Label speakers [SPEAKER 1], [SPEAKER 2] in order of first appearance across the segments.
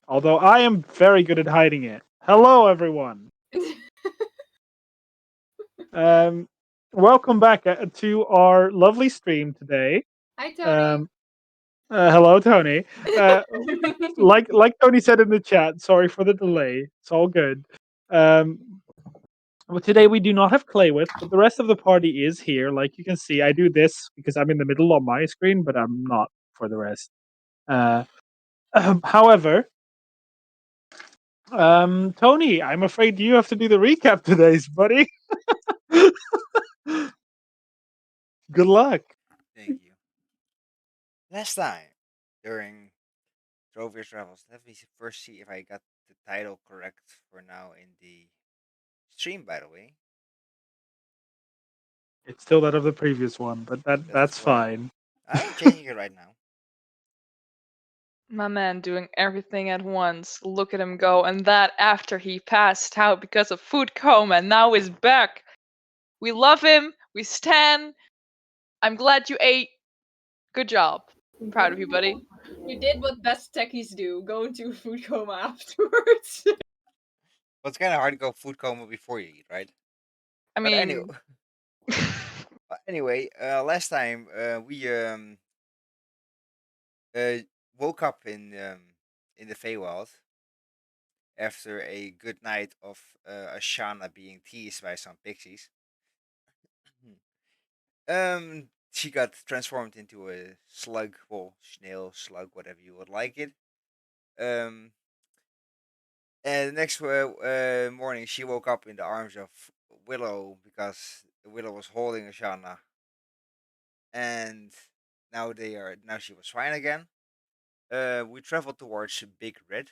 [SPEAKER 1] Although I am very good at hiding it. Hello, everyone. Um, welcome back to our lovely stream today.
[SPEAKER 2] Hi, Tony.
[SPEAKER 1] Um, hello, Tony. Uh, like Tony said in the chat, sorry for the delay. It's all good. Um, well, today we do not have Clay with, but the rest of the party is here. Like you can see, I do this because I'm in the middle on my screen, but I'm not for the rest. Uh, however, Tony, I'm afraid you have to do the recap today, buddy. Good luck.
[SPEAKER 3] Thank you. Last time, during Terrovia Travels, let me first see if I got the title correct for now in the stream, by the way.
[SPEAKER 1] It's still that of the previous one, but that's
[SPEAKER 3] why
[SPEAKER 1] fine.
[SPEAKER 3] I'm changing it right now.
[SPEAKER 4] My man doing everything at once. Look at him go. And that after he passed out because of food coma and now he's back. We love him. We stan. I'm glad you ate. Good job. I'm proud of you, buddy.
[SPEAKER 2] You did what best techies do, go into food coma afterwards.
[SPEAKER 3] Well, it's kind of hard to go food coma before you eat, right?
[SPEAKER 4] I
[SPEAKER 3] But anyway,
[SPEAKER 4] mean,
[SPEAKER 3] last time we woke up in the Feywild after a good night of Ashana being teased by some pixies. She got transformed into a slug, well, snail, slug, whatever you would like it. And the next morning, she woke up in the arms of Willow because Willow was holding Ashana, and now she was fine again. We traveled towards Big Red.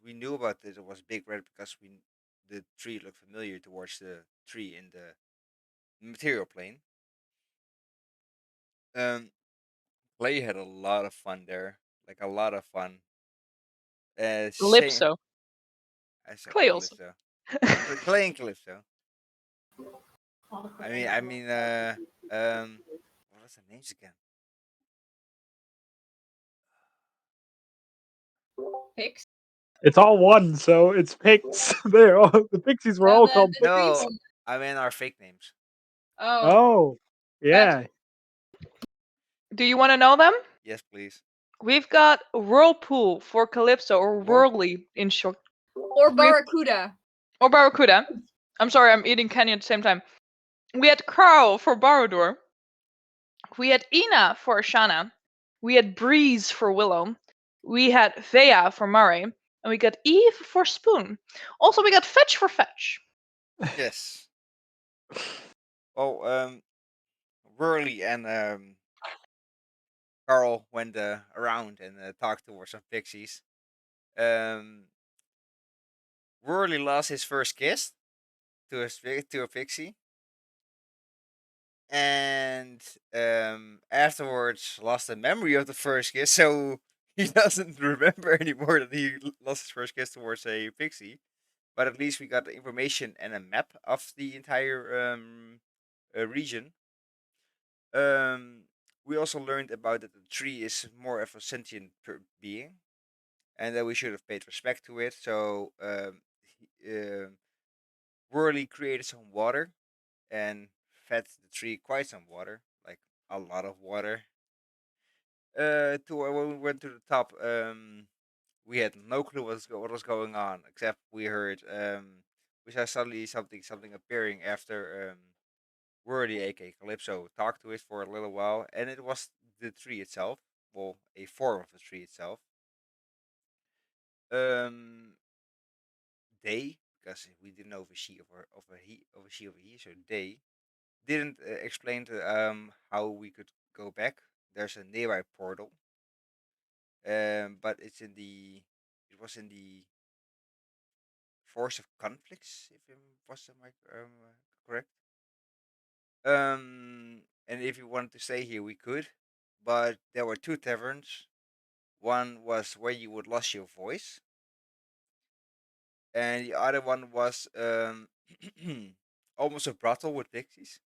[SPEAKER 3] We knew about it. It was Big Red because the tree looked familiar towards the tree in the material plane. Clay had a lot of fun there, like a lot of fun.
[SPEAKER 4] Calypso.
[SPEAKER 3] I said
[SPEAKER 4] Clay also.
[SPEAKER 3] Calypso. Clay and Calypso. What was the names again?
[SPEAKER 2] Pigs?
[SPEAKER 1] It's all one, so it's Pix. The Pixies were all called Pix.
[SPEAKER 3] No, I mean our fake names.
[SPEAKER 1] Oh, yeah.
[SPEAKER 4] Do you want to know them?
[SPEAKER 3] Yes, please.
[SPEAKER 4] We've got Whirlpool for Calypso, or Whirly in short.
[SPEAKER 2] Or Barracuda.
[SPEAKER 4] Or Barracuda. I'm sorry, I'm eating candy at the same time. We had Carl for Barodor. We had Ina for Ashana. We had Breeze for Willow. We had Vea for Murray. And we got Eve for Spoon. Also, we got Fetch for Fetch.
[SPEAKER 3] Yes. Well, Whirly and Carl went around and talked to some pixies. Whirly lost his first kiss to a pixie, and afterwards lost the memory of the first kiss, so he doesn't remember anymore that he lost his first kiss towards a pixie. But at least we got the information and a map of the entire region. We also learned about that the tree is more of a sentient being, and that we should have paid respect to it. So Whirly created some water and fed the tree quite some water, like a lot of water. To when we went to the top, we had no clue what was going on, except we heard we saw suddenly something appearing after Wordy, aka Calypso, talked to it for a little while, and it was the tree itself. Well, a form of the tree itself. They, because we didn't know if a she of a she of a he, so they didn't explain to how we could go back. There's a nearby portal, but it was in the force of conflicts, if it was correct. And if you wanted to stay here, we could, but there were two taverns. One was where you would lose your voice, and the other one was almost a brothel with pixies,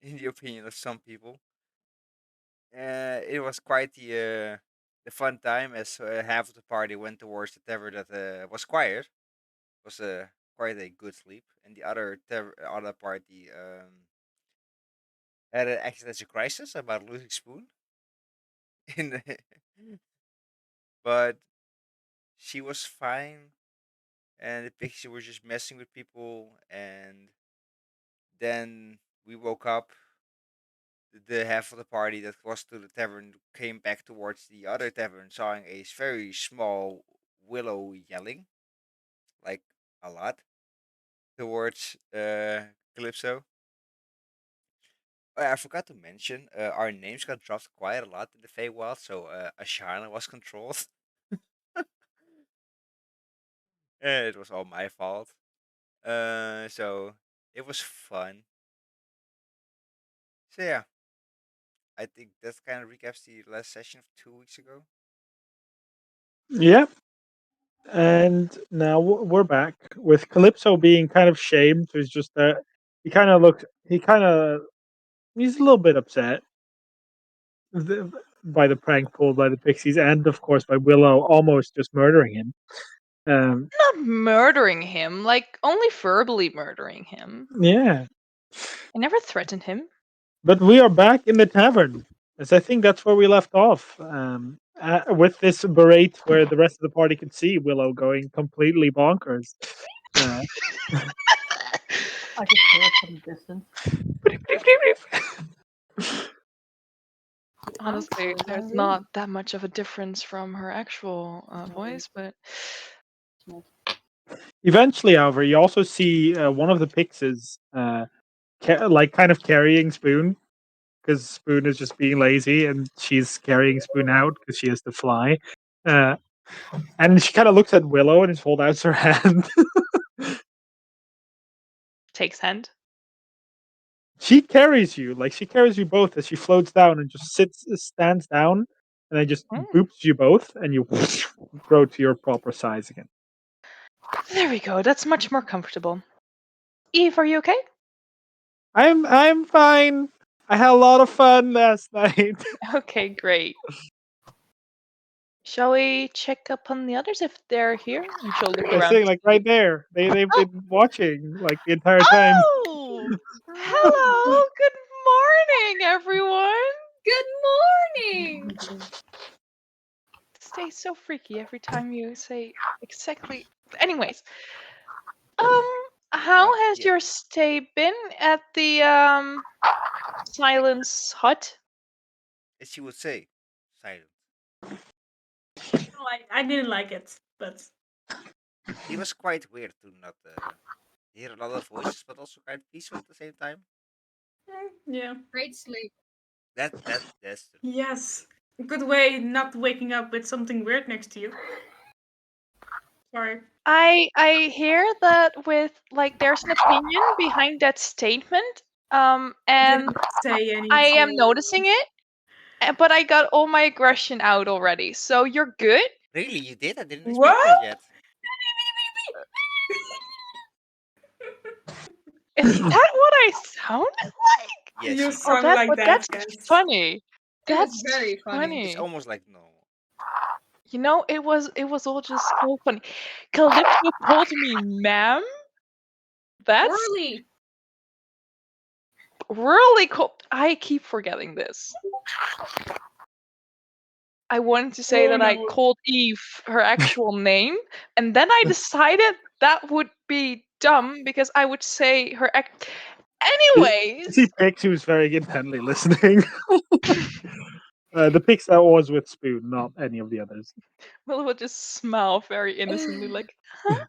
[SPEAKER 3] in the opinion of some people. it was quite the fun time as half of the party went towards the tavern that was quiet. It was quite a good sleep, and the other party had an existential crisis about losing Spoon. In the, but she was fine, and the Pixie were just messing with people, and then we woke up. The half of the party that was to the tavern came back towards the other tavern, sawing a very small willow yelling, like a lot, towards Calypso. Oh, yeah, I forgot to mention, our names got dropped quite a lot in the Feywild, so Ashana was controlled. And it was all my fault. So it was fun. So yeah, I think that kind of recaps the last session of 2 weeks ago.
[SPEAKER 1] Yeah, and now we're back with Calypso being kind of shamed. There's just that he kind of looks. He's a little bit upset by the prank pulled by the Pixies, and of course by Willow almost just murdering him.
[SPEAKER 4] Not murdering him, like only verbally murdering him.
[SPEAKER 1] Yeah,
[SPEAKER 4] I never threatened him.
[SPEAKER 1] but we are back in the tavern, as I think that's where we left off. With this berate, where the rest of the party could see Willow going completely bonkers. Uh,
[SPEAKER 5] I just hear it from a distance.
[SPEAKER 4] Honestly, there's not that much of a difference from her actual voice, but
[SPEAKER 1] Eventually, however, you also see one of the Pixies, like kind of carrying Spoon, because Spoon is just being lazy, and she's carrying Spoon out because she has to fly. And she kind of looks at Willow and just holds out her hand.
[SPEAKER 4] takes hand.
[SPEAKER 1] She carries you, like she carries you both as she floats down and just stands down, and then just
[SPEAKER 4] Mm.
[SPEAKER 1] boops you both, and you grow to your proper size again.
[SPEAKER 4] There we go. That's much more comfortable. Eve, are you okay?
[SPEAKER 1] I'm fine. I had a lot of fun last night.
[SPEAKER 4] Okay, great. Shall we check up on the others if they're here? And she'll look
[SPEAKER 1] I was
[SPEAKER 4] around.
[SPEAKER 1] saying, like right there, they've been watching like the entire time.
[SPEAKER 4] Oh! Hello! Good morning, everyone!
[SPEAKER 2] Good morning.
[SPEAKER 4] Stay so freaky every time you say exactly. Anyways, how has
[SPEAKER 3] Yeah.
[SPEAKER 4] your stay been at the Silence Hut?
[SPEAKER 3] As she would say, silent.
[SPEAKER 5] I didn't like it, but
[SPEAKER 3] It was quite weird to not hear a lot of voices, but also kind of peaceful at the same time.
[SPEAKER 5] yeah.
[SPEAKER 2] Great sleep.
[SPEAKER 3] That's true.
[SPEAKER 5] Yes. Good way not waking up with something weird next to you. Sorry.
[SPEAKER 4] I hear that with like there's an opinion behind that statement. And
[SPEAKER 5] Didn't say anything.
[SPEAKER 4] I am noticing it, but I got all my aggression out already. So you're good?
[SPEAKER 3] Really, you did? I didn't expect
[SPEAKER 5] What?
[SPEAKER 3] that yet.
[SPEAKER 4] Is that what I sounded like?
[SPEAKER 3] Yes,
[SPEAKER 5] You
[SPEAKER 3] you did.
[SPEAKER 5] sound like
[SPEAKER 4] but
[SPEAKER 5] that,
[SPEAKER 4] that's
[SPEAKER 5] yes.
[SPEAKER 4] funny.
[SPEAKER 2] It was
[SPEAKER 4] That's
[SPEAKER 2] very funny.
[SPEAKER 3] It's almost like normal.
[SPEAKER 4] You know, it was all just so funny. Calypso called me ma'am. That's
[SPEAKER 2] Whirly.
[SPEAKER 4] really cool. I keep forgetting this. I wanted to say
[SPEAKER 5] Oh,
[SPEAKER 4] that I
[SPEAKER 5] no.
[SPEAKER 4] called Eve her actual name, and then I decided that would be dumb because I would say her Anyways,
[SPEAKER 1] See, Pixie was very intently listening. The Pix that was with Spoon, not any of the others.
[SPEAKER 4] Will would just smile very innocently, like, huh?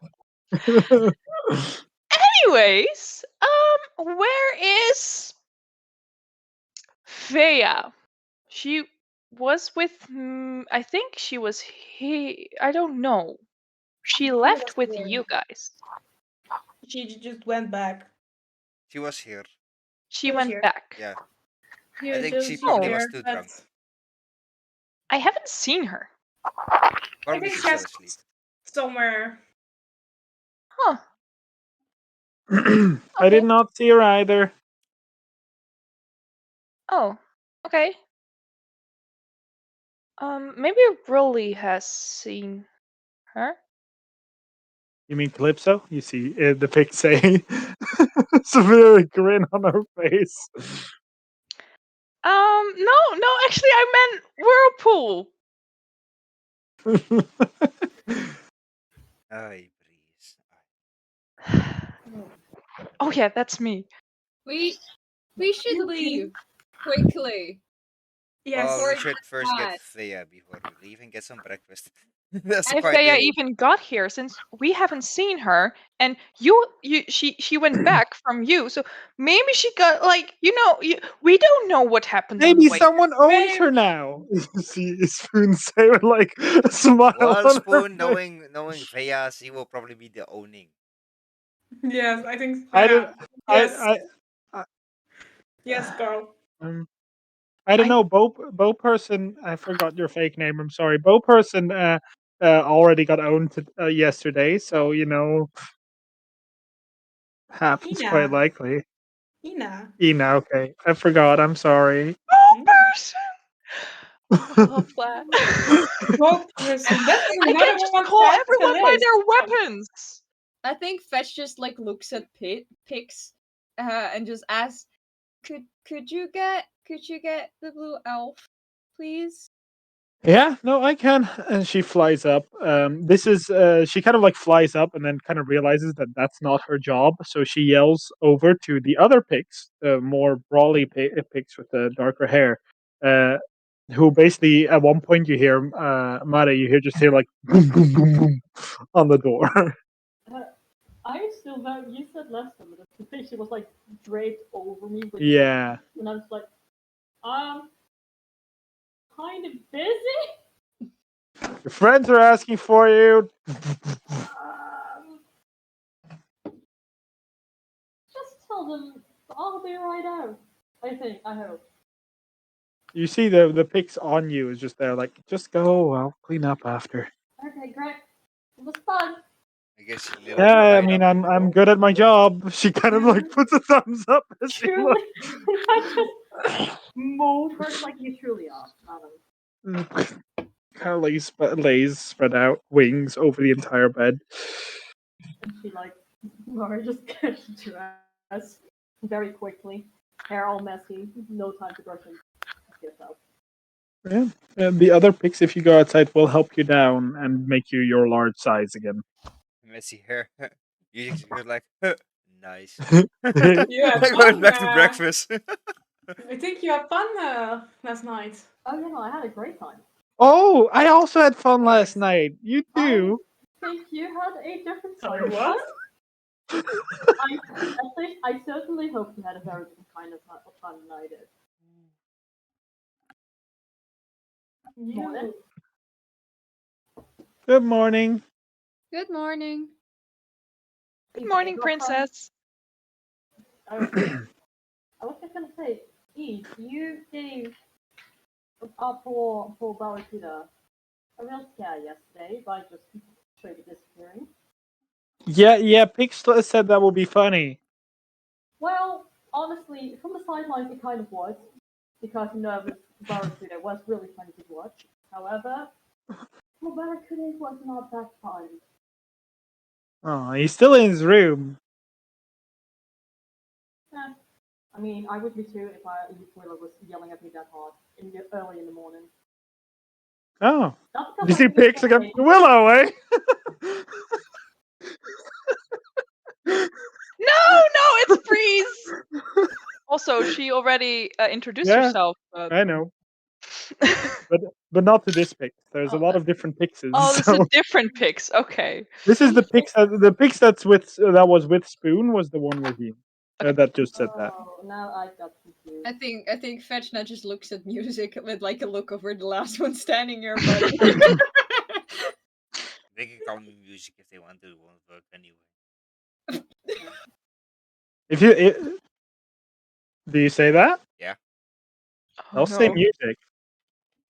[SPEAKER 4] Anyways, where is Fea? She was with. I think she was he. I don't know. She left with you guys.
[SPEAKER 5] She just went back.
[SPEAKER 3] She was here.
[SPEAKER 4] She
[SPEAKER 5] was
[SPEAKER 4] went
[SPEAKER 5] here.
[SPEAKER 4] back.
[SPEAKER 3] Yeah.
[SPEAKER 5] Yeah,
[SPEAKER 3] I think
[SPEAKER 5] just
[SPEAKER 3] she probably
[SPEAKER 5] here,
[SPEAKER 3] was too
[SPEAKER 5] but
[SPEAKER 3] drunk.
[SPEAKER 4] I haven't seen her.
[SPEAKER 5] I
[SPEAKER 3] Probably
[SPEAKER 5] think
[SPEAKER 3] she's
[SPEAKER 5] she
[SPEAKER 3] still
[SPEAKER 5] has
[SPEAKER 3] asleep.
[SPEAKER 5] somewhere.
[SPEAKER 4] Huh.
[SPEAKER 1] I did
[SPEAKER 4] Okay.
[SPEAKER 1] not see her either.
[SPEAKER 4] Oh. Okay. Maybe Rolly has seen her.
[SPEAKER 1] You mean Calypso? You see the Pixie. Severe grin on her face.
[SPEAKER 4] No, actually, I meant Whirlpool.
[SPEAKER 3] Ay, Breeze.
[SPEAKER 4] Oh yeah, that's me.
[SPEAKER 2] We should leave quickly.
[SPEAKER 5] Yes.
[SPEAKER 3] Well, we
[SPEAKER 2] Or
[SPEAKER 3] should first get
[SPEAKER 2] not.
[SPEAKER 3] Thea before we leave and get some breakfast. That's
[SPEAKER 4] And if
[SPEAKER 3] quite
[SPEAKER 4] Thea
[SPEAKER 3] a...
[SPEAKER 4] even got here, since we haven't seen her, and she went back from you, so maybe she got we don't know what happened on the
[SPEAKER 1] Maybe
[SPEAKER 4] way.
[SPEAKER 1] someone owns
[SPEAKER 5] Maybe-
[SPEAKER 1] her now. You see Spoon say with like a smile
[SPEAKER 3] Well,
[SPEAKER 1] on
[SPEAKER 3] Spoon,
[SPEAKER 1] her face.
[SPEAKER 3] knowing Thea, she will probably be the owning.
[SPEAKER 5] Yes, I think.
[SPEAKER 1] I don't.
[SPEAKER 5] Yes.
[SPEAKER 1] I
[SPEAKER 5] Yes, Carl.
[SPEAKER 1] I don't
[SPEAKER 4] I-
[SPEAKER 1] know. Bo person. I forgot your fake name. I'm sorry. Bo person. Already got owned yesterday, so happens quite
[SPEAKER 5] Ina.
[SPEAKER 1] likely.
[SPEAKER 5] Ina.
[SPEAKER 1] Ina. Okay, I forgot. I'm sorry.
[SPEAKER 4] Oh,
[SPEAKER 5] Mm.
[SPEAKER 4] person! Oh, I love that.
[SPEAKER 5] Both person. That's
[SPEAKER 4] I
[SPEAKER 5] another
[SPEAKER 4] can just
[SPEAKER 5] one
[SPEAKER 4] call
[SPEAKER 5] to add to the
[SPEAKER 4] everyone by
[SPEAKER 5] list.
[SPEAKER 4] their weapons.
[SPEAKER 2] I think Fetch just like looks at Pix, and just asks, "Could you get the blue elf, please?"
[SPEAKER 1] Yeah, no, I can. And she flies up. This is she kind of like flies up and then kind of realizes that that's not her job. So she yells over to the other pigs, the more brawly pigs with the darker hair, uh, who basically at one point you hear Mara, just hear like boom, boom, boom, boom on the door.
[SPEAKER 6] I still very. You said last time that the picture was like draped over me with
[SPEAKER 1] Yeah.
[SPEAKER 6] and I was like, kind of busy.
[SPEAKER 1] Your friends are asking for you.
[SPEAKER 6] Um, just tell them I'll be right out. I hope.
[SPEAKER 1] You see the pics on you is just there, like just go. I'll clean up after.
[SPEAKER 6] Okay, great. It was fun.
[SPEAKER 3] I guess she lit
[SPEAKER 1] Yeah, I
[SPEAKER 3] right
[SPEAKER 1] mean,
[SPEAKER 3] up.
[SPEAKER 1] I'm good at my job. She kind of like puts a thumbs up as she
[SPEAKER 6] Truly, I just move her like you truly are, madam.
[SPEAKER 1] kind of lays spread out wings over the entire bed.
[SPEAKER 6] And she like, Laura just gets dressed very quickly, hair all messy, no time to brush and gets out.
[SPEAKER 1] Yeah, and the other pics, if you go outside, will help you down and make you your large size again.
[SPEAKER 3] Messy hair. You just go like, nice.
[SPEAKER 5] You had
[SPEAKER 3] I'm going
[SPEAKER 5] fun.
[SPEAKER 3] back to breakfast.
[SPEAKER 5] I think you had fun last night.
[SPEAKER 6] Oh yeah, no, I had a great time.
[SPEAKER 1] Oh, I also had fun last night. You too.
[SPEAKER 6] I think you had a different
[SPEAKER 5] Sorry,
[SPEAKER 6] kind of
[SPEAKER 5] what?
[SPEAKER 6] fun. I certainly hope you had a very different kind of fun than I did. Morning.
[SPEAKER 1] Good morning.
[SPEAKER 2] Good morning.
[SPEAKER 4] Good morning, princess.
[SPEAKER 6] I was just gonna say, Eve, you gave our poor Barracuda a real scare yesterday by just straight disappearing.
[SPEAKER 1] Yeah. Pics said that would be funny.
[SPEAKER 6] Well, honestly, from the sidelines it kind of was, because nervous Barracuda was really funny to watch. However, poor Barracuda was not that fun.
[SPEAKER 1] Oh, he's still in his room.
[SPEAKER 6] I mean, I would be too if Willa was yelling at me that hard early in the morning.
[SPEAKER 1] Oh,
[SPEAKER 6] Not
[SPEAKER 1] you
[SPEAKER 6] because
[SPEAKER 1] see
[SPEAKER 6] I
[SPEAKER 1] pics against the Willow, eh?
[SPEAKER 4] No, it's Breeze. Also, she already introduced
[SPEAKER 1] Yeah.
[SPEAKER 4] herself.
[SPEAKER 1] I know, but not to this pic. There's a lot of different pixes.
[SPEAKER 4] Oh, this
[SPEAKER 1] So
[SPEAKER 4] is different pics. Okay.
[SPEAKER 1] this is the pics. The pics that was with Spoon was the one with you. That just said that.
[SPEAKER 6] Oh, now I got confused.
[SPEAKER 2] I think Fetchna just looks at music with like a look over the last one standing nearby.
[SPEAKER 3] They can call me music if they want to. It won't work anyway.
[SPEAKER 1] If you do you say that?
[SPEAKER 3] Yeah.
[SPEAKER 4] Oh,
[SPEAKER 1] I'll say
[SPEAKER 4] no.
[SPEAKER 1] music.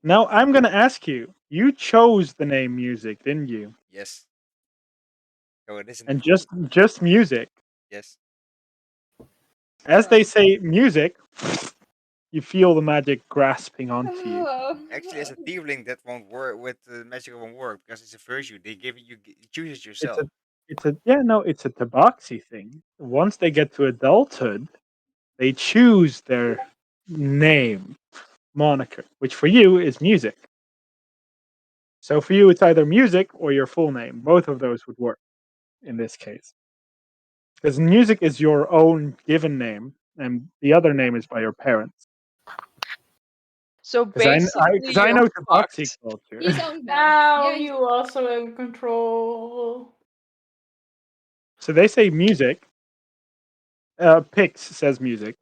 [SPEAKER 1] Now I'm gonna ask you. You chose the name music, didn't you?
[SPEAKER 3] Yes. So it isn't.
[SPEAKER 1] And just music.
[SPEAKER 3] Yes.
[SPEAKER 1] As they say, music. You feel the magic grasping onto you.
[SPEAKER 3] Actually, as a tiefling, that won't work with the magic. It won't work because it's a virtue. They give you choose it
[SPEAKER 1] It's
[SPEAKER 3] yourself.
[SPEAKER 1] it's a tabaxi thing. Once they get to adulthood, they choose their name, moniker, which for you is music. So for you, it's either music or your full name. Both of those would work in this case. Because music is your own given name, and the other name is by your parents.
[SPEAKER 4] So basically,
[SPEAKER 1] Because I
[SPEAKER 4] you're
[SPEAKER 1] know tabaxi
[SPEAKER 4] fucked.
[SPEAKER 1] culture.
[SPEAKER 2] He's owned now.
[SPEAKER 5] Now
[SPEAKER 2] Yeah,
[SPEAKER 5] you also have control.
[SPEAKER 1] So they say music. Pix says music.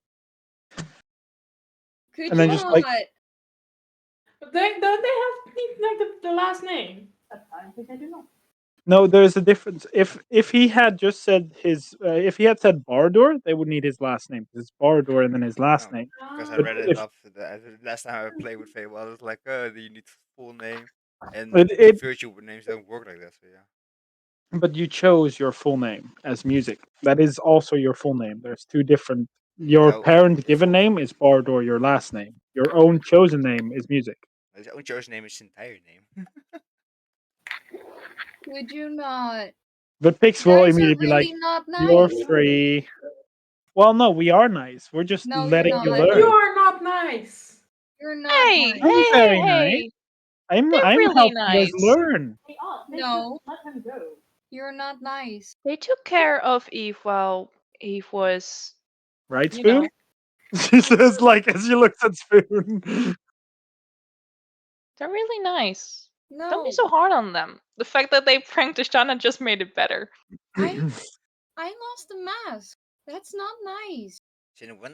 [SPEAKER 2] could
[SPEAKER 1] And then
[SPEAKER 2] you
[SPEAKER 1] just
[SPEAKER 2] not?
[SPEAKER 1] like
[SPEAKER 5] But don't they have need like the last name?
[SPEAKER 6] I think I do not.
[SPEAKER 1] no, there's a difference. If he had just said his, if he had said Bardur, they would need his last name. 'Cause it's Bardur and then his last
[SPEAKER 3] Oh,
[SPEAKER 1] name.
[SPEAKER 3] because I
[SPEAKER 1] But
[SPEAKER 3] read
[SPEAKER 1] if
[SPEAKER 3] enough. The last time I played with feywild, it's like, do you need full name? And
[SPEAKER 1] it,
[SPEAKER 3] virtual names don't work like that. So yeah.
[SPEAKER 1] but you chose your full name as music. That is also your full name. There's two different. Your
[SPEAKER 3] No,
[SPEAKER 1] parent given
[SPEAKER 3] full-
[SPEAKER 1] name is Bardur. Your last name. Your own chosen name is music.
[SPEAKER 3] his own chosen name is his entire name.
[SPEAKER 2] Could you not?
[SPEAKER 1] But Pix
[SPEAKER 2] You
[SPEAKER 1] will
[SPEAKER 2] guys are
[SPEAKER 1] immediately be like,
[SPEAKER 2] really not
[SPEAKER 1] "You're
[SPEAKER 2] nice.
[SPEAKER 1] free." Well, no, we are nice. We're just
[SPEAKER 2] No, you're
[SPEAKER 1] letting you
[SPEAKER 2] not.
[SPEAKER 5] You
[SPEAKER 1] learn.
[SPEAKER 5] are not nice.
[SPEAKER 2] You're not
[SPEAKER 4] Hey,
[SPEAKER 2] nice.
[SPEAKER 4] hey,
[SPEAKER 1] I'm
[SPEAKER 4] hey,
[SPEAKER 1] very nice.
[SPEAKER 4] hey!
[SPEAKER 1] I'm
[SPEAKER 4] They're really
[SPEAKER 1] helping you guys
[SPEAKER 4] nice.
[SPEAKER 1] learn.
[SPEAKER 6] They are. They
[SPEAKER 2] No.
[SPEAKER 6] just let him go.
[SPEAKER 2] You're not nice.
[SPEAKER 4] They took care of Eve while Eve was,
[SPEAKER 1] Right,
[SPEAKER 4] you
[SPEAKER 1] Spoon?
[SPEAKER 4] know.
[SPEAKER 1] She says, like, as she looks at Spoon.
[SPEAKER 4] They're really nice.
[SPEAKER 2] No.
[SPEAKER 4] Don't be so hard on them. The fact that they pranked Ashana just made it better.
[SPEAKER 2] I lost the mask. That's not nice.
[SPEAKER 3] Since when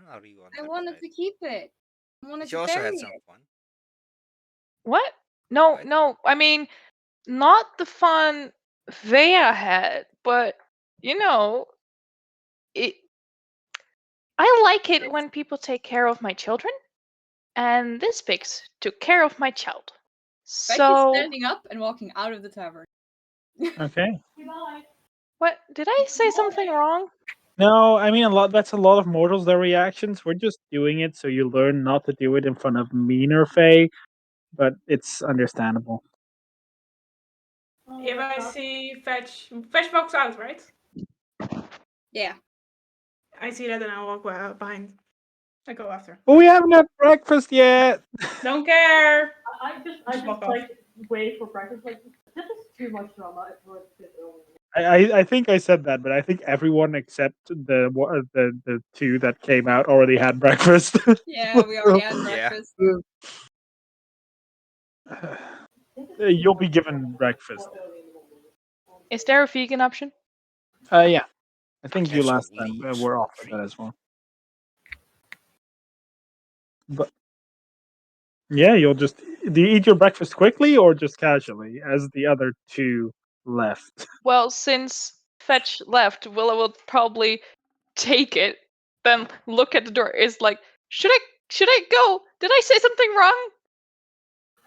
[SPEAKER 3] are you on
[SPEAKER 2] I
[SPEAKER 3] that
[SPEAKER 2] wanted
[SPEAKER 3] side?
[SPEAKER 2] to keep it. I wanted
[SPEAKER 3] She
[SPEAKER 2] to
[SPEAKER 3] also
[SPEAKER 2] bury
[SPEAKER 3] had some
[SPEAKER 2] it.
[SPEAKER 3] fun.
[SPEAKER 4] What? No,
[SPEAKER 3] What?
[SPEAKER 4] no. I mean, not the fun Vea had, but you know, it. I like it when people take care of my children, and this Pix took care of my child.
[SPEAKER 2] Beck is
[SPEAKER 4] So,
[SPEAKER 2] standing up and walking out of the tavern.
[SPEAKER 1] Okay.
[SPEAKER 6] Goodbye.
[SPEAKER 4] what? Did I say something wrong?
[SPEAKER 1] No, I mean, that's a lot of mortals, their reactions. We're just doing it so you learn not to do it in front of meaner Fae, but it's understandable.
[SPEAKER 6] Oh,
[SPEAKER 5] If I
[SPEAKER 6] that's not-
[SPEAKER 5] see fetch box out, right?
[SPEAKER 2] Yeah.
[SPEAKER 5] I see that and I walk behind. I go after.
[SPEAKER 1] But we haven't had breakfast yet.
[SPEAKER 5] Don't care.
[SPEAKER 6] I
[SPEAKER 5] Just walk
[SPEAKER 6] just
[SPEAKER 5] off.
[SPEAKER 6] like wait for breakfast. Like this is too much drama. It would fit early.
[SPEAKER 1] I think I said that, but I think everyone except the two that came out already had breakfast.
[SPEAKER 2] Yeah, we already had
[SPEAKER 3] Yeah.
[SPEAKER 2] breakfast.
[SPEAKER 1] You'll be given breakfast.
[SPEAKER 4] Is there a vegan option?
[SPEAKER 1] Yeah, I think you
[SPEAKER 3] Have some
[SPEAKER 1] last time
[SPEAKER 3] leaves
[SPEAKER 1] were
[SPEAKER 3] for
[SPEAKER 1] offered that
[SPEAKER 3] free.
[SPEAKER 1] as well. But yeah, you'll just do you eat your breakfast quickly or just casually, as the other two left?
[SPEAKER 4] Well, since Fetch left, Willow will probably take it, then look at the door. Is like, should I go? Did I say something wrong?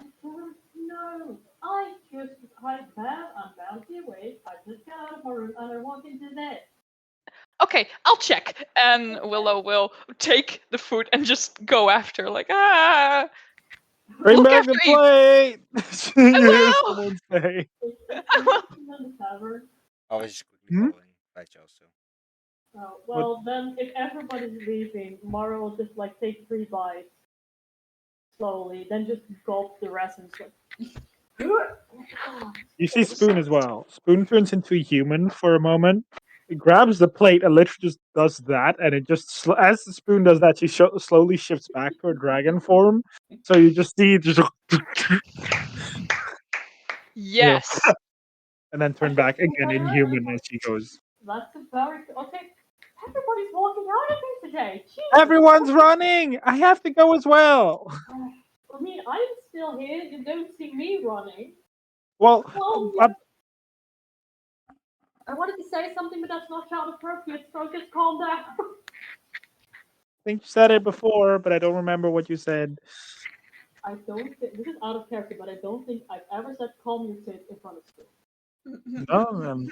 [SPEAKER 6] I don't know. I I'm boundly awake. I just got out of my room and I walk into bed.
[SPEAKER 4] Okay, I'll check. And Willow will take the food and just go after, like, ah.
[SPEAKER 1] Bring
[SPEAKER 4] Look
[SPEAKER 1] back
[SPEAKER 4] after
[SPEAKER 1] the
[SPEAKER 4] Eve.
[SPEAKER 1] plate. You hear
[SPEAKER 4] will.
[SPEAKER 1] someone say.
[SPEAKER 6] Is
[SPEAKER 4] I will.
[SPEAKER 6] in the tavern?
[SPEAKER 3] I was just quickly
[SPEAKER 1] Hmm?
[SPEAKER 3] following Patch also.
[SPEAKER 6] Oh, well, then if everybody's leaving, Mara will just like take 3 bites slowly, then just gulp the rest and just like.
[SPEAKER 1] You see Spoon as well. Spoon turns into a human for a moment. It grabs the plate and literally just does that, and it just as the Spoon does that, she slowly shifts back to her dragon form. So you just see it just
[SPEAKER 4] Yes.
[SPEAKER 1] and then turn back again in human as she goes.
[SPEAKER 6] That's a very okay. Everybody's walking out of here today. Jesus.
[SPEAKER 1] Everyone's running. I have to go as well.
[SPEAKER 6] I mean, I'm still here. You don't see me running.
[SPEAKER 1] Well,
[SPEAKER 6] Well,
[SPEAKER 1] I
[SPEAKER 6] I wanted to say something, but that's not child appropriate, so just calm down.
[SPEAKER 1] think you said it before, but I don't remember what you said.
[SPEAKER 6] I don't think this is out of character, but I don't think I've ever said calm your tits in front of school.
[SPEAKER 1] No,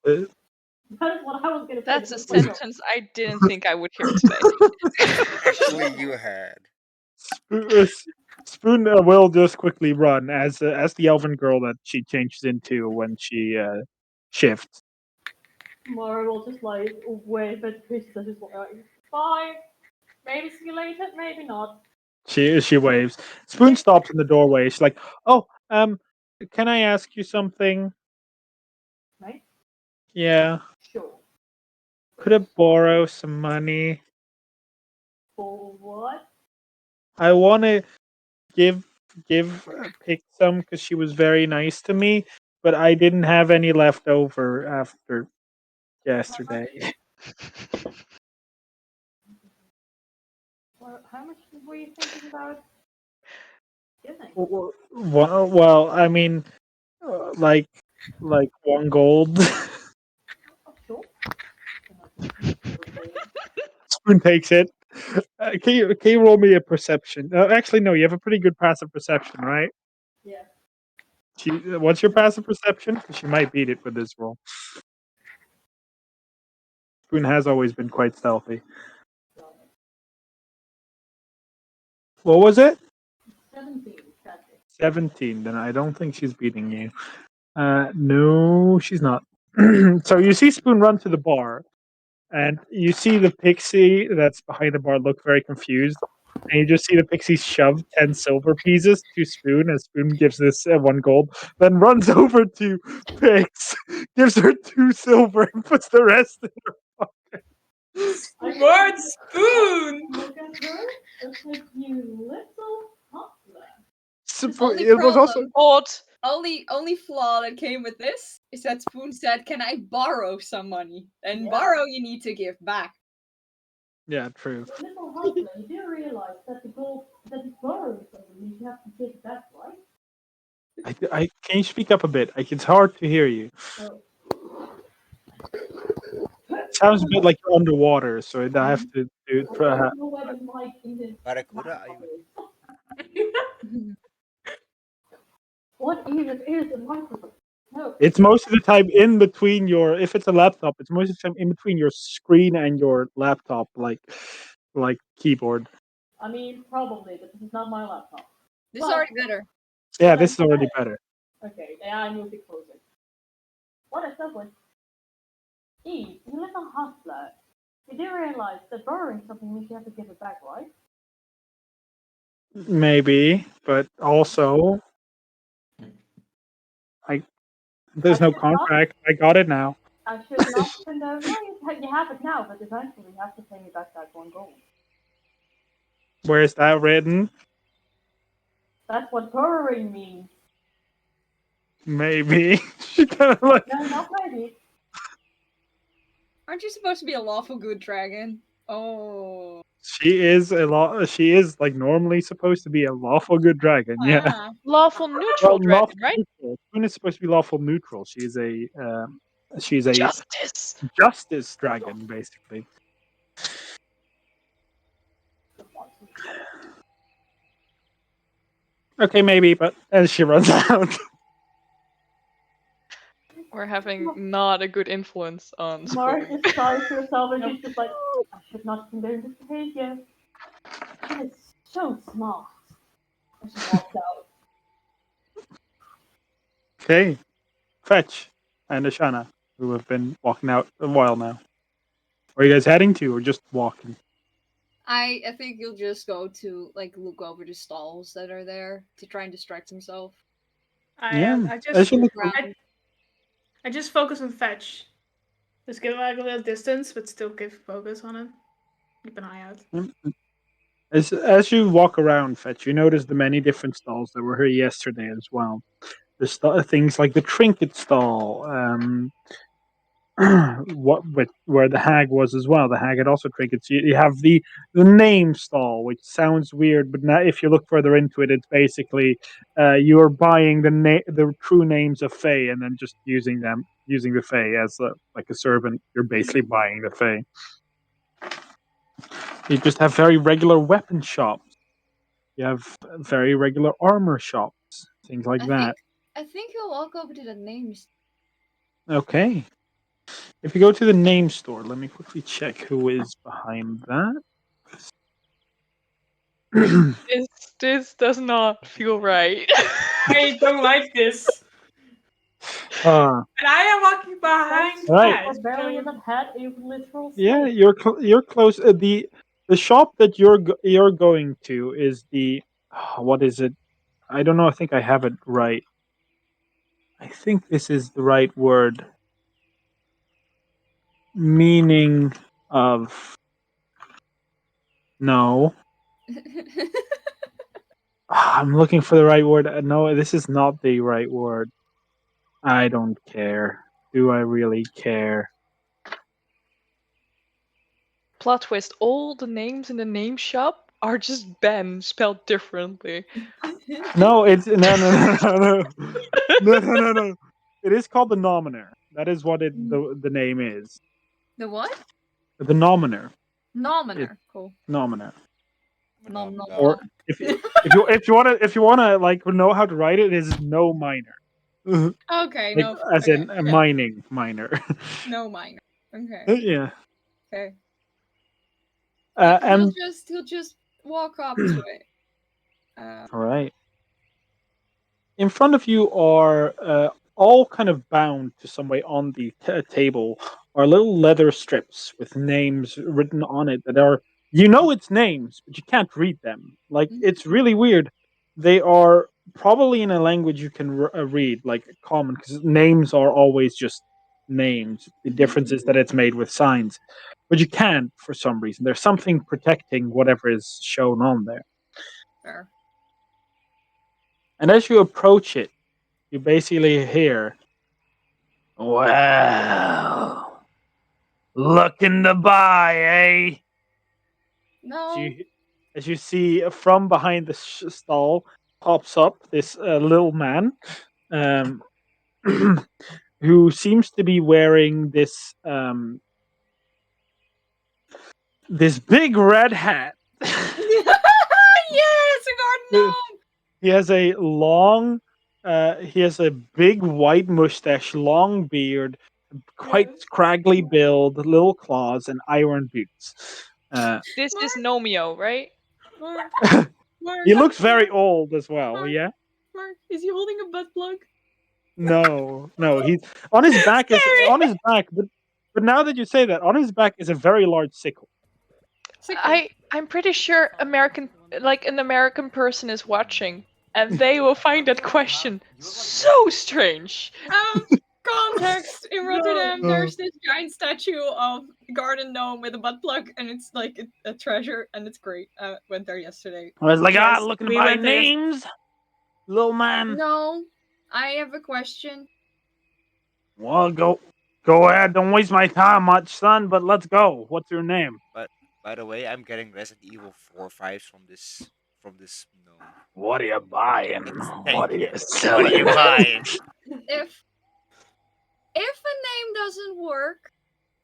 [SPEAKER 1] uh,
[SPEAKER 6] That is what I was gonna say.
[SPEAKER 4] That's a
[SPEAKER 6] This is my job.
[SPEAKER 4] sentence I didn't think I would hear today.
[SPEAKER 3] Actually, you had.
[SPEAKER 1] Spoon will just quickly run as the elven girl that she changes into when she shifts.
[SPEAKER 6] Mara will just like wave at Krista, just like, bye. Maybe see you later, maybe not.
[SPEAKER 1] She waves. Spoon stops in the doorway. She's like, "Oh, can I ask you something?"
[SPEAKER 6] Right?
[SPEAKER 1] Yeah.
[SPEAKER 6] Sure.
[SPEAKER 1] Could I borrow some money?
[SPEAKER 6] For what?
[SPEAKER 1] I want to give Pick some because she was very nice to me, but I didn't have any left over after yesterday.
[SPEAKER 6] Well, how much were you thinking about giving?
[SPEAKER 1] Well, I mean, like 1 gold.
[SPEAKER 6] Oh, sure.
[SPEAKER 1] Spoon takes it. Can you roll me a perception? Actually, no. You have a pretty good passive perception, right?
[SPEAKER 6] Yeah.
[SPEAKER 1] What's your passive perception? 'Cause she might beat it with this roll. Spoon has always been quite stealthy. What was it?
[SPEAKER 6] 17, exactly.
[SPEAKER 1] 17. Then I don't think she's beating you. No, she's not. So you see Spoon run to the bar, and you see the pixie that's behind the bar look very confused. And you just see the pixie shove 10 silver pieces to Spoon, and Spoon gives this 1 gold, then runs over to Pix, gives her 2 silver, and puts the rest in her pocket.
[SPEAKER 5] Smart Spoon!
[SPEAKER 6] Look at her. It's like, you little hustler.
[SPEAKER 2] Only
[SPEAKER 1] It was also.
[SPEAKER 2] problem.
[SPEAKER 4] But
[SPEAKER 2] Only flaw that came with this is that Spoon said, "Can I borrow some money?" And
[SPEAKER 6] Yeah.
[SPEAKER 2] borrow you need to give back.
[SPEAKER 1] Yeah, true.
[SPEAKER 6] You little hustler, you do realize that the gold that is borrowing something means you have to give it back, right?
[SPEAKER 1] Can you speak up a bit? It's hard to hear you.
[SPEAKER 6] So,
[SPEAKER 1] It sounds a bit like you're underwater, so I have to do.
[SPEAKER 6] I don't know where the mic is.
[SPEAKER 3] Barracuda, are you?
[SPEAKER 6] What even is a microphone? No.
[SPEAKER 1] It's most of the time in between your. If it's a laptop, it's most of the time in between your screen and your laptop, like keyboard.
[SPEAKER 6] I mean, probably, but this is not my laptop.
[SPEAKER 2] This is already better.
[SPEAKER 1] Yeah, this is already better.
[SPEAKER 6] Okay, yeah, I moved it closer. What I said was, Eve, you little hustler, you do realize that borrowing something means you have to give it back, right?
[SPEAKER 1] Maybe, but also, there's
[SPEAKER 6] I
[SPEAKER 1] no
[SPEAKER 6] should not-
[SPEAKER 1] contract. I got it now.
[SPEAKER 6] I should not condone. No, you have it now, but eventually you have to pay me back that 1 gold.
[SPEAKER 1] Where's that written?
[SPEAKER 6] That's what borrowing means.
[SPEAKER 1] Maybe. She kind of like.
[SPEAKER 6] No, not maybe.
[SPEAKER 2] Aren't you supposed to be a lawful good dragon? Oh.
[SPEAKER 1] She is a law. She is like normally supposed to be a lawful good dragon. Yeah.
[SPEAKER 2] Ah.
[SPEAKER 4] lawful neutral dragon,
[SPEAKER 1] lawful
[SPEAKER 4] right?
[SPEAKER 1] neutral. Spoon is supposed to be lawful neutral. She's a
[SPEAKER 4] Justice.
[SPEAKER 1] justice dragon, basically. Okay, maybe, but as she runs out.
[SPEAKER 4] We're having not a good influence on
[SPEAKER 6] Mark
[SPEAKER 4] Spoon.
[SPEAKER 6] is sorry for herself and she's just like, I should not condone this behavior. She is so smart. And she walks out.
[SPEAKER 1] Okay, Fetch and Ashana, who have been walking out a while now. Where are you guys heading to, or just walking?
[SPEAKER 2] I think you'll just go to like look over the stalls that are there to try and distract himself.
[SPEAKER 5] I
[SPEAKER 1] As you look,
[SPEAKER 5] I just focus on fetch. Just give like a little distance, but still keep focus on it. Keep an eye out.
[SPEAKER 1] as you walk around, Fetch, you notice the many different stalls that were here yesterday as well. The things like the trinket stall, where the hag was as well. The hag had also trinkets. You have the name stall, which sounds weird, but now if you look further into it, it's basically you are buying the true names of Fae and then just using the Fae as like a servant. You're basically buying the Fae. You just have very regular weapon shops. You have very regular armor shops, things like that.
[SPEAKER 2] I think he'll walk over to the names.
[SPEAKER 1] Okay. If you go to the name store, let me quickly check who is behind that.
[SPEAKER 4] This does not feel right.
[SPEAKER 5] I don't like this.
[SPEAKER 1] uh,
[SPEAKER 5] And I am walking behind
[SPEAKER 1] Right.
[SPEAKER 5] Patch.
[SPEAKER 6] Barbarian that had a literal
[SPEAKER 1] yeah,
[SPEAKER 6] slave.
[SPEAKER 1] you're close. The shop that you're going to is the what is it? I don't know. I think I have it right. I think this is the right word. Meaning of no. I'm looking for the right word. No, this is not the right word. I don't care. Do I really care?
[SPEAKER 4] Plot twist: all the names in the name shop are just Ben spelled differently.
[SPEAKER 1] No, it's no. It is called the Nominator. That is what the name is.
[SPEAKER 2] The what?
[SPEAKER 1] The Nominator.
[SPEAKER 2] Nominer. Cool.
[SPEAKER 1] Nominator.
[SPEAKER 2] Nom nom
[SPEAKER 1] Or
[SPEAKER 2] nom.
[SPEAKER 1] if you wanna like know how to write it, it is no minor.
[SPEAKER 2] Okay,
[SPEAKER 1] Like,
[SPEAKER 2] no.
[SPEAKER 1] as
[SPEAKER 2] Okay,
[SPEAKER 1] in a
[SPEAKER 2] okay.
[SPEAKER 1] mining minor.
[SPEAKER 2] No minor. Okay.
[SPEAKER 1] Yeah.
[SPEAKER 2] Okay.
[SPEAKER 1] And
[SPEAKER 2] He'll just walk up to it.
[SPEAKER 1] all right. In front of you are all kind of bound to some way on the table are little leather strips with names written on it that are it's names but you can't read them, like it's really weird. They are probably in a language you can read, like common, because names are always just names. The difference is that it's made with signs, but you can't for some reason. There's something protecting whatever is shown on there,
[SPEAKER 2] Fair.
[SPEAKER 1] and as you approach it you basically hear, well, looking to buy, eh? As
[SPEAKER 2] No.
[SPEAKER 1] you, as you see from behind the stall pops up this little man, um, who seems to be wearing this big red hat.
[SPEAKER 2] Yes, a garden gnome.
[SPEAKER 1] He has a long, he has a big white mustache, long beard, quite
[SPEAKER 5] Yes.
[SPEAKER 1] scraggly build, little claws, and iron boots.
[SPEAKER 4] This is Nomeo, right?
[SPEAKER 2] Mark, Mark,
[SPEAKER 1] He looks very old as well. Yeah.
[SPEAKER 2] Mark, is he holding a butt plug?
[SPEAKER 1] No. He's on his back is
[SPEAKER 2] Scary.
[SPEAKER 1] on his back, but now that you say that, on his back is a very large sickle.
[SPEAKER 4] I'm pretty sure an American person is watching, and they will find that question so strange.
[SPEAKER 2] Context in Rotterdam,
[SPEAKER 1] No.
[SPEAKER 2] there's this giant statue of a garden gnome with a butt plug, and it's like a treasure, and it's great. I went there yesterday.
[SPEAKER 1] I was like,
[SPEAKER 5] Yes,
[SPEAKER 1] looking to
[SPEAKER 5] we
[SPEAKER 1] buy
[SPEAKER 5] went there
[SPEAKER 1] names, little man.
[SPEAKER 2] No, I have a question.
[SPEAKER 1] Well, go ahead. Don't waste my time much, son. But let's go. What's your name?
[SPEAKER 3] But by the way, I'm getting Resident Evil 4 vibes from this gnome.
[SPEAKER 1] What are you buying? What
[SPEAKER 3] Thank
[SPEAKER 1] are you
[SPEAKER 3] you. What are
[SPEAKER 1] selling?
[SPEAKER 3] you buying?
[SPEAKER 2] If a name doesn't work,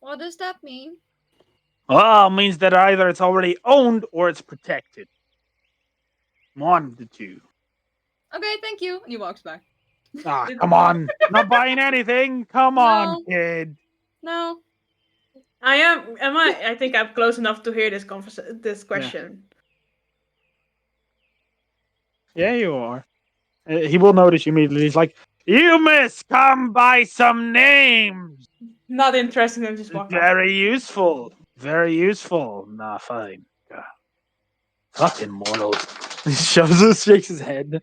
[SPEAKER 2] what does that mean?
[SPEAKER 1] Well, it means that either it's already owned or it's protected. One of the two.
[SPEAKER 2] Okay, thank you. And he walks back.
[SPEAKER 1] Ah, come on. Not buying anything. Come on,
[SPEAKER 2] No.
[SPEAKER 1] kid.
[SPEAKER 2] No.
[SPEAKER 5] I think I'm close enough to hear this question.
[SPEAKER 1] Yeah, you are. He will notice you immediately. He's like, "You miss, come buy some names.
[SPEAKER 5] Not interested in just walk off.
[SPEAKER 1] Very useful. Very useful." Nah, fine. God. Fucking mortal. He shakes his head.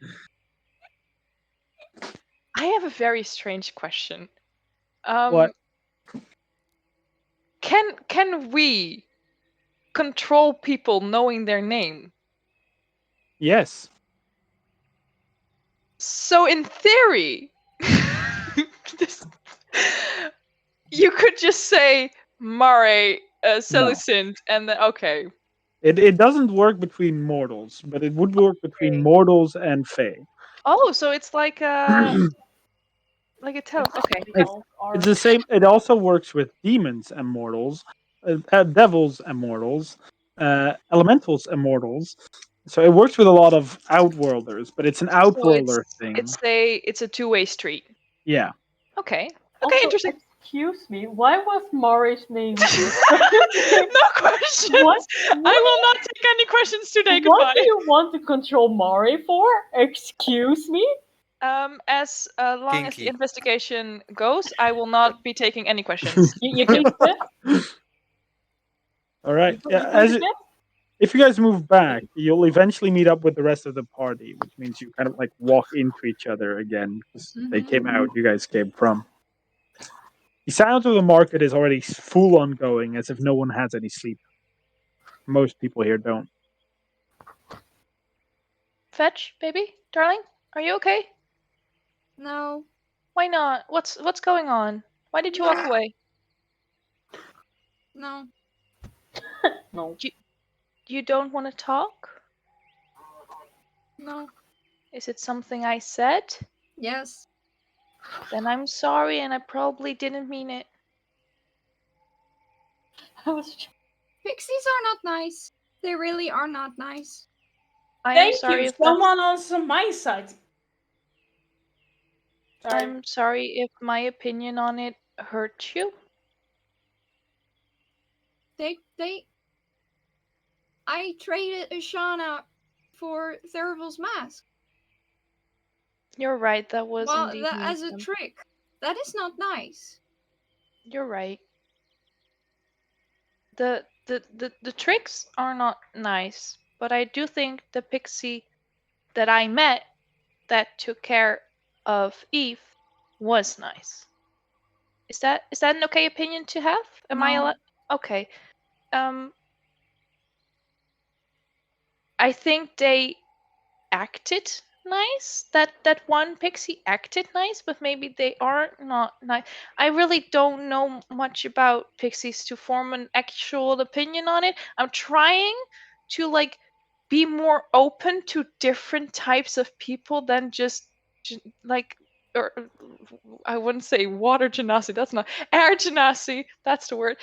[SPEAKER 4] I have a very strange question.
[SPEAKER 1] What?
[SPEAKER 4] Can we control people knowing their name?
[SPEAKER 1] Yes.
[SPEAKER 4] So in theory, this, you could just say Mare, Celicint, and then okay.
[SPEAKER 1] It doesn't work between mortals, but it would work between mortals and fae.
[SPEAKER 4] Oh, so it's like a okay.
[SPEAKER 1] It's the same. It also works with demons and mortals, devils and mortals, elementals and mortals. So it works with a lot of outworlders, but it's an outworlder thing.
[SPEAKER 4] It's a two-way street.
[SPEAKER 1] Yeah.
[SPEAKER 4] Okay. Okay,
[SPEAKER 6] Also,
[SPEAKER 4] interesting.
[SPEAKER 6] Excuse me, why was Mori's name?
[SPEAKER 4] No questions.
[SPEAKER 6] What?
[SPEAKER 4] I will not take any questions today.
[SPEAKER 6] What
[SPEAKER 4] Goodbye.
[SPEAKER 6] do you want to control Mori for? Excuse me?
[SPEAKER 4] As long as the
[SPEAKER 3] Kinky.
[SPEAKER 4] investigation goes, I will not be taking any questions.
[SPEAKER 6] You plead the fifth?
[SPEAKER 1] All right.
[SPEAKER 6] You
[SPEAKER 1] Yeah,
[SPEAKER 6] plead
[SPEAKER 1] as
[SPEAKER 6] the
[SPEAKER 1] it,
[SPEAKER 6] fifth?
[SPEAKER 1] if you guys move back, you'll eventually meet up with the rest of the party, which means you kind of like walk into each other again because they came out. You guys came from. The sound of the market is already full on going, as if no one has any sleep. Most people here don't.
[SPEAKER 4] Fetch, baby, darling, are you okay?
[SPEAKER 2] No.
[SPEAKER 4] Why not? What's going on? Why did you walk away?
[SPEAKER 2] No.
[SPEAKER 6] No.
[SPEAKER 4] You don't want to talk?
[SPEAKER 2] No.
[SPEAKER 4] Is it something I said?
[SPEAKER 2] Yes.
[SPEAKER 4] Then I'm sorry, and I probably didn't mean it.
[SPEAKER 6] I was
[SPEAKER 2] Pixies are not nice. They really are not nice.
[SPEAKER 4] I am
[SPEAKER 5] Thank
[SPEAKER 4] sorry
[SPEAKER 5] you.
[SPEAKER 4] if that's,
[SPEAKER 5] Someone else on my side. Sorry.
[SPEAKER 4] I'm sorry if my opinion on it hurt you.
[SPEAKER 2] I traded Ashana for Theravil's mask.
[SPEAKER 4] You're right, that was
[SPEAKER 2] Well,
[SPEAKER 4] indeed
[SPEAKER 2] that
[SPEAKER 4] mean
[SPEAKER 2] as
[SPEAKER 4] of
[SPEAKER 2] a
[SPEAKER 4] them.
[SPEAKER 2] trick. That is not nice.
[SPEAKER 4] You're right. The tricks are not nice, but I do think the pixie that I met that took care of Eve was nice. Is that an okay opinion to have? Am I
[SPEAKER 2] No.
[SPEAKER 4] allowed? Okay. Um, I think they acted nice. That one pixie acted nice, but maybe they are not nice. I really don't know much about pixies to form an actual opinion on it. I'm trying to like be more open to different types of people than just like or I wouldn't say water genasi. That's not air genasi. That's the word.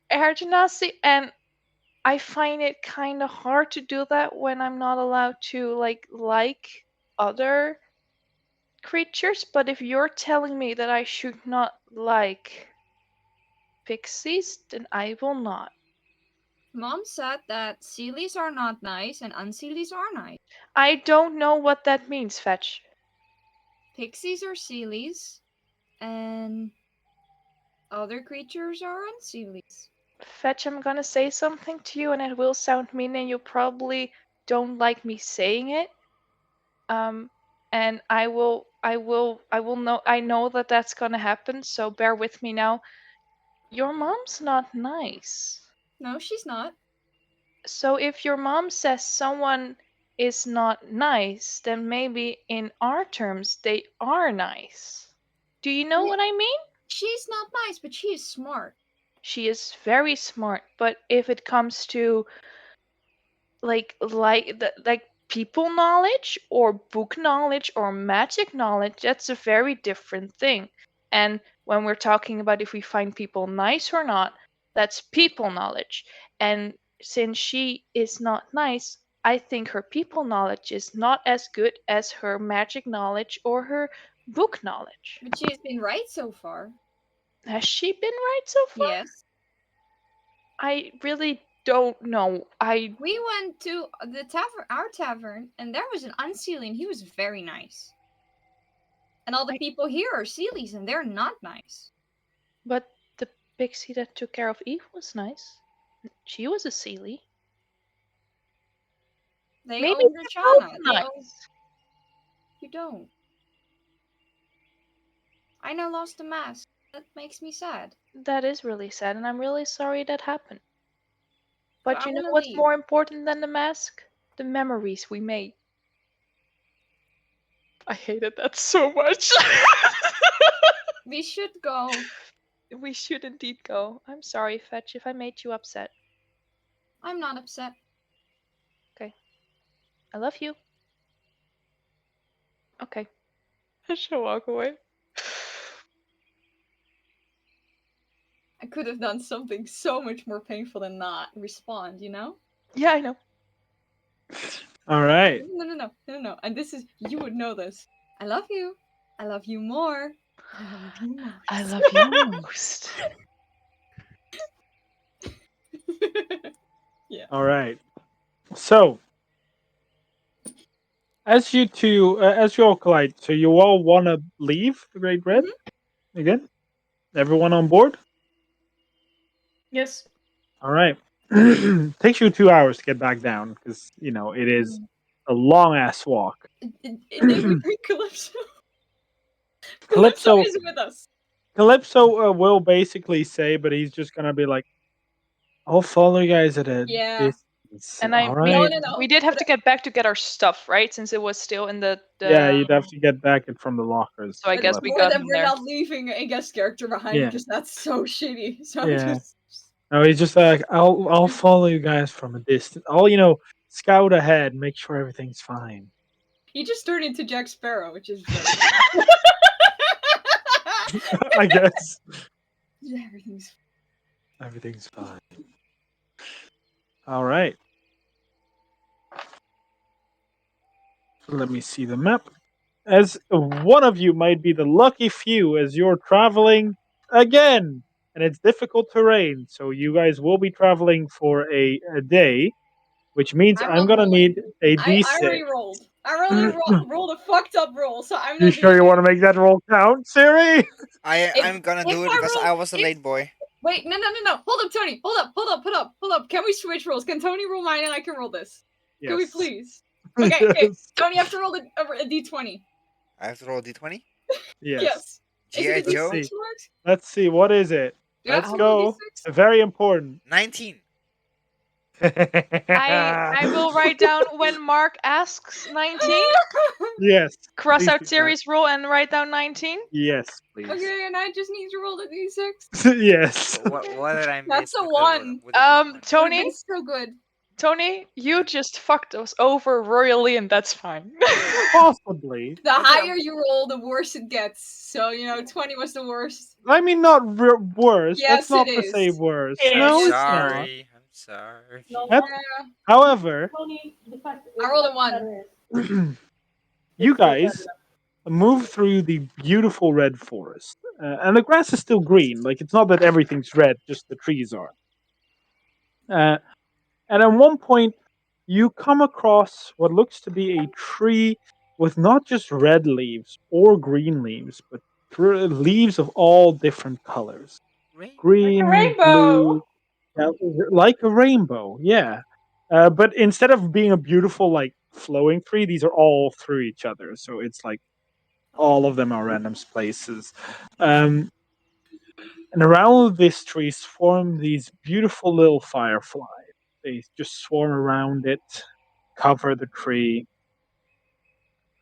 [SPEAKER 4] Air genasi, and I find it kind of hard to do that when I'm not allowed to like other creatures. But if you're telling me that I should not like pixies, then I will not.
[SPEAKER 2] Mom said that Sealies are not nice and Unsealies are nice.
[SPEAKER 4] I don't know what that means, Fetch.
[SPEAKER 2] Pixies are Sealies and other creatures are Unsealies.
[SPEAKER 4] Fetch, I'm gonna say something to you, and it will sound mean, and you probably don't like me saying it. And I know that that's gonna happen. So bear with me now. Your mom's not nice.
[SPEAKER 2] No, she's not.
[SPEAKER 4] So if your mom says someone is not nice, then maybe in our terms they are nice. Do you know what I mean?
[SPEAKER 2] She's not nice, but she is smart.
[SPEAKER 4] She is very smart, but if it comes to like people knowledge or book knowledge or magic knowledge, that's a very different thing. And when we're talking about if we find people nice or not, that's people knowledge. And since she is not nice, I think her people knowledge is not as good as her magic knowledge or her book knowledge.
[SPEAKER 2] But she has been right so far.
[SPEAKER 4] Has she been right so far?
[SPEAKER 2] Yes.
[SPEAKER 4] I really don't know.
[SPEAKER 2] We went to the tavern, our tavern, and there was an Unseelie, and he was very nice. And all the people here are Sealies, and they're not nice.
[SPEAKER 4] But the pixie that took care of Eve was nice. She was a Sealy.
[SPEAKER 2] They
[SPEAKER 4] Maybe
[SPEAKER 2] own
[SPEAKER 4] they're
[SPEAKER 2] Rachana.
[SPEAKER 4] both
[SPEAKER 2] They
[SPEAKER 4] nice.
[SPEAKER 2] own. You don't. I now lost the mask. That makes me sad.
[SPEAKER 4] That is really sad, and I'm really sorry that happened. But
[SPEAKER 2] I
[SPEAKER 4] you know
[SPEAKER 2] wanna
[SPEAKER 4] what's
[SPEAKER 2] leave.
[SPEAKER 4] more important than the mask? The memories we made. I hated that so much.
[SPEAKER 2] We should go.
[SPEAKER 4] We should indeed go. I'm sorry, Fetch, if I made you upset.
[SPEAKER 2] I'm not upset.
[SPEAKER 4] Okay. I love you. Okay. I shall walk away.
[SPEAKER 2] I could have done something so much more painful than not respond, you know?
[SPEAKER 4] Yeah, I know.
[SPEAKER 1] All right.
[SPEAKER 2] No. And this is, you would know this. I love you. I love you more. I love you most.
[SPEAKER 4] I love you most.
[SPEAKER 2] Yeah.
[SPEAKER 1] All right. So, as you two, as you all collide, so you all want to leave the Great Red again? Everyone on board?
[SPEAKER 5] Yes.
[SPEAKER 1] All right. Takes you 2 hours to get back down because it is a long ass walk.
[SPEAKER 2] They would bring Calypso.
[SPEAKER 1] Calypso,
[SPEAKER 2] is with us.
[SPEAKER 1] Calypso will basically say, but he's just gonna be like, "I'll follow you guys at a
[SPEAKER 2] Yeah.
[SPEAKER 1] distance."
[SPEAKER 4] And
[SPEAKER 1] All
[SPEAKER 4] we,
[SPEAKER 1] right.
[SPEAKER 2] No.
[SPEAKER 4] we did have to get back to get our stuff, right? Since it was still in the
[SPEAKER 1] Yeah, you'd have to get back it from the lockers.
[SPEAKER 4] So I
[SPEAKER 1] to
[SPEAKER 4] guess
[SPEAKER 1] left.
[SPEAKER 4] we
[SPEAKER 2] More
[SPEAKER 4] got
[SPEAKER 2] that
[SPEAKER 4] him
[SPEAKER 2] we're
[SPEAKER 4] there.
[SPEAKER 2] not leaving a guest character behind
[SPEAKER 1] Yeah.
[SPEAKER 2] because that's so shitty. So
[SPEAKER 1] Yeah.
[SPEAKER 2] just
[SPEAKER 1] No, he's just like, I'll follow you guys from a distance. I'll scout ahead, make sure everything's fine.
[SPEAKER 2] he just turned into Jack Sparrow, which is very
[SPEAKER 1] I guess
[SPEAKER 2] everything's
[SPEAKER 1] everything's fine. All right. Let me see the map. As one of you might be the lucky few as you're traveling again, and it's difficult terrain, so you guys will be traveling for a day, which means
[SPEAKER 2] I'm
[SPEAKER 1] I'm
[SPEAKER 2] not
[SPEAKER 1] gonna
[SPEAKER 2] rolling.
[SPEAKER 1] need a
[SPEAKER 2] I
[SPEAKER 1] D6.
[SPEAKER 2] already rolled. I already rolled a fucked up roll, so I'm
[SPEAKER 1] You
[SPEAKER 2] not
[SPEAKER 1] sure
[SPEAKER 2] doing
[SPEAKER 1] you
[SPEAKER 2] it.
[SPEAKER 1] want to make that roll count, Siri?
[SPEAKER 3] I'm gonna do it because I was a late boy.
[SPEAKER 2] Wait, no. Hold up, Tony. Hold up. Can we switch rolls? Can Tony roll mine and I can roll this? Can we
[SPEAKER 1] Yes.
[SPEAKER 2] please? Okay, okay.
[SPEAKER 1] Yes.
[SPEAKER 2] Tony, you have to roll a d20.
[SPEAKER 3] I have to roll a d20.
[SPEAKER 1] Yes.
[SPEAKER 2] Is it a
[SPEAKER 3] G.I. Joe.
[SPEAKER 2] d6,
[SPEAKER 1] see.
[SPEAKER 2] Mark?
[SPEAKER 1] Let's see. What is it?
[SPEAKER 2] You have
[SPEAKER 1] Let's
[SPEAKER 2] to roll a
[SPEAKER 1] go.
[SPEAKER 2] d6?
[SPEAKER 1] Very important.
[SPEAKER 3] 19.
[SPEAKER 4] I will write down when Mark asks 19.
[SPEAKER 1] Yes.
[SPEAKER 4] Cross
[SPEAKER 1] please
[SPEAKER 4] out
[SPEAKER 1] do that.
[SPEAKER 4] series rule and write down 19.
[SPEAKER 1] Yes, please.
[SPEAKER 2] Okay, and I just need to roll the d6.
[SPEAKER 1] Yes.
[SPEAKER 3] What did I miss?
[SPEAKER 2] That's a
[SPEAKER 3] with
[SPEAKER 2] one.
[SPEAKER 3] The d20?
[SPEAKER 2] Would've
[SPEAKER 4] Tony,
[SPEAKER 2] been so good.
[SPEAKER 4] Tony, you
[SPEAKER 3] Yeah.
[SPEAKER 4] just fucked us over royally, and that's fine.
[SPEAKER 1] Possibly.
[SPEAKER 2] The
[SPEAKER 3] Okay.
[SPEAKER 2] higher you roll, the worse it gets. So, 20 was the worst.
[SPEAKER 1] I mean, not worse.
[SPEAKER 2] Yes,
[SPEAKER 1] That's not
[SPEAKER 2] it
[SPEAKER 1] to say
[SPEAKER 2] is.
[SPEAKER 1] worse.
[SPEAKER 5] It
[SPEAKER 1] No,
[SPEAKER 5] is.
[SPEAKER 1] it's not.
[SPEAKER 3] Sorry. I'm sorry.
[SPEAKER 6] No,
[SPEAKER 1] That's-
[SPEAKER 2] Yeah.
[SPEAKER 1] However,
[SPEAKER 6] Tony, the fact
[SPEAKER 2] I rolled a
[SPEAKER 6] the
[SPEAKER 2] one.
[SPEAKER 6] matter is,
[SPEAKER 1] you
[SPEAKER 6] it's still
[SPEAKER 1] guys move through the beautiful red forest, and the grass is still green. Like it's not that everything's red; just the trees are. And at one point, you come across what looks to be a tree with not just red leaves or green leaves, but leaves of all different colors.
[SPEAKER 3] Rain.
[SPEAKER 1] Green,
[SPEAKER 5] rainbow.
[SPEAKER 1] blue, yeah, like a rainbow, yeah. But instead of being a beautiful, like flowing tree, these are all through each other. So it's like all of them are random places. And around this tree swarm these beautiful little fireflies. They just swarm around it, cover the tree,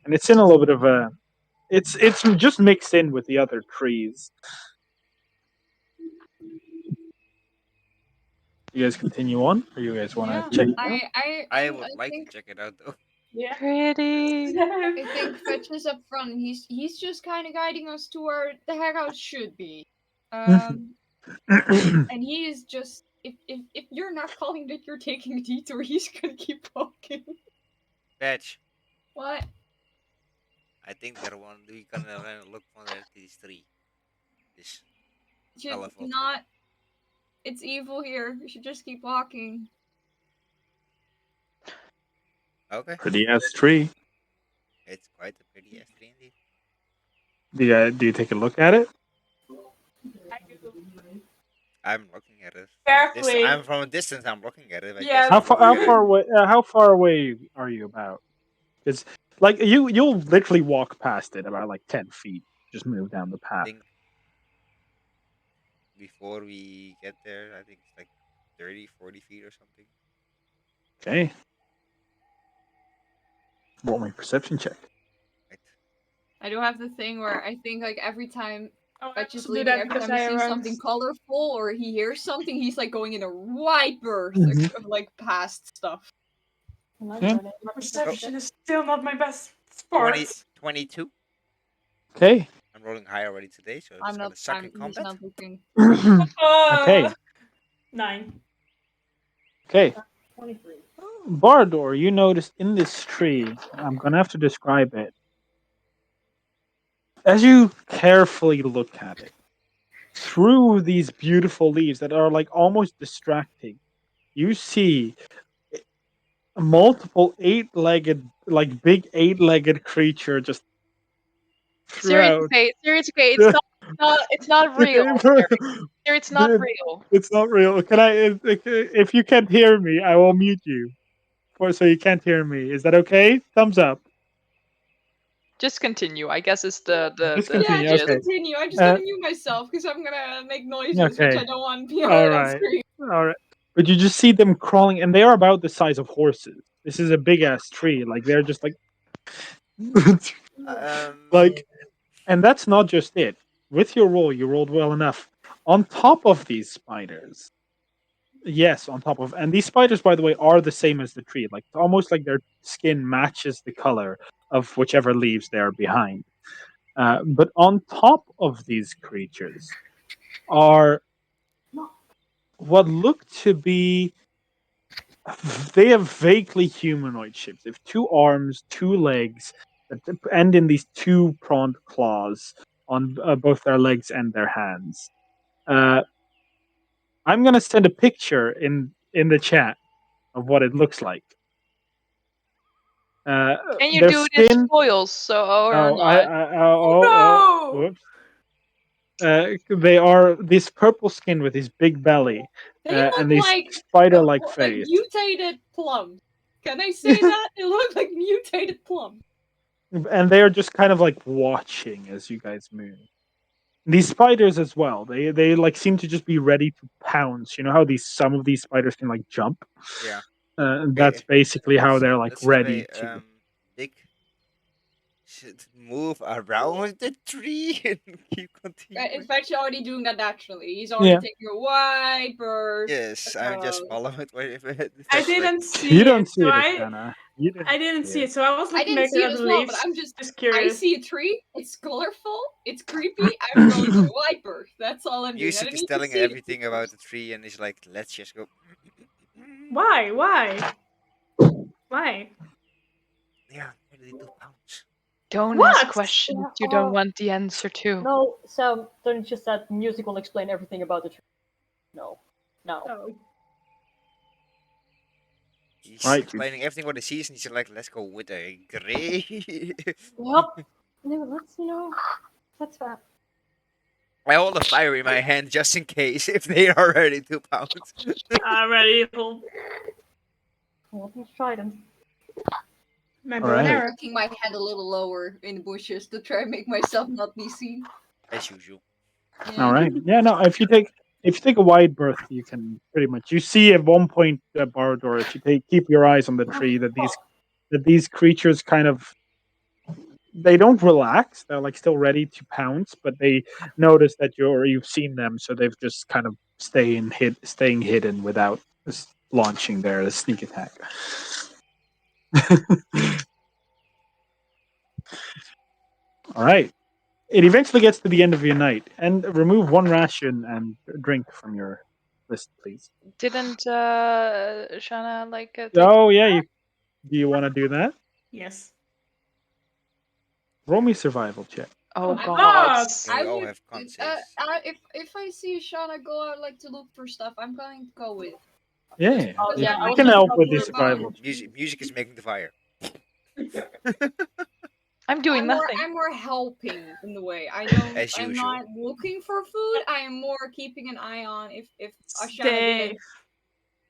[SPEAKER 1] and it's in a little bit of a. It's just mixed in with the other trees. You guys continue on, or you guys want to
[SPEAKER 2] Yeah.
[SPEAKER 1] check it out?
[SPEAKER 3] I would like to check it out though.
[SPEAKER 5] Yeah.
[SPEAKER 4] Pretty.
[SPEAKER 2] I think Fetch is up front. He's just kind of guiding us to where the heck house should be. And he is just if you're not calling that you're taking a detour, he's gonna keep walking.
[SPEAKER 3] Batch.
[SPEAKER 2] What?
[SPEAKER 3] I think that we gonna look for these three. This
[SPEAKER 2] Should
[SPEAKER 3] colorful
[SPEAKER 2] not. It's evil here. We should just keep walking.
[SPEAKER 3] tree. Okay.
[SPEAKER 1] Pretty ass tree.
[SPEAKER 3] It's quite a pretty ass tree indeed.
[SPEAKER 1] Do you take a look at it?
[SPEAKER 3] I'm looking at it.
[SPEAKER 5] Carefully.
[SPEAKER 3] I'm from a distance. I'm looking at it. I
[SPEAKER 5] Yeah.
[SPEAKER 3] guess
[SPEAKER 1] How
[SPEAKER 3] it's
[SPEAKER 1] far?
[SPEAKER 3] from
[SPEAKER 1] How
[SPEAKER 3] here.
[SPEAKER 1] far away? How far away are you about? Because like you'll literally walk past it about like 10 feet. Just move down the
[SPEAKER 3] I
[SPEAKER 1] path.
[SPEAKER 3] think before we get there, I think it's like 30, 40 feet or something.
[SPEAKER 1] Okay. Roll me a perception check.
[SPEAKER 3] Right.
[SPEAKER 2] I do have the thing where I think like every time
[SPEAKER 5] Oh, I
[SPEAKER 2] Fetch is
[SPEAKER 5] also do
[SPEAKER 2] leaving,
[SPEAKER 5] that
[SPEAKER 2] every
[SPEAKER 5] because
[SPEAKER 2] time he
[SPEAKER 5] I
[SPEAKER 2] sees
[SPEAKER 5] run.
[SPEAKER 2] something colorful or he hears something, he's like going in a wide burst
[SPEAKER 1] Mhm.
[SPEAKER 2] of like past stuff.
[SPEAKER 1] Yeah.
[SPEAKER 5] Perception is still not my best
[SPEAKER 3] 20,
[SPEAKER 5] sport.
[SPEAKER 3] 22.
[SPEAKER 1] Okay.
[SPEAKER 3] I'm rolling high already today, so it's
[SPEAKER 2] I'm
[SPEAKER 3] gonna
[SPEAKER 2] not.
[SPEAKER 3] suck
[SPEAKER 2] I'm.
[SPEAKER 3] in
[SPEAKER 2] He's
[SPEAKER 3] combat.
[SPEAKER 2] not looking.
[SPEAKER 1] Okay.
[SPEAKER 5] 9.
[SPEAKER 1] Okay.
[SPEAKER 6] 23.
[SPEAKER 1] Bardor, you notice in this tree, I'm gonna have to describe it. As you carefully look at it, through these beautiful leaves that are like almost distracting, you see a multiple eight-legged, like big eight-legged creature just
[SPEAKER 4] Serious
[SPEAKER 1] throughout.
[SPEAKER 4] okay, serious okay. It's not real. Siri, it's not real.
[SPEAKER 1] It's not real. Can I? If you can't hear me, I will mute you. So you can't hear me. Is that okay? Thumbs up.
[SPEAKER 4] Just continue. I guess it's the
[SPEAKER 1] Just
[SPEAKER 2] Yeah,
[SPEAKER 1] continue.
[SPEAKER 2] just
[SPEAKER 1] Okay.
[SPEAKER 2] continue. I'm just
[SPEAKER 1] Uh,
[SPEAKER 2] gonna mute myself because I'm gonna make noises, which
[SPEAKER 1] Okay.
[SPEAKER 2] I don't want to be
[SPEAKER 1] All
[SPEAKER 2] heard on
[SPEAKER 1] right.
[SPEAKER 2] screen.
[SPEAKER 1] All right. But you just see them crawling, and they are about the size of horses. This is a big ass tree. Like they're just like, like, and that's not just it. With your roll, you rolled well enough. On top of these spiders, yes, on top of, and these spiders, by the way, are the same as the tree. Like almost like their skin matches the color of whichever leaves they are behind. But on top of these creatures are what look to be, they have vaguely humanoid shapes. They have two arms, two legs that end in these two pronged claws on both their legs and their hands. Uh, I'm gonna send a picture in the chat of what it looks like.
[SPEAKER 4] Can you
[SPEAKER 1] Their
[SPEAKER 4] do this
[SPEAKER 1] skin.
[SPEAKER 4] foils so or
[SPEAKER 1] Oh,
[SPEAKER 4] not?
[SPEAKER 5] No!
[SPEAKER 1] whoops. They are this purple skin with this big belly
[SPEAKER 2] They look
[SPEAKER 1] and these
[SPEAKER 2] like
[SPEAKER 1] spider-like
[SPEAKER 2] like
[SPEAKER 1] face.
[SPEAKER 2] mutated plums. Can I say that? They look like mutated plums.
[SPEAKER 1] And they are just kind of like watching as you guys move. These spiders as well. They like seem to just be ready to pounce. You know how some of these spiders can like jump.
[SPEAKER 3] Yeah.
[SPEAKER 1] That's
[SPEAKER 3] Okay.
[SPEAKER 1] basically how they're like
[SPEAKER 3] Let's have
[SPEAKER 1] ready
[SPEAKER 3] a
[SPEAKER 1] to.
[SPEAKER 3] Dick should move around the tree and keep
[SPEAKER 2] In
[SPEAKER 3] continuing.
[SPEAKER 2] fact, he's already doing that naturally. He's already
[SPEAKER 1] Yeah.
[SPEAKER 2] taking a wide berth.
[SPEAKER 3] Yes, I'm just following it.
[SPEAKER 5] I
[SPEAKER 3] That's like,
[SPEAKER 5] didn't see
[SPEAKER 1] You don't
[SPEAKER 5] it,
[SPEAKER 1] see
[SPEAKER 5] so
[SPEAKER 1] it, Shanna. You
[SPEAKER 5] I didn't see
[SPEAKER 1] it.
[SPEAKER 5] it, so I was
[SPEAKER 2] I
[SPEAKER 5] looking
[SPEAKER 2] didn't
[SPEAKER 5] back
[SPEAKER 2] see it
[SPEAKER 5] at
[SPEAKER 2] as
[SPEAKER 5] the
[SPEAKER 2] well, but
[SPEAKER 5] leaves.
[SPEAKER 2] I'm just I
[SPEAKER 5] curious.
[SPEAKER 2] see a tree. It's colorful. It's creepy. I'm going for a wide berth. That's all I'm doing. I
[SPEAKER 3] music
[SPEAKER 2] don't
[SPEAKER 3] is
[SPEAKER 2] need to
[SPEAKER 3] telling
[SPEAKER 2] see it
[SPEAKER 3] everything about the tree, and it's like, let's just go.
[SPEAKER 5] Why? Why?
[SPEAKER 3] Yeah, ready to pounce.
[SPEAKER 4] Don't
[SPEAKER 5] What?
[SPEAKER 4] ask questions
[SPEAKER 6] Yeah,
[SPEAKER 4] you don't want the answer to.
[SPEAKER 6] No, Sam, don't just said music will explain everything about the tree. No. No.
[SPEAKER 5] Oh.
[SPEAKER 3] He's
[SPEAKER 1] Right.
[SPEAKER 3] explaining everything what he sees, and he's like, let's go with a gray.
[SPEAKER 6] Yep. No, that's that.
[SPEAKER 3] I hold a fire in my hand just in case if they are ready to pounce.
[SPEAKER 5] Already hold
[SPEAKER 6] Well, let's try them.
[SPEAKER 5] my
[SPEAKER 1] All
[SPEAKER 5] bow and
[SPEAKER 1] right.
[SPEAKER 5] arrow.
[SPEAKER 2] Tucking my head a little lower in the bushes to try and make myself not be seen.
[SPEAKER 3] As usual.
[SPEAKER 2] Yeah.
[SPEAKER 1] All right. Yeah. No. If you take a wide berth, you can pretty much. You see at one point, Barador, if you keep your eyes on the tree, that these creatures kind of, they don't relax. They're like still ready to pounce, but they notice that you've seen them, so they've just kind of staying hidden without launching their sneak attack. All right. It eventually gets to the end of your night, and remove one ration and drink from your list, please.
[SPEAKER 4] Didn't Shana like take
[SPEAKER 1] Oh yeah, do you want to do that?
[SPEAKER 5] Yes.
[SPEAKER 1] Roll me survival check.
[SPEAKER 4] Oh
[SPEAKER 5] my
[SPEAKER 4] god.
[SPEAKER 5] God.
[SPEAKER 3] Yeah, we
[SPEAKER 2] I
[SPEAKER 3] all
[SPEAKER 2] would,
[SPEAKER 3] have con
[SPEAKER 2] if
[SPEAKER 3] saves.
[SPEAKER 2] if I see Shauna go out like to look for stuff, I'm going to go with.
[SPEAKER 1] Yeah,
[SPEAKER 6] Oh, yeah, I
[SPEAKER 1] I
[SPEAKER 6] was
[SPEAKER 1] can
[SPEAKER 6] thinking
[SPEAKER 1] help
[SPEAKER 6] about
[SPEAKER 1] with the
[SPEAKER 6] doing
[SPEAKER 1] survival.
[SPEAKER 3] Music is making the fire.
[SPEAKER 4] I'm doing nothing.
[SPEAKER 2] I'm more helping in the way.
[SPEAKER 3] As
[SPEAKER 2] I'm
[SPEAKER 3] usual.
[SPEAKER 2] not looking for food. I am more keeping an eye on if Ashana
[SPEAKER 5] Stay.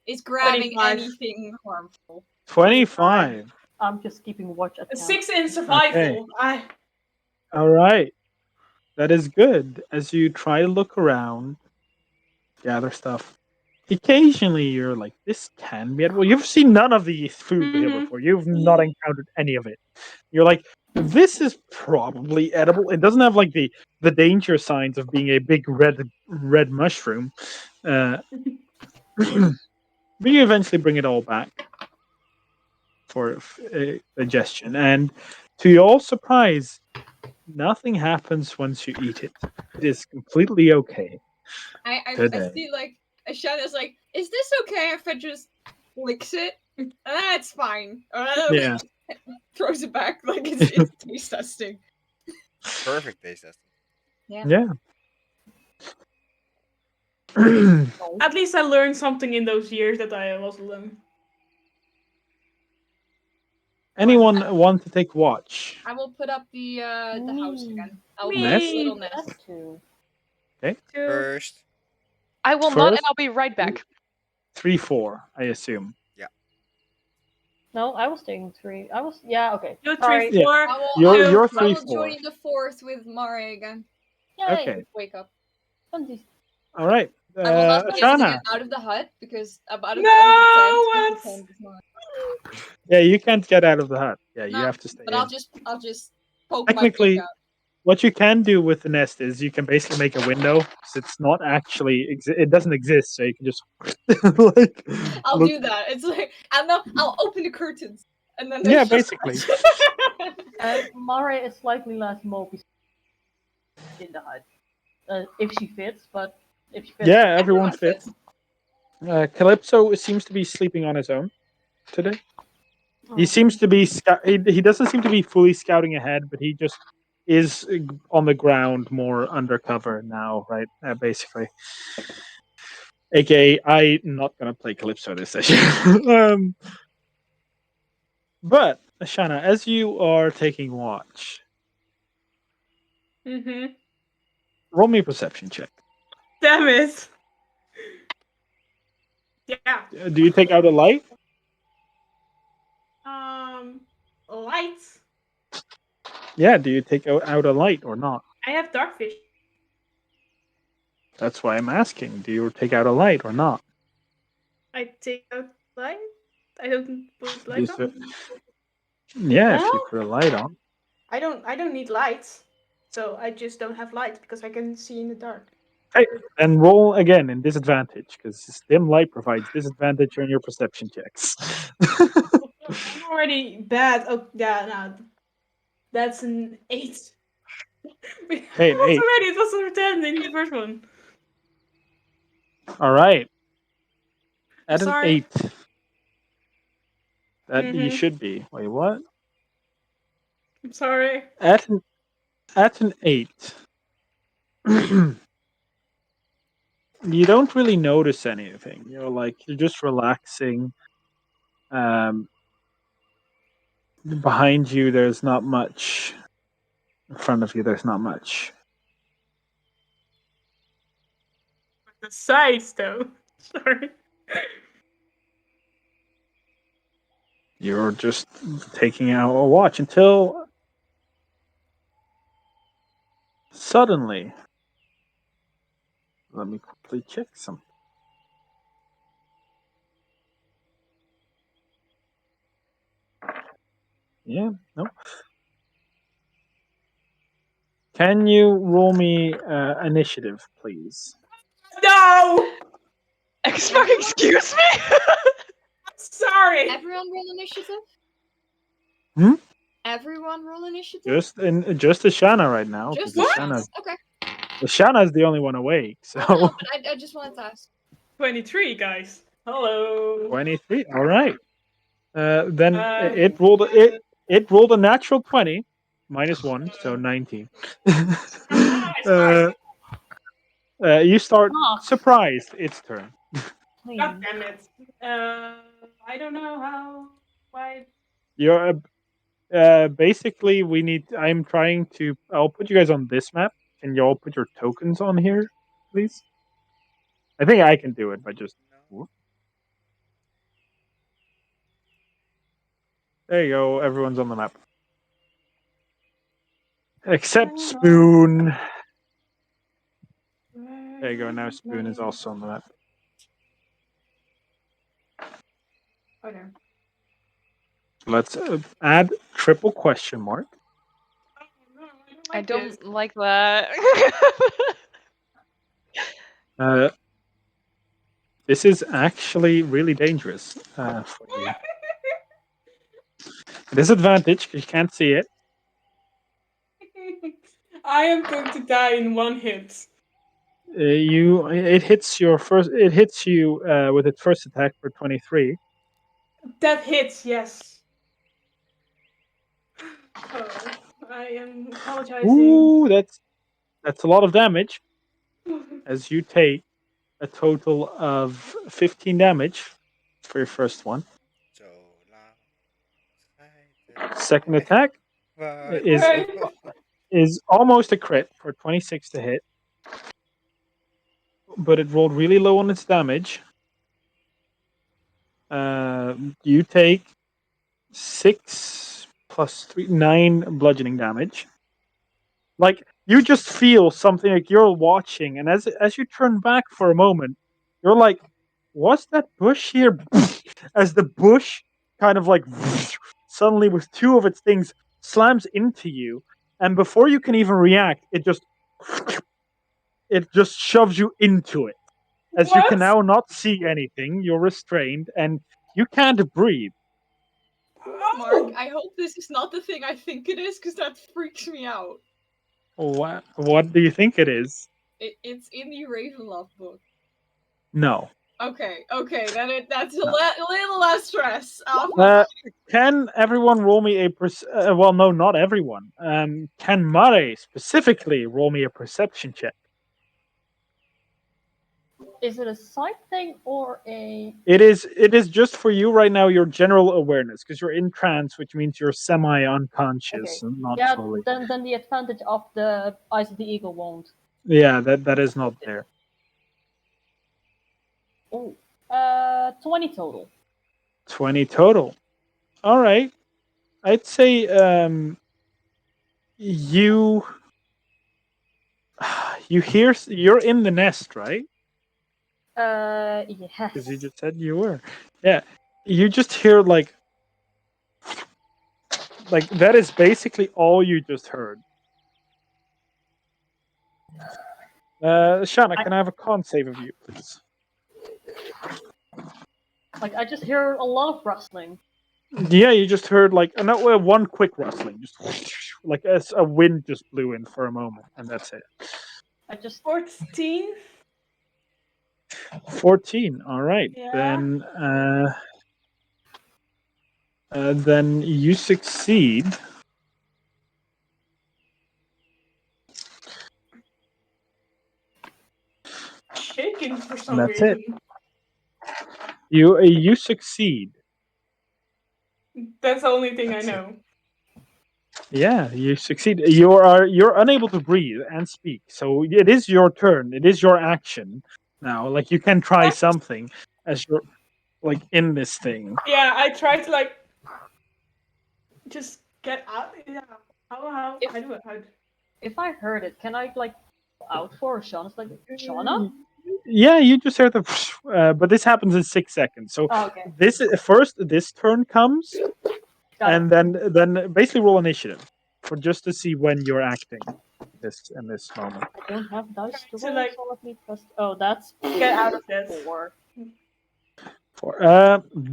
[SPEAKER 2] is grabbing
[SPEAKER 5] 25.
[SPEAKER 2] anything harmful.
[SPEAKER 1] 25.
[SPEAKER 6] I'm just keeping watch at
[SPEAKER 5] A
[SPEAKER 6] camp.
[SPEAKER 5] 6 in survival.
[SPEAKER 1] All right. That is good. As you try to look around, gather stuff. Occasionally, you're like, this can be edible. You've seen none of the food here
[SPEAKER 5] Mhm.
[SPEAKER 1] before. You've not encountered any of it. You're like, this is probably edible. It doesn't have like the danger signs of being a big red mushroom. But you eventually bring it all back for digestion, and to your surprise, nothing happens once you eat it. It is completely okay.
[SPEAKER 2] I
[SPEAKER 1] Today.
[SPEAKER 2] see like Ashana's like, is this okay if I just licks it? That's fine.
[SPEAKER 1] Yeah.
[SPEAKER 2] Throws it back like it's taste testing.
[SPEAKER 3] Perfect taste testing.
[SPEAKER 1] Yeah.
[SPEAKER 5] At least I learned something in those years that I was alone.
[SPEAKER 1] Anyone want to take watch?
[SPEAKER 2] I will put up the house
[SPEAKER 6] Me.
[SPEAKER 2] again. I will
[SPEAKER 1] Nest?
[SPEAKER 2] put a little
[SPEAKER 5] Me.
[SPEAKER 2] nest.
[SPEAKER 6] That's two.
[SPEAKER 5] Two.
[SPEAKER 3] First,
[SPEAKER 4] I will not, and
[SPEAKER 1] First?
[SPEAKER 4] I'll be right back.
[SPEAKER 1] 3, 4, I assume.
[SPEAKER 6] No, I was doing three. Yeah, okay.
[SPEAKER 5] Two, three,
[SPEAKER 6] Sorry.
[SPEAKER 1] Yeah.
[SPEAKER 5] four.
[SPEAKER 2] I will.
[SPEAKER 1] You're
[SPEAKER 2] I will,
[SPEAKER 1] you're
[SPEAKER 2] I
[SPEAKER 1] 3,
[SPEAKER 2] will
[SPEAKER 1] 4.
[SPEAKER 2] join the fourth with Mare again.
[SPEAKER 6] Yay.
[SPEAKER 1] Okay.
[SPEAKER 2] Wake up.
[SPEAKER 6] Funsies.
[SPEAKER 1] All right.
[SPEAKER 2] I will not be able to
[SPEAKER 1] Ashana.
[SPEAKER 2] get out of the hut because out of
[SPEAKER 5] No,
[SPEAKER 2] the tent because the
[SPEAKER 5] what?
[SPEAKER 2] tent is not.
[SPEAKER 1] Yeah, you can't get out of the hut. Yeah, you
[SPEAKER 2] No,
[SPEAKER 1] have to stay
[SPEAKER 2] but
[SPEAKER 1] in.
[SPEAKER 2] I'll just poke my
[SPEAKER 1] Technically,
[SPEAKER 2] feet out.
[SPEAKER 1] what you can do with the nest is you can basically make a window. So it's not actually it doesn't exist, so you can just like
[SPEAKER 2] I'll
[SPEAKER 1] look.
[SPEAKER 2] do that. It's like I'll open the curtains and then
[SPEAKER 1] Yeah,
[SPEAKER 2] there's
[SPEAKER 1] basically.
[SPEAKER 6] Mare is slightly less mopey in the hut. If she fits, but if she fits.
[SPEAKER 1] Yeah, everyone
[SPEAKER 2] Everyone
[SPEAKER 1] fits. Calypso seems to be sleeping on his own today. He seems to be he doesn't seem to be fully scouting ahead, but he just is on the ground more undercover now, right? Basically. AKA, I'm not gonna play Calypso this session. But Ashana, as you are taking watch,
[SPEAKER 5] Mm-hmm.
[SPEAKER 1] roll me a perception check.
[SPEAKER 5] Damn it. Yeah.
[SPEAKER 1] Do you take out a light?
[SPEAKER 5] Lights.
[SPEAKER 1] Yeah, do you take out a light or not?
[SPEAKER 5] I have dark vision.
[SPEAKER 1] That's why I'm asking. Do you take out a light or not?
[SPEAKER 5] I take out light. I don't put
[SPEAKER 1] Do
[SPEAKER 5] light
[SPEAKER 1] you-
[SPEAKER 5] on.
[SPEAKER 1] yeah, if you
[SPEAKER 5] Well,
[SPEAKER 1] put a light on.
[SPEAKER 5] I don't need lights. So I just don't have light because I can see in the dark.
[SPEAKER 1] Hey, and roll again in disadvantage because dim light provides disadvantage on your perception checks.
[SPEAKER 5] I'm already bad. Oh yeah, no. That's an 8.
[SPEAKER 1] Hey, an 8.
[SPEAKER 5] It was a 10 in the first one.
[SPEAKER 1] All right.
[SPEAKER 5] I'm
[SPEAKER 1] At an
[SPEAKER 5] sorry.
[SPEAKER 1] 8. That you
[SPEAKER 5] Mhm.
[SPEAKER 1] should be. Wait, what?
[SPEAKER 5] I'm sorry.
[SPEAKER 1] At an 8. You don't really notice anything. You're just relaxing. Um, behind you, there's not much. In front of you, there's not much.
[SPEAKER 5] The sides, though. Sorry.
[SPEAKER 1] You're just taking out a watch until suddenly. Let me quickly check something. Yeah, no. Can you roll me initiative, please?
[SPEAKER 5] No!
[SPEAKER 4] Excuse me?
[SPEAKER 5] Sorry.
[SPEAKER 2] Everyone roll initiative.
[SPEAKER 1] Hmm?
[SPEAKER 2] Everyone roll initiative.
[SPEAKER 1] Just Ashana right now.
[SPEAKER 2] Just
[SPEAKER 1] Because
[SPEAKER 2] Ashana. Okay.
[SPEAKER 1] Ashana is the only one awake. So
[SPEAKER 2] No, but I just wanted to ask.
[SPEAKER 5] 23, guys. Hello.
[SPEAKER 1] 23. All right. Then
[SPEAKER 5] Uh,
[SPEAKER 1] it rolled a natural 20 minus 1, so 19.
[SPEAKER 5] Sorry.
[SPEAKER 1] You start
[SPEAKER 6] Ah,
[SPEAKER 1] surprised. It's turn.
[SPEAKER 6] please.
[SPEAKER 5] God damn it. I don't know how. Why.
[SPEAKER 1] You're basically we need. I'm trying to. I'll put you guys on this map. Can you all put your tokens on here, please? I think I can do it by just.
[SPEAKER 3] No.
[SPEAKER 1] There you go. Everyone's on the map. Except Spoon. There you go. Now Spoon is also on the map.
[SPEAKER 5] Okay.
[SPEAKER 1] Let's add triple question mark.
[SPEAKER 5] No,
[SPEAKER 4] I
[SPEAKER 5] like
[SPEAKER 4] don't
[SPEAKER 5] this.
[SPEAKER 4] like that.
[SPEAKER 1] This is actually really dangerous for you. Disadvantage because you can't see it.
[SPEAKER 5] I am going to die in one hit.
[SPEAKER 1] It hits your first. It hits you with its first attack for 23.
[SPEAKER 5] That hits, yes. Oh, I am apologizing.
[SPEAKER 1] Ooh, that's a lot of damage. As you take a total of 15 damage for your first one.
[SPEAKER 3] So long.
[SPEAKER 1] Second attack is
[SPEAKER 5] Right.
[SPEAKER 1] is almost a crit for 26 to hit, but it rolled really low on its damage. You take 6 plus 3, 9 bludgeoning damage. Like you just feel something like you're watching, and as you turn back for a moment, you're like, "What's that bush here?" As the bush kind of like suddenly with two of its things slams into you, and before you can even react, it just shoves you into it. As you can
[SPEAKER 5] What?
[SPEAKER 1] now not see anything, you're restrained and you can't breathe.
[SPEAKER 2] Mark,
[SPEAKER 5] Oh!
[SPEAKER 2] I hope this is not the thing I think it is, because that freaks me out.
[SPEAKER 1] What do you think it is?
[SPEAKER 2] It's in the Ravenloft book.
[SPEAKER 1] No.
[SPEAKER 2] Okay, that's a
[SPEAKER 1] No.
[SPEAKER 2] little less stress.
[SPEAKER 1] Can everyone roll me a well, no, not everyone. Can Mare specifically roll me a perception check?
[SPEAKER 6] Is it a sight thing or a?
[SPEAKER 1] It is just for you right now. Your general awareness, because you're in trance, which means you're semi-unconscious,
[SPEAKER 6] Okay.
[SPEAKER 1] not
[SPEAKER 6] Yeah.
[SPEAKER 1] fully.
[SPEAKER 6] Then the advantage of the Eyes of the Eagle won't.
[SPEAKER 1] Yeah, that is not there.
[SPEAKER 6] Oh. 20 total.
[SPEAKER 1] 20 total. All right. I'd say you you're in the nest, right?
[SPEAKER 6] Yes.
[SPEAKER 1] Because you just said you were. Yeah. You just hear like that is basically all you just heard. Shana, can I have a con save of you, please?
[SPEAKER 6] Like I just hear a lot of rustling.
[SPEAKER 1] Yeah, you just heard like no, one quick rustling, just like as a wind just blew in for a moment, and that's it.
[SPEAKER 6] I just
[SPEAKER 5] 14?
[SPEAKER 1] 14. All right,
[SPEAKER 5] Yeah.
[SPEAKER 1] then you succeed.
[SPEAKER 5] Shaking for
[SPEAKER 1] And
[SPEAKER 5] some
[SPEAKER 1] that's it.
[SPEAKER 5] reason.
[SPEAKER 1] You succeed.
[SPEAKER 5] That's the only thing
[SPEAKER 1] That's
[SPEAKER 5] I
[SPEAKER 1] it.
[SPEAKER 5] know.
[SPEAKER 1] Yeah, you succeed. You're unable to breathe and speak, so it is your turn. It is your action now. Like you can try something as you're like in this thing.
[SPEAKER 5] Yeah, I try to like just get out. Yeah. How
[SPEAKER 6] If-
[SPEAKER 5] I do it? How
[SPEAKER 6] if I heard it, can I like out for Shauna's like Shauna?
[SPEAKER 1] Yeah, you just heard the, but this happens in 6 seconds. So
[SPEAKER 6] Oh, okay.
[SPEAKER 1] first this turn comes,
[SPEAKER 6] Got
[SPEAKER 1] and
[SPEAKER 6] it.
[SPEAKER 1] then basically roll initiative for just to see when you're acting this in this moment.
[SPEAKER 6] I don't have dice to
[SPEAKER 5] So,
[SPEAKER 6] roll,
[SPEAKER 5] like-
[SPEAKER 6] so let me press. Oh, that's
[SPEAKER 5] get out of this?
[SPEAKER 6] 4.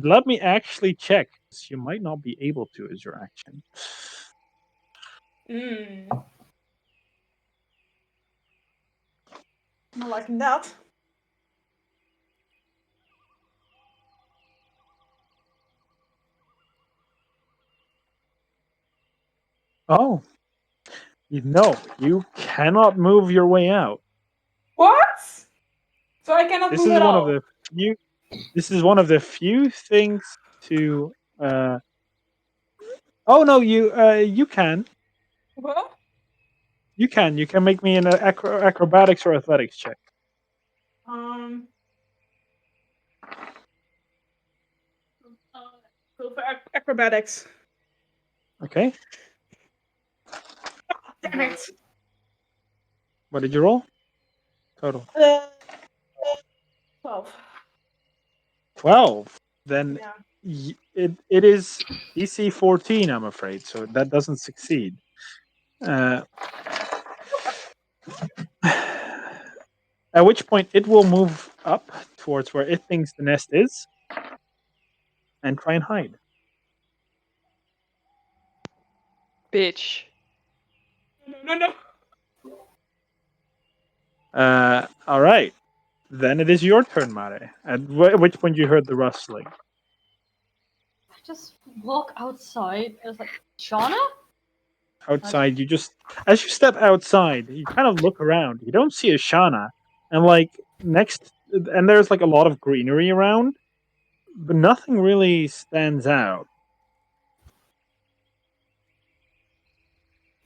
[SPEAKER 1] Let me actually check. 'Cause you might not be able to as your action.
[SPEAKER 5] Not liking that.
[SPEAKER 1] Oh, you cannot move your way out.
[SPEAKER 5] What? So I cannot
[SPEAKER 1] This
[SPEAKER 5] move
[SPEAKER 1] is
[SPEAKER 5] at
[SPEAKER 1] one
[SPEAKER 5] all.
[SPEAKER 1] of the few. This is one of the few things to. Oh no, you can.
[SPEAKER 5] What?
[SPEAKER 1] You can. You can make me an acrobatics or athletics check.
[SPEAKER 5] Go for acrobatics.
[SPEAKER 1] Okay.
[SPEAKER 5] Damn it.
[SPEAKER 1] What did you roll? Total.
[SPEAKER 5] 12.
[SPEAKER 1] 12. Then
[SPEAKER 5] Yeah.
[SPEAKER 1] it is DC 14, I'm afraid. So that doesn't succeed. At which point it will move up towards where it thinks the nest is and try and hide.
[SPEAKER 4] Bitch.
[SPEAKER 5] No.
[SPEAKER 1] All right. Then it is your turn, Mare. At which point you heard the rustling.
[SPEAKER 6] I just walk outside. And it's like Shauna.
[SPEAKER 1] outside. You just as you step outside, you kind of look around. You don't see Ashana, and like next, and there's like a lot of greenery around, but nothing really stands out.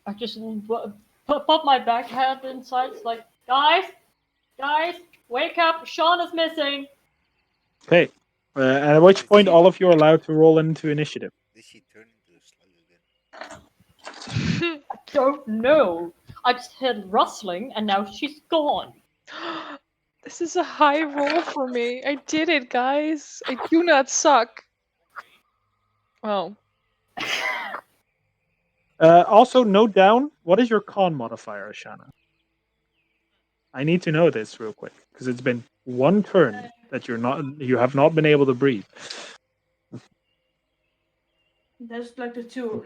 [SPEAKER 6] I just pop my back head inside. It's like, guys, wake up! Sean is missing.
[SPEAKER 1] Okay. At which point, all of you are allowed to roll into initiative.
[SPEAKER 3] Did she turn into a slug again?
[SPEAKER 6] I don't know. I just heard rustling, and now she's gone.
[SPEAKER 4] This is a high roll for me. I did it, guys. I do not suck. Well,
[SPEAKER 1] Also, note down what is your con modifier, Ashana? I need to know this real quick because it's been one turn that you have not been able to breathe.
[SPEAKER 5] That's like the two.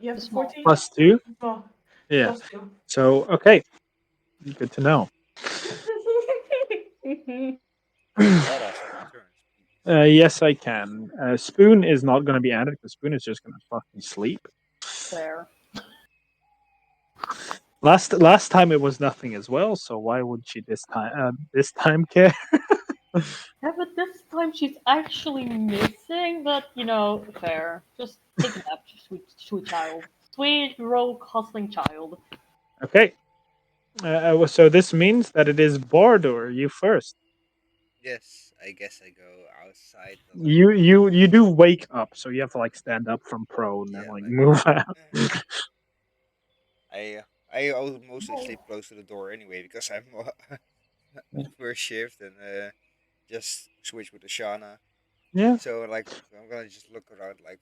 [SPEAKER 5] You have
[SPEAKER 6] Small.
[SPEAKER 5] 14
[SPEAKER 1] +2.
[SPEAKER 5] Oh,
[SPEAKER 1] Yeah.
[SPEAKER 5] +2.
[SPEAKER 1] So okay, good to know.
[SPEAKER 3] That also returns.
[SPEAKER 1] Yes, I can. Spoon is not going to be added because Spoon is just going to fucking sleep.
[SPEAKER 6] There.
[SPEAKER 1] Last time it was nothing as well, so why would she this time care?
[SPEAKER 6] Yeah, but this time she's actually missing. But fair. Just take a nap, sweet child. Sweet, rogue, hustling child.
[SPEAKER 1] Okay. So this means that it is Bardur, you first.
[SPEAKER 3] Yes, I guess I go outside.
[SPEAKER 1] You do wake up, so you have to like stand up from prone and
[SPEAKER 3] Yeah,
[SPEAKER 1] like
[SPEAKER 3] like-
[SPEAKER 1] move out.
[SPEAKER 3] I will mostly sleep close to the door anyway because I'm on first shift and just switch with Ashana.
[SPEAKER 1] Yeah.
[SPEAKER 3] So like I'm gonna just look around like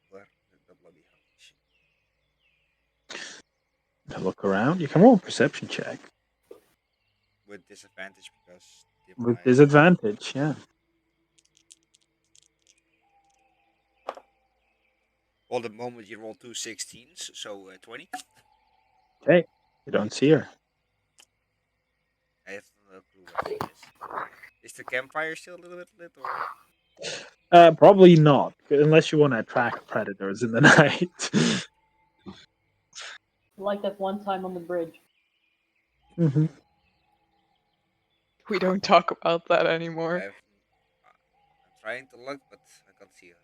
[SPEAKER 3] where the bloody hell is she?
[SPEAKER 1] To look around, you can roll a perception check
[SPEAKER 3] With disadvantage because
[SPEAKER 1] with disadvantage. Yeah.
[SPEAKER 3] Well, the moment you roll 2 16s, so 20.
[SPEAKER 1] Okay. You don't see her.
[SPEAKER 3] I have no clue what she is. Is the campfire still a little bit lit or?
[SPEAKER 1] Probably not, unless you want to attract predators in the night.
[SPEAKER 6] Like that one time on the bridge.
[SPEAKER 1] Hmm.
[SPEAKER 4] we don't talk about that anymore.
[SPEAKER 3] I'm trying to look, but I can't see her.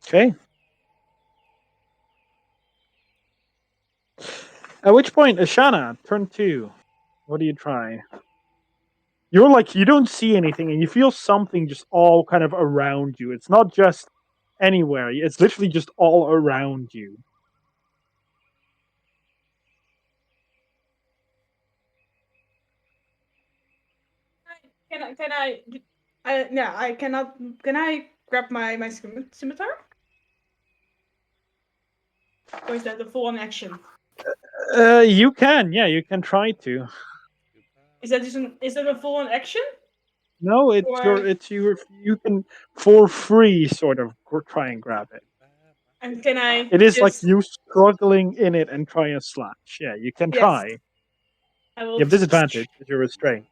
[SPEAKER 1] Okay. At which point, Ashana, turn 2. What do you try? You're like, you don't see anything, and you feel something just all kind of around you. It's not just anywhere, it's literally just all around you.
[SPEAKER 5] I cannot. Can I grab my scimitar? Or is that the full on action?
[SPEAKER 1] You can, yeah, you can try to.
[SPEAKER 5] Is that a full on action?
[SPEAKER 1] No, you can for free sort of try and grab it.
[SPEAKER 5] And can I?
[SPEAKER 1] It is like
[SPEAKER 5] just,
[SPEAKER 1] you struggling in it and trying to slash. Yeah, you can
[SPEAKER 5] Yes.
[SPEAKER 1] try.
[SPEAKER 5] I will.
[SPEAKER 1] You have disadvantage because you're restrained.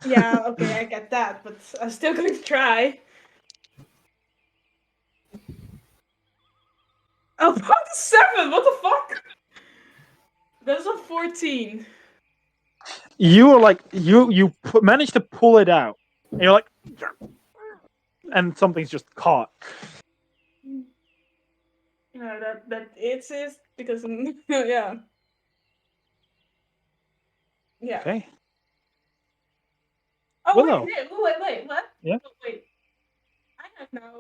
[SPEAKER 5] Yeah. Okay, I get that, but I'm still going to try. Oh, what 7? What the fuck? That's a 14.
[SPEAKER 1] You are like manage to pull it out, and you're like, and something's just caught.
[SPEAKER 5] No, that it is because yeah. Yeah.
[SPEAKER 1] Okay.
[SPEAKER 5] Oh
[SPEAKER 1] Willow.
[SPEAKER 5] wait, what?
[SPEAKER 1] Yeah.
[SPEAKER 5] Oh, wait. I have now.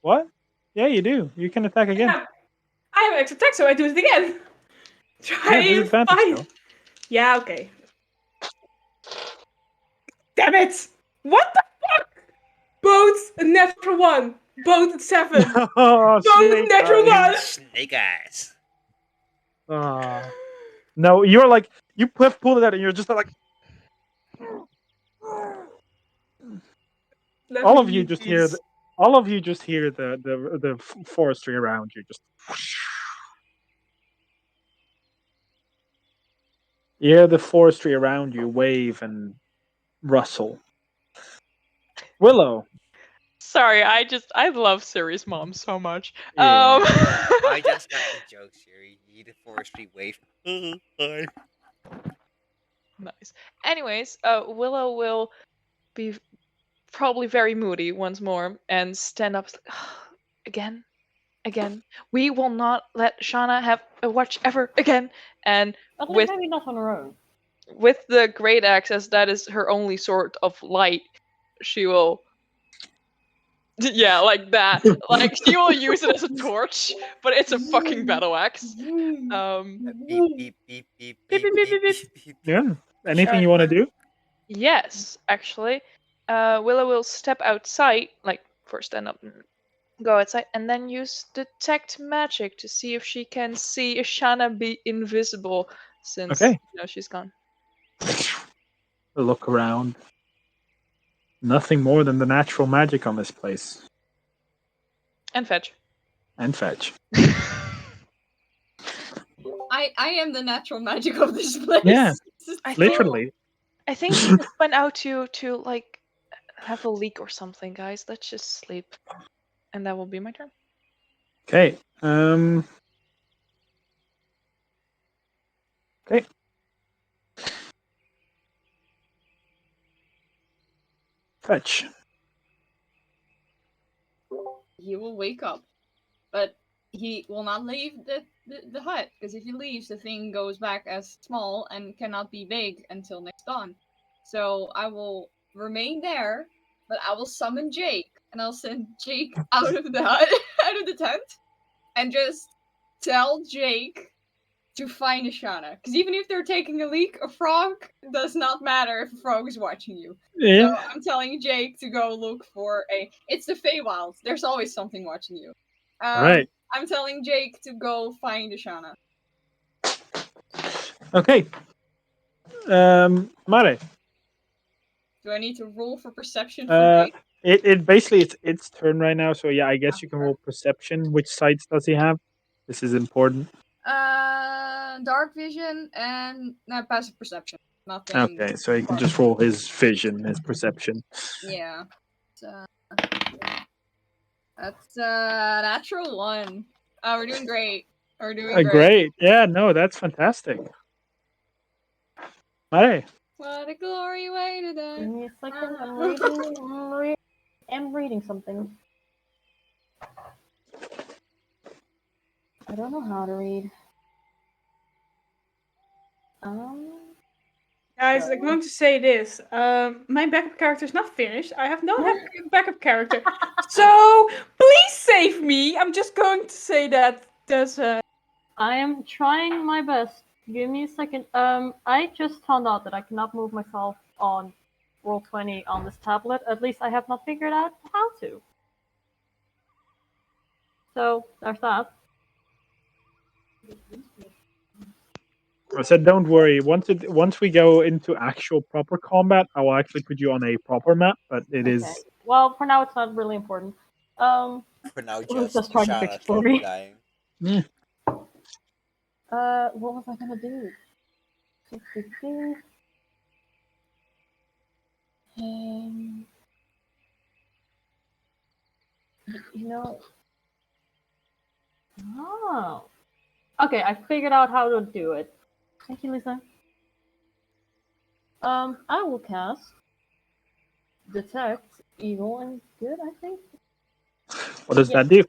[SPEAKER 1] What? Yeah, you do. You can attack again.
[SPEAKER 5] I have extra attack, so I do it again. Try
[SPEAKER 1] Yeah, disadvantage
[SPEAKER 5] fine.
[SPEAKER 1] still.
[SPEAKER 5] Yeah, okay. Damn it! What the fuck? Both a natural 1. Both at 7.
[SPEAKER 1] Oh,
[SPEAKER 5] Both
[SPEAKER 1] snake
[SPEAKER 5] natural
[SPEAKER 1] eyes.
[SPEAKER 5] 1.
[SPEAKER 3] Snake eyes.
[SPEAKER 1] Ah. No, you're like you pull it out, and you're just like. All of you just hear the forestry around you just. You hear the forestry around you wave and rustle. Willow.
[SPEAKER 4] Sorry, I love Siri's mom so much.
[SPEAKER 1] Yeah.
[SPEAKER 3] I just got the joke, Siri. You need a forestry wave. Hi.
[SPEAKER 4] Nice. Anyways, Willow will be probably very moody once more and stand up again, again. We will not let Shauna have a watch ever again. And
[SPEAKER 6] At least
[SPEAKER 4] with
[SPEAKER 6] maybe not on her own.
[SPEAKER 4] with the great axe, as that is her only sort of light, she will. Yeah, like that. Like she will use it as a torch, but it's a fucking battle axe.
[SPEAKER 3] Beep beep beep beep
[SPEAKER 4] Beep,
[SPEAKER 3] beep
[SPEAKER 4] beep, beep, beep,
[SPEAKER 3] beep
[SPEAKER 4] beep.
[SPEAKER 3] beep beep.
[SPEAKER 1] Yeah. Anything you want to do?
[SPEAKER 4] Yes, actually. Willow will step outside, like first stand up and go outside, and then use detect magic to see if she can see Ishana be invisible since
[SPEAKER 1] Okay.
[SPEAKER 4] she's gone.
[SPEAKER 1] A look around. Nothing more than the natural magic on this place.
[SPEAKER 4] And fetch.
[SPEAKER 1] And fetch.
[SPEAKER 2] I am the natural magic of this place.
[SPEAKER 1] Yeah,
[SPEAKER 4] I think
[SPEAKER 1] literally.
[SPEAKER 4] I think she just went out to like have a leak or something, guys. Let's just sleep. And that will be my turn.
[SPEAKER 1] Okay. Okay. Fetch.
[SPEAKER 2] He will wake up, but he will not leave the hut, because if he leaves, the thing goes back as small and cannot be big until next dawn. So I will remain there, but I will summon Jake, and I'll send Jake out of the hut, out of the tent, and just tell Jake to find Ashana. Because even if they're taking a leak, a frog does not matter if a frog is watching you.
[SPEAKER 1] Yeah.
[SPEAKER 2] So I'm telling Jake to go look for a. It's the feywild. There's always something watching you.
[SPEAKER 1] Right.
[SPEAKER 2] I'm telling Jake to go find Ashana.
[SPEAKER 1] Okay. Mare.
[SPEAKER 2] Do I need to roll for perception for Jake?
[SPEAKER 1] It basically it's its turn right now, so yeah, I guess you can roll perception. Which sights does he have? This is important.
[SPEAKER 2] Dark vision and passive perception. Nothing.
[SPEAKER 1] Okay, so he can just roll his vision, his perception.
[SPEAKER 2] Yeah. That's natural one. We're doing great. We're doing great.
[SPEAKER 1] Great. Yeah, no, that's fantastic. Mare.
[SPEAKER 2] What a glory way to
[SPEAKER 6] Give
[SPEAKER 2] die.
[SPEAKER 6] me a second. I'm reading something. I don't know how to read.
[SPEAKER 5] Guys, I'm going to say this. My backup character is not finished. I have no backup character. So please save me. I'm just going to say that.
[SPEAKER 6] I am trying my best. Give me a second. I just found out that I cannot move myself on Roll20 on this tablet. At least I have not figured out how to. So there's that.
[SPEAKER 1] I said, don't worry. Once we go into actual proper combat, I will actually put you on a proper map. But it is.
[SPEAKER 6] Okay. Well, for now it's not really important.
[SPEAKER 3] For now,
[SPEAKER 6] Let's
[SPEAKER 3] just
[SPEAKER 6] try to fix
[SPEAKER 3] Shana
[SPEAKER 6] it for
[SPEAKER 3] slowly
[SPEAKER 6] me.
[SPEAKER 3] dying.
[SPEAKER 1] Yeah.
[SPEAKER 6] What was I gonna do? 62. You know. Oh. Okay, I figured out how to do it. Thank you, Lisa. I will cast Detect Evil and Good, I think.
[SPEAKER 1] What does that do?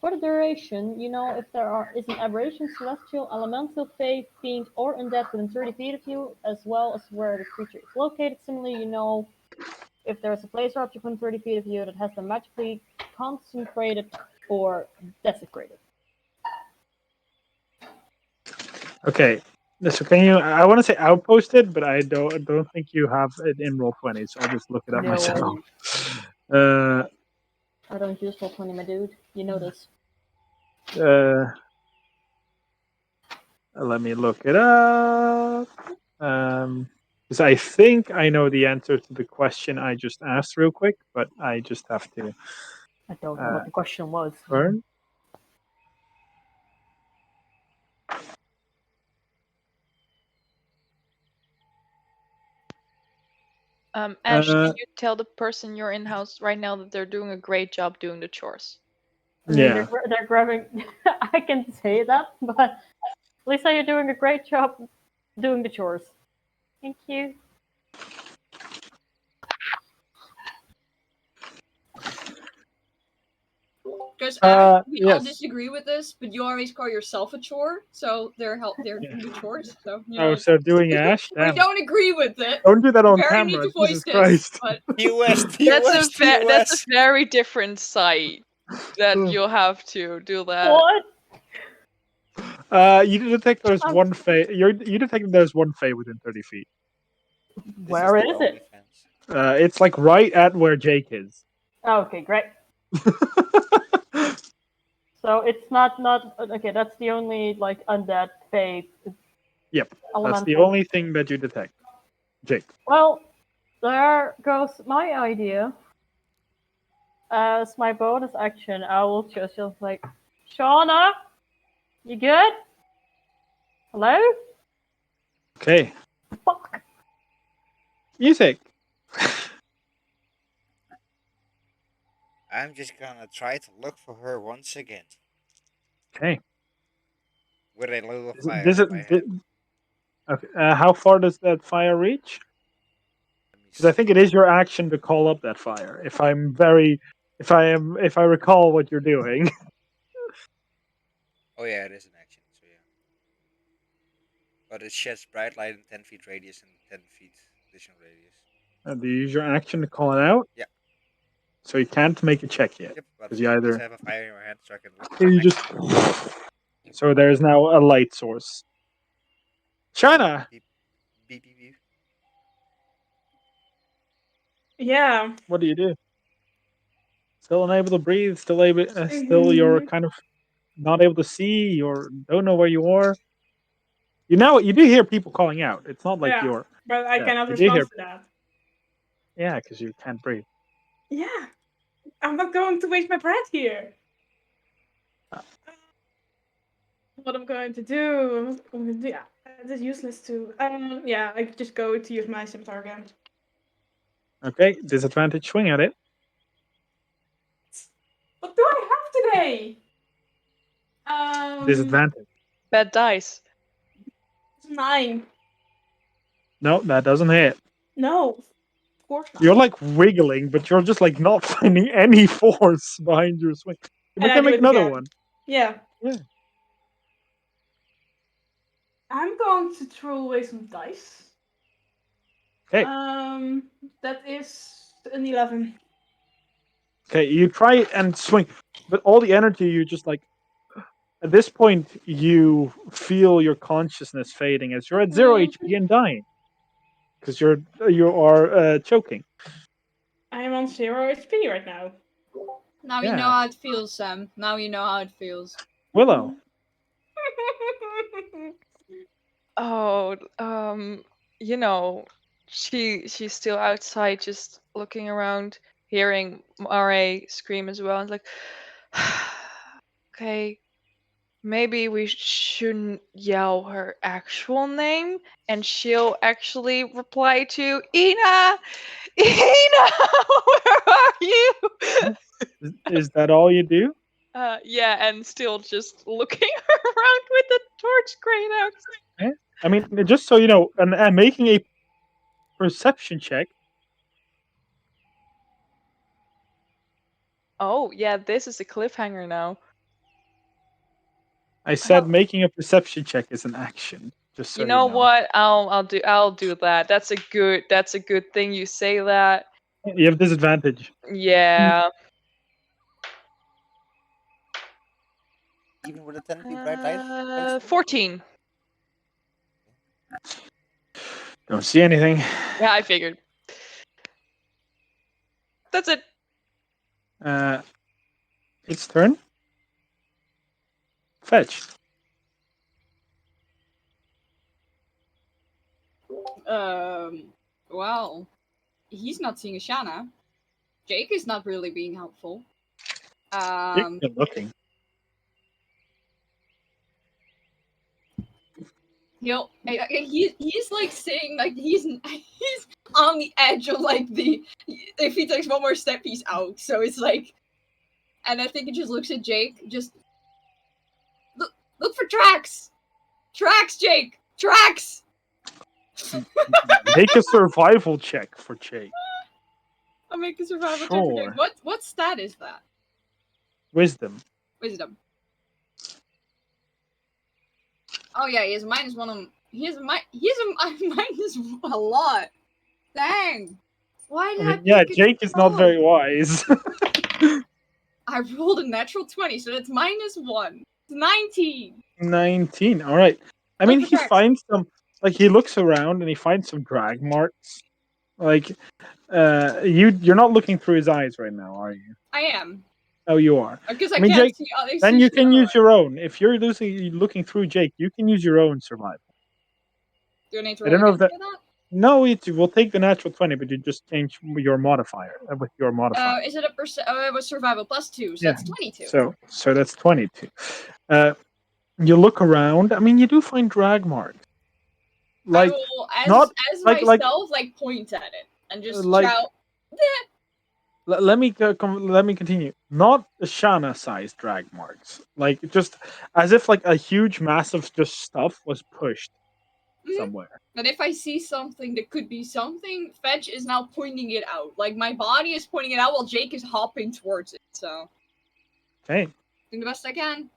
[SPEAKER 6] For the duration, if there is an aberration, celestial, elemental, fey, fiend, or undead within 30 feet of you, as well as where the creature is located. Similarly, if there is a place or object within 30 feet of you that has been magically concentrated or desecrated.
[SPEAKER 1] Okay. So can you? I want to say outposted, but I don't think you have it in Roll20, so I'll just look it up
[SPEAKER 6] No.
[SPEAKER 1] myself.
[SPEAKER 6] I don't use Roll20, my dude. You know this.
[SPEAKER 1] Let me look it up. Because I think I know the answer to the question I just asked real quick, but I just have to
[SPEAKER 6] I don't know what the question was.
[SPEAKER 1] burn.
[SPEAKER 4] Ash,
[SPEAKER 1] Uh,
[SPEAKER 4] can you tell the person you're in house right now that they're doing a great job doing the chores?
[SPEAKER 6] I mean,
[SPEAKER 1] Yeah.
[SPEAKER 6] they're grabbing. I can say that, but Lisa, you're doing a great job doing the chores. Thank you.
[SPEAKER 2] Because we all
[SPEAKER 1] Yes.
[SPEAKER 2] disagree with this, but you always call yourself a chore, so they're
[SPEAKER 1] Yeah.
[SPEAKER 2] doing the chores. So
[SPEAKER 1] Oh, so doing Ash?
[SPEAKER 2] we
[SPEAKER 1] Damn.
[SPEAKER 2] don't agree with it.
[SPEAKER 1] Don't do that on
[SPEAKER 2] Very need
[SPEAKER 1] camera.
[SPEAKER 2] to voice
[SPEAKER 1] Jesus
[SPEAKER 2] this,
[SPEAKER 1] Christ.
[SPEAKER 2] but
[SPEAKER 3] TOS,
[SPEAKER 4] That's a
[SPEAKER 3] TOS,
[SPEAKER 4] that's a
[SPEAKER 3] TOS.
[SPEAKER 4] very different site that you'll have to do that.
[SPEAKER 6] What?
[SPEAKER 1] You detect there's
[SPEAKER 6] Oh.
[SPEAKER 1] one Fey. You detect there's one Fey within 30 feet.
[SPEAKER 6] Where is it?
[SPEAKER 1] It's like right at where Jake is.
[SPEAKER 6] Okay, great. So it's not okay. That's the only like undead fate
[SPEAKER 1] Yep. That's
[SPEAKER 6] elemental.
[SPEAKER 1] the only thing that you detect. Jake.
[SPEAKER 6] Well, there goes my idea. As my bonus action, I will just like, Shauna, you good? Hello?
[SPEAKER 1] Okay.
[SPEAKER 6] Fuck.
[SPEAKER 1] Music.
[SPEAKER 3] I'm just gonna try to look for her once again.
[SPEAKER 1] Okay.
[SPEAKER 3] With a little
[SPEAKER 1] This
[SPEAKER 3] fire
[SPEAKER 1] this
[SPEAKER 3] in
[SPEAKER 1] is
[SPEAKER 3] my
[SPEAKER 1] thi-
[SPEAKER 3] hand.
[SPEAKER 1] okay. How far does that fire reach?
[SPEAKER 3] Let me
[SPEAKER 1] Because I
[SPEAKER 3] see.
[SPEAKER 1] think it is your action to call up that fire. If I recall what you're doing.
[SPEAKER 3] Oh yeah, it is an action, so yeah. But it sheds bright light in 10 feet radius and 10 feet additional radius.
[SPEAKER 1] Do you use your action to call it out?
[SPEAKER 3] Yeah.
[SPEAKER 1] So you can't make a check yet.
[SPEAKER 3] Yep, but
[SPEAKER 1] 'Cause you
[SPEAKER 3] at least
[SPEAKER 1] either-
[SPEAKER 3] I have a fire in my hand so I can look
[SPEAKER 1] Here
[SPEAKER 3] for
[SPEAKER 1] you
[SPEAKER 3] next
[SPEAKER 1] just.
[SPEAKER 3] time.
[SPEAKER 1] So there's now a light source. China.
[SPEAKER 3] Beep, beep, beep, beep.
[SPEAKER 5] Yeah.
[SPEAKER 1] What do you do? Still unable to breathe. Still able. Still, you're kind of not able to see. Or don't know where you are. You do hear people calling out. It's not like
[SPEAKER 5] Yeah.
[SPEAKER 1] you're.
[SPEAKER 5] But I
[SPEAKER 1] Yeah,
[SPEAKER 5] cannot
[SPEAKER 1] you do
[SPEAKER 5] respond
[SPEAKER 1] hear.
[SPEAKER 5] to that.
[SPEAKER 1] Yeah, because you can't breathe.
[SPEAKER 5] Yeah. I'm not going to waste my breath here. What I'm going to do? I'm not going to do. Yeah, it's useless to. Yeah, I just go to use my scimitar again.
[SPEAKER 1] Okay, disadvantage swing at it.
[SPEAKER 5] What do I have today?
[SPEAKER 1] Disadvantage.
[SPEAKER 4] Bad dice.
[SPEAKER 5] 9.
[SPEAKER 1] No, that doesn't hit.
[SPEAKER 5] No, of course not.
[SPEAKER 1] You're like wiggling, but you're just like not finding any force behind your swing. We
[SPEAKER 5] And I
[SPEAKER 1] can
[SPEAKER 5] do
[SPEAKER 1] make
[SPEAKER 5] it
[SPEAKER 1] another
[SPEAKER 5] again.
[SPEAKER 1] one.
[SPEAKER 5] Yeah.
[SPEAKER 1] Yeah.
[SPEAKER 5] I'm going to throw away some dice.
[SPEAKER 1] Okay.
[SPEAKER 5] That is an 11.
[SPEAKER 1] Okay, you try and swing, but all the energy you just like. At this point, you feel your consciousness fading as you're at 0 HP and dying because you are choking.
[SPEAKER 5] I am on 0 HP right now.
[SPEAKER 2] now you know
[SPEAKER 1] Yeah.
[SPEAKER 2] how it feels, Sam. Now you know how it feels.
[SPEAKER 1] Willow.
[SPEAKER 4] Oh, you know, she's still outside, just looking around, hearing Mare scream as well, and like, okay, maybe we shouldn't yell her actual name, and she'll actually reply to Ina, Ina, where are you?
[SPEAKER 1] Is that all you do?
[SPEAKER 4] Yeah, and still just looking around with the torch crane out.
[SPEAKER 1] Okay. I mean, just so you know, and making a perception check.
[SPEAKER 4] Oh, yeah, this is a cliffhanger now.
[SPEAKER 1] I said making a perception check is an action. Just so
[SPEAKER 4] You know
[SPEAKER 1] know.
[SPEAKER 4] what? I'll do that. That's a good thing you say that.
[SPEAKER 1] You have disadvantage.
[SPEAKER 4] Yeah.
[SPEAKER 3] Even with a 10 feet bright light?
[SPEAKER 4] 14.
[SPEAKER 1] Don't see anything.
[SPEAKER 4] Yeah, I figured. That's it.
[SPEAKER 1] Its turn. Fetch.
[SPEAKER 2] Well, he's not seeing Ashana. Jake is not really being helpful.
[SPEAKER 1] You're looking.
[SPEAKER 2] He's like saying like he's on the edge of like the. If he takes one more step, he's out. So it's like, and I think it just looks at Jake. Just look for tracks. Tracks, Jake. Tracks.
[SPEAKER 1] Make a survival check for Jake.
[SPEAKER 2] I'll make a survival check for Jake.
[SPEAKER 1] Sure.
[SPEAKER 2] What stat is that?
[SPEAKER 1] Wisdom.
[SPEAKER 2] Wisdom. Oh yeah, he has -1 on. He has a minus a lot. Dang. Why did I pick
[SPEAKER 1] yeah,
[SPEAKER 2] it?
[SPEAKER 1] Jake is not very wise.
[SPEAKER 2] I rolled a natural 20, so that's -1. It's 19.
[SPEAKER 1] 19. All right. I
[SPEAKER 2] Look
[SPEAKER 1] mean,
[SPEAKER 2] for
[SPEAKER 1] he
[SPEAKER 2] tracks.
[SPEAKER 1] finds some. Like he looks around and he finds some drag marks. Like, you're not looking through his eyes right now, are you?
[SPEAKER 2] I am.
[SPEAKER 1] Oh, you are.
[SPEAKER 2] Because
[SPEAKER 1] I
[SPEAKER 2] I
[SPEAKER 1] mean,
[SPEAKER 2] can't
[SPEAKER 1] Jake.
[SPEAKER 2] see.
[SPEAKER 1] Then you can use your own. If you're looking through Jake, you can use your own survival.
[SPEAKER 2] Do I need to
[SPEAKER 1] I
[SPEAKER 2] roll
[SPEAKER 1] don't know
[SPEAKER 2] again
[SPEAKER 1] if that.
[SPEAKER 2] for that?
[SPEAKER 1] No, it will take the natural 20, but you just change your modifier with your modifier.
[SPEAKER 2] Is it a percent? Oh, it was survival +2, so
[SPEAKER 1] Yeah.
[SPEAKER 2] that's 22.
[SPEAKER 1] So that's 22. You look around. I mean, you do find drag marks.
[SPEAKER 2] I
[SPEAKER 1] Like
[SPEAKER 2] will,
[SPEAKER 1] not
[SPEAKER 2] as
[SPEAKER 1] like
[SPEAKER 2] myself, like point at it and just
[SPEAKER 1] like
[SPEAKER 2] shout.
[SPEAKER 1] let me let me continue. Not Shana-sized drag marks. Like just as if like a huge mass of just stuff was pushed
[SPEAKER 2] Mhm.
[SPEAKER 1] somewhere.
[SPEAKER 2] But if I see something that could be something, Fetch is now pointing it out. Like my body is pointing it out while Jake is hopping towards it. So
[SPEAKER 1] Okay.
[SPEAKER 2] doing the best I can.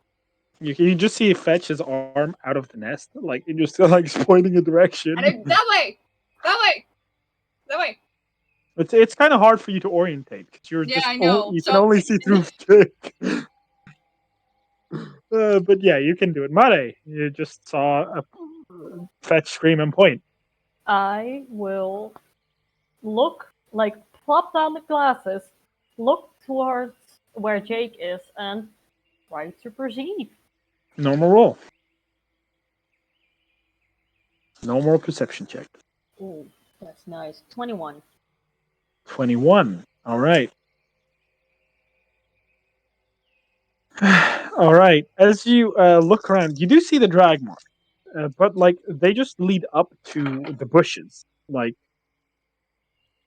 [SPEAKER 1] You just see Fetch his arm out of the nest, like it just like pointing a direction.
[SPEAKER 2] And that way, that way, that way.
[SPEAKER 1] It's kind of hard for you to orientate because you're
[SPEAKER 2] Yeah,
[SPEAKER 1] just
[SPEAKER 2] I know.
[SPEAKER 1] you can
[SPEAKER 2] So
[SPEAKER 1] only see through Jake. But yeah, you can do it. Mare, you just saw a Fetch scream and point.
[SPEAKER 6] I will look, like, plop down the glasses, look towards where Jake is, and try to perceive.
[SPEAKER 1] Normal roll. Normal perception check.
[SPEAKER 6] Ooh, that's nice. 21.
[SPEAKER 1] 21. All right. All right. As you look around, you do see the drag mark, but like they just lead up to the bushes, like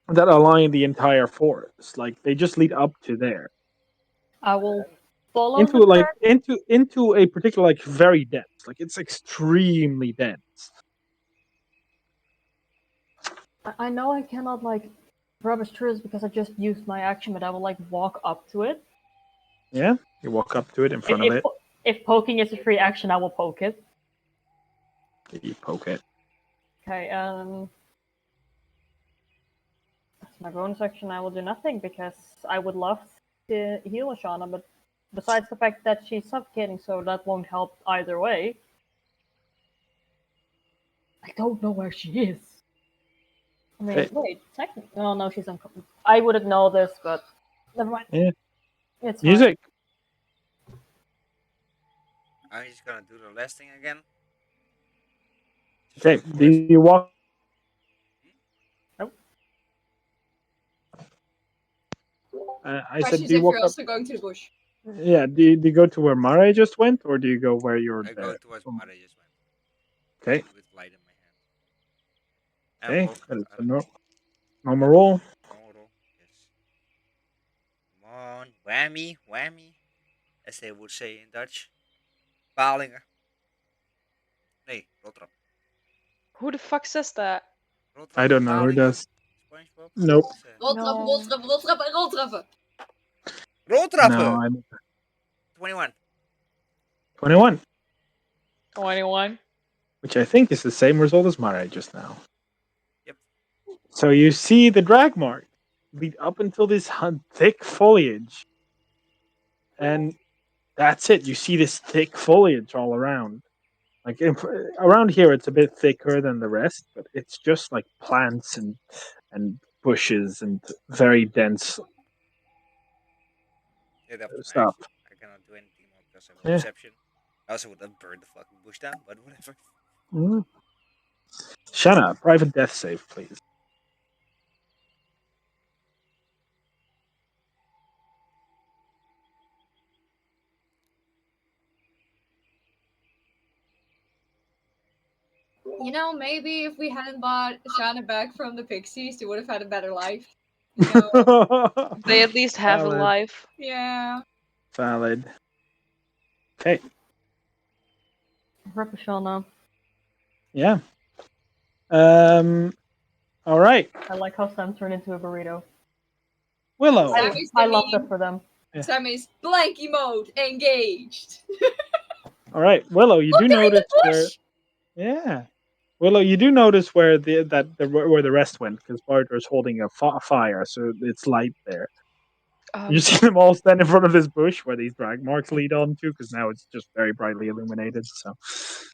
[SPEAKER 1] that align the entire forest. Like they just lead up to there,
[SPEAKER 6] I will follow
[SPEAKER 1] into
[SPEAKER 6] the
[SPEAKER 1] like
[SPEAKER 6] track.
[SPEAKER 1] into a particular like very dense. Like it's extremely dense.
[SPEAKER 6] I know I cannot, like, rubbish through this because I just used my action, but I will, like, walk up to it.
[SPEAKER 1] Yeah. You walk up to it in front of it.
[SPEAKER 6] If poking is a free action, I will poke it.
[SPEAKER 1] You poke it.
[SPEAKER 6] Okay, that's my bonus action. I will do nothing because I would love to heal Ashana, but besides the fact that she's suffocating, so that won't help either way. I don't know where she is. I mean,
[SPEAKER 1] Okay.
[SPEAKER 6] wait, technically, oh no, she's unconscious. I wouldn't know this, but never mind.
[SPEAKER 1] Yeah.
[SPEAKER 6] It's fine.
[SPEAKER 1] Music.
[SPEAKER 3] I'm just gonna do the last thing again.
[SPEAKER 1] Okay. Do you walk?
[SPEAKER 6] Nope.
[SPEAKER 1] I said,
[SPEAKER 2] Questions
[SPEAKER 1] do you
[SPEAKER 2] if
[SPEAKER 1] walk
[SPEAKER 2] you're
[SPEAKER 1] up?
[SPEAKER 2] also going to the bush.
[SPEAKER 1] Yeah. Do you go to where Mare just went, or do you go where you're
[SPEAKER 3] I
[SPEAKER 1] there?
[SPEAKER 3] go towards what I just went.
[SPEAKER 1] Okay.
[SPEAKER 3] With light in my hand. And
[SPEAKER 1] Okay.
[SPEAKER 3] walk.
[SPEAKER 1] That is
[SPEAKER 3] I
[SPEAKER 1] a
[SPEAKER 3] don't know.
[SPEAKER 1] normal roll.
[SPEAKER 3] Normal roll. Yes. Come on. Whammy. Whammy. As they would say in Dutch. Palinger. Nee, roltrap.
[SPEAKER 4] Who the fuck says that?
[SPEAKER 1] I don't know who
[SPEAKER 3] Palinger.
[SPEAKER 1] does.
[SPEAKER 3] SpongeBob.
[SPEAKER 1] Nope.
[SPEAKER 2] Roltrappen,
[SPEAKER 4] No.
[SPEAKER 2] roltrappen, roltrappen, roltrappen.
[SPEAKER 3] Roltrappen.
[SPEAKER 1] No, I'm
[SPEAKER 3] 21.
[SPEAKER 1] 21,
[SPEAKER 4] 21.
[SPEAKER 1] which I think is the same result as Mare just now.
[SPEAKER 3] Yep.
[SPEAKER 1] So you see the drag mark lead up until this thick foliage, and that's it. You see this thick foliage all around. Like around here, it's a bit thicker than the rest, but it's just like plants and bushes and very dense
[SPEAKER 3] Yeah, that was my
[SPEAKER 1] stuff.
[SPEAKER 3] action. I cannot do anything more because I have
[SPEAKER 1] Yeah.
[SPEAKER 3] perception. I also would have burned the fucking bush down, but whatever.
[SPEAKER 1] Mm. Shanna, private death save, please.
[SPEAKER 2] You know, maybe if we hadn't bought Shana back from the Pixies, they would have had a better life. You know?
[SPEAKER 4] They at least have a
[SPEAKER 1] Valid.
[SPEAKER 4] life.
[SPEAKER 2] Yeah.
[SPEAKER 1] Valid. Okay.
[SPEAKER 6] Rip Shauna.
[SPEAKER 1] Yeah. All right.
[SPEAKER 6] I like how Sam turned into a burrito.
[SPEAKER 1] Willow.
[SPEAKER 2] Sammy's
[SPEAKER 6] I
[SPEAKER 2] the
[SPEAKER 6] love
[SPEAKER 2] meme.
[SPEAKER 6] that for them.
[SPEAKER 1] Yeah.
[SPEAKER 2] Sammy's blanky mode engaged.
[SPEAKER 1] All right, Willow. You
[SPEAKER 2] Look
[SPEAKER 1] do
[SPEAKER 2] at
[SPEAKER 1] notice
[SPEAKER 2] the
[SPEAKER 1] where?
[SPEAKER 2] bush!
[SPEAKER 1] Yeah. Willow, you do notice where where the rest went because Barter's holding a fire, so it's light there. You see them all stand in front of this bush where these drag marks lead on to, because now it's just very brightly illuminated. So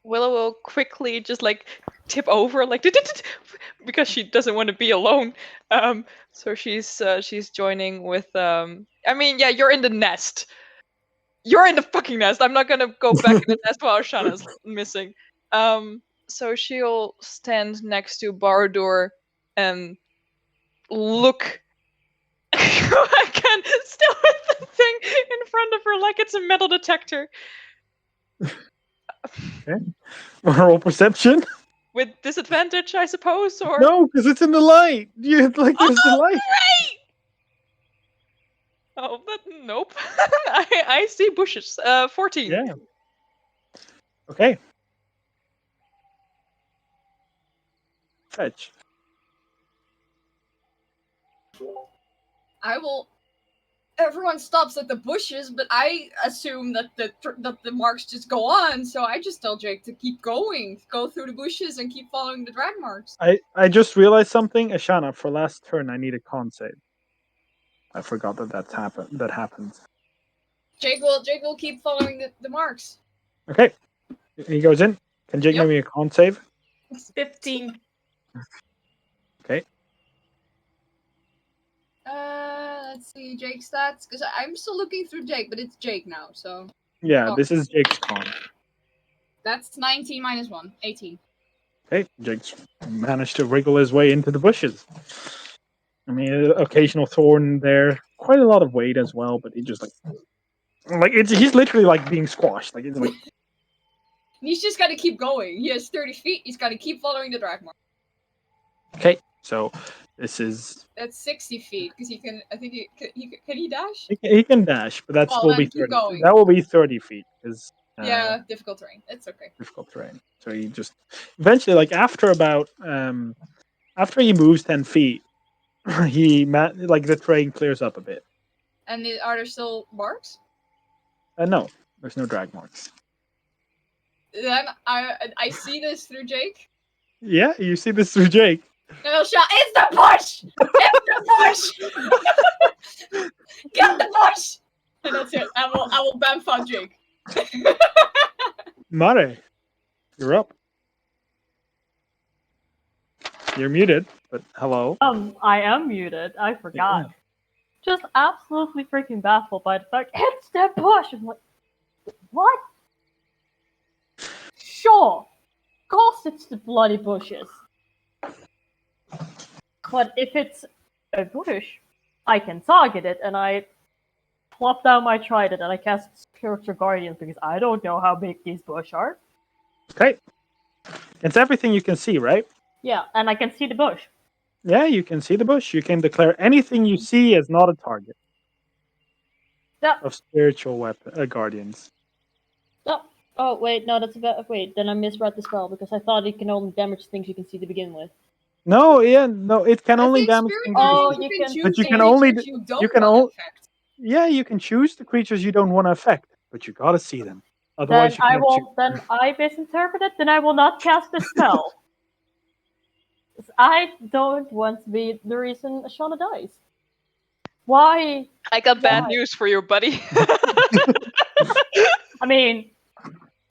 [SPEAKER 4] Willow will quickly just like tip over, like because she doesn't want to be alone. So she's joining with. I mean, yeah, you're in the nest. You're in the fucking nest. I'm not gonna go back in the nest while Shana's missing. So she'll stand next to Baradur and look. Again, still with the thing in front of her like it's a metal detector.
[SPEAKER 1] roll perception.
[SPEAKER 4] With disadvantage, I suppose, or
[SPEAKER 1] No, because it's in the light. You like there's the light.
[SPEAKER 4] Great! Oh, but nope. I see bushes. 14.
[SPEAKER 1] Yeah. Okay. Fetch.
[SPEAKER 2] I will. Everyone stops at the bushes, but I assume that the marks just go on. So I just tell Jake to keep going, go through the bushes, and keep following the drag marks.
[SPEAKER 1] I just realized something, Ashana. For last turn, I need a con save. I forgot that happened. That happens.
[SPEAKER 2] Jake will keep following the marks.
[SPEAKER 1] Okay. He goes in. Can Jake
[SPEAKER 2] Yep.
[SPEAKER 1] make me a con save?
[SPEAKER 5] 15.
[SPEAKER 1] Okay.
[SPEAKER 2] Let's see Jake's stats, because I'm still looking through Jake, but it's Jake now, so
[SPEAKER 1] Yeah,
[SPEAKER 2] Oh.
[SPEAKER 1] this is Jake's con.
[SPEAKER 2] that's 19 minus 1, 18.
[SPEAKER 1] Okay, Jake's managed to wriggle his way into the bushes. I mean, occasional thorn there, quite a lot of weight as well, but he just like he's literally like being squashed. Like it's like
[SPEAKER 2] And he's just got to keep going. He has 30 feet. He's got to keep following the drag mark.
[SPEAKER 1] okay. So this is
[SPEAKER 2] That's 60 feet because he can. I think can he dash?
[SPEAKER 1] he can dash, but that's
[SPEAKER 2] Well,
[SPEAKER 1] will be
[SPEAKER 2] then keep
[SPEAKER 1] 30.
[SPEAKER 2] going.
[SPEAKER 1] That will be 30 feet because
[SPEAKER 2] Yeah, difficult terrain. It's okay.
[SPEAKER 1] difficult terrain. So he just eventually, like after about after he moves 10 feet, like the terrain clears up a bit.
[SPEAKER 2] And are there still marks?
[SPEAKER 1] No, there's no drag marks.
[SPEAKER 2] Then I see this through Jake.
[SPEAKER 1] Yeah, you see this through Jake.
[SPEAKER 2] And I'll shout, "It's the bush! It's the bush! Get the bush!" And that's it. I will bamf on Jake.
[SPEAKER 1] Mare, you're up. You're muted, but hello.
[SPEAKER 6] I am muted. I forgot. Just absolutely freaking baffled by the fact it's the bush. I'm like, what? Sure, of course it's the bloody bushes. But if it's a bush, I can target it, and I plop down my trident and I cast Spiritual Guardian because I don't know how big these bush are.
[SPEAKER 1] Okay. It's everything you can see, right?
[SPEAKER 6] Yeah, and I can see the bush.
[SPEAKER 1] Yeah, you can see the bush. You can declare anything you see as not a target
[SPEAKER 6] Yeah.
[SPEAKER 1] of spiritual guardians.
[SPEAKER 6] Oh, wait, no, that's about. Wait, then I misread the spell because I thought it can only damage things you can see to begin with.
[SPEAKER 1] No, it can
[SPEAKER 2] I
[SPEAKER 1] only
[SPEAKER 2] think
[SPEAKER 1] damage
[SPEAKER 2] spirit
[SPEAKER 1] things.
[SPEAKER 6] Oh,
[SPEAKER 2] guardians,
[SPEAKER 6] you
[SPEAKER 2] can
[SPEAKER 6] can-
[SPEAKER 2] choose
[SPEAKER 1] but you
[SPEAKER 2] the
[SPEAKER 1] can only
[SPEAKER 2] creatures you don't
[SPEAKER 1] you can
[SPEAKER 2] want to
[SPEAKER 1] only
[SPEAKER 2] affect.
[SPEAKER 1] yeah, you can choose the creatures you don't want to affect, but you gotta see them. Otherwise,
[SPEAKER 6] Then
[SPEAKER 1] you can't choose.
[SPEAKER 6] Then I misinterpret it. Then I will not cast the spell. 'Cause I don't want to be the reason Shauna dies. Why?
[SPEAKER 4] I got bad
[SPEAKER 6] Why?
[SPEAKER 4] news for you, buddy.
[SPEAKER 6] I mean,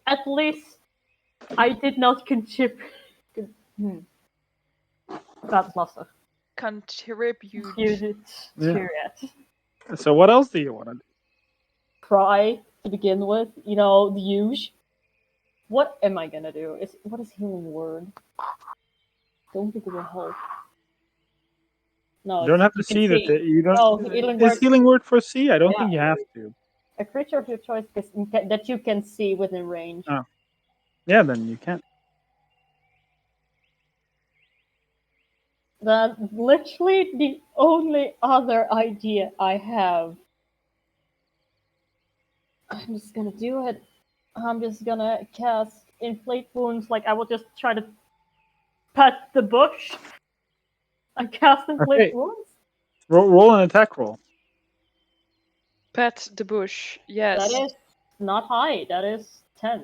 [SPEAKER 6] at least I did not contribute. That's lost.
[SPEAKER 4] Contribute.
[SPEAKER 6] You did
[SPEAKER 1] Yeah.
[SPEAKER 6] to it.
[SPEAKER 1] So what else do you want to do?
[SPEAKER 6] Cry to begin with. You know, the huge. What am I gonna do? What is healing word? Don't think it will help. No,
[SPEAKER 1] You don't have to
[SPEAKER 6] you can
[SPEAKER 1] see that. You don't.
[SPEAKER 6] No, healing
[SPEAKER 1] Is
[SPEAKER 6] word.
[SPEAKER 1] healing word for see? I don't
[SPEAKER 6] Yeah.
[SPEAKER 1] think you have to.
[SPEAKER 6] A creature of your choice that you can see within range.
[SPEAKER 1] Oh. Yeah, then you can't.
[SPEAKER 6] That's literally the only other idea I have. I'm just gonna do it. I'm just gonna cast Inflate Wounds. Like, I will just try to pet the bush. I cast Inflate
[SPEAKER 1] Okay.
[SPEAKER 6] Wounds?
[SPEAKER 1] Roll an attack roll.
[SPEAKER 4] Pet the bush. Yes.
[SPEAKER 6] That is not high. That is 10.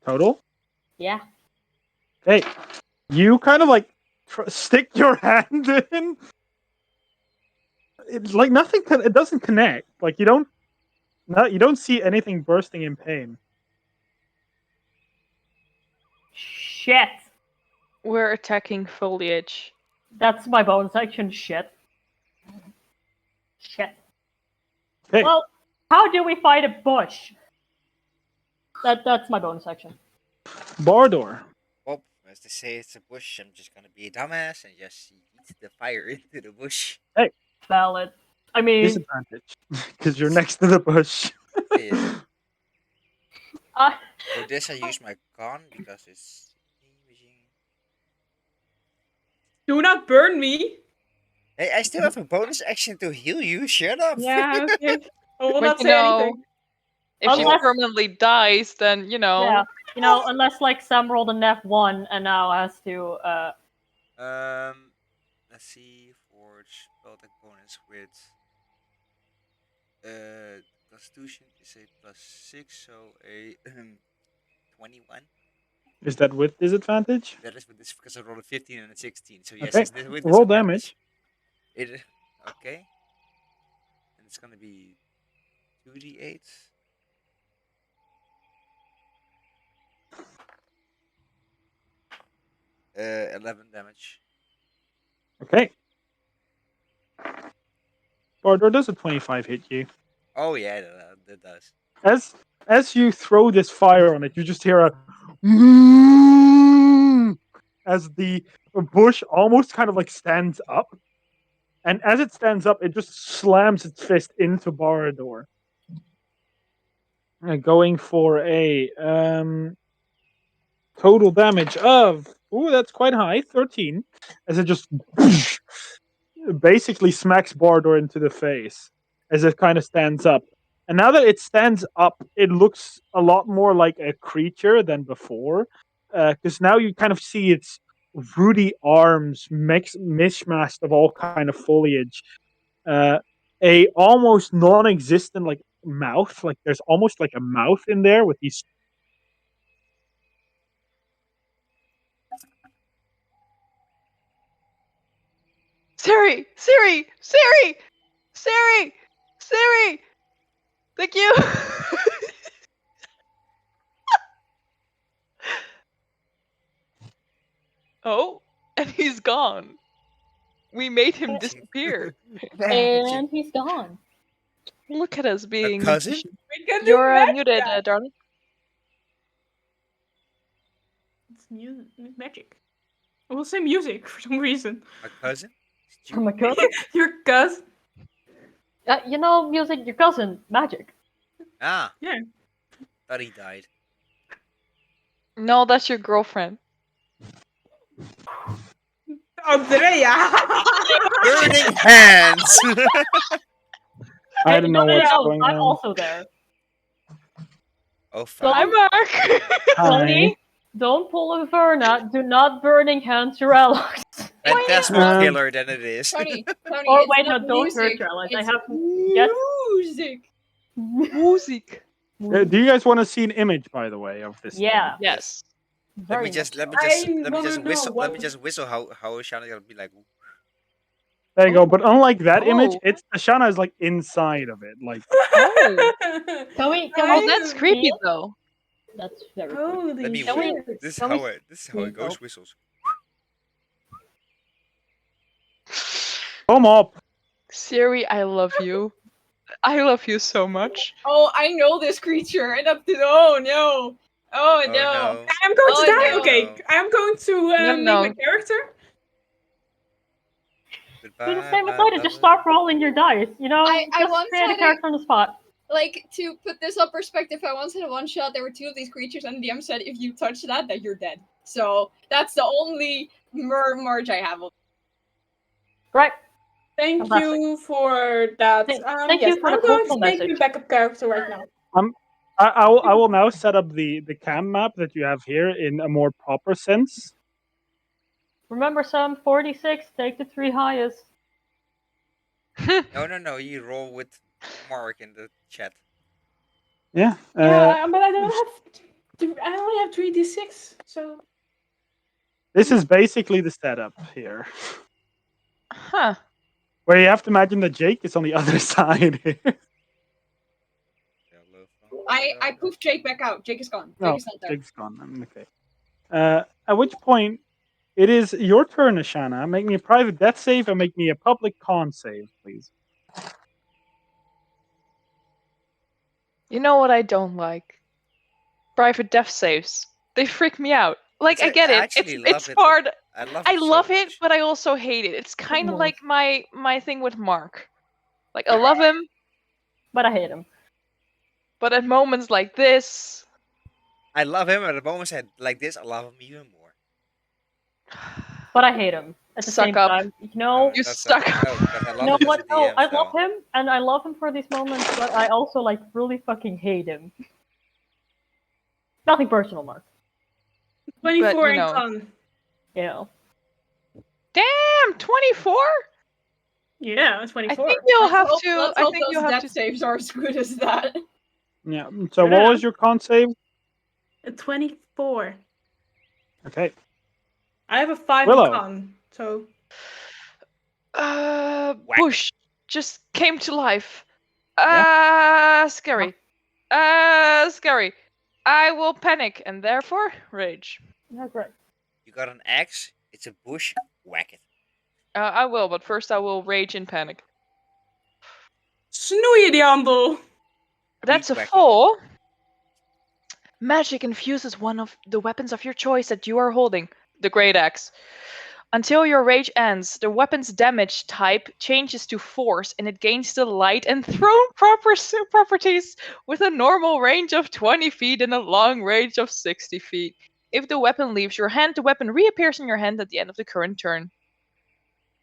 [SPEAKER 1] Total.
[SPEAKER 6] Yeah.
[SPEAKER 1] Hey, you kind of like stick your hand in. It's like nothing. It doesn't connect. Like you don't see anything bursting in pain.
[SPEAKER 6] Shit.
[SPEAKER 4] We're attacking foliage.
[SPEAKER 6] That's my bonus action. Shit. Shit.
[SPEAKER 1] Okay.
[SPEAKER 6] Well, how do we fight a bush? That's my bonus action.
[SPEAKER 1] Bardor.
[SPEAKER 3] Well, as they say, it's a bush. I'm just gonna be a dumbass and just eat the fire into the bush.
[SPEAKER 6] Valid. I mean,
[SPEAKER 1] Disadvantage because you're next to the bush.
[SPEAKER 3] Yeah.
[SPEAKER 6] I,
[SPEAKER 3] For this, I use my gun because it's damaging.
[SPEAKER 5] Do not burn me.
[SPEAKER 3] Hey, I still have a bonus action to heal you. Shut up.
[SPEAKER 5] Yeah, okay. I will
[SPEAKER 4] But
[SPEAKER 5] not
[SPEAKER 4] you
[SPEAKER 5] say
[SPEAKER 4] know,
[SPEAKER 5] anything.
[SPEAKER 4] if she
[SPEAKER 6] Unless-
[SPEAKER 4] permanently dies, then
[SPEAKER 6] yeah, unless like Sam rolled a nat 1 and now has to
[SPEAKER 3] Let's see. Forge spell attack bonus with Constitution is a +6, so a 21.
[SPEAKER 1] Is that with disadvantage?
[SPEAKER 3] That is with this because I rolled a 15 and a 16. So yes,
[SPEAKER 1] Okay.
[SPEAKER 3] it's with
[SPEAKER 1] Roll
[SPEAKER 3] disadvantage.
[SPEAKER 1] damage.
[SPEAKER 3] Okay. And it's gonna be 2d8. Uh, 11 damage.
[SPEAKER 1] Okay. Bardor, does a 25 hit you?
[SPEAKER 3] Oh yeah, that does.
[SPEAKER 1] As you throw this fire on it, you just hear a as the bush almost kind of like stands up, and as it stands up, it just slams its fist into Bardor, going for a total damage of that's quite high, 13, as it just basically smacks Bardor into the face as it kind of stands up. And now that it stands up, it looks a lot more like a creature than before, because now you kind of see its rooty arms mishmashed of all kind of foliage, a almost non-existent like mouth, like there's almost like a mouth in there with these.
[SPEAKER 4] Siri, Siri, Siri, Siri, Siri. Thank you. Oh, and he's gone. We made him disappear.
[SPEAKER 6] and he's gone.
[SPEAKER 4] Look at us being
[SPEAKER 3] cousin?
[SPEAKER 4] magicians.
[SPEAKER 5] We can do
[SPEAKER 4] You're
[SPEAKER 5] magic.
[SPEAKER 4] muted, darling.
[SPEAKER 5] It's magic. I will say music for some reason.
[SPEAKER 3] My cousin?
[SPEAKER 6] Oh my god.
[SPEAKER 5] Your cousin.
[SPEAKER 6] You know, music, your cousin, magic.
[SPEAKER 3] Ah.
[SPEAKER 5] Yeah.
[SPEAKER 3] Thought he died.
[SPEAKER 4] No, that's your girlfriend.
[SPEAKER 5] Andrea.
[SPEAKER 3] Burning hands!
[SPEAKER 1] I don't know what's going
[SPEAKER 6] I'm
[SPEAKER 1] on.
[SPEAKER 6] also there.
[SPEAKER 3] Oh,
[SPEAKER 4] Hi,
[SPEAKER 3] fine.
[SPEAKER 4] Mark.
[SPEAKER 6] Tony, don't pull a Verna. Do not burning hands your allies.
[SPEAKER 3] Phantasmal killer than it is.
[SPEAKER 2] Tony,
[SPEAKER 6] Oh
[SPEAKER 2] it's
[SPEAKER 6] wait, no,
[SPEAKER 2] not
[SPEAKER 6] don't hurt
[SPEAKER 2] music,
[SPEAKER 6] your allies. I
[SPEAKER 2] it's
[SPEAKER 6] have yes.
[SPEAKER 2] music.
[SPEAKER 4] Music.
[SPEAKER 1] Do you guys want to see an image, by the way, of this?
[SPEAKER 6] Yeah.
[SPEAKER 4] Yes.
[SPEAKER 3] Let me
[SPEAKER 6] Very
[SPEAKER 3] just
[SPEAKER 6] much
[SPEAKER 3] whistle. Let me just whistle how Shana gonna be like.
[SPEAKER 1] There you go. But unlike that image,
[SPEAKER 4] Oh.
[SPEAKER 1] it's Ashana is like inside of it. Like
[SPEAKER 4] Oh.
[SPEAKER 6] so. Can we
[SPEAKER 4] Oh, that's creepy
[SPEAKER 6] feel-
[SPEAKER 4] though.
[SPEAKER 6] That's very creepy.
[SPEAKER 5] Holy
[SPEAKER 3] Let me.
[SPEAKER 6] Can we-
[SPEAKER 5] shit.
[SPEAKER 3] This is
[SPEAKER 6] can
[SPEAKER 3] how
[SPEAKER 6] we
[SPEAKER 3] it. This is how it goes.
[SPEAKER 6] Oh.
[SPEAKER 3] Whistles.
[SPEAKER 1] come up.
[SPEAKER 4] Siri, I love you. I love you so much.
[SPEAKER 2] Oh, I know this creature. And up to oh no. Oh no.
[SPEAKER 3] no.
[SPEAKER 5] I'm going
[SPEAKER 2] Oh,
[SPEAKER 5] to die.
[SPEAKER 2] no.
[SPEAKER 5] Okay, I'm going to name
[SPEAKER 4] no.
[SPEAKER 5] my character.
[SPEAKER 3] Goodbye.
[SPEAKER 6] Do the same as
[SPEAKER 3] my
[SPEAKER 6] I did. Just start rolling your dice. You know,
[SPEAKER 2] I
[SPEAKER 6] just
[SPEAKER 2] once
[SPEAKER 6] create a
[SPEAKER 2] had a-
[SPEAKER 6] character on the spot.
[SPEAKER 2] Like, to put this up perspective, I once had a one shot. There were two of these creatures, and the DM said, if you touch that you're dead. So that's the only merge I have.
[SPEAKER 6] Right.
[SPEAKER 5] Thank
[SPEAKER 6] Fantastic.
[SPEAKER 5] you for that.
[SPEAKER 6] Thank
[SPEAKER 5] Yes,
[SPEAKER 6] you for the
[SPEAKER 5] I'm going to
[SPEAKER 6] hopeful
[SPEAKER 5] make my
[SPEAKER 6] message.
[SPEAKER 5] backup character right now.
[SPEAKER 1] I will now set up the cam map that you have here in a more proper sense.
[SPEAKER 6] Remember, Sam, 46, take the 3 highest.
[SPEAKER 3] No. You roll with Mark in the chat.
[SPEAKER 1] Yeah.
[SPEAKER 5] Yeah, but I don't have. I only have 3d6, so.
[SPEAKER 1] This is basically the setup here,
[SPEAKER 4] Huh.
[SPEAKER 1] where you have to imagine that Jake is on the other side here.
[SPEAKER 2] I poofed Jake back out. Jake is gone. Jake
[SPEAKER 1] No,
[SPEAKER 2] is not there.
[SPEAKER 1] Jake's gone. Okay. At which point, it is your turn, Ashana. Make me a private death save and make me a public con save, please.
[SPEAKER 4] You know what I don't like? Private death saves. They freak me out. Like, I get it. It's part.
[SPEAKER 3] I love
[SPEAKER 4] I
[SPEAKER 3] it.
[SPEAKER 4] love
[SPEAKER 3] so
[SPEAKER 4] it,
[SPEAKER 3] much.
[SPEAKER 4] but I also hate it. It's kind of
[SPEAKER 6] Almost.
[SPEAKER 4] like my thing with Mark. Like, I love him,
[SPEAKER 6] But I hate him.
[SPEAKER 4] but at moments like this,
[SPEAKER 3] I love him at the moments like this. I love him even more.
[SPEAKER 6] But I hate him at the
[SPEAKER 4] Suck
[SPEAKER 6] same
[SPEAKER 4] up.
[SPEAKER 6] time. You know,
[SPEAKER 4] You
[SPEAKER 3] That's
[SPEAKER 4] suck.
[SPEAKER 3] No, because I love
[SPEAKER 6] you know
[SPEAKER 3] him
[SPEAKER 6] what?
[SPEAKER 3] as a
[SPEAKER 6] No,
[SPEAKER 3] DM.
[SPEAKER 6] I
[SPEAKER 3] so.
[SPEAKER 6] love him, and I love him for these moments, but I also like really fucking hate him. Nothing personal, Mark.
[SPEAKER 5] 24
[SPEAKER 4] you
[SPEAKER 5] and
[SPEAKER 4] know.
[SPEAKER 5] con.
[SPEAKER 6] You know.
[SPEAKER 4] Damn, 24?
[SPEAKER 5] Yeah, 24.
[SPEAKER 4] I think you'll have
[SPEAKER 2] Let's
[SPEAKER 4] to.
[SPEAKER 2] hope
[SPEAKER 4] I think
[SPEAKER 2] those
[SPEAKER 4] you'll have
[SPEAKER 2] death
[SPEAKER 4] to.
[SPEAKER 2] saves are as good as that.
[SPEAKER 1] Yeah. So
[SPEAKER 5] I don't
[SPEAKER 1] what
[SPEAKER 5] know.
[SPEAKER 1] was your con save?
[SPEAKER 5] A 24.
[SPEAKER 1] Okay.
[SPEAKER 5] I have a 5
[SPEAKER 1] Willow.
[SPEAKER 5] in con, so.
[SPEAKER 4] Bush just came to life. Scary. Scary. I will panic and therefore rage.
[SPEAKER 6] Yeah, great.
[SPEAKER 3] You got an axe? It's a bush. Whack it.
[SPEAKER 4] I will, but first I will rage and panic.
[SPEAKER 5] Snoeie die handel!
[SPEAKER 4] That's a
[SPEAKER 3] Whack it.
[SPEAKER 4] 4. Magic infuses one of the weapons of your choice that you are holding, the Great Axe. Until your rage ends, the weapon's damage type changes to force and it gains the light and thrown properties with a normal range of 20 feet and a long range of 60 feet. If the weapon leaves your hand, the weapon reappears in your hand at the end of the current turn.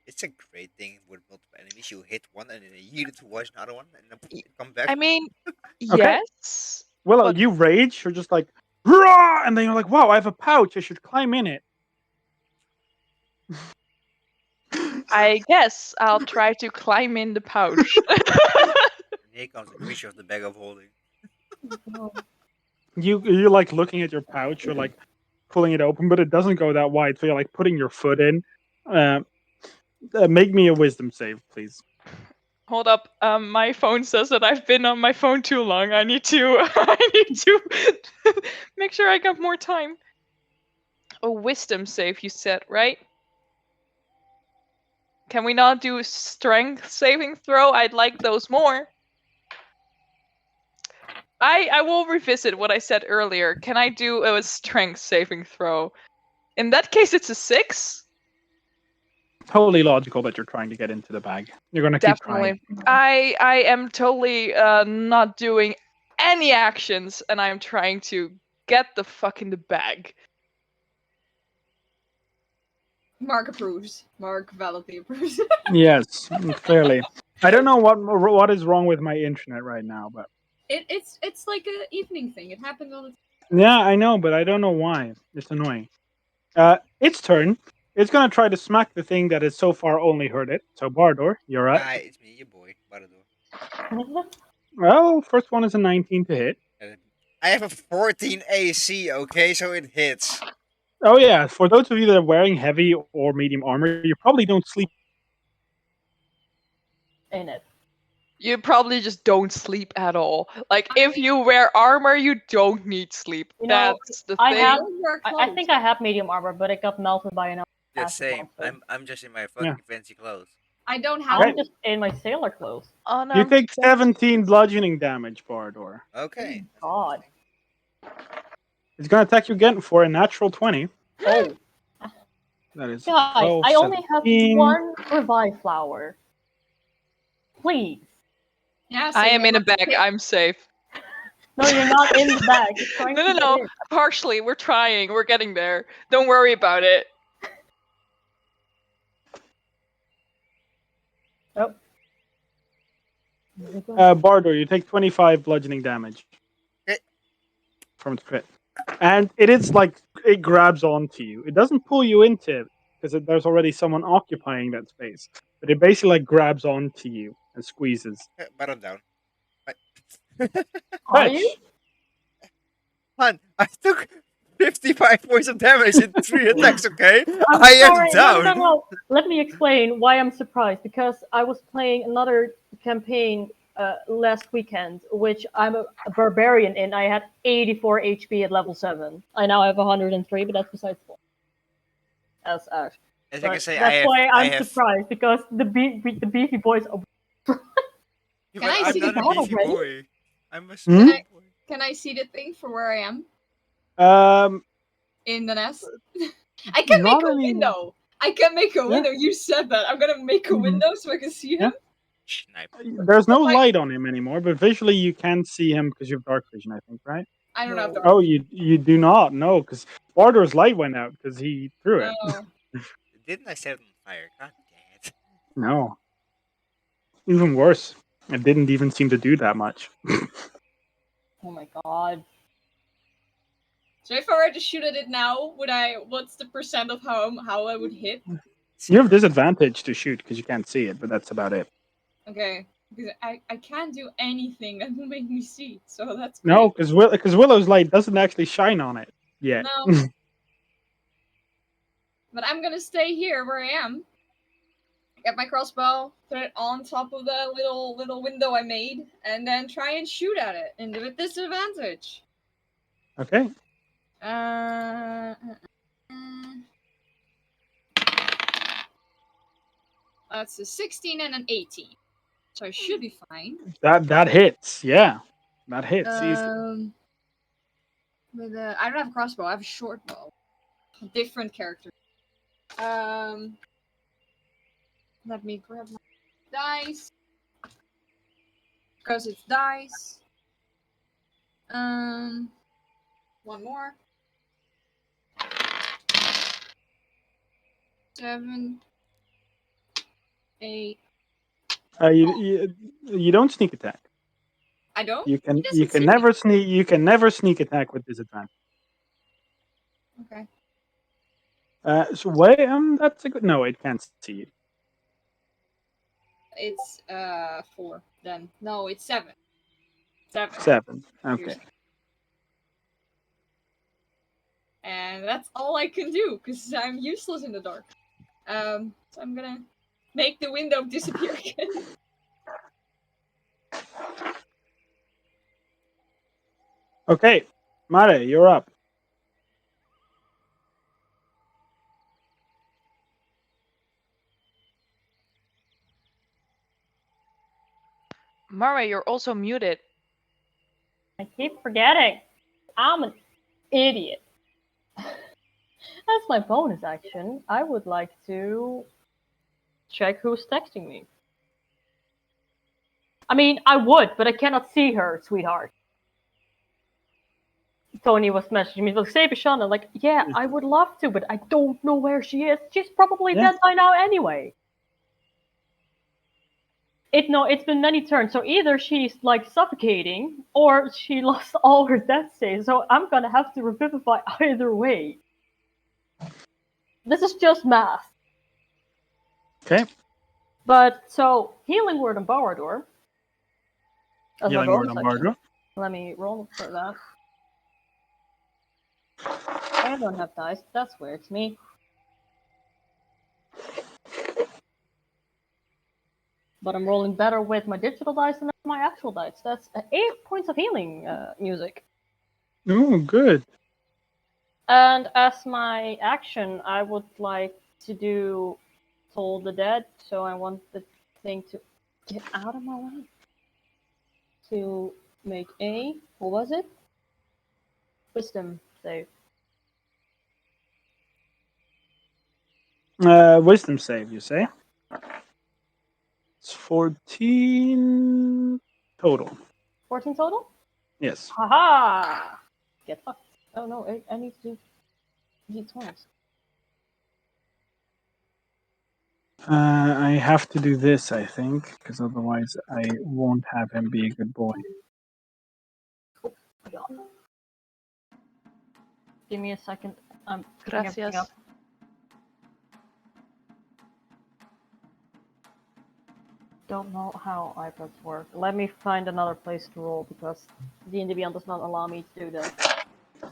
[SPEAKER 3] It's a great thing with multiple enemies. You hit one and then you heal it towards another one and then it comes back.
[SPEAKER 4] I mean,
[SPEAKER 1] Okay.
[SPEAKER 4] yes.
[SPEAKER 1] Willow,
[SPEAKER 4] but-
[SPEAKER 1] you rage. You're just like, "Rah!" And then you're like, wow, I have a pouch. I should climb in it.
[SPEAKER 4] I guess I'll try to climb in the pouch.
[SPEAKER 3] And here comes the creature of the bag of holding.
[SPEAKER 1] You're like looking at your pouch. You're like pulling it open, but it doesn't go that wide. So you're like putting your foot in. Make me a wisdom save, please.
[SPEAKER 4] Hold up, my phone says that I've been on my phone too long. I need to I need to make sure I got more time. A wisdom save, you said, right? Can we not do strength saving throw? I'd like those more. I will revisit what I said earlier. Can I do a strength saving throw? In that case, it's a 6.
[SPEAKER 1] Totally logical that you're trying to get into the bag. You're gonna keep trying.
[SPEAKER 4] Definitely. I am totally not doing any actions, and I'm trying to get the fuck in the bag.
[SPEAKER 2] Mark approves. Mark validly approves.
[SPEAKER 1] Yes, clearly. I don't know what is wrong with my internet right now, but
[SPEAKER 2] it's like an evening thing. It happens all the time.
[SPEAKER 1] yeah, I know, but I don't know why. It's annoying. Its turn. It's gonna try to smack the thing that has so far only hurt it. So Bardor, you're up.
[SPEAKER 3] Hi, it's me, your boy, Barador.
[SPEAKER 1] Well, first one is a 19 to hit.
[SPEAKER 3] I have a 14 AC, okay, so it hits.
[SPEAKER 1] Oh yeah, for those of you that are wearing heavy or medium armor, you probably don't sleep.
[SPEAKER 6] In it.
[SPEAKER 4] You probably just don't sleep at all. Like, if you wear armor, you don't need sleep.
[SPEAKER 6] You know,
[SPEAKER 4] That's the
[SPEAKER 6] I
[SPEAKER 4] thing.
[SPEAKER 6] have-
[SPEAKER 2] Don't wear
[SPEAKER 6] I
[SPEAKER 2] clothes.
[SPEAKER 6] think I have medium armor, but it got melted by an
[SPEAKER 3] The
[SPEAKER 6] acid
[SPEAKER 3] same.
[SPEAKER 6] monster.
[SPEAKER 3] I'm just in my fucking fancy clothes.
[SPEAKER 2] I don't have.
[SPEAKER 6] I'm just in my sailor clothes.
[SPEAKER 1] You take 17 bludgeoning damage, Bardor.
[SPEAKER 3] Okay. that's
[SPEAKER 6] God.
[SPEAKER 3] interesting.
[SPEAKER 1] It's gonna attack you again for a natural 20.
[SPEAKER 6] Oh,
[SPEAKER 1] That is
[SPEAKER 6] guys,
[SPEAKER 1] 12,
[SPEAKER 6] I only have
[SPEAKER 1] 17.
[SPEAKER 6] one revive flower. Please.
[SPEAKER 2] Yeah,
[SPEAKER 4] I
[SPEAKER 2] so
[SPEAKER 4] am in a
[SPEAKER 2] we'll have to
[SPEAKER 4] bag.
[SPEAKER 2] pick-
[SPEAKER 4] I'm safe.
[SPEAKER 6] No, you're not in the bag. You're trying to
[SPEAKER 4] No.
[SPEAKER 6] get in.
[SPEAKER 4] Partially. We're trying. We're getting there. Don't worry about it.
[SPEAKER 6] Oh.
[SPEAKER 1] Bardo, you take 25 bludgeoning damage
[SPEAKER 3] Okay.
[SPEAKER 1] from its crit. And it is like it grabs onto you. It doesn't pull you into it because there's already someone occupying that space. But it basically like grabs onto you and squeezes.
[SPEAKER 3] Bottom down.
[SPEAKER 6] Are you?
[SPEAKER 1] Fetch.
[SPEAKER 3] Man, I took 55 points of damage in 3 attacks, okay?
[SPEAKER 6] I'm
[SPEAKER 3] I am
[SPEAKER 6] sorry.
[SPEAKER 3] down.
[SPEAKER 6] No. Let me explain why I'm surprised. Because I was playing another campaign last weekend, which I'm a barbarian in. I had 84 HP at level 7. I now have 103, but that's besides the point. As Ash.
[SPEAKER 3] As I can
[SPEAKER 6] But
[SPEAKER 3] say,
[SPEAKER 6] that's why
[SPEAKER 3] I
[SPEAKER 6] I'm
[SPEAKER 3] have.
[SPEAKER 6] surprised, because the beefy boys are.
[SPEAKER 3] Yeah,
[SPEAKER 2] Can
[SPEAKER 3] but
[SPEAKER 2] I
[SPEAKER 3] I'm
[SPEAKER 2] see
[SPEAKER 3] not a
[SPEAKER 6] that
[SPEAKER 3] beefy
[SPEAKER 6] already?
[SPEAKER 3] boy. I'm a
[SPEAKER 1] Hmm?
[SPEAKER 3] small
[SPEAKER 2] Can
[SPEAKER 3] boy.
[SPEAKER 2] Can I see the thing for where I am
[SPEAKER 1] Um,
[SPEAKER 2] in the nest? I can make
[SPEAKER 1] not
[SPEAKER 2] a
[SPEAKER 1] any.
[SPEAKER 2] window. I can make a
[SPEAKER 1] Yeah.
[SPEAKER 2] window. You said that. I'm gonna make a
[SPEAKER 1] Mhm.
[SPEAKER 2] window so I can see him.
[SPEAKER 3] Snipe.
[SPEAKER 1] There's no
[SPEAKER 2] But, like-
[SPEAKER 1] light on him anymore, but visually you can see him because you have dark vision, I think, right?
[SPEAKER 2] I don't have
[SPEAKER 6] No.
[SPEAKER 2] dark.
[SPEAKER 1] Oh, you do not? No, because Bardo's light went out because he threw it.
[SPEAKER 2] Oh.
[SPEAKER 3] Didn't I set it on fire? God dang it.
[SPEAKER 1] No. Even worse. It didn't even seem to do that much.
[SPEAKER 6] Oh my god.
[SPEAKER 2] So if I were to shoot at it now, would I? What's the percent of how I would hit?
[SPEAKER 1] You have disadvantage to shoot because you can't see it, but that's about it.
[SPEAKER 2] Okay, because I can't do anything that will make me see. So that's
[SPEAKER 1] No,
[SPEAKER 2] great.
[SPEAKER 1] because Willow's light doesn't actually shine on it yet.
[SPEAKER 2] No. But I'm gonna stay here where I am. Get my crossbow, put it on top of the little window I made, and then try and shoot at it, and with disadvantage.
[SPEAKER 1] Okay.
[SPEAKER 2] That's a 16 and an 18, so I should be fine.
[SPEAKER 1] That hits. Yeah. That hits easily.
[SPEAKER 2] With I don't have a crossbow. I have a short bow. A different character. Let me grab my dice. Because it's dice. One more. 7, 8.
[SPEAKER 1] You don't sneak attack.
[SPEAKER 2] I don't.
[SPEAKER 1] You
[SPEAKER 2] He
[SPEAKER 1] can
[SPEAKER 2] doesn't see me.
[SPEAKER 1] you can never sneak attack with disadvantage.
[SPEAKER 2] Okay.
[SPEAKER 1] So wait, that's a good. No, it can't see you.
[SPEAKER 2] It's 4 then. No, it's 7. 7.
[SPEAKER 1] 7. Okay.
[SPEAKER 2] And that's all I can do because I'm useless in the dark. So I'm gonna make the window disappear again.
[SPEAKER 1] Okay, Mare, you're up.
[SPEAKER 4] Mara, you're also muted.
[SPEAKER 6] I keep forgetting. I'm an idiot. As my bonus action, I would like to check who's texting me. I mean, I would, but I cannot see her, sweetheart. Tony was messaging me like, "Save Shauna." Like, yeah, I would love to, but I don't know where she is. She's probably
[SPEAKER 1] Yeah.
[SPEAKER 6] dead by now anyway. It's been many turns, so either she's like suffocating or she lost all her death saves. So I'm gonna have to revivify either way. This is just math.
[SPEAKER 1] Okay.
[SPEAKER 6] But so healing word on Borador. As my
[SPEAKER 1] Healing word
[SPEAKER 6] bonus
[SPEAKER 1] on
[SPEAKER 6] action.
[SPEAKER 1] Bardo.
[SPEAKER 6] Let me roll for that. I don't have dice. That's weird to me. But I'm rolling better with my digital dice than my actual dice. That's 8 points of healing music.
[SPEAKER 1] Oh, good.
[SPEAKER 6] And as my action, I would like to do Toll the Dead. So I want the thing to get out of my way. To make a, what was it? Wisdom save.
[SPEAKER 1] Wisdom save, you say? It's 14 total.
[SPEAKER 6] 14 total?
[SPEAKER 1] Yes.
[SPEAKER 6] Haha! Get fucked. Oh no, I need to do d20s.
[SPEAKER 1] I have to do this, I think, because otherwise I won't have him be a good boy.
[SPEAKER 6] Yeah. Give me a second. I'm picking everything
[SPEAKER 4] Gracias.
[SPEAKER 6] up. Don't know how iPads work. Let me find another place to roll because D&D Beyond does not allow me to do the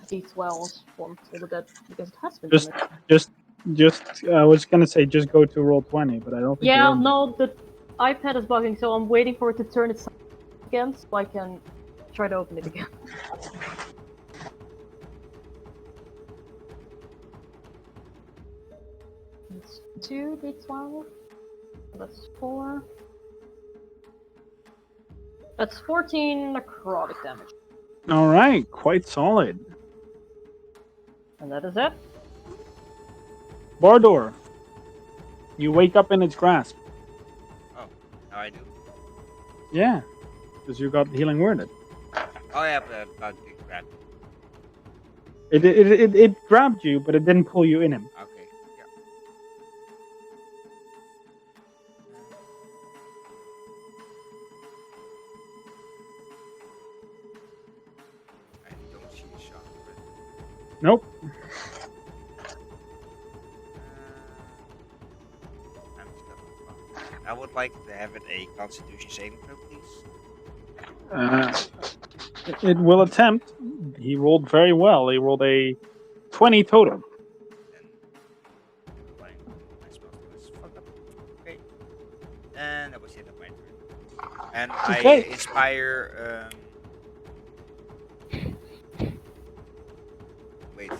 [SPEAKER 6] D12s form for the dead because it has been
[SPEAKER 1] Just,
[SPEAKER 6] done.
[SPEAKER 1] just. I was gonna say just go to roll 20, but I don't think you're
[SPEAKER 6] Yeah,
[SPEAKER 1] in.
[SPEAKER 6] no, the iPad is bugging, so I'm waiting for it to turn itself again so I can try to open it again. It's 2d12. That's 4. That's 14 necrotic damage.
[SPEAKER 1] All right, quite solid.
[SPEAKER 6] And that is it.
[SPEAKER 1] Bardor, you wake up in its grasp.
[SPEAKER 3] Oh, now I do.
[SPEAKER 1] Yeah, because you got healing worded.
[SPEAKER 3] Oh yeah, but about the grab.
[SPEAKER 1] It grabbed you, but it didn't pull you in him.
[SPEAKER 3] Okay, yeah. I don't see a shot. But,
[SPEAKER 1] Nope.
[SPEAKER 3] I'm just gonna I would like to have it a Constitution saving throw, please.
[SPEAKER 1] It will attempt. He rolled very well. He rolled a 20 total.
[SPEAKER 3] And my spell was fucked up. Okay. And that was the end of my turn. And
[SPEAKER 1] Okay.
[SPEAKER 3] I inspire. Wait.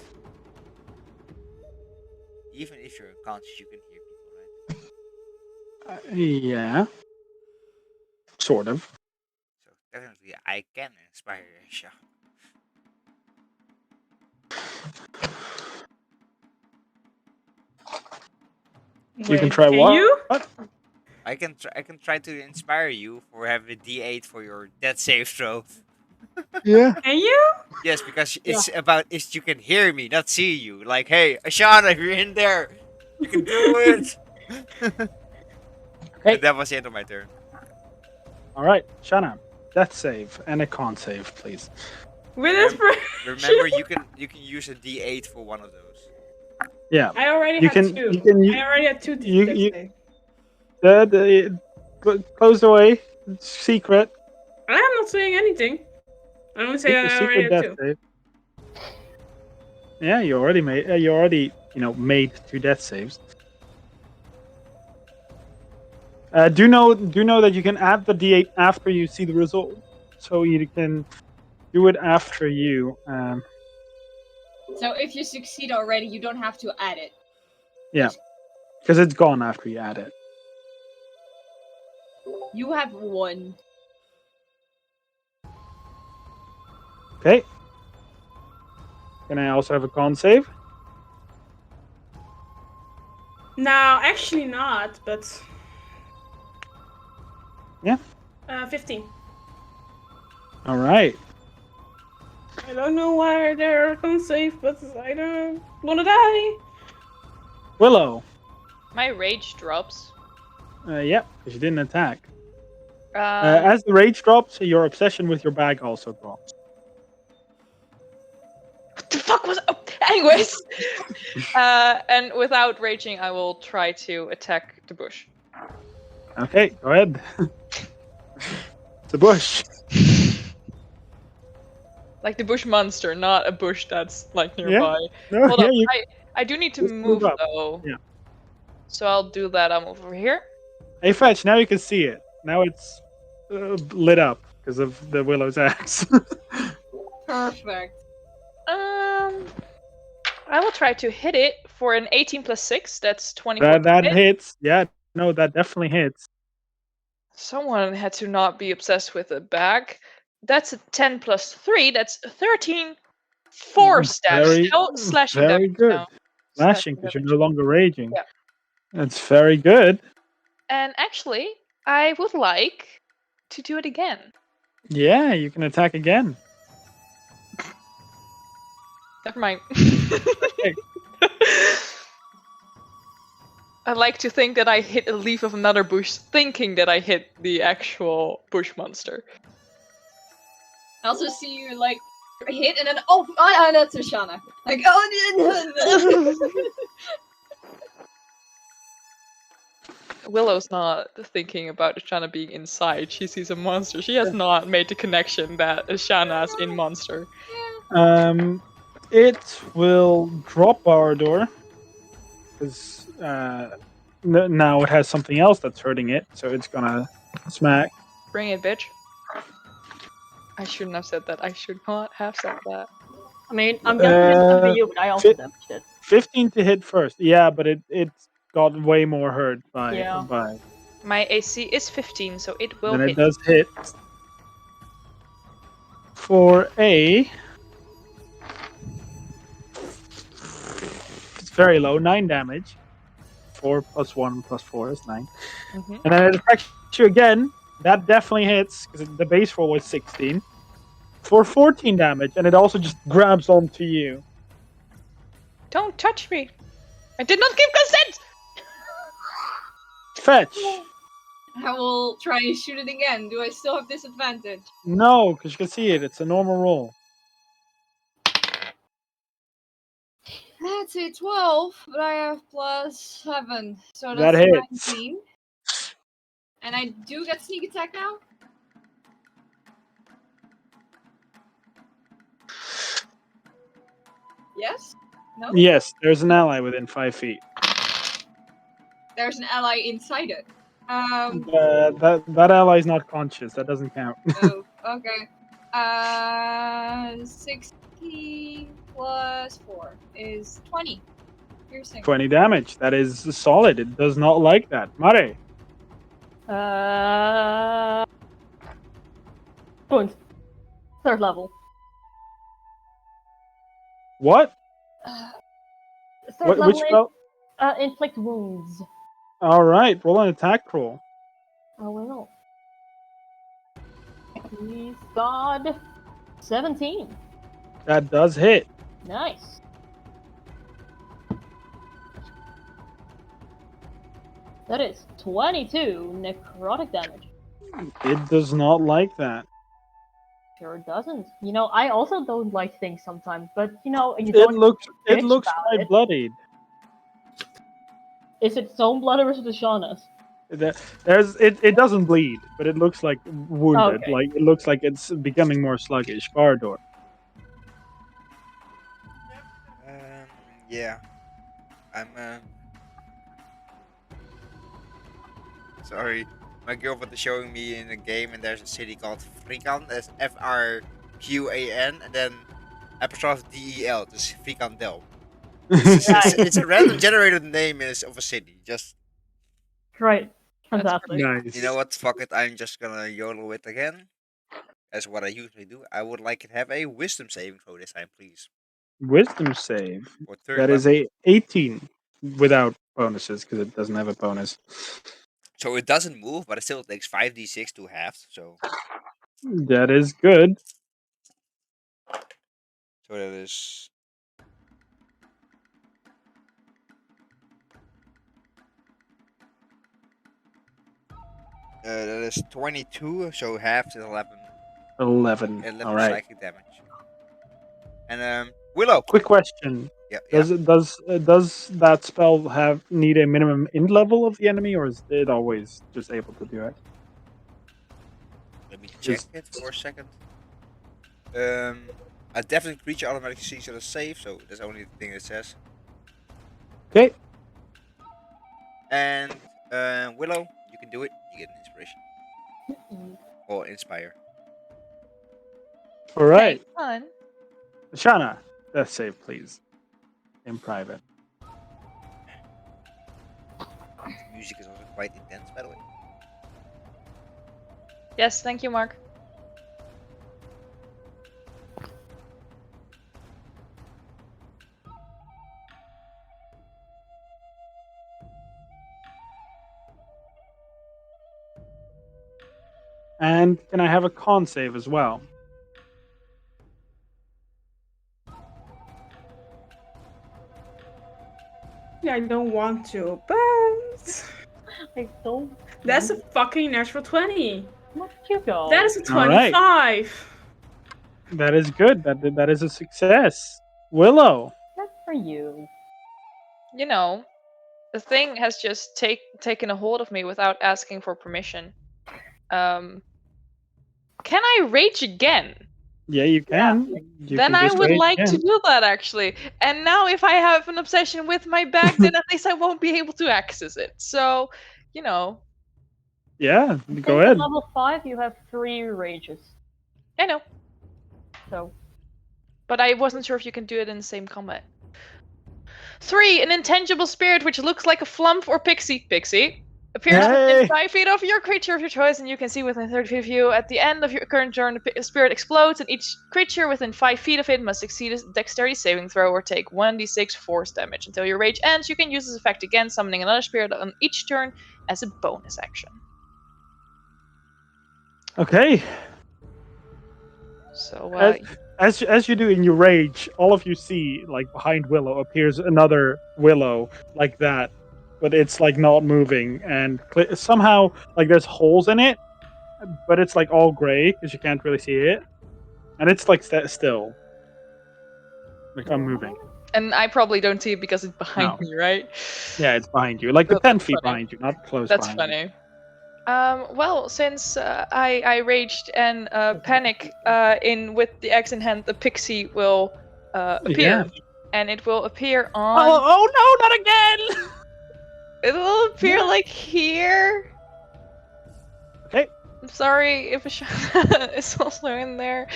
[SPEAKER 3] Even if you're unconscious, you can hear people, right?
[SPEAKER 1] Yeah, sort of.
[SPEAKER 3] So technically, I can inspire a shot.
[SPEAKER 1] You can
[SPEAKER 5] Wait,
[SPEAKER 1] try
[SPEAKER 5] can
[SPEAKER 1] what?
[SPEAKER 5] you?
[SPEAKER 3] I can try to inspire you for having a D8 for your death save throw.
[SPEAKER 1] Yeah.
[SPEAKER 5] Can you?
[SPEAKER 3] Yes, because it's about if you can hear me, not see you. Like, hey, Ashana, if you're in there, you can do it.
[SPEAKER 1] Okay.
[SPEAKER 3] And that was the end of my turn.
[SPEAKER 1] All right, Shana, death save and a con save, please.
[SPEAKER 5] With
[SPEAKER 3] Remember,
[SPEAKER 5] inspiration.
[SPEAKER 3] remember, you can use a D8 for one of those.
[SPEAKER 1] Yeah.
[SPEAKER 5] I already
[SPEAKER 1] You
[SPEAKER 5] had
[SPEAKER 1] can-
[SPEAKER 5] 2.
[SPEAKER 1] you can-
[SPEAKER 5] I already had 2
[SPEAKER 1] you-
[SPEAKER 5] death
[SPEAKER 1] you-
[SPEAKER 5] save.
[SPEAKER 1] Close away. It's secret.
[SPEAKER 5] I am not saying anything. I only say I already
[SPEAKER 1] Secret
[SPEAKER 5] had
[SPEAKER 1] death
[SPEAKER 5] 2.
[SPEAKER 1] save. Yeah, you already made. You already made 2 death saves. Do know that you can add the D8 after you see the result, so you can do it after you.
[SPEAKER 2] So if you succeed already, you don't have to add it.
[SPEAKER 1] Yeah, because it's gone after you add it.
[SPEAKER 2] You have 1.
[SPEAKER 1] Okay. Can I also have a con save?
[SPEAKER 5] No, actually not, but...
[SPEAKER 1] Yeah.
[SPEAKER 5] 15.
[SPEAKER 1] All right.
[SPEAKER 5] I don't know why they're unsafe, but I don't want to die.
[SPEAKER 1] Willow.
[SPEAKER 4] My rage drops.
[SPEAKER 1] Yeah, because you didn't attack.
[SPEAKER 4] Um,
[SPEAKER 1] As the rage drops, your obsession with your bag also drops.
[SPEAKER 4] what the fuck was? Oh, anyways, and without raging, I will try to attack the bush.
[SPEAKER 1] Okay, go ahead. It's a bush.
[SPEAKER 4] Like the bush monster, not a bush that's like
[SPEAKER 1] Yeah.
[SPEAKER 4] nearby.
[SPEAKER 1] No,
[SPEAKER 4] Hold
[SPEAKER 1] yeah,
[SPEAKER 4] up,
[SPEAKER 1] you
[SPEAKER 4] I do need to
[SPEAKER 1] just
[SPEAKER 4] move
[SPEAKER 1] move up.
[SPEAKER 4] though.
[SPEAKER 1] Yeah.
[SPEAKER 4] So I'll do that. I'll move over here.
[SPEAKER 1] Hey, Fetch, now you can see it. Now it's lit up because of the Willow's axe.
[SPEAKER 2] Perfect.
[SPEAKER 4] I will try to hit it for an 18 plus 6. That's 24.
[SPEAKER 1] that hits. Yeah, no, that definitely hits.
[SPEAKER 4] Someone had to not be obsessed with a bag. That's a 10 plus 3. That's 13 force damage. Slashing
[SPEAKER 1] very
[SPEAKER 4] damage
[SPEAKER 1] good.
[SPEAKER 4] now.
[SPEAKER 1] Slashing because you're
[SPEAKER 4] damage.
[SPEAKER 1] no longer raging.
[SPEAKER 4] Yeah.
[SPEAKER 1] That's very good.
[SPEAKER 4] And actually, I would like to do it again.
[SPEAKER 1] Yeah, you can attack again.
[SPEAKER 4] Never mind. I like to think that I hit a leaf of another bush, thinking that I hit the actual bush monster.
[SPEAKER 2] I also see you like hit and then that's Ashana. Like
[SPEAKER 4] Willow's not thinking about Ashana being inside. She sees a monster. She has not made the connection that Ashana's in monster.
[SPEAKER 1] It will drop Barador because now it has something else that's hurting it, so it's gonna smack.
[SPEAKER 4] Bring it, bitch. I shouldn't have said that. I should not have said that.
[SPEAKER 6] I mean, I'm guessing it's gonna be you, but I also
[SPEAKER 1] fi-
[SPEAKER 6] damaged it.
[SPEAKER 1] 15 to hit first. Yeah, but it got way more hurt by
[SPEAKER 6] Yeah.
[SPEAKER 4] My AC is 15, so it will
[SPEAKER 1] then
[SPEAKER 4] hit.
[SPEAKER 1] it does hit for a. It's very low, 9 damage. 4 plus 1 plus 4 is 9.
[SPEAKER 4] Mhm.
[SPEAKER 1] And then it attacks you again. That definitely hits because the base roll was 16 for 14 damage, and it also just grabs onto you.
[SPEAKER 4] Don't touch me! I did not give consent!
[SPEAKER 1] Fetch.
[SPEAKER 2] I will try and shoot it again. Do I still have disadvantage?
[SPEAKER 1] No, because you can see it. It's a normal roll.
[SPEAKER 2] That's a 12, but I have plus 7, so
[SPEAKER 1] That
[SPEAKER 2] that's
[SPEAKER 1] hits.
[SPEAKER 2] 19. And I do get sneak attack now? Yes? No?
[SPEAKER 1] Yes, there's an ally within 5 feet.
[SPEAKER 2] There's an ally inside it.
[SPEAKER 1] That ally is not conscious. That doesn't count.
[SPEAKER 2] Oh, okay. 16 plus 4 is 20. Piercing.
[SPEAKER 1] 20 damage. That is solid. It does not like that. Mare.
[SPEAKER 6] Wound. 3rd level.
[SPEAKER 1] What?
[SPEAKER 6] 3rd
[SPEAKER 1] Which
[SPEAKER 6] level.
[SPEAKER 1] spell?
[SPEAKER 6] Inflict wounds.
[SPEAKER 1] All right. Roll an attack roll.
[SPEAKER 6] I will. He's got 17.
[SPEAKER 1] That does hit.
[SPEAKER 6] Nice. That is 22 necrotic damage.
[SPEAKER 1] It does not like that.
[SPEAKER 6] Sure doesn't. You know, I also don't like things sometimes, but you know, you
[SPEAKER 1] It
[SPEAKER 6] don't
[SPEAKER 1] looks
[SPEAKER 6] bitch about
[SPEAKER 1] quite
[SPEAKER 6] it.
[SPEAKER 1] bloodied.
[SPEAKER 6] Is it its own blood or is it Ashana's?
[SPEAKER 1] It doesn't bleed, but it looks like wounded.
[SPEAKER 6] Okay.
[SPEAKER 1] Like it looks like it's becoming more sluggish. Barador.
[SPEAKER 3] Yeah. I'm sorry. My girlfriend is showing me in a game, and there's a city called Frikan. That's Frqan, and then apostrophe DEL. Just Frikandel. It's a random generated name of a city. Just
[SPEAKER 6] Right.
[SPEAKER 4] That's
[SPEAKER 6] Fantastic.
[SPEAKER 1] Nice.
[SPEAKER 3] you know what? Fuck it. I'm just gonna yodel it again. As what I usually do. I would like it to have a wisdom saving throw this time, please.
[SPEAKER 1] Wisdom save.
[SPEAKER 3] For third
[SPEAKER 1] That is
[SPEAKER 3] level.
[SPEAKER 1] a 18 without bonuses because it doesn't have a bonus.
[SPEAKER 3] So it doesn't move, but it still takes 5d6 to half. So
[SPEAKER 1] That is good.
[SPEAKER 3] that is. That is 22, so half is 11.
[SPEAKER 1] 11.
[SPEAKER 3] 11
[SPEAKER 1] All right.
[SPEAKER 3] psychic damage. And Willow.
[SPEAKER 1] Quick question.
[SPEAKER 3] Yeah.
[SPEAKER 1] Does that spell need a minimum int level of the enemy, or is it always just able to do it?
[SPEAKER 3] Let me check it for a second. A deafening creature automatically sees it as safe, so that's the only thing it says.
[SPEAKER 1] Okay.
[SPEAKER 3] And Willow, you can do it. You get an inspiration. Or inspire.
[SPEAKER 1] All right.
[SPEAKER 4] Fun.
[SPEAKER 1] Shana, death save, please. In private.
[SPEAKER 3] Music is also quite intense, by the way.
[SPEAKER 4] Yes, thank you, Mark.
[SPEAKER 1] And can I have a con save as well?
[SPEAKER 5] Yeah, I don't want to, but
[SPEAKER 6] I don't.
[SPEAKER 5] That's a fucking natural 20.
[SPEAKER 6] Look at you go.
[SPEAKER 5] That is a
[SPEAKER 1] All right.
[SPEAKER 5] 25.
[SPEAKER 1] That is good. That is a success. Willow.
[SPEAKER 6] Good for you.
[SPEAKER 4] You know, the thing has just taken a hold of me without asking for permission. Can I rage again?
[SPEAKER 1] Yeah, you can. You
[SPEAKER 4] Then
[SPEAKER 1] can
[SPEAKER 4] I
[SPEAKER 1] just
[SPEAKER 4] would
[SPEAKER 1] rage
[SPEAKER 4] like to
[SPEAKER 1] again.
[SPEAKER 4] do that actually. And now if I have an obsession with my bag, then at least I won't be able to access it. So, you know,
[SPEAKER 1] Yeah,
[SPEAKER 6] I
[SPEAKER 1] go
[SPEAKER 6] think
[SPEAKER 1] ahead.
[SPEAKER 6] at level 5 you have 3 rages.
[SPEAKER 4] I know.
[SPEAKER 6] So
[SPEAKER 4] But I wasn't sure if you can do it in the same combat. 3, an intangible spirit which looks like a flump or pixie. Pixie. Appears
[SPEAKER 1] Hey!
[SPEAKER 4] within 5 feet of your creature of your choice, and you can see within 30 feet of you. At the end of your current turn, the spirit explodes, and each creature within 5 feet of it must succeed a dexterity saving throw or take 1d6 force damage. Until your rage ends, you can use this effect again, summoning another spirit on each turn as a bonus action.
[SPEAKER 1] Okay.
[SPEAKER 4] So,
[SPEAKER 1] As you do in your rage, all of you see, like behind Willow appears another Willow like that, but it's like not moving, and somehow like there's holes in it, but it's like all gray because you can't really see it, and it's like still, like unmoving.
[SPEAKER 4] and I probably don't see it because it's behind
[SPEAKER 1] No.
[SPEAKER 4] me, right?
[SPEAKER 1] Yeah, it's behind you, like the
[SPEAKER 4] That's
[SPEAKER 1] 10 feet
[SPEAKER 4] funny.
[SPEAKER 1] behind you, not close.
[SPEAKER 4] That's
[SPEAKER 1] behind you.
[SPEAKER 4] funny. Well, since I raged and panic in with the axe in hand, the pixie will appear, and it will appear on.
[SPEAKER 1] Oh no, not again!
[SPEAKER 4] It will appear like here.
[SPEAKER 1] Okay.
[SPEAKER 4] I'm sorry if Ashana is also in there,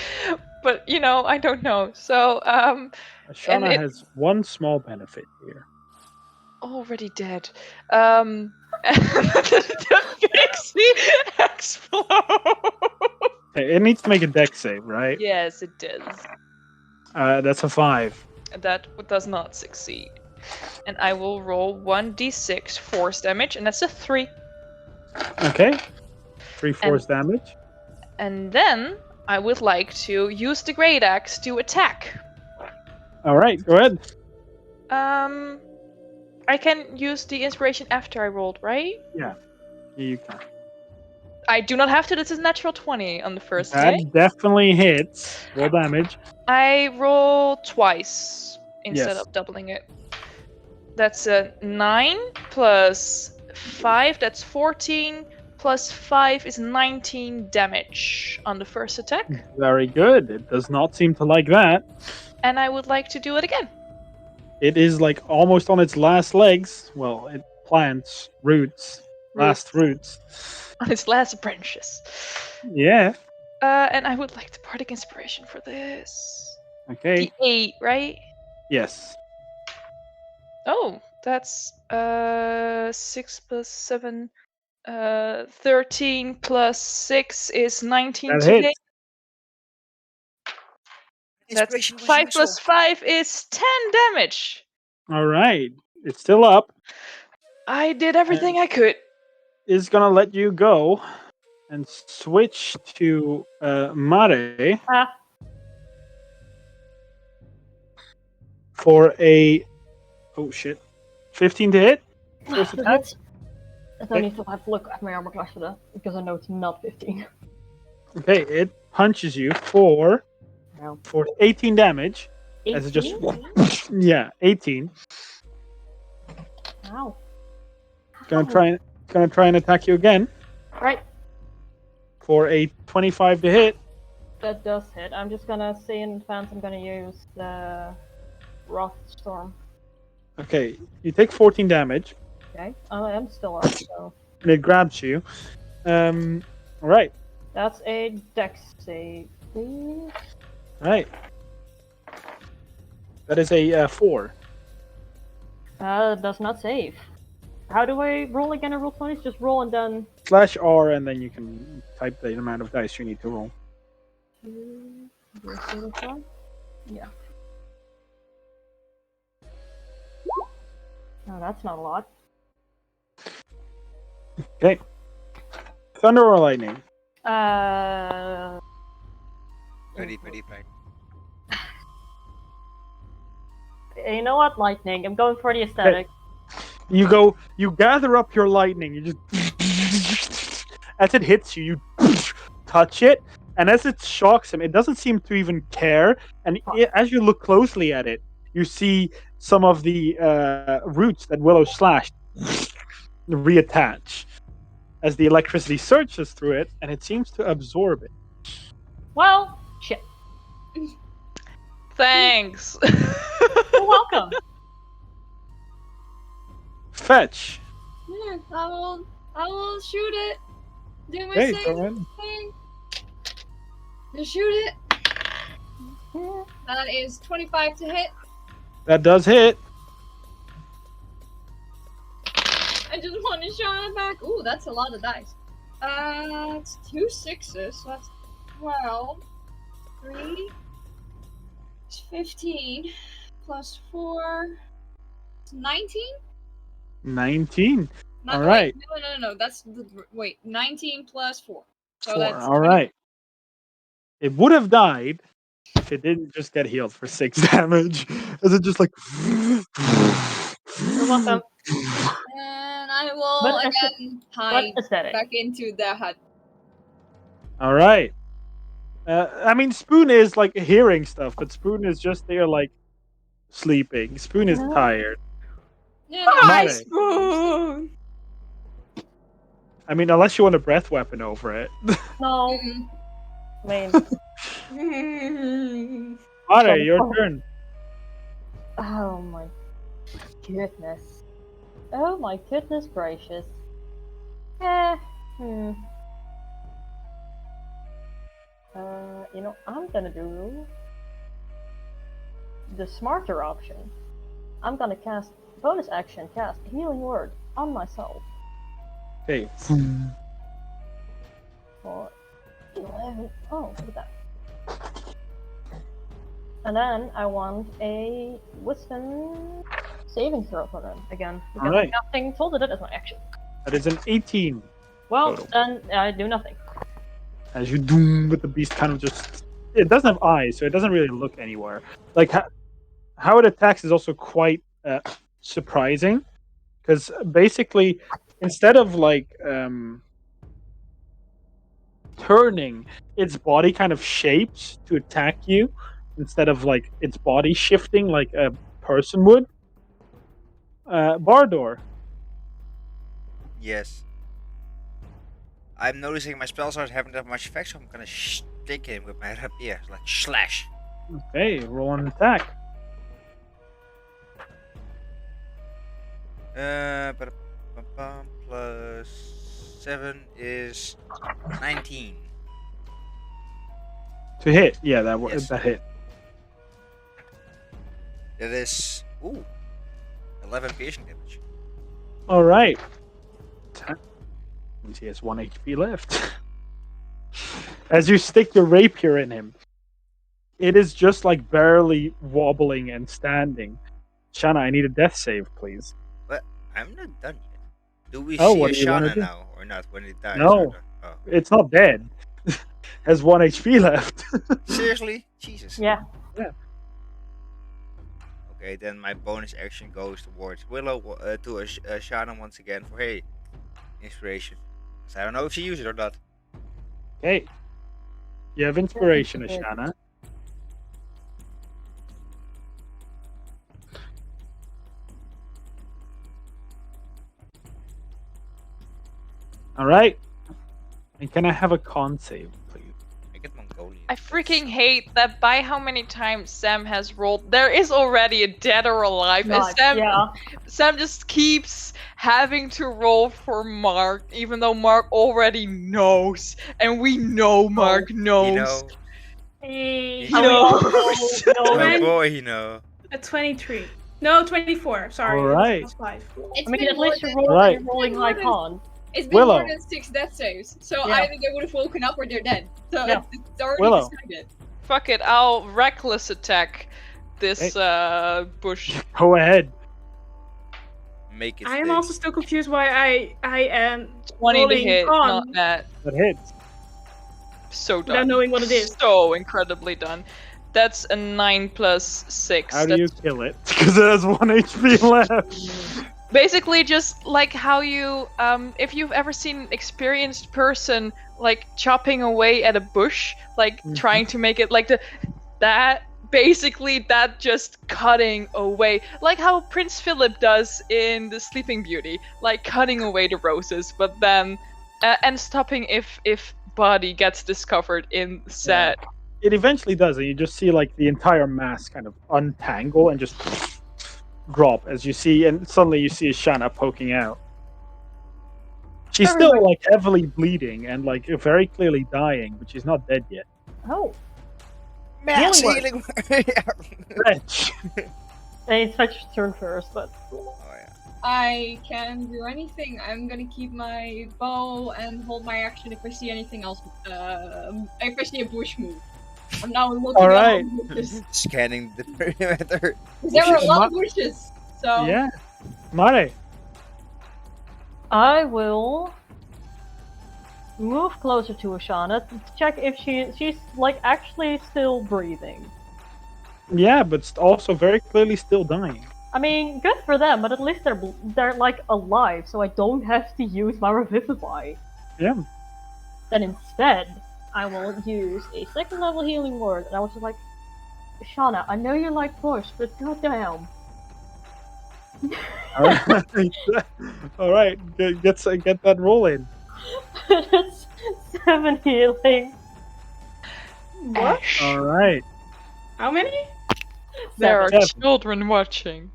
[SPEAKER 4] but you know I don't know. So
[SPEAKER 1] Ashana
[SPEAKER 4] it-
[SPEAKER 1] has one small benefit here.
[SPEAKER 4] already dead. The pixie explodes.
[SPEAKER 1] Okay, it needs to make a dex save, right?
[SPEAKER 4] Yes, it does.
[SPEAKER 1] That's a 5.
[SPEAKER 4] That does not succeed. And I will roll 1d6 force damage, and that's a 3.
[SPEAKER 1] Okay. 3 force damage.
[SPEAKER 4] And then I would like to use the great axe to attack.
[SPEAKER 1] All right, go ahead.
[SPEAKER 4] I can use the inspiration after I rolled, right?
[SPEAKER 1] Yeah, you can.
[SPEAKER 4] I do not have to. This is natural 20 on the first
[SPEAKER 1] That
[SPEAKER 4] hit.
[SPEAKER 1] definitely hits. Roll damage.
[SPEAKER 4] I roll twice instead
[SPEAKER 1] Yes.
[SPEAKER 4] of doubling it. That's a 9 plus 5. That's 14 plus 5 is 19 damage on the first attack.
[SPEAKER 1] Very good. It does not seem to like that.
[SPEAKER 4] And I would like to do it again.
[SPEAKER 1] It is like almost on its last legs. Well, it plants roots. Last roots.
[SPEAKER 4] On its last branches.
[SPEAKER 1] Yeah.
[SPEAKER 4] And I would like the bardic inspiration for this.
[SPEAKER 1] Okay.
[SPEAKER 4] The 8, right?
[SPEAKER 1] Yes.
[SPEAKER 4] Oh, that's 6 plus 7. 13 plus 6 is 19
[SPEAKER 1] That
[SPEAKER 4] today.
[SPEAKER 1] hits.
[SPEAKER 4] That's
[SPEAKER 3] Inspiration was
[SPEAKER 4] 5
[SPEAKER 3] useful.
[SPEAKER 4] plus 5 is 10 damage.
[SPEAKER 1] All right. It's still up.
[SPEAKER 4] I did everything I could.
[SPEAKER 1] Is gonna let you go and switch to Mare for a 15 to hit. First attack.
[SPEAKER 6] I don't need to have to look at my armor class for that because I know it's not 15.
[SPEAKER 1] Okay, it punches you for 18 damage. As it just 18.
[SPEAKER 6] Ow.
[SPEAKER 1] Gonna try and attack you again
[SPEAKER 6] Right,
[SPEAKER 1] for a 25 to hit.
[SPEAKER 6] that does hit. I'm just gonna say in advance I'm gonna use the Wrath Storm.
[SPEAKER 1] Okay, you take 14 damage,
[SPEAKER 6] Okay, I am still up, so
[SPEAKER 1] and it grabs you. All right,
[SPEAKER 6] that's a Dex save, please.
[SPEAKER 1] right. That is a 4.
[SPEAKER 6] Does not save. How do I roll again in roll 20s? Just roll and then.
[SPEAKER 1] /R, and then you can type the amount of dice you need to roll.
[SPEAKER 6] Yeah. No, that's not a lot.
[SPEAKER 1] Okay. Thunder or lightning?
[SPEAKER 3] Pretty.
[SPEAKER 6] You know what? Lightning. I'm going for the aesthetic.
[SPEAKER 1] You gather up your lightning. You just as it hits you, you touch it, and as it shocks him, it doesn't seem to even care. And as you look closely at it, you see some of the roots that Willow slashed reattach as the electricity surges through it, and it seems to absorb it.
[SPEAKER 6] Well, shit.
[SPEAKER 4] Thanks.
[SPEAKER 6] You're welcome.
[SPEAKER 1] Fetch.
[SPEAKER 2] Yeah, I will shoot it. Do my
[SPEAKER 1] Hey,
[SPEAKER 2] same
[SPEAKER 1] go ahead.
[SPEAKER 2] thing. Just shoot it. That is 25 to hit.
[SPEAKER 1] That does hit.
[SPEAKER 2] I just want to shot it back. Ooh, that's a lot of dice. It's 2 6s, so that's 12. 3. It's 15. Plus 4. It's 19?
[SPEAKER 1] 19.
[SPEAKER 2] Not,
[SPEAKER 1] All right.
[SPEAKER 2] Wait, no. That's wait. 19 plus 4. So
[SPEAKER 1] 4.
[SPEAKER 2] that's
[SPEAKER 1] All right. It would have died if it didn't just get healed for 6 damage. As it just like.
[SPEAKER 6] You're welcome.
[SPEAKER 2] And I will
[SPEAKER 6] But
[SPEAKER 2] again hide
[SPEAKER 6] aesthetic.
[SPEAKER 2] back into the hut.
[SPEAKER 1] All right. I mean, Spoon is like hearing stuff, but Spoon is just there, like sleeping. Spoon is tired.
[SPEAKER 2] Yeah,
[SPEAKER 5] Hi,
[SPEAKER 1] Mare.
[SPEAKER 5] Spoon.
[SPEAKER 1] I mean, unless you want a breath weapon over it.
[SPEAKER 6] No,
[SPEAKER 2] Mm-mm.
[SPEAKER 6] I mean,
[SPEAKER 1] Mare, your turn.
[SPEAKER 6] oh my goodness. Oh my goodness gracious. You know, I'm gonna do the smarter option. I'm gonna cast bonus action, cast Healing Word on myself
[SPEAKER 1] Okay.
[SPEAKER 6] for 11. Oh, look at that. And then I want a Wisdom saving throw for them again. Because
[SPEAKER 1] Alright.
[SPEAKER 6] casting told it as my action.
[SPEAKER 1] That is an 18.
[SPEAKER 6] Well,
[SPEAKER 1] Total.
[SPEAKER 6] then I do nothing.
[SPEAKER 1] As you doom, but the beast kind of just. It doesn't have eyes, so it doesn't really look anywhere. Like, how it attacks is also quite surprising. Because basically, instead of like turning, its body kind of shapes to attack you instead of like its body shifting like a person would. Bardor.
[SPEAKER 3] Yes. I'm noticing my spells aren't having that much effect, so I'm gonna stick him with my rapier, like slash.
[SPEAKER 1] Okay, roll an attack.
[SPEAKER 3] Plus 7 is 19.
[SPEAKER 1] To hit, yeah,
[SPEAKER 3] Yes.
[SPEAKER 1] that hit.
[SPEAKER 3] That is 11 piercing damage.
[SPEAKER 1] All right. He has 1 HP left. As you stick your rapier in him, it is just like barely wobbling and standing. Shanna, I need a death save, please.
[SPEAKER 3] But I'm not done yet. Do we
[SPEAKER 1] Oh,
[SPEAKER 3] see
[SPEAKER 1] what do you wanna
[SPEAKER 3] Ashana
[SPEAKER 1] do?
[SPEAKER 3] now or not when it dies?
[SPEAKER 1] No.
[SPEAKER 3] or not? Oh.
[SPEAKER 1] It's not dead. Has 1 HP left.
[SPEAKER 3] Seriously? Jesus.
[SPEAKER 6] Yeah.
[SPEAKER 3] Okay, then my bonus action goes towards Willow to Ashana once again for hey, inspiration. 'Cause I don't know if she used it or not.
[SPEAKER 1] Okay. You have inspiration,
[SPEAKER 6] Yes, you did.
[SPEAKER 1] Ashana. All right. And can I have a con save, please?
[SPEAKER 3] I get Mongolian.
[SPEAKER 4] I freaking hate that by how many times Sam has rolled, there is already a dead or alive. And Sam just keeps having to roll for Mark, even though Mark already knows. And we know Mark knows.
[SPEAKER 3] You know.
[SPEAKER 6] Hey,
[SPEAKER 3] He
[SPEAKER 4] knows.
[SPEAKER 5] When-
[SPEAKER 3] Oh boy, you know.
[SPEAKER 5] A 23. No, 24. Sorry.
[SPEAKER 1] All right.
[SPEAKER 5] That's 5.
[SPEAKER 2] It's
[SPEAKER 6] I mean,
[SPEAKER 2] been
[SPEAKER 6] at
[SPEAKER 2] more
[SPEAKER 6] least
[SPEAKER 2] than,
[SPEAKER 1] Right.
[SPEAKER 6] you're rolling high con.
[SPEAKER 2] it's been
[SPEAKER 1] Willow.
[SPEAKER 2] more than 6 death saves. So
[SPEAKER 6] Yeah.
[SPEAKER 2] either they would have woken up or they're dead. So
[SPEAKER 6] Yeah.
[SPEAKER 2] it's already
[SPEAKER 1] Willow.
[SPEAKER 2] decided.
[SPEAKER 4] Fuck it, I'll reckless attack this bush.
[SPEAKER 1] Go ahead.
[SPEAKER 3] Make it.
[SPEAKER 5] I am
[SPEAKER 3] stay.
[SPEAKER 5] also still confused why I am
[SPEAKER 4] 20 to
[SPEAKER 5] rolling
[SPEAKER 4] hit,
[SPEAKER 5] con
[SPEAKER 4] not that.
[SPEAKER 1] That hits.
[SPEAKER 4] So done.
[SPEAKER 5] without knowing what it is.
[SPEAKER 4] So incredibly done. That's a 9 plus 6.
[SPEAKER 1] How do you kill it? Because it has 1 HP left.
[SPEAKER 4] Basically, just like how you, if you've ever seen an experienced person like chopping away at a bush, like trying to make it like that just cutting away, like how Prince Philip does in The Sleeping Beauty, like cutting away the roses, but then and stopping if body gets discovered in set.
[SPEAKER 1] It eventually does, and you just see like the entire mass kind of untangle and just drop as you see, and suddenly you see Shanna poking out. She's still like heavily bleeding and like very clearly dying, but she's not dead yet.
[SPEAKER 6] Oh,
[SPEAKER 3] Mass
[SPEAKER 6] Healing
[SPEAKER 3] healing. Yeah.
[SPEAKER 1] Fetch.
[SPEAKER 6] it's Fetch's turn first, but
[SPEAKER 3] Oh yeah.
[SPEAKER 2] I can do anything. I'm gonna keep my bow and hold my action if I see anything else. If I see a bush move. I'm now looking
[SPEAKER 1] All
[SPEAKER 2] at
[SPEAKER 1] right.
[SPEAKER 2] all the bushes.
[SPEAKER 3] Scanning the perimeter.
[SPEAKER 2] There are a lot of bushes. So
[SPEAKER 1] Yeah. Mare.
[SPEAKER 6] I will move closer to Ashana to check if she's like actually still breathing.
[SPEAKER 1] Yeah, but also very clearly still dying.
[SPEAKER 6] I mean, good for them, but at least they're like alive, so I don't have to use my Revivify.
[SPEAKER 1] Yeah.
[SPEAKER 6] Then instead, I will use a second level healing word, and I was just like, Shauna, I know you like push, but goddamn.
[SPEAKER 1] All right. All right. Get that roll in.
[SPEAKER 6] That's 7 healing.
[SPEAKER 5] What?
[SPEAKER 1] All right.
[SPEAKER 5] How many?
[SPEAKER 4] There are
[SPEAKER 1] Seven.
[SPEAKER 4] children watching.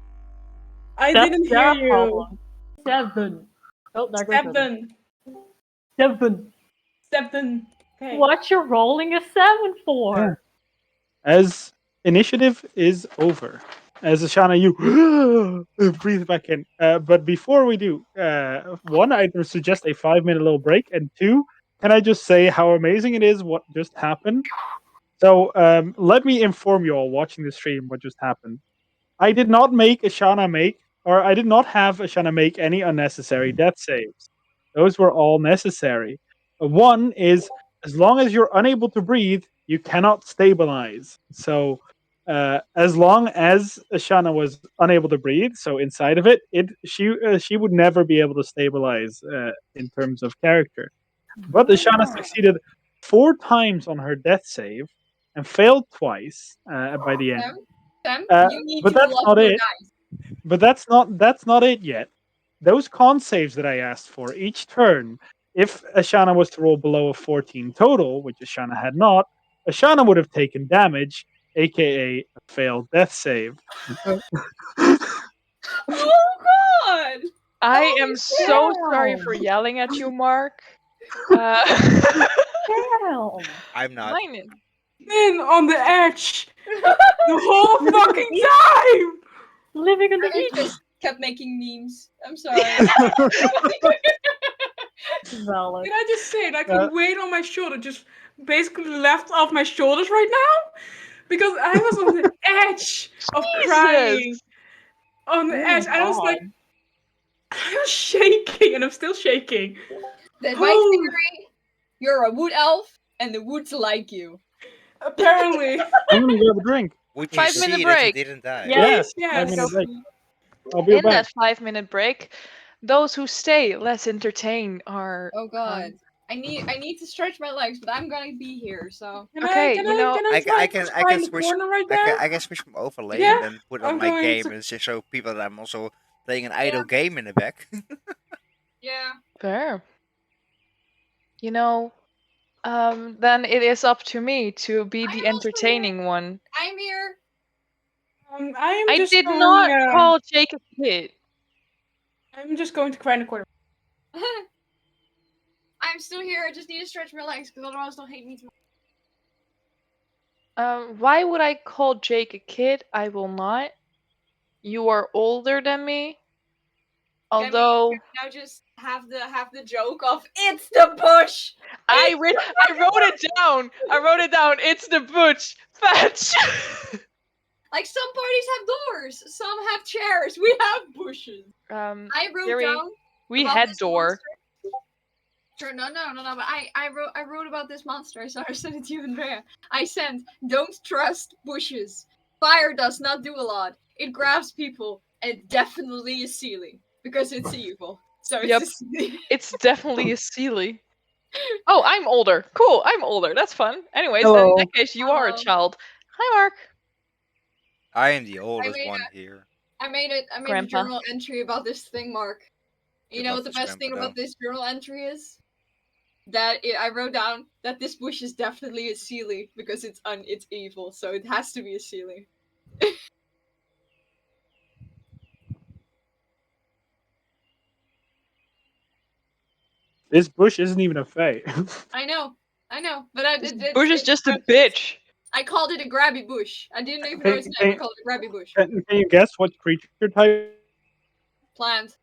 [SPEAKER 5] I
[SPEAKER 6] That's
[SPEAKER 5] didn't
[SPEAKER 6] their
[SPEAKER 5] hear you.
[SPEAKER 6] problem. 7. Oh, there goes
[SPEAKER 5] 7.
[SPEAKER 6] 7.
[SPEAKER 5] 7. Okay.
[SPEAKER 6] What you rolling a 7 for?
[SPEAKER 1] As initiative is over. As Ashana, you breathe back in. But before we do, one, I suggest a 5-minute little break, and two, can I just say how amazing it is what just happened? So let me inform you all watching the stream what just happened. I did not make Ashana make, or I did not have Ashana make any unnecessary death saves. Those were all necessary. One is as long as you're unable to breathe, you cannot stabilize. So as long as Ashana was unable to breathe, so inside of it, she would never be able to stabilize in terms of character. But Ashana succeeded 4 times on her death save and failed twice by the end.
[SPEAKER 2] Sam, you need
[SPEAKER 1] But
[SPEAKER 2] to
[SPEAKER 1] that's
[SPEAKER 2] love
[SPEAKER 1] not
[SPEAKER 2] your
[SPEAKER 1] it.
[SPEAKER 2] dice.
[SPEAKER 1] But that's not it yet. Those con saves that I asked for each turn, if Ashana was to roll below a 14 total, which Ashana had not, Ashana would have taken damage, aka a failed death save.
[SPEAKER 2] Oh god!
[SPEAKER 4] I am so sorry
[SPEAKER 6] damn.
[SPEAKER 4] for yelling at you, Mark.
[SPEAKER 6] Damn.
[SPEAKER 3] I'm not.
[SPEAKER 4] Mine.
[SPEAKER 5] Been on the edge the whole fucking time.
[SPEAKER 6] Living on the
[SPEAKER 2] I
[SPEAKER 6] edge.
[SPEAKER 2] just kept making memes. I'm sorry.
[SPEAKER 6] Valid.
[SPEAKER 5] Can I just say like the weight on my shoulder just basically left off my shoulders right now? Because I was on the edge of crying. On the edge. I was like, I was shaking and I'm still shaking.
[SPEAKER 2] That's my theory. You're a wood elf and the woods like you.
[SPEAKER 5] Apparently.
[SPEAKER 1] I'm gonna grab a drink.
[SPEAKER 3] Would you
[SPEAKER 4] 5-minute
[SPEAKER 3] see that you
[SPEAKER 4] break.
[SPEAKER 3] didn't die?
[SPEAKER 1] Yes,
[SPEAKER 5] Yes.
[SPEAKER 1] 5-minute break. I'll be
[SPEAKER 4] In
[SPEAKER 1] back.
[SPEAKER 4] that 5-minute break, those who stay, let's entertain our.
[SPEAKER 2] Oh god. I need to stretch my legs, but I'm gonna be here, so
[SPEAKER 5] Can
[SPEAKER 4] Okay,
[SPEAKER 5] I
[SPEAKER 4] you know,
[SPEAKER 5] try
[SPEAKER 3] can
[SPEAKER 5] in the
[SPEAKER 3] switch.
[SPEAKER 5] corner right
[SPEAKER 3] I
[SPEAKER 5] there?
[SPEAKER 3] can switch from overlay
[SPEAKER 5] Yeah,
[SPEAKER 3] and then put on
[SPEAKER 5] I'm
[SPEAKER 3] my
[SPEAKER 5] going
[SPEAKER 3] game
[SPEAKER 5] to-
[SPEAKER 3] and just show people that I'm also playing an idle game in the back.
[SPEAKER 2] yeah.
[SPEAKER 4] Fair. You know, then it is up to me to be the
[SPEAKER 2] I'm also
[SPEAKER 4] entertaining one.
[SPEAKER 2] I'm here.
[SPEAKER 4] I did not call Jake a kid.
[SPEAKER 5] I'm just going to cry in the corner.
[SPEAKER 2] I'm still here. I just need to stretch my legs because otherwise they'll hate me too.
[SPEAKER 4] Why would I call Jake a kid? I will not. You are older than me. Although
[SPEAKER 2] Can we now just have the joke of it's the bush.
[SPEAKER 4] I wrote it down. I wrote it down. It's the butch. Fetch.
[SPEAKER 2] Like some parties have doors, some have chairs. We have bushes. I wrote
[SPEAKER 4] Theory,
[SPEAKER 2] down.
[SPEAKER 4] we
[SPEAKER 2] about
[SPEAKER 4] had
[SPEAKER 2] this
[SPEAKER 4] door.
[SPEAKER 2] monster. Sure, no. But I wrote about this monster. So I sent it to you, Andrea. I sent, don't trust bushes. Fire does not do a lot. It grabs people and definitely is ceiling. because it's evil. So it's
[SPEAKER 4] Yep.
[SPEAKER 2] a silly.
[SPEAKER 4] It's definitely a Sealy. Oh, I'm older. Cool, I'm older. That's fun. Anyways, then in
[SPEAKER 1] Hello.
[SPEAKER 4] that case, you are a
[SPEAKER 2] Hello.
[SPEAKER 4] child. Hi, Mark.
[SPEAKER 3] I am the oldest
[SPEAKER 2] made
[SPEAKER 3] one here.
[SPEAKER 2] I made a
[SPEAKER 4] Grandpa.
[SPEAKER 2] journal entry about this thing, Mark. You
[SPEAKER 3] Good
[SPEAKER 2] know
[SPEAKER 3] luck
[SPEAKER 2] what the
[SPEAKER 3] for
[SPEAKER 2] best thing
[SPEAKER 3] Grandpa,
[SPEAKER 2] about this journal entry is? I wrote down that this bush is definitely a Sealy because it's evil, so it has to be a Sealy.
[SPEAKER 1] This bush isn't even a fey.
[SPEAKER 2] I know, but
[SPEAKER 4] Bush is just a bitch.
[SPEAKER 2] I called it a grabby bush. I didn't even know
[SPEAKER 1] Can,
[SPEAKER 2] its name.
[SPEAKER 1] can,
[SPEAKER 2] I called it a grabby bush.
[SPEAKER 1] can you guess what creature type?
[SPEAKER 2] Plant.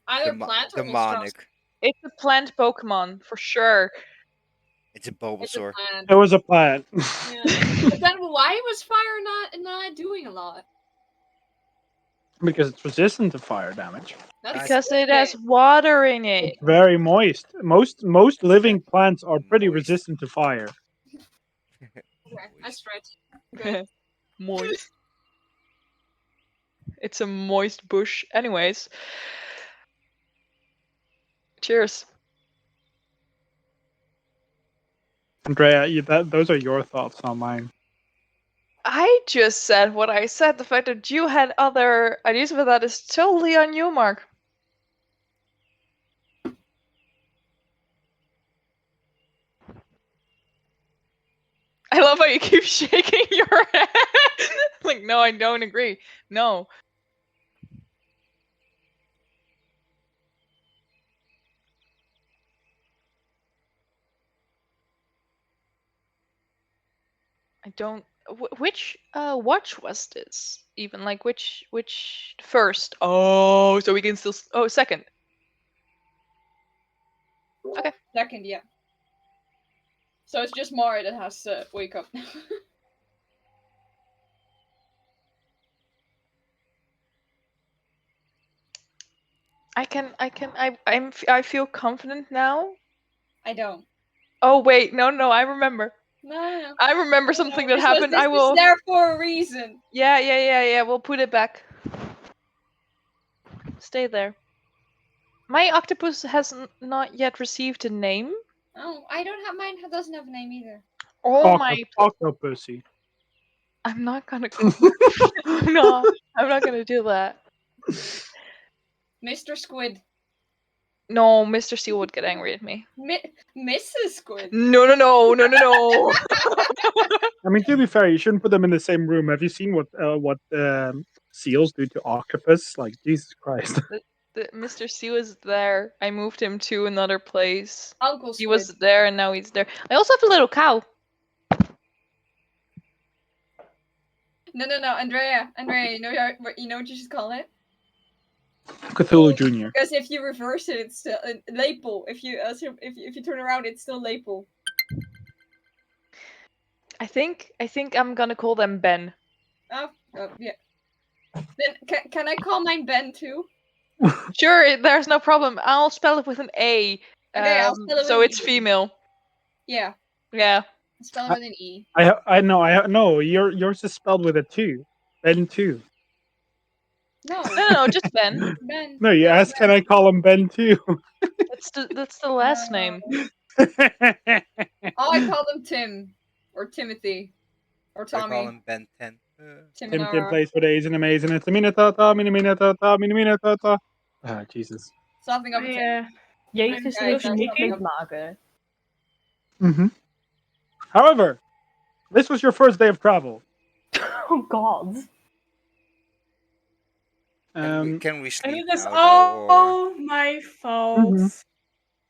[SPEAKER 2] Either plant or monstrosity.
[SPEAKER 3] demonic.
[SPEAKER 4] It's a plant Pokemon for sure.
[SPEAKER 3] It's a
[SPEAKER 2] It's a
[SPEAKER 3] Bulbasaur.
[SPEAKER 2] plant.
[SPEAKER 1] It was a plant.
[SPEAKER 2] Yeah. But then why was fire not doing a lot?
[SPEAKER 1] Because it's resistant to fire damage.
[SPEAKER 2] That's
[SPEAKER 4] Because it
[SPEAKER 2] okay.
[SPEAKER 4] has water in it.
[SPEAKER 1] It's very moist. Most living plants are pretty
[SPEAKER 3] Moist.
[SPEAKER 1] resistant to fire.
[SPEAKER 2] Okay, I
[SPEAKER 3] Moist.
[SPEAKER 2] stretch. Good.
[SPEAKER 4] Moist. It's a moist bush. Anyways. Cheers.
[SPEAKER 1] Andrea, those are your thoughts, not mine.
[SPEAKER 4] I just said what I said. The fact that you had other ideas for that is totally on you, Mark. I love how you keep shaking your head. Like, no, I don't agree. No. I don't. Which watch was this? Even like which first? Oh, so we can still. Oh, second. Okay.
[SPEAKER 2] Second, yeah. So it's just Mara that has to wake up.
[SPEAKER 4] I feel confident now.
[SPEAKER 2] I don't.
[SPEAKER 4] Oh wait, no, I remember.
[SPEAKER 2] No.
[SPEAKER 4] I remember something that
[SPEAKER 2] This
[SPEAKER 4] happened.
[SPEAKER 2] Was,
[SPEAKER 4] I
[SPEAKER 2] this
[SPEAKER 4] will.
[SPEAKER 2] was there for a reason.
[SPEAKER 4] Yeah. We'll put it back. Stay there. My octopus has not yet received a name.
[SPEAKER 2] Oh, I don't have mine. Doesn't have a name either.
[SPEAKER 4] Oh my!
[SPEAKER 1] Octopussy.
[SPEAKER 4] I'm not gonna call it. I'm not gonna do that.
[SPEAKER 2] Mr. Squid.
[SPEAKER 4] No, Mr. Seal would get angry at me.
[SPEAKER 2] Mrs. Squid.
[SPEAKER 4] No.
[SPEAKER 1] I mean, to be fair, you shouldn't put them in the same room. Have you seen what seals do to octopus? Like, Jesus Christ.
[SPEAKER 4] Mr. Seal is there. I moved him to another place.
[SPEAKER 2] Uncle Squid.
[SPEAKER 4] He was there and now he's there. I also have a little cow.
[SPEAKER 2] No, Andrea, you know what you should call it?
[SPEAKER 1] Cthulhu Jr.
[SPEAKER 2] Because if you reverse it, it's still Lapel. If you turn around, it's still Lapel.
[SPEAKER 4] I think I'm gonna call them Ben.
[SPEAKER 2] Oh yeah. Then can I call mine Ben too?
[SPEAKER 4] Sure, there's no problem. I'll spell it with an A.
[SPEAKER 2] Okay, I'll spell it
[SPEAKER 4] so
[SPEAKER 2] with
[SPEAKER 4] it's
[SPEAKER 2] an E.
[SPEAKER 4] female.
[SPEAKER 2] Yeah.
[SPEAKER 4] Yeah.
[SPEAKER 2] I'll spell it with an E.
[SPEAKER 1] I know. Yours is spelled with a 2. Ben 2.
[SPEAKER 2] No,
[SPEAKER 4] just Ben.
[SPEAKER 2] Ben.
[SPEAKER 1] No, you asked, can I call him Ben 2?
[SPEAKER 4] That's the last name.
[SPEAKER 2] Oh, I call them Tim or Timothy or Tommy.
[SPEAKER 3] I call him Ben 10.
[SPEAKER 1] Tim plays for days and amazing. It's a minute. Ah, Jesus.
[SPEAKER 2] Something up.
[SPEAKER 6] Jezus,
[SPEAKER 2] Guys,
[SPEAKER 6] niet
[SPEAKER 2] something
[SPEAKER 6] leuk
[SPEAKER 2] up.
[SPEAKER 6] maken.
[SPEAKER 1] Mm-hmm. However, this was your first day of travel.
[SPEAKER 6] Oh God.
[SPEAKER 3] Can we
[SPEAKER 5] I
[SPEAKER 3] sleep
[SPEAKER 5] mean, that's
[SPEAKER 3] now, though, or
[SPEAKER 5] all my fault.
[SPEAKER 1] Mhm.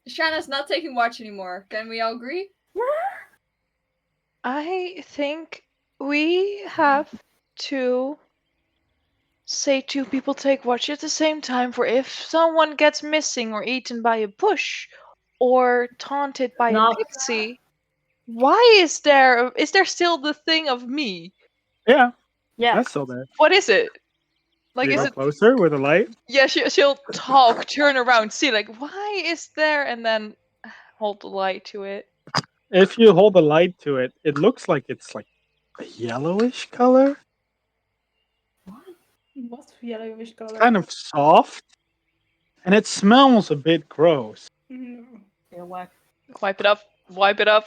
[SPEAKER 2] Shanna's not taking watch anymore. Can we all agree?
[SPEAKER 4] I think we have to say 2 people take watch at the same time for if someone gets missing or eaten by a bush or taunted by
[SPEAKER 6] No.
[SPEAKER 4] a pixie. Why is there still the thing of me?
[SPEAKER 1] Yeah,
[SPEAKER 6] Yeah.
[SPEAKER 1] that's still there.
[SPEAKER 4] What is it? Like,
[SPEAKER 1] You
[SPEAKER 4] is
[SPEAKER 1] go
[SPEAKER 4] it?
[SPEAKER 1] closer with a light?
[SPEAKER 4] Yeah, she'll talk, turn around, see like why is there, and then hold the light to it.
[SPEAKER 1] If you hold the light to it, it looks like it's like a yellowish color.
[SPEAKER 5] What yellowish color?
[SPEAKER 1] Kind of soft, and it smells a bit gross.
[SPEAKER 5] No.
[SPEAKER 6] Earwax.
[SPEAKER 4] Wipe it up. Wipe it up.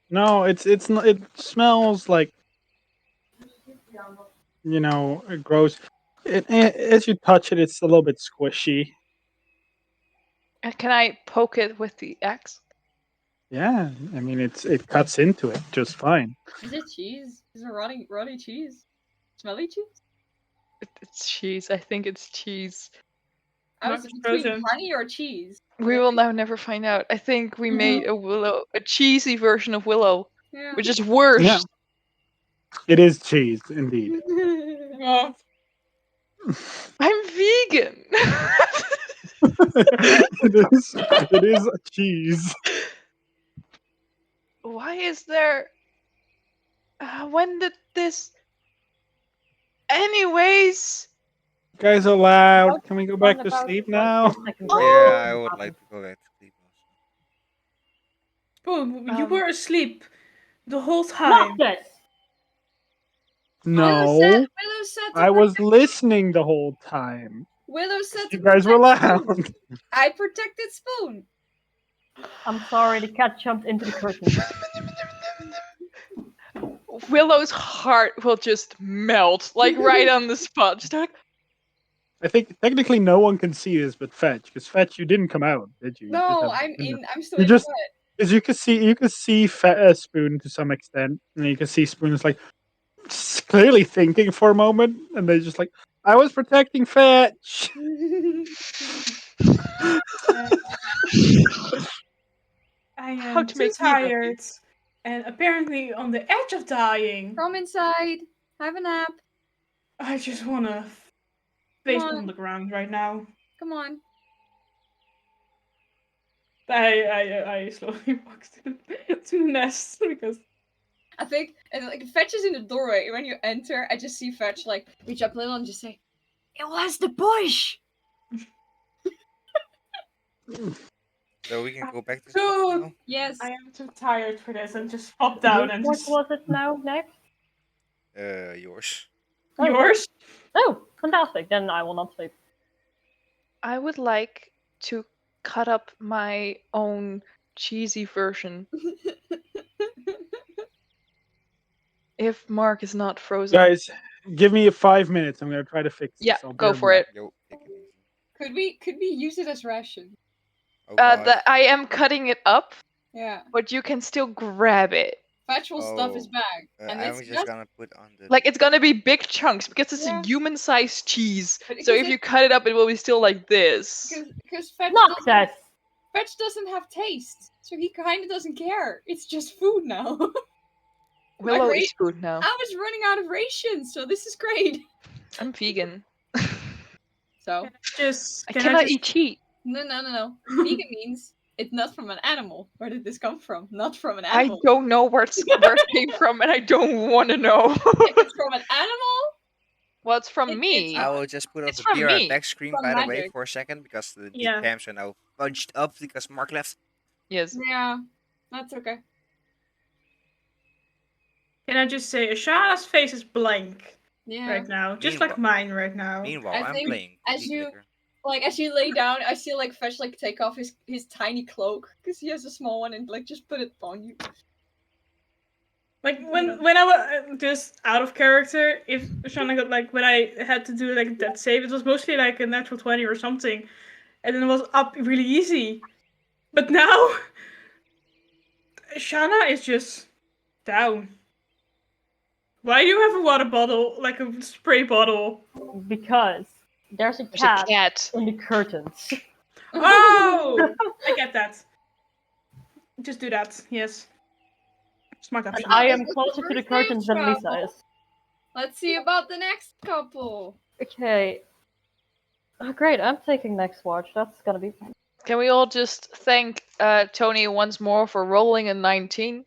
[SPEAKER 1] No, it's not. It smells like gross. As you touch it, it's a little bit squishy.
[SPEAKER 4] Can I poke it with the axe?
[SPEAKER 1] Yeah, I mean it cuts into it just fine.
[SPEAKER 2] Is it cheese? Is it rotty cheese? Smelly cheese?
[SPEAKER 4] It's cheese. I think it's cheese.
[SPEAKER 2] I was
[SPEAKER 5] Not
[SPEAKER 2] between
[SPEAKER 5] frozen.
[SPEAKER 2] honey or cheese.
[SPEAKER 4] We will now never find out. I think we made a cheesy version of Willow,
[SPEAKER 2] Yeah.
[SPEAKER 4] which is worse.
[SPEAKER 1] Yeah. It is cheese, indeed.
[SPEAKER 5] Oh,
[SPEAKER 4] I'm vegan.
[SPEAKER 1] It is cheese.
[SPEAKER 4] Why is there? When did this? Anyways,
[SPEAKER 1] You guys are loud. Can we go back
[SPEAKER 6] Round
[SPEAKER 1] to
[SPEAKER 6] about
[SPEAKER 1] sleep
[SPEAKER 6] like
[SPEAKER 1] now?
[SPEAKER 6] 10 seconds
[SPEAKER 4] Oh!
[SPEAKER 6] later,
[SPEAKER 3] Yeah, I
[SPEAKER 6] something
[SPEAKER 3] would
[SPEAKER 6] happened.
[SPEAKER 3] like to go back to sleep also.
[SPEAKER 5] you were asleep the whole
[SPEAKER 6] Not
[SPEAKER 5] time.
[SPEAKER 6] this!
[SPEAKER 1] No,
[SPEAKER 2] Willow said to
[SPEAKER 1] I was
[SPEAKER 2] protect-
[SPEAKER 1] listening the whole time.
[SPEAKER 2] Willow said to
[SPEAKER 1] You guys were
[SPEAKER 2] protect
[SPEAKER 1] loud.
[SPEAKER 2] Spoon. I protected Spoon.
[SPEAKER 6] I'm sorry, the cat jumped into the curtain.
[SPEAKER 4] Willow's heart will just melt, like right on the spot. Just like,
[SPEAKER 1] I think technically no one can see this but Fetch, because Fetch, you didn't come out, did you? You just
[SPEAKER 2] No,
[SPEAKER 1] have
[SPEAKER 2] I'm
[SPEAKER 1] the window.
[SPEAKER 2] in. I'm still
[SPEAKER 1] You
[SPEAKER 2] in
[SPEAKER 1] just-
[SPEAKER 2] the bed.
[SPEAKER 1] Because you can see Spoon to some extent, and you can see Spoon is like clearly thinking for a moment, and they're just like, "I was protecting Fetch."
[SPEAKER 5] I
[SPEAKER 4] How
[SPEAKER 5] am
[SPEAKER 4] to
[SPEAKER 5] too
[SPEAKER 4] make me happy.
[SPEAKER 5] tired and apparently on the edge of dying.
[SPEAKER 2] Come inside. Have a nap.
[SPEAKER 5] I just wanna face
[SPEAKER 2] on.
[SPEAKER 5] on the ground right now.
[SPEAKER 2] Come on.
[SPEAKER 5] I slowly walk to the nest because
[SPEAKER 2] I think and like Fetch is in the doorway. When you enter, I just see Fetch like reach up a little and just say, "It was the bush."
[SPEAKER 3] So we can go back to
[SPEAKER 5] So-
[SPEAKER 3] sleep now?
[SPEAKER 2] Yes.
[SPEAKER 5] I am too tired for this and just pop down and
[SPEAKER 6] What
[SPEAKER 5] just
[SPEAKER 6] was it now next?
[SPEAKER 3] Yours.
[SPEAKER 6] Oh,
[SPEAKER 5] yours.
[SPEAKER 6] Oh, fantastic. Then I will not sleep.
[SPEAKER 4] I would like to cut up my own cheesy version. If Mark is not frozen.
[SPEAKER 1] Guys, give me 5 minutes. I'm gonna try to fix this.
[SPEAKER 4] Yeah,
[SPEAKER 1] I'll be
[SPEAKER 4] go
[SPEAKER 1] right
[SPEAKER 4] for
[SPEAKER 1] back.
[SPEAKER 4] it.
[SPEAKER 3] Yo, take it easy.
[SPEAKER 2] Could we use it as ration?
[SPEAKER 3] Oh god.
[SPEAKER 4] I am cutting it up,
[SPEAKER 2] Yeah.
[SPEAKER 4] but you can still grab it.
[SPEAKER 2] Fetch will stuff his
[SPEAKER 3] Oh,
[SPEAKER 2] bag. And
[SPEAKER 3] I'm
[SPEAKER 2] it's
[SPEAKER 3] just
[SPEAKER 2] just
[SPEAKER 3] gonna put on the.
[SPEAKER 4] Like it's gonna be big chunks because it's
[SPEAKER 2] Yeah.
[SPEAKER 4] a human-sized cheese.
[SPEAKER 2] But
[SPEAKER 4] So
[SPEAKER 2] because
[SPEAKER 4] if you cut it up, it will be still like this.
[SPEAKER 2] because Fetch
[SPEAKER 6] Not this!
[SPEAKER 2] Fetch doesn't have taste, so he kind of doesn't care. It's just food now.
[SPEAKER 4] Willow
[SPEAKER 2] Right?
[SPEAKER 4] is food now.
[SPEAKER 2] I was running out of rations, so this is great.
[SPEAKER 4] I'm vegan.
[SPEAKER 2] So
[SPEAKER 5] Just
[SPEAKER 4] I
[SPEAKER 5] can
[SPEAKER 4] cannot
[SPEAKER 5] just
[SPEAKER 4] eat cheese.
[SPEAKER 2] no. Vegan means it's not from an animal. Where did this come from? Not from an
[SPEAKER 4] I
[SPEAKER 2] animal.
[SPEAKER 4] don't know where it came from, and I don't want to know.
[SPEAKER 2] If it's from an animal,
[SPEAKER 4] Well, it's from
[SPEAKER 2] It's
[SPEAKER 4] me.
[SPEAKER 3] I will just put on
[SPEAKER 4] It's
[SPEAKER 3] the
[SPEAKER 4] from
[SPEAKER 3] BR
[SPEAKER 4] me.
[SPEAKER 3] back screen
[SPEAKER 2] From
[SPEAKER 3] by the way
[SPEAKER 2] magic.
[SPEAKER 3] for a second because the
[SPEAKER 5] Yeah.
[SPEAKER 3] cams are now bunched up because Mark left.
[SPEAKER 4] Yes.
[SPEAKER 2] yeah, that's okay.
[SPEAKER 5] can I just say Ashana's face is blank
[SPEAKER 2] Yeah.
[SPEAKER 5] right now, just like mine right now.
[SPEAKER 3] Meanwhile,
[SPEAKER 2] I
[SPEAKER 3] I'm
[SPEAKER 2] think
[SPEAKER 3] playing.
[SPEAKER 2] as
[SPEAKER 3] League
[SPEAKER 2] you-
[SPEAKER 3] Liquor.
[SPEAKER 2] Like as you lay down, I see like Fetch like take off his tiny cloak because he has a small one and like just put it on you.
[SPEAKER 5] Like when I was just out of character, if Ashana got like when I had to do like that save, it was mostly like a natural 20 or something, and then it was up really easy. But now, Ashana is just down. Why do you have a water bottle, like a spray bottle?
[SPEAKER 6] Because there's a
[SPEAKER 4] There's a
[SPEAKER 6] cat
[SPEAKER 4] cat.
[SPEAKER 6] in the curtains.
[SPEAKER 5] Oh, I get that. Just do that. Yes. Smart
[SPEAKER 6] And
[SPEAKER 5] option.
[SPEAKER 6] I
[SPEAKER 2] It's
[SPEAKER 6] am
[SPEAKER 2] the
[SPEAKER 6] closer to the
[SPEAKER 2] birthday
[SPEAKER 6] curtains than Lisa
[SPEAKER 2] travel.
[SPEAKER 6] is.
[SPEAKER 2] Let's see about the next couple.
[SPEAKER 6] Okay. Oh, great, I'm taking next watch. That's gonna be fun.
[SPEAKER 4] Can we all just thank Tony once more for rolling a 19?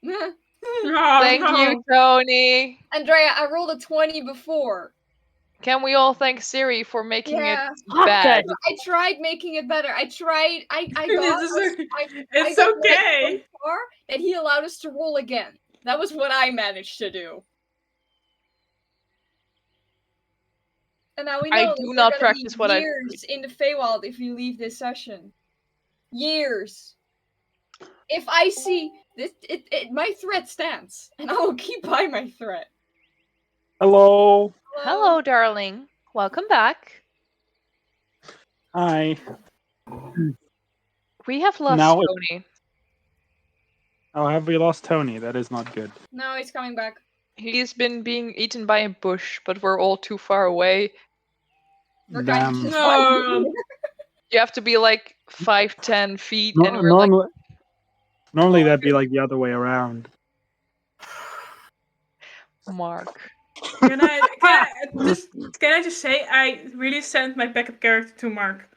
[SPEAKER 4] Thank you, Tony.
[SPEAKER 2] Andrea, I rolled a 20 before.
[SPEAKER 4] Can we all thank Siri for making
[SPEAKER 2] Yeah.
[SPEAKER 6] Fuck
[SPEAKER 4] bad?
[SPEAKER 6] that.
[SPEAKER 2] I tried making it better. I tried. I got.
[SPEAKER 5] It's
[SPEAKER 2] I got
[SPEAKER 5] okay.
[SPEAKER 2] so far that he allowed us to roll again. That was what I managed to do. And now we
[SPEAKER 4] I
[SPEAKER 2] know
[SPEAKER 4] do
[SPEAKER 2] that
[SPEAKER 4] not
[SPEAKER 2] we're gonna be
[SPEAKER 4] practice what I
[SPEAKER 2] years in the feywild if you leave this session. Years. If I see this, my threat stands, and I will keep by my threat.
[SPEAKER 1] Hello.
[SPEAKER 4] Hello, darling. Welcome back.
[SPEAKER 1] Hi.
[SPEAKER 4] We have lost
[SPEAKER 1] Now,
[SPEAKER 4] Tony.
[SPEAKER 1] oh, have we lost Tony? That is not good.
[SPEAKER 2] No, he's coming back.
[SPEAKER 4] He's been being eaten by a bush, but we're all too far away.
[SPEAKER 2] We're kind of
[SPEAKER 1] Damn.
[SPEAKER 2] just
[SPEAKER 5] No.
[SPEAKER 4] You have to be like 5-10 feet,
[SPEAKER 1] No,
[SPEAKER 4] and we're like,
[SPEAKER 1] normally that'd be like the other way around.
[SPEAKER 4] Mark.
[SPEAKER 5] Can I just say I really sent my backup character to Mark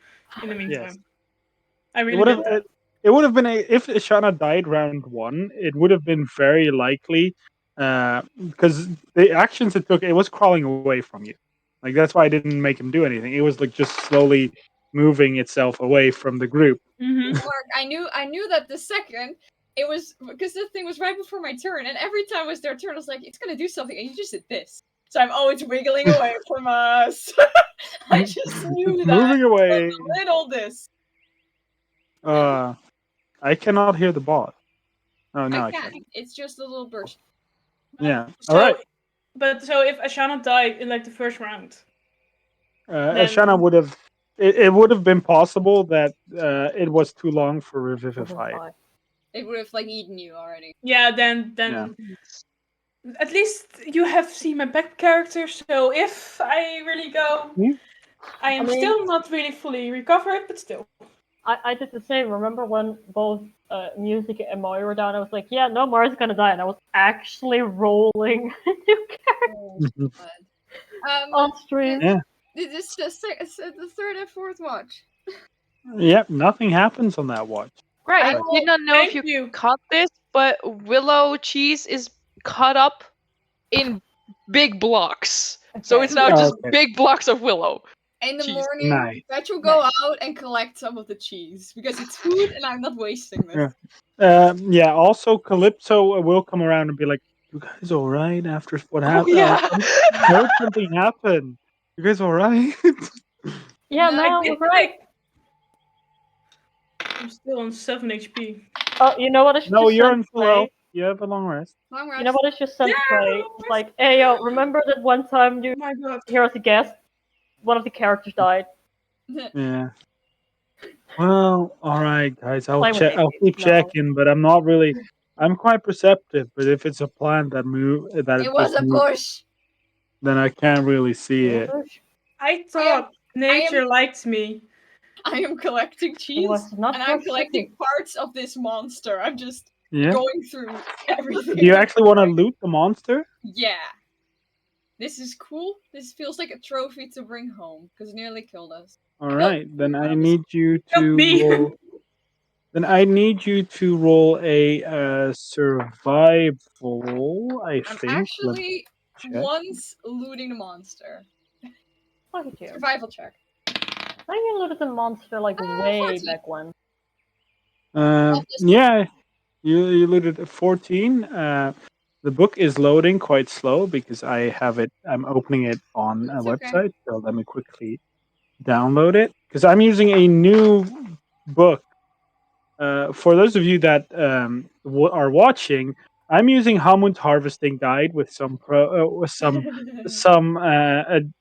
[SPEAKER 5] in the meantime.
[SPEAKER 1] Yes.
[SPEAKER 5] I
[SPEAKER 1] It
[SPEAKER 5] really
[SPEAKER 1] would
[SPEAKER 5] did
[SPEAKER 1] have.
[SPEAKER 5] that.
[SPEAKER 1] It would have been if Ishana died round 1. It would have been very likely because the actions it took, it was crawling away from you. Like that's why I didn't make him do anything. It was like just slowly moving itself away from the group.
[SPEAKER 5] Mm-hmm.
[SPEAKER 2] Mark, I knew that the second it was because the thing was right before my turn, and every time it was their turn, I was like, it's gonna do something, and you just did this. So I'm always wiggling away from us. I just knew
[SPEAKER 1] It's
[SPEAKER 2] that.
[SPEAKER 1] moving away.
[SPEAKER 2] Little this.
[SPEAKER 1] I cannot hear the bot. Oh no,
[SPEAKER 2] I
[SPEAKER 1] I
[SPEAKER 2] can.
[SPEAKER 1] can.
[SPEAKER 2] It's just a little burst.
[SPEAKER 1] Yeah.
[SPEAKER 5] So,
[SPEAKER 1] All right.
[SPEAKER 5] so if Ashana died in like the first round, then
[SPEAKER 1] Ashana would have. It would have been possible that it was too long for Revivify.
[SPEAKER 2] It would have like eaten you already.
[SPEAKER 5] yeah, then at least you have seen my back character. So if I really go, I am still not really fully recovered, but still.
[SPEAKER 6] I did the same. Remember when both Music and Moira were down? I was like, yeah, no, Moira's gonna die, and I was actually rolling new characters on stream.
[SPEAKER 1] Yeah.
[SPEAKER 2] This is the third and fourth watch.
[SPEAKER 1] Yep. Nothing happens on that watch.
[SPEAKER 6] Great.
[SPEAKER 4] I did not know if
[SPEAKER 5] Thank
[SPEAKER 4] you
[SPEAKER 5] you.
[SPEAKER 4] caught this, but willow cheese is cut up in big blocks. So
[SPEAKER 6] Okay.
[SPEAKER 4] it's now just big blocks of willow.
[SPEAKER 2] In the
[SPEAKER 4] Cheese.
[SPEAKER 2] morning,
[SPEAKER 1] Nice.
[SPEAKER 2] Fetch will go out and collect some of the cheese because it's food and I'm not wasting this.
[SPEAKER 1] Yeah. Also, Calypso will come around and be like, "You guys all right after what happened?
[SPEAKER 4] yeah.
[SPEAKER 1] I heard something happened. You guys all right?"
[SPEAKER 6] Yeah,
[SPEAKER 2] No,
[SPEAKER 6] no,
[SPEAKER 5] I did
[SPEAKER 6] we're great.
[SPEAKER 5] I'm still on 7 HP.
[SPEAKER 6] Oh, you know what I should
[SPEAKER 1] No,
[SPEAKER 6] just
[SPEAKER 1] you're
[SPEAKER 6] send
[SPEAKER 1] in full
[SPEAKER 6] Trey?
[SPEAKER 1] health. You have a long rest.
[SPEAKER 2] Long rest.
[SPEAKER 6] You know what I just sent
[SPEAKER 5] Yeah,
[SPEAKER 6] Trey?
[SPEAKER 5] long
[SPEAKER 6] It's like, hey, yo, remember that one time you
[SPEAKER 5] Oh my god.
[SPEAKER 6] here as a guest, one of the characters died.
[SPEAKER 1] Yeah. Well, all right, guys. I'll
[SPEAKER 6] Play with
[SPEAKER 1] check.
[SPEAKER 6] it,
[SPEAKER 1] I'll keep
[SPEAKER 6] no.
[SPEAKER 1] checking, but I'm not really. I'm quite perceptive, but if it's a plant that
[SPEAKER 2] It was
[SPEAKER 1] just
[SPEAKER 2] a
[SPEAKER 1] moves,
[SPEAKER 2] bush.
[SPEAKER 1] then I can't really see it.
[SPEAKER 5] I thought nature liked me.
[SPEAKER 2] I am collecting cheese
[SPEAKER 6] was not
[SPEAKER 2] and I'm
[SPEAKER 6] for
[SPEAKER 2] collecting parts of this monster. I'm just
[SPEAKER 1] Yeah.
[SPEAKER 2] going through everything.
[SPEAKER 1] Do you actually want to loot the monster?
[SPEAKER 2] Yeah. This is cool. This feels like a trophy to bring home because it nearly killed us.
[SPEAKER 1] All right, then I
[SPEAKER 2] Honestly.
[SPEAKER 1] need you
[SPEAKER 5] Help
[SPEAKER 1] to
[SPEAKER 5] me.
[SPEAKER 1] roll. Then I need you to roll a survival. I
[SPEAKER 2] I'm
[SPEAKER 1] think.
[SPEAKER 2] actually
[SPEAKER 1] check.
[SPEAKER 2] once looting the monster.
[SPEAKER 6] Look at you.
[SPEAKER 2] Survival check.
[SPEAKER 6] I think you looted the monster like way
[SPEAKER 2] 14.
[SPEAKER 6] back when.
[SPEAKER 1] Yeah, you looted at 14. The book is loading quite slow because I have it. I'm opening it on a
[SPEAKER 2] It's okay.
[SPEAKER 1] website. So let me quickly download it because I'm using a new book. For those of you that are watching, I'm using Hamund's Harvesting Guide with some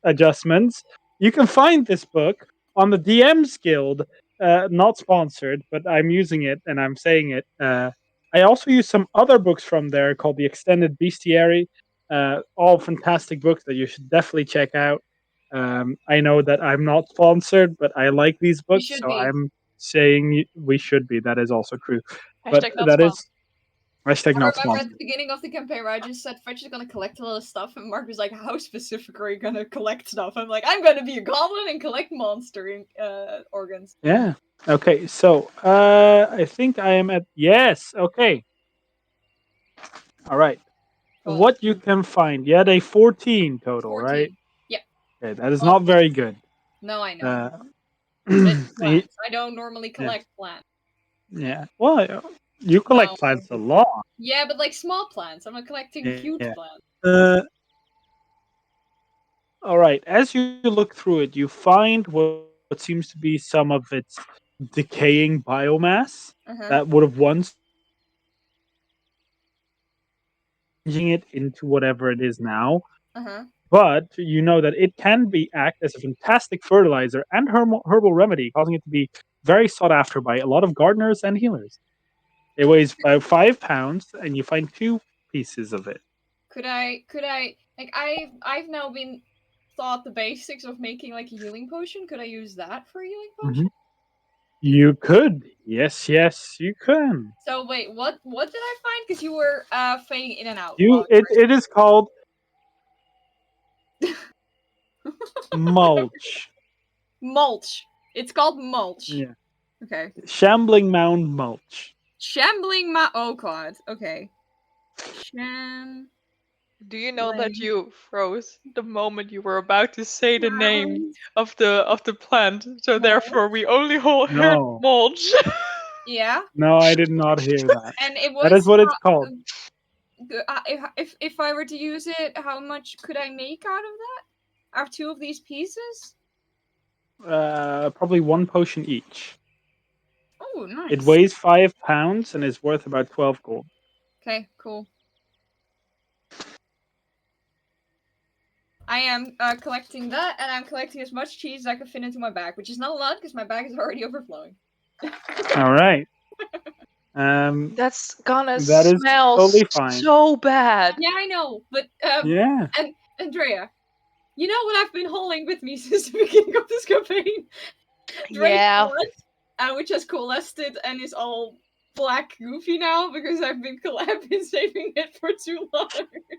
[SPEAKER 1] adjustments. You can find this book on the DM's Guild. Not sponsored, but I'm using it and I'm saying it. I also use some other books from there called the Extended Bestiary. All fantastic books that you should definitely check out. I know that I'm not sponsored, but I like these books,
[SPEAKER 2] should
[SPEAKER 1] so
[SPEAKER 2] be.
[SPEAKER 1] I'm saying we should be. That is also true.
[SPEAKER 4] Hashtag not
[SPEAKER 1] That is
[SPEAKER 2] I
[SPEAKER 1] hashtag not
[SPEAKER 2] remember at
[SPEAKER 1] sponsored.
[SPEAKER 2] the beginning of the campaign where I just said Fetch is gonna collect a lot of stuff, and Mark was like, "How specific are you gonna collect stuff?" I'm like, "I'm gonna be a goblin and collect monster organs."
[SPEAKER 1] Yeah. Okay. So I think I am at yes. Okay. All right.
[SPEAKER 2] Cool.
[SPEAKER 1] What you can find? You had a 14 total,
[SPEAKER 2] 14.
[SPEAKER 1] right?
[SPEAKER 2] Yeah.
[SPEAKER 1] Okay, that is
[SPEAKER 2] Well,
[SPEAKER 1] not very good.
[SPEAKER 2] No, I know.
[SPEAKER 1] Uh,
[SPEAKER 2] Plants. I don't normally collect plants.
[SPEAKER 1] yeah. Well, you collect plants a lot.
[SPEAKER 2] Yeah, but like small plants. I'm not collecting huge
[SPEAKER 1] Yeah.
[SPEAKER 2] plants.
[SPEAKER 1] All right. As you look through it, you find what seems to be some of its decaying biomass
[SPEAKER 2] Uh huh.
[SPEAKER 1] that would have once changing it into whatever it is now.
[SPEAKER 2] Uh huh.
[SPEAKER 1] But you know that it can be act as a fantastic fertilizer and herbal remedy, causing it to be very sought after by a lot of gardeners and healers. It weighs about 5 pounds, and you find two pieces of it.
[SPEAKER 2] Could I like I've now been taught the basics of making like a healing potion. Could I use that for a healing potion?
[SPEAKER 1] Mhm. You could, yes, you can.
[SPEAKER 2] So wait, what did I find? Because you were fading in and out.
[SPEAKER 1] You, it is called mulch.
[SPEAKER 2] Mulch. It's called mulch.
[SPEAKER 1] Yeah,
[SPEAKER 2] Okay.
[SPEAKER 1] shambling mound mulch.
[SPEAKER 2] Shambling oh god. Okay. Sham
[SPEAKER 4] Do you know that
[SPEAKER 2] Like-
[SPEAKER 4] you froze the moment you were about to say the name
[SPEAKER 2] Mound.
[SPEAKER 4] of the plant? So therefore, we only heard
[SPEAKER 1] No.
[SPEAKER 4] mulch.
[SPEAKER 2] Yeah.
[SPEAKER 1] No, I did not hear that.
[SPEAKER 2] And it was
[SPEAKER 1] That is what it's called.
[SPEAKER 2] If I were to use it, how much could I make out of that? Out of two of these pieces?
[SPEAKER 1] Probably one potion each.
[SPEAKER 2] Oh, nice.
[SPEAKER 1] It weighs 5 pounds and is worth about 12 gold.
[SPEAKER 2] Okay, cool. I am collecting that, and I'm collecting as much cheese as I can fit into my bag, which is not a lot because my bag is already overflowing.
[SPEAKER 1] All right.
[SPEAKER 4] That's gonna
[SPEAKER 1] That is
[SPEAKER 4] smell
[SPEAKER 1] totally fine.
[SPEAKER 4] so bad.
[SPEAKER 2] Yeah, I know, but
[SPEAKER 1] Yeah.
[SPEAKER 2] and Andrea, you know what I've been holding with me since the beginning of this campaign? Drake's
[SPEAKER 4] Yeah.
[SPEAKER 2] blood, which has coalesced it and is all black goofy now because I've been saving it for too long.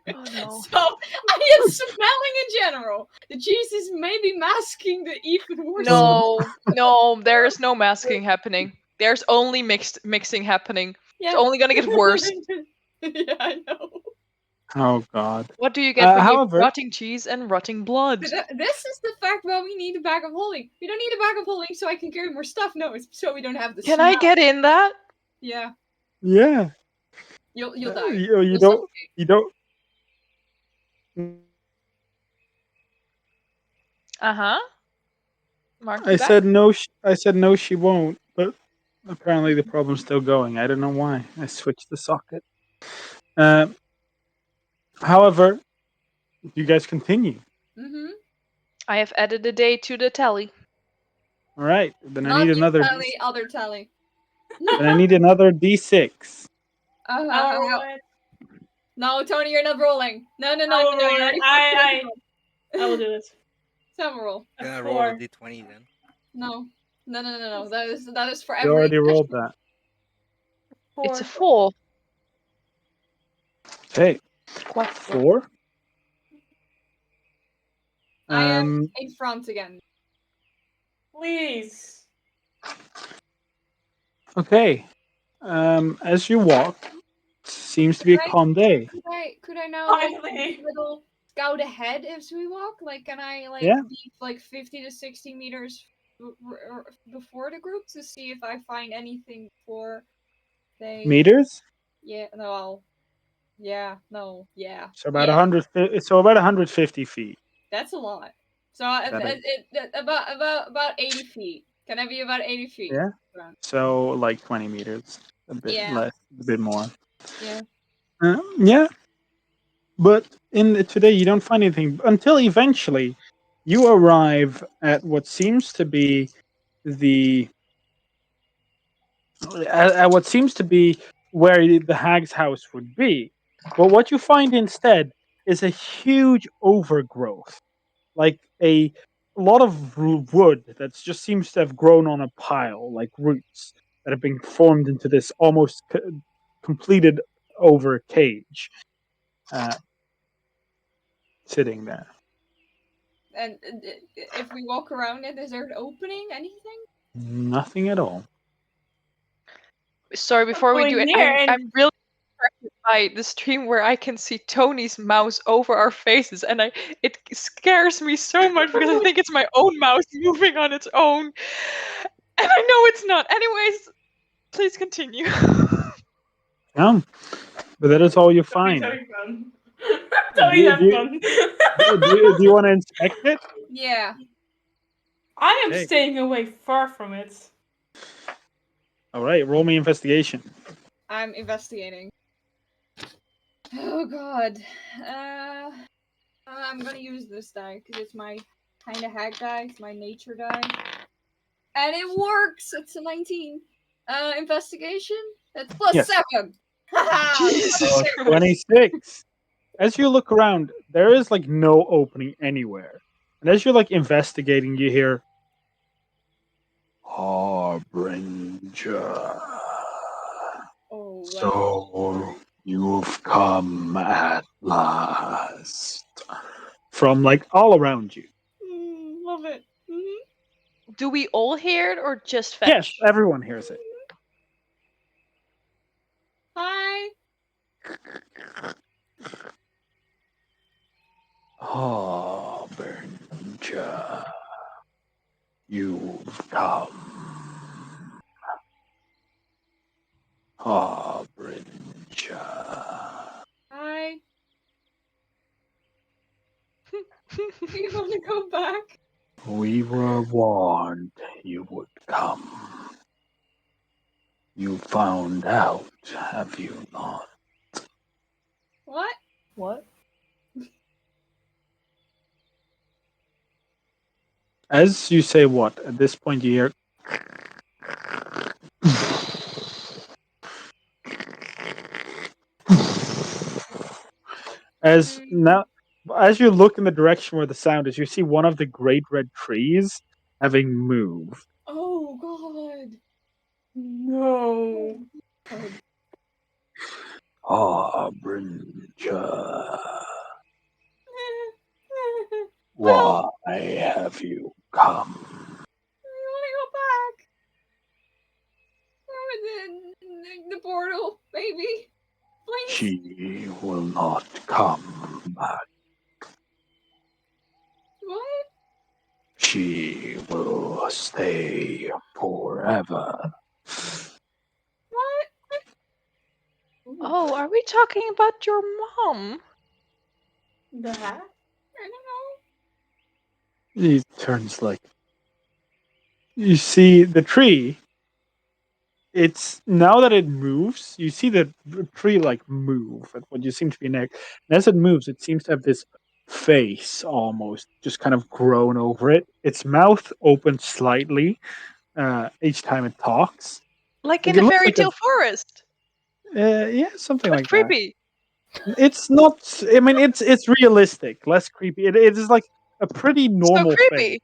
[SPEAKER 4] Oh no.
[SPEAKER 2] So I am smelling in general. The cheese is maybe masking the even worse.
[SPEAKER 4] No, there is no masking happening. There's only mixing happening.
[SPEAKER 2] Yeah.
[SPEAKER 4] It's only gonna get worse.
[SPEAKER 2] Yeah, I know.
[SPEAKER 1] Oh God.
[SPEAKER 4] What do you get when you
[SPEAKER 1] However-
[SPEAKER 4] have rotting cheese and rotting blood?
[SPEAKER 2] But this is the fact why we need a bag of holding. We don't need a bag of holding so I can carry more stuff. No, it's so we don't have the
[SPEAKER 4] Can I
[SPEAKER 2] smell.
[SPEAKER 4] get in that?
[SPEAKER 2] Yeah,
[SPEAKER 1] Yeah.
[SPEAKER 2] you'll die.
[SPEAKER 1] You
[SPEAKER 2] You'll
[SPEAKER 1] don't.
[SPEAKER 2] suffocate.
[SPEAKER 1] You don't.
[SPEAKER 4] Uh-huh. Mark
[SPEAKER 1] I
[SPEAKER 4] you back.
[SPEAKER 1] said no. I said no. She won't. But apparently the problem's still going. I don't know why. I switched the socket. However, you guys continue.
[SPEAKER 2] Mm-hmm.
[SPEAKER 4] I have added a day to the tally.
[SPEAKER 1] All right. Then I
[SPEAKER 2] Not
[SPEAKER 1] need
[SPEAKER 2] you
[SPEAKER 1] another.
[SPEAKER 2] tally, other tally.
[SPEAKER 1] Then I need another D6.
[SPEAKER 2] Uh-huh.
[SPEAKER 5] I'll roll it.
[SPEAKER 2] No, Tony, you're not rolling. No,
[SPEAKER 5] I'll
[SPEAKER 2] you
[SPEAKER 5] roll
[SPEAKER 2] already
[SPEAKER 5] it.
[SPEAKER 2] fucking
[SPEAKER 5] I will do this.
[SPEAKER 2] Sam roll.
[SPEAKER 3] Can I
[SPEAKER 5] A
[SPEAKER 3] roll a
[SPEAKER 5] 4.
[SPEAKER 3] d20 then?
[SPEAKER 2] No. No. That is for
[SPEAKER 1] You
[SPEAKER 2] every
[SPEAKER 1] already rolled
[SPEAKER 2] session.
[SPEAKER 1] that.
[SPEAKER 4] It's a 4.
[SPEAKER 1] Okay.
[SPEAKER 4] Quattro.
[SPEAKER 1] 4.
[SPEAKER 2] I am in front again.
[SPEAKER 5] Please.
[SPEAKER 1] Okay. As you walk, seems to be a
[SPEAKER 2] Right.
[SPEAKER 1] calm day.
[SPEAKER 2] Could I now like
[SPEAKER 5] Finally.
[SPEAKER 2] a little scout ahead as we walk? Like, can I like
[SPEAKER 1] Yeah.
[SPEAKER 2] be like 50 to 60 meters before the group to see if I find anything before they?
[SPEAKER 1] Meters.
[SPEAKER 2] Yeah. No. Yeah. No. Yeah.
[SPEAKER 1] So about
[SPEAKER 2] yeah.
[SPEAKER 1] 100. So about 150 feet.
[SPEAKER 2] That's a lot. So
[SPEAKER 1] That is.
[SPEAKER 2] about 80 feet. Can I be about 80 feet?
[SPEAKER 1] Yeah. So like 20 meters. A bit
[SPEAKER 2] Yeah.
[SPEAKER 1] less. A bit more.
[SPEAKER 2] Yeah.
[SPEAKER 1] Yeah. But today you don't find anything until eventually you arrive at what seems to be the at what seems to be where the hag's house would be. But what you find instead is a huge overgrowth, like a lot of wood that just seems to have grown on a pile, like roots that have been formed into this almost completed over cage, sitting there.
[SPEAKER 2] And if we walk around it, is there an opening? Anything?
[SPEAKER 1] Nothing at all.
[SPEAKER 4] Sorry, before we
[SPEAKER 5] going
[SPEAKER 4] do it,
[SPEAKER 5] near and-
[SPEAKER 4] I'm really distracted by the stream where I can see Tony's mouse over our faces, and it scares me so much because I think it's my own mouse moving on its own, and I know it's not. Anyways, please continue.
[SPEAKER 1] Yeah, but that is all you
[SPEAKER 5] That'd be
[SPEAKER 1] find.
[SPEAKER 5] very fun. Tony, have
[SPEAKER 1] do,
[SPEAKER 5] fun.
[SPEAKER 1] do you want to inspect it?
[SPEAKER 2] Yeah.
[SPEAKER 5] I am
[SPEAKER 1] Okay.
[SPEAKER 5] staying away far from it.
[SPEAKER 1] All right, roll me investigation.
[SPEAKER 2] I'm investigating. Oh god. I'm gonna use this die because it's my kind of hack die. It's my nature die, and it works. It's a 19. Investigation. That's plus
[SPEAKER 1] Yes.
[SPEAKER 2] 7. Haha.
[SPEAKER 4] Jesus Christ.
[SPEAKER 1] 26. As you look around, there is like no opening anywhere. And as you're like investigating, you hear Harbinger.
[SPEAKER 2] Oh wow.
[SPEAKER 1] So you've come at last. From like all around you.
[SPEAKER 2] Love it.
[SPEAKER 4] Do we all hear it or just Fetch?
[SPEAKER 1] Yes, everyone hears it.
[SPEAKER 2] Hi.
[SPEAKER 1] Harbinger. You've come. Harbinger.
[SPEAKER 2] Hi. Do you want to go back?
[SPEAKER 1] We were warned you would come. You found out, have you not?
[SPEAKER 2] What?
[SPEAKER 6] What?
[SPEAKER 1] As you say what, at this point you hear as now as you look in the direction where the sound is, you see one of the great red trees having moved.
[SPEAKER 2] Oh god.
[SPEAKER 5] No.
[SPEAKER 2] God.
[SPEAKER 1] Harbinger, why have you come?
[SPEAKER 2] I want to go back. The portal, maybe. Please.
[SPEAKER 1] She will not come back.
[SPEAKER 2] What?
[SPEAKER 1] She will stay forever.
[SPEAKER 2] What?
[SPEAKER 4] Oh, are we talking about your mom?
[SPEAKER 5] The hat?
[SPEAKER 2] I don't know.
[SPEAKER 1] He turns like you see the tree. It's now that it moves, you see the tree like move at what you seem to be next. And as it moves, it seems to have this face almost just kind of grown over it. Its mouth opens slightly each time it talks.
[SPEAKER 4] Like
[SPEAKER 1] Like
[SPEAKER 4] in
[SPEAKER 1] it
[SPEAKER 4] the
[SPEAKER 1] looks
[SPEAKER 4] fairy
[SPEAKER 1] like a
[SPEAKER 4] tale forest.
[SPEAKER 1] yeah, something
[SPEAKER 4] But
[SPEAKER 1] like that.
[SPEAKER 4] creepy.
[SPEAKER 1] It's not. I mean, it's realistic, less creepy. It is like a pretty
[SPEAKER 4] So
[SPEAKER 1] normal face.
[SPEAKER 4] creepy.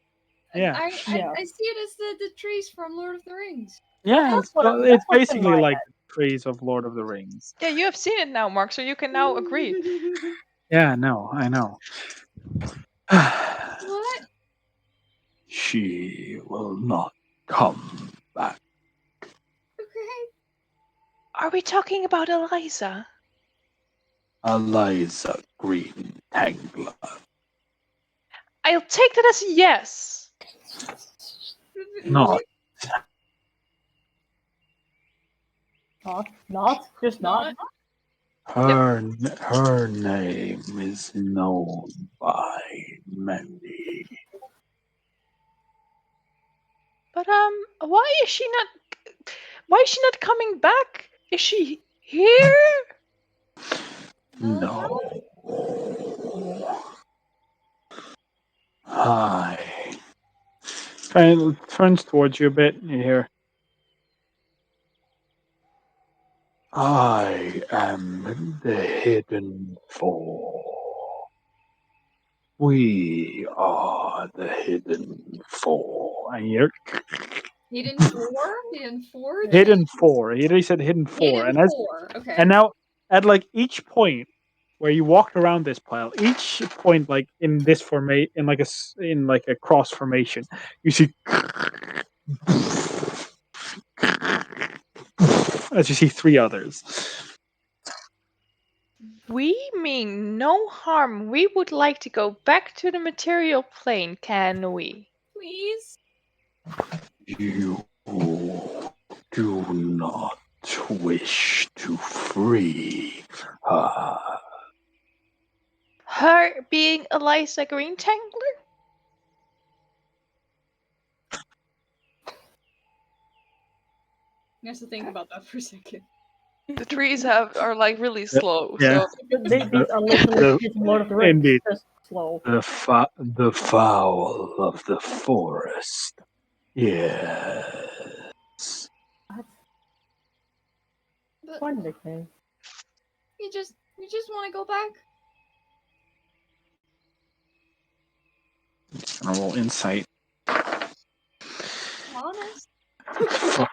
[SPEAKER 1] Yeah,
[SPEAKER 2] I
[SPEAKER 6] Yeah.
[SPEAKER 2] see it as the trees from Lord of the Rings.
[SPEAKER 1] yeah.
[SPEAKER 6] That's
[SPEAKER 1] It's,
[SPEAKER 6] what
[SPEAKER 1] it's
[SPEAKER 6] that's what's in
[SPEAKER 1] basically
[SPEAKER 6] my
[SPEAKER 1] like the trees of Lord of the Rings.
[SPEAKER 4] Yeah, you have seen it now, Mark, so you can now agree.
[SPEAKER 1] Yeah, no, I know.
[SPEAKER 2] What?
[SPEAKER 1] She will not come back.
[SPEAKER 2] Okay.
[SPEAKER 4] Are we talking about Eliza?
[SPEAKER 1] Eliza Green Tangler.
[SPEAKER 4] I'll take that as a yes.
[SPEAKER 1] Not.
[SPEAKER 6] Just not.
[SPEAKER 1] Her name is known by many.
[SPEAKER 4] But why is she not coming back? Is she here?
[SPEAKER 1] No. Hi. Turns towards you a bit. You hear, I am the Hidden Four. We are the Hidden Four. And you're
[SPEAKER 2] Hidden four? Hidden four?
[SPEAKER 1] Hidden Four. He said Hidden Four.
[SPEAKER 2] Hidden
[SPEAKER 1] And as
[SPEAKER 2] four. Okay.
[SPEAKER 1] and now at like each point where you walked around this pile, each point like in this formation, in like a cross formation, you see as you see three others.
[SPEAKER 4] We mean no harm. We would like to go back to the material plane, can we?
[SPEAKER 2] Please.
[SPEAKER 1] You do not wish to free her.
[SPEAKER 4] Her being Eliza Greentangler?
[SPEAKER 2] You have to think about that for a second.
[SPEAKER 4] The trees are like really
[SPEAKER 1] Yeah,
[SPEAKER 4] slow.
[SPEAKER 1] yeah.
[SPEAKER 4] So
[SPEAKER 6] These are literally kids in Lord of the Rings.
[SPEAKER 1] Indeed.
[SPEAKER 6] Just slow.
[SPEAKER 1] The fowl of the forest. Yes.
[SPEAKER 2] But
[SPEAKER 6] Fine nickname.
[SPEAKER 2] we just want to go back.
[SPEAKER 1] Roll insight.
[SPEAKER 2] Honest.
[SPEAKER 1] Fuck,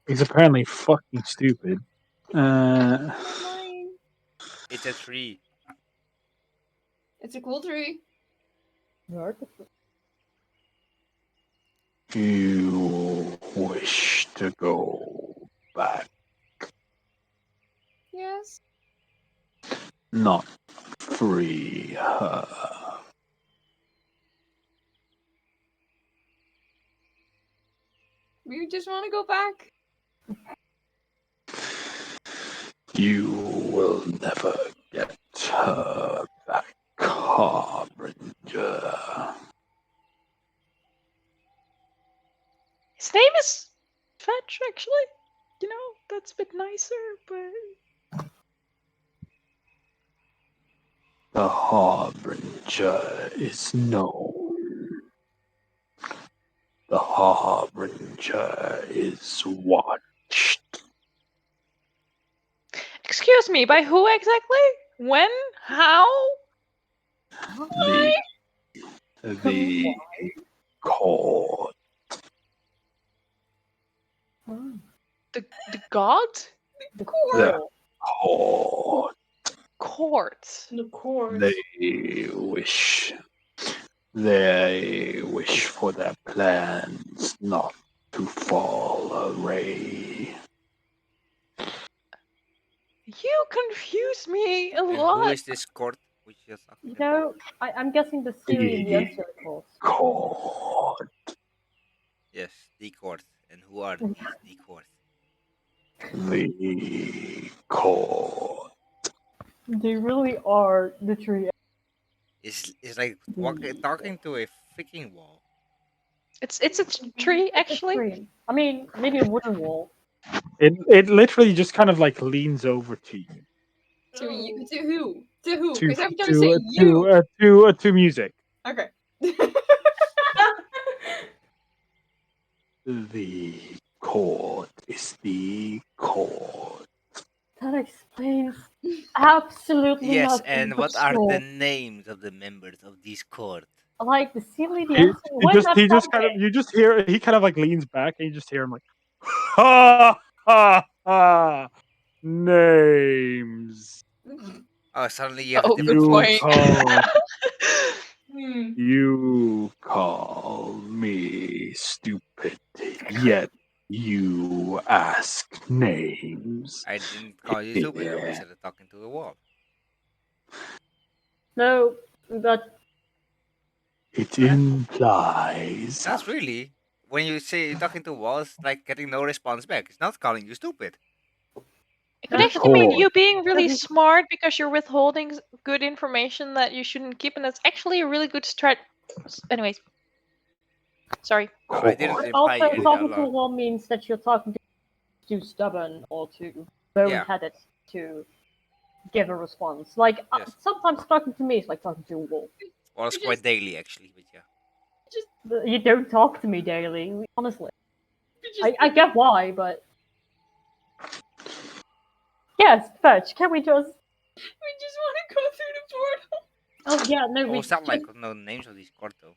[SPEAKER 1] he's apparently fucking stupid.
[SPEAKER 2] Not lying.
[SPEAKER 3] It's a tree.
[SPEAKER 2] It's a cool tree.
[SPEAKER 1] You wish to go back,
[SPEAKER 2] Yes.
[SPEAKER 1] not free her.
[SPEAKER 2] We just want to go back.
[SPEAKER 1] You will never get her back, Harbinger.
[SPEAKER 4] his name is Fetch, actually. You know, that's a bit nicer, but
[SPEAKER 1] The Harbinger is known. The Harbinger is watched.
[SPEAKER 4] excuse me, by who exactly? When? How?
[SPEAKER 1] The court.
[SPEAKER 4] The god?
[SPEAKER 6] The
[SPEAKER 1] The court.
[SPEAKER 4] Court.
[SPEAKER 5] The course.
[SPEAKER 1] They wish for their plans not to fall away.
[SPEAKER 4] You confuse me a
[SPEAKER 3] And who
[SPEAKER 4] lot.
[SPEAKER 3] is this court which you're talking
[SPEAKER 6] You
[SPEAKER 3] about?
[SPEAKER 6] know, I'm guessing the Siri in the uncircles.
[SPEAKER 1] Court.
[SPEAKER 3] Yes, the court. And who are these the court?
[SPEAKER 1] The court.
[SPEAKER 6] They really are literally.
[SPEAKER 3] It's like talking to a freaking wall.
[SPEAKER 4] It's a tree, actually.
[SPEAKER 6] Extreme. I mean, maybe a wooden wall.
[SPEAKER 1] It literally just kind of like leans over to you.
[SPEAKER 2] To you. To who? To who?
[SPEAKER 1] To
[SPEAKER 2] Because every time you say
[SPEAKER 1] to music.
[SPEAKER 2] Okay.
[SPEAKER 1] The court is the court.
[SPEAKER 6] That explains absolutely
[SPEAKER 3] Yes,
[SPEAKER 6] nothing.
[SPEAKER 3] and
[SPEAKER 6] but
[SPEAKER 3] what are
[SPEAKER 6] sure.
[SPEAKER 3] the names of the members of this court?
[SPEAKER 6] Like the Siri, the
[SPEAKER 1] He
[SPEAKER 6] answer. When
[SPEAKER 1] just
[SPEAKER 6] I'm
[SPEAKER 1] kind of you just hear he kind of like leans back and you just hear him like ha ha ha names.
[SPEAKER 3] Oh, suddenly you have a
[SPEAKER 4] Oh,
[SPEAKER 3] different
[SPEAKER 4] good
[SPEAKER 3] voice.
[SPEAKER 4] point.
[SPEAKER 1] You call me stupid, yet you ask names.
[SPEAKER 3] I didn't call you stupid. I only said talking to a wall.
[SPEAKER 6] No, but
[SPEAKER 1] It implies
[SPEAKER 3] Not really. When you say talking to walls, like getting no response back. It's not calling you stupid.
[SPEAKER 4] It could
[SPEAKER 6] That's
[SPEAKER 4] actually mean
[SPEAKER 1] court.
[SPEAKER 4] you being really
[SPEAKER 6] Doesn't-
[SPEAKER 4] smart because you're withholding good information that you shouldn't keep, and that's actually a really good strat. Anyways, sorry.
[SPEAKER 3] No, I didn't
[SPEAKER 1] Court.
[SPEAKER 3] imply
[SPEAKER 6] also
[SPEAKER 3] any
[SPEAKER 6] talking to a
[SPEAKER 3] dialogue.
[SPEAKER 6] wall means that you're talking to too stubborn or too bone-headed to give a response. Like
[SPEAKER 3] Yes.
[SPEAKER 6] sometimes talking to me is like talking to a wall.
[SPEAKER 3] Well, it's
[SPEAKER 2] You
[SPEAKER 3] quite
[SPEAKER 2] just-
[SPEAKER 3] daily actually, but yeah.
[SPEAKER 6] You don't talk to me daily, honestly.
[SPEAKER 2] just,
[SPEAKER 6] I get why, but yes, Fetch. Can we just?
[SPEAKER 2] we just want to go through the portal.
[SPEAKER 6] Oh yeah, no,
[SPEAKER 3] Oh,
[SPEAKER 6] we.
[SPEAKER 3] it's not like no names of these court though.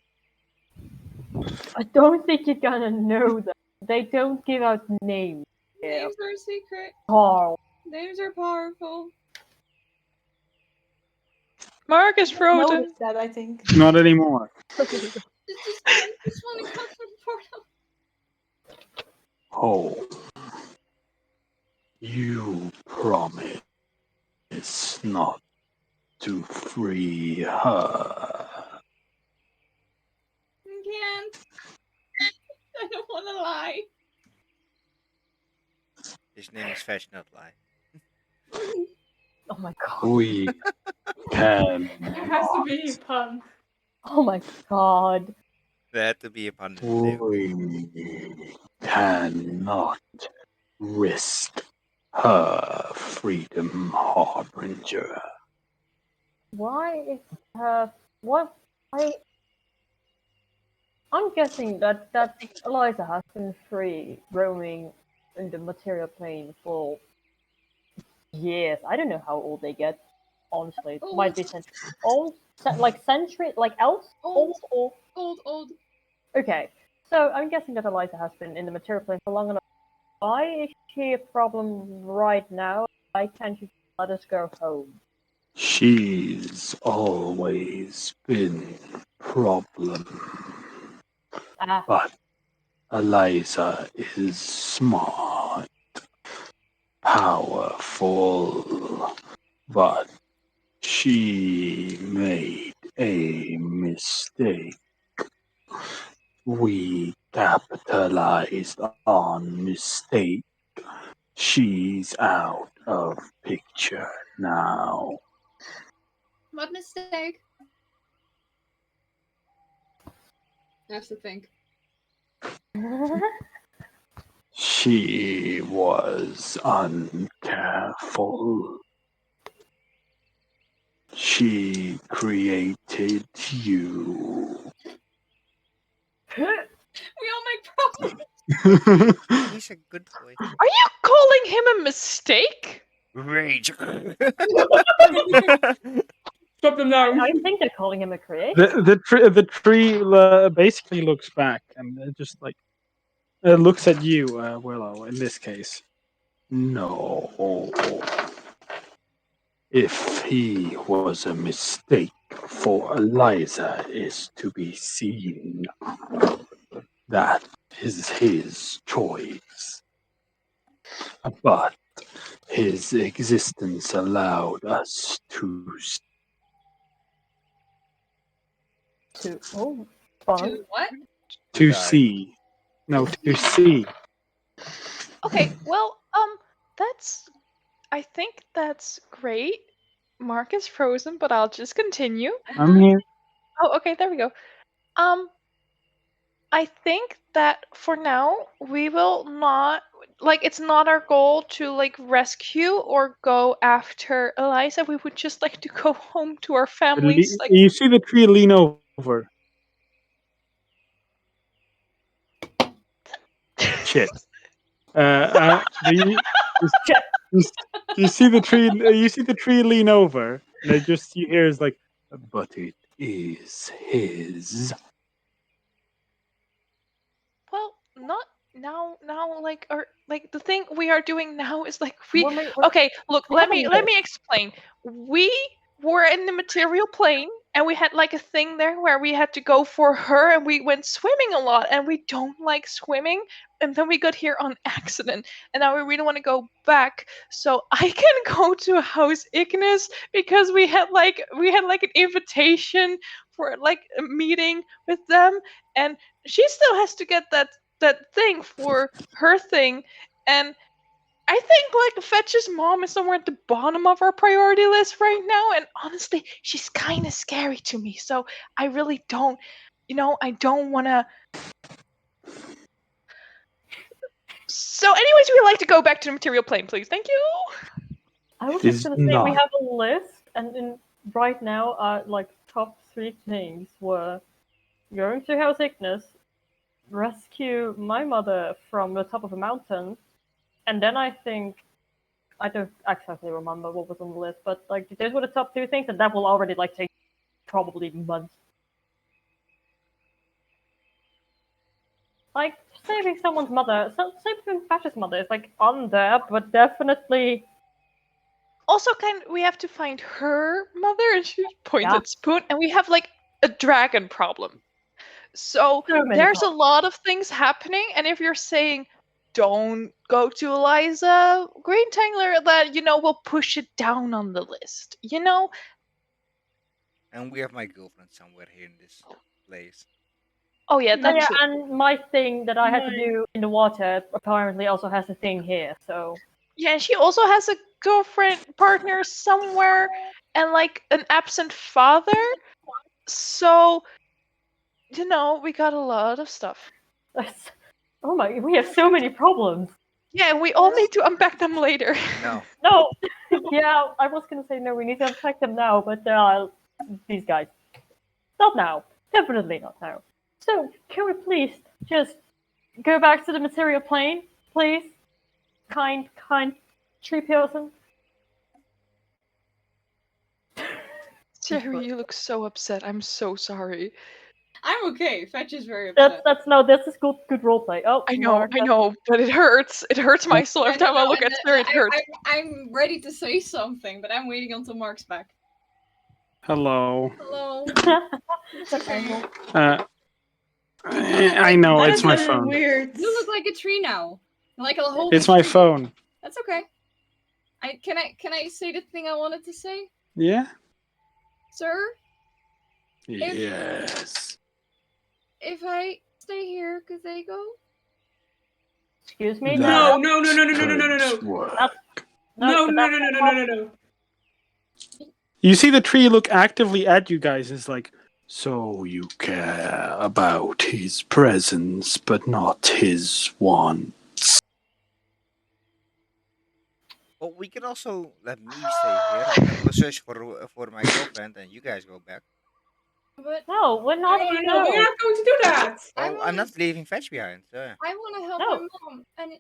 [SPEAKER 6] I don't think you're gonna know them. They don't give out names. Yeah.
[SPEAKER 2] Names are a secret.
[SPEAKER 6] Carl.
[SPEAKER 2] Names are powerful.
[SPEAKER 4] Mark is frozen.
[SPEAKER 5] Noticed that, I think.
[SPEAKER 1] Not anymore.
[SPEAKER 2] Just want to go through the portal.
[SPEAKER 1] Oh, you promise not to free her.
[SPEAKER 2] I can't. I don't want to lie.
[SPEAKER 3] His name is Fesh, not Lie.
[SPEAKER 6] Oh my god.
[SPEAKER 1] We can
[SPEAKER 5] There has to be a pun.
[SPEAKER 6] Oh my god.
[SPEAKER 3] There had to be a pun in there. Okay.
[SPEAKER 1] we cannot risk her freedom harbinger.
[SPEAKER 6] Why is what I'm guessing that Eliza has been free roaming in the material plane for years. I don't know how old they get. Honestly, it might be old, like century, like elves,
[SPEAKER 2] Old.
[SPEAKER 6] or
[SPEAKER 2] Old.
[SPEAKER 6] okay. So I'm guessing that Eliza has been in the material plane for long enough. Why is she a problem right now? Why can't you let us go home?
[SPEAKER 1] She's always been problem.
[SPEAKER 6] Ah,
[SPEAKER 1] But Eliza is smart, powerful, but she made a mistake. We capitalized on mistake. She's out of picture now.
[SPEAKER 2] What mistake? I have to think.
[SPEAKER 1] She was uncareful. She created you.
[SPEAKER 2] We all make problems.
[SPEAKER 3] He's a good boy.
[SPEAKER 4] Are you calling him a mistake?
[SPEAKER 3] Rage.
[SPEAKER 5] Stop them now.
[SPEAKER 6] I think they're calling him a creator.
[SPEAKER 1] The tree basically looks back and it just like looks at you, Willow. In this case, no. If he was a mistake for Eliza is to be seen. That is his choice. But his existence allowed us to
[SPEAKER 6] Fun.
[SPEAKER 2] To what?
[SPEAKER 1] to
[SPEAKER 3] Die.
[SPEAKER 1] see. No, to see.
[SPEAKER 4] Okay, well, I think that's great. Mark is frozen, but I'll just continue.
[SPEAKER 1] I'm here.
[SPEAKER 4] Oh, okay, there we go. I think that for now we will not it's not our goal to rescue or go after Eliza. We would just like to go home to our families.
[SPEAKER 1] You see the tree lean over. Shit. Do you see the tree? You see the tree lean over, and it just you hear is like, but it is his.
[SPEAKER 4] Well, not now. Now, the thing we are doing now is
[SPEAKER 6] We're
[SPEAKER 4] Okay, look.
[SPEAKER 6] we
[SPEAKER 4] Let
[SPEAKER 6] have a
[SPEAKER 4] me
[SPEAKER 6] list.
[SPEAKER 4] explain. We were in the material plane, and we had a thing there where we had to go for her, and we went swimming a lot, and we don't like swimming. And then we got here on accident, and now we really want to go back. So I can go to House Ignis because we had an invitation for a meeting with them, and she still has to get that thing for her thing. And I think Fetch's mom is somewhere at the bottom of our priority list right now, and honestly, she's kind of scary to me. So I really don't, I don't want to. So, anyways, we'd like to go back to the material plane, please. Thank you.
[SPEAKER 6] I was
[SPEAKER 1] It
[SPEAKER 6] just
[SPEAKER 1] is
[SPEAKER 6] gonna say we
[SPEAKER 1] not.
[SPEAKER 6] have a list, and right now our top 3 things were going to House Ignis, rescue my mother from the top of a mountain, and then I think I don't exactly remember what was on the list, but those were the top 2 things, and that will already take probably months. Saving someone's mother, saving Fash's mother is on there, but definitely.
[SPEAKER 4] Also, we have to find her mother, and she points
[SPEAKER 6] Yeah.
[SPEAKER 4] at Spoon, and we have a dragon problem. So there's a lot of things happening, and if you're saying don't go to Eliza Green Tangler, that we'll push it down on the list.
[SPEAKER 3] And we have my girlfriend somewhere here in this place.
[SPEAKER 4] Oh yeah, that's true.
[SPEAKER 6] And my thing that I had to do in the water apparently also has a thing here. So
[SPEAKER 4] Yeah, and she also has a girlfriend, partner somewhere, and like an absent father. So, we got a lot of stuff.
[SPEAKER 6] Oh my, we have so many problems.
[SPEAKER 4] Yeah, we all need to unpack them later.
[SPEAKER 3] No.
[SPEAKER 6] No, yeah, I was gonna say no, we need to unpack them now, but these guys. Not now. Definitely not now. So, can we please just go back to the material plane, please? Kind tree person.
[SPEAKER 4] Jerry, you look so upset. I'm so sorry.
[SPEAKER 2] I'm okay. Fetch is very upset.
[SPEAKER 6] This is good roleplay. Oh,
[SPEAKER 4] I know, but it hurts. It hurts my soul every time I look at Jerry. It hurts.
[SPEAKER 2] I'm ready to say something, but I'm waiting until Mark's back.
[SPEAKER 1] Hello.
[SPEAKER 2] Hello.
[SPEAKER 6] Okay.
[SPEAKER 1] I know
[SPEAKER 5] That
[SPEAKER 1] it's
[SPEAKER 5] is
[SPEAKER 1] my
[SPEAKER 5] a little
[SPEAKER 1] phone.
[SPEAKER 5] weird.
[SPEAKER 2] You look like a tree now. Like a whole.
[SPEAKER 1] It's my phone.
[SPEAKER 2] That's okay. Can I say the thing I wanted to say,
[SPEAKER 1] Yeah.
[SPEAKER 2] sir?
[SPEAKER 1] Yes.
[SPEAKER 2] If I stay here, could they go?
[SPEAKER 6] Excuse me?
[SPEAKER 5] No.
[SPEAKER 6] No.
[SPEAKER 1] You see the tree look actively at you guys. It's like, so you care about his presence, but not his wants.
[SPEAKER 3] Well, we can also let me stay here and go search for my girlfriend, and you guys go back.
[SPEAKER 2] But
[SPEAKER 6] No, we're not.
[SPEAKER 5] No, we're not going to do that.
[SPEAKER 3] I'm not leaving Fetch behind.
[SPEAKER 2] I want to help
[SPEAKER 6] No.
[SPEAKER 2] my mom, and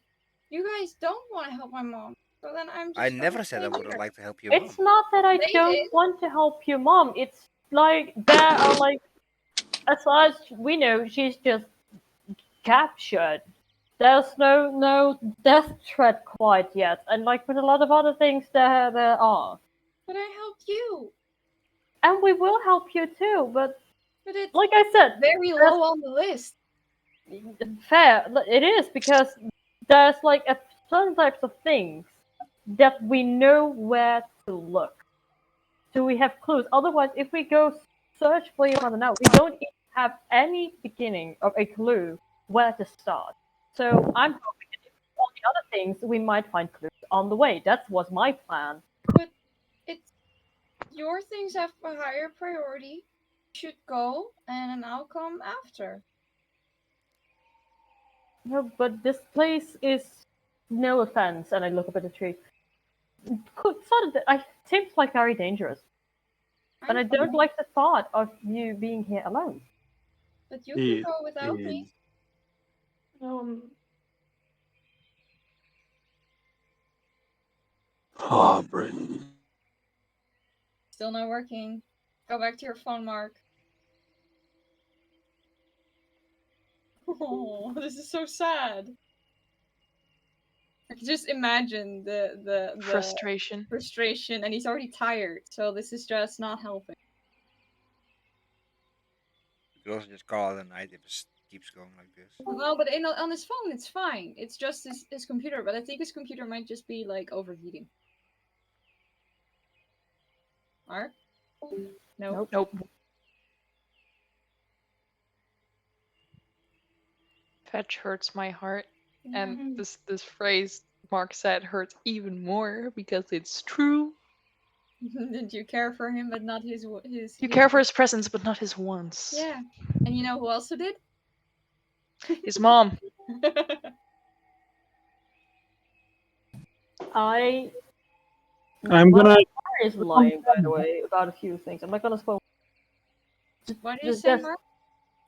[SPEAKER 2] you guys don't want to help my mom. So then I'm just.
[SPEAKER 3] I
[SPEAKER 2] gonna
[SPEAKER 3] never said
[SPEAKER 2] stay
[SPEAKER 3] I would
[SPEAKER 2] here.
[SPEAKER 3] like to help your
[SPEAKER 6] It's
[SPEAKER 3] mom.
[SPEAKER 6] not that I
[SPEAKER 2] They
[SPEAKER 6] don't
[SPEAKER 2] did.
[SPEAKER 6] want to help your mom. It's like there are like, as far as we know, she's just captured. There's no death threat quite yet, and like with a lot of other things, there are.
[SPEAKER 2] But I helped you.
[SPEAKER 6] And we will help you too, but
[SPEAKER 2] But it's
[SPEAKER 6] like I said,
[SPEAKER 2] very low on the list.
[SPEAKER 6] fair. It is because there's like a certain types of things that we know where to look. So we have clues. Otherwise, if we go search for your mother now, we don't even have any beginning of a clue where to start. So I'm hoping that if all the other things, we might find clues on the way. That was my plan.
[SPEAKER 2] But it's your things have a higher priority. You should go, and then I'll come after.
[SPEAKER 6] No, but this place is no offense, and I look up at the tree. Seems like very dangerous. And I don't like the thought of you being here alone.
[SPEAKER 2] But you can go without me.
[SPEAKER 1] Aubrey.
[SPEAKER 2] Still not working. Go back to your phone, Mark. Oh, this is so sad. I can just imagine the
[SPEAKER 4] Frustration.
[SPEAKER 2] frustration, and he's already tired, so this is just not helping.
[SPEAKER 3] You could also just call it a night if it keeps going like this.
[SPEAKER 2] No, but on his phone, it's fine. It's just his computer, but I think his computer might just be like overheating. Mark? No.
[SPEAKER 4] Nope. Fetch hurts my heart. And this phrase Mark said hurts even more because it's true.
[SPEAKER 2] Did you care for him, but not his?
[SPEAKER 4] You care for his presence, but not his wants.
[SPEAKER 2] Yeah, and you know who also did?
[SPEAKER 4] His mom.
[SPEAKER 6] I'm
[SPEAKER 1] gonna.
[SPEAKER 6] Is lying, by the way, about a few things. I'm not gonna spoil.
[SPEAKER 2] What did you say, Mark?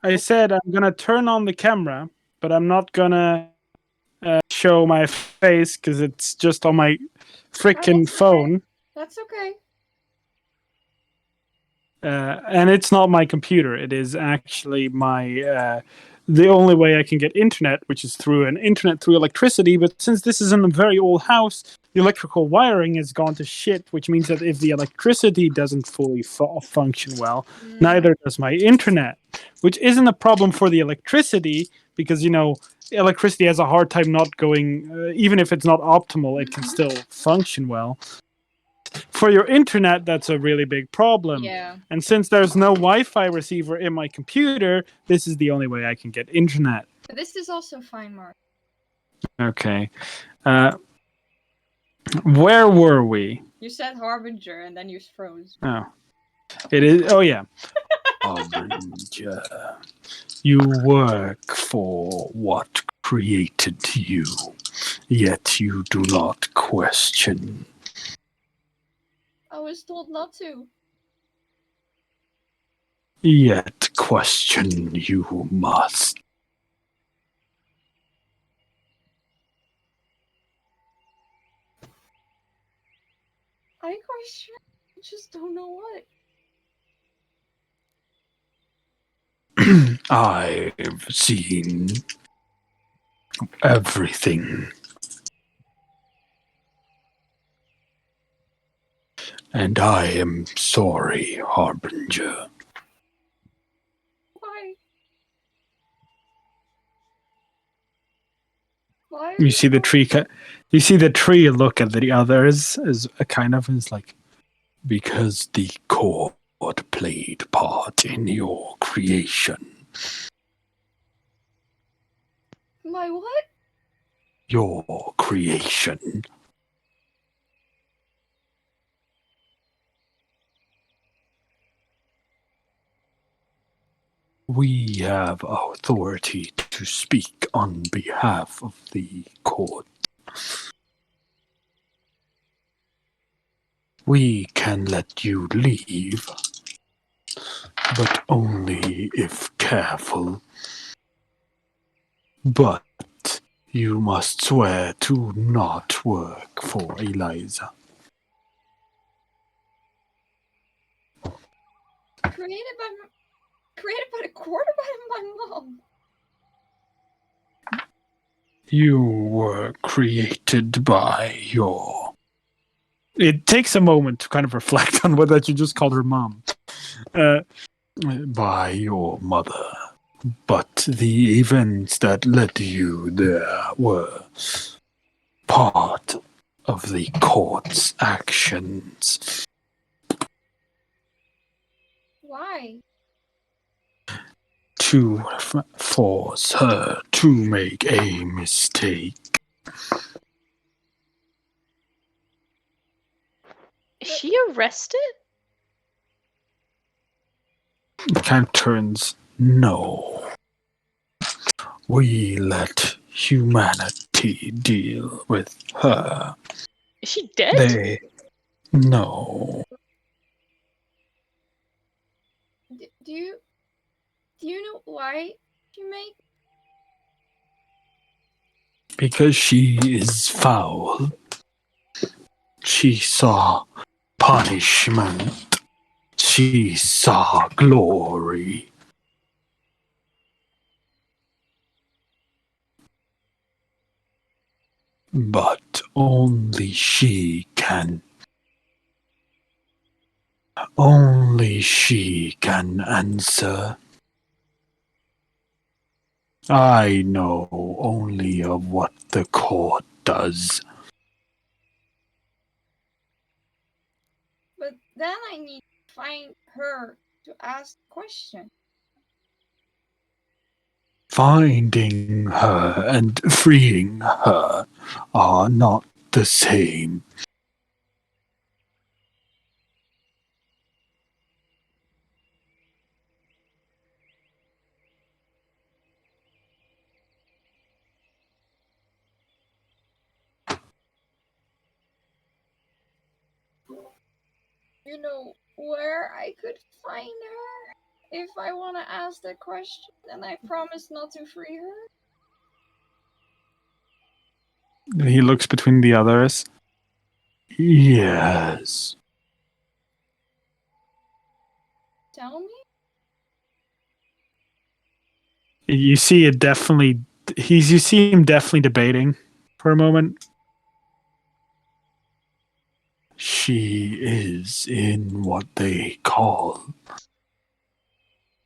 [SPEAKER 1] I said I'm gonna turn on the camera, but I'm not gonna show my face because it's just on my freaking phone.
[SPEAKER 2] That's okay.
[SPEAKER 1] And it's not my computer. It is actually my the only way I can get internet, which is through electricity. But since this is in a very old house, the electrical wiring has gone to shit, which means that if the electricity doesn't fully function well, neither does my internet, which isn't a problem for the electricity because, electricity has a hard time not going, even if it's not optimal, it can still function well. For your internet, that's a really big problem.
[SPEAKER 2] Yeah.
[SPEAKER 1] And since there's no Wi-Fi receiver in my computer, this is the only way I can get internet.
[SPEAKER 2] But this is also fine, Mark.
[SPEAKER 1] Okay. Where were we?
[SPEAKER 2] You said harbinger and then you froze.
[SPEAKER 1] Oh. It is. Oh, yeah. Harbinger. You work for what created you, yet you do not question.
[SPEAKER 2] I was told not to.
[SPEAKER 1] Yet question you must.
[SPEAKER 2] I question. I just don't know what.
[SPEAKER 1] I've seen everything. And I am sorry, Harbinger.
[SPEAKER 2] Why? Why?
[SPEAKER 1] You see the tree. You see the tree look at the others as a kind of is like, because the cord played part in your creation.
[SPEAKER 2] My what?
[SPEAKER 1] Your creation. We have authority to speak on behalf of the court. We can let you leave, but only if careful. But you must swear to not work for Eliza.
[SPEAKER 2] Created by the court or by my mom?
[SPEAKER 1] You were created by your... It takes a moment to kind of reflect on whether you just called her mom. By your mother. But the events that led you there were part of the court's actions.
[SPEAKER 2] Why?
[SPEAKER 1] To force her to make a mistake.
[SPEAKER 4] Is she arrested?
[SPEAKER 1] It kind of turns no. We let humanity deal with her.
[SPEAKER 4] Is she dead?
[SPEAKER 1] No.
[SPEAKER 2] Do you know why she made?
[SPEAKER 1] Because she is foul. She saw punishment. She saw glory. But only she can answer. I know only of what the court does.
[SPEAKER 2] But then I need to find her to ask the question.
[SPEAKER 1] Finding her and freeing her are not the same.
[SPEAKER 2] You know where I could find her? If I want to ask that question, then I promise not to free her.
[SPEAKER 1] He looks between the others. Yes.
[SPEAKER 2] Tell me?
[SPEAKER 1] You see it definitely. You see him definitely debating for a moment. She is in what they call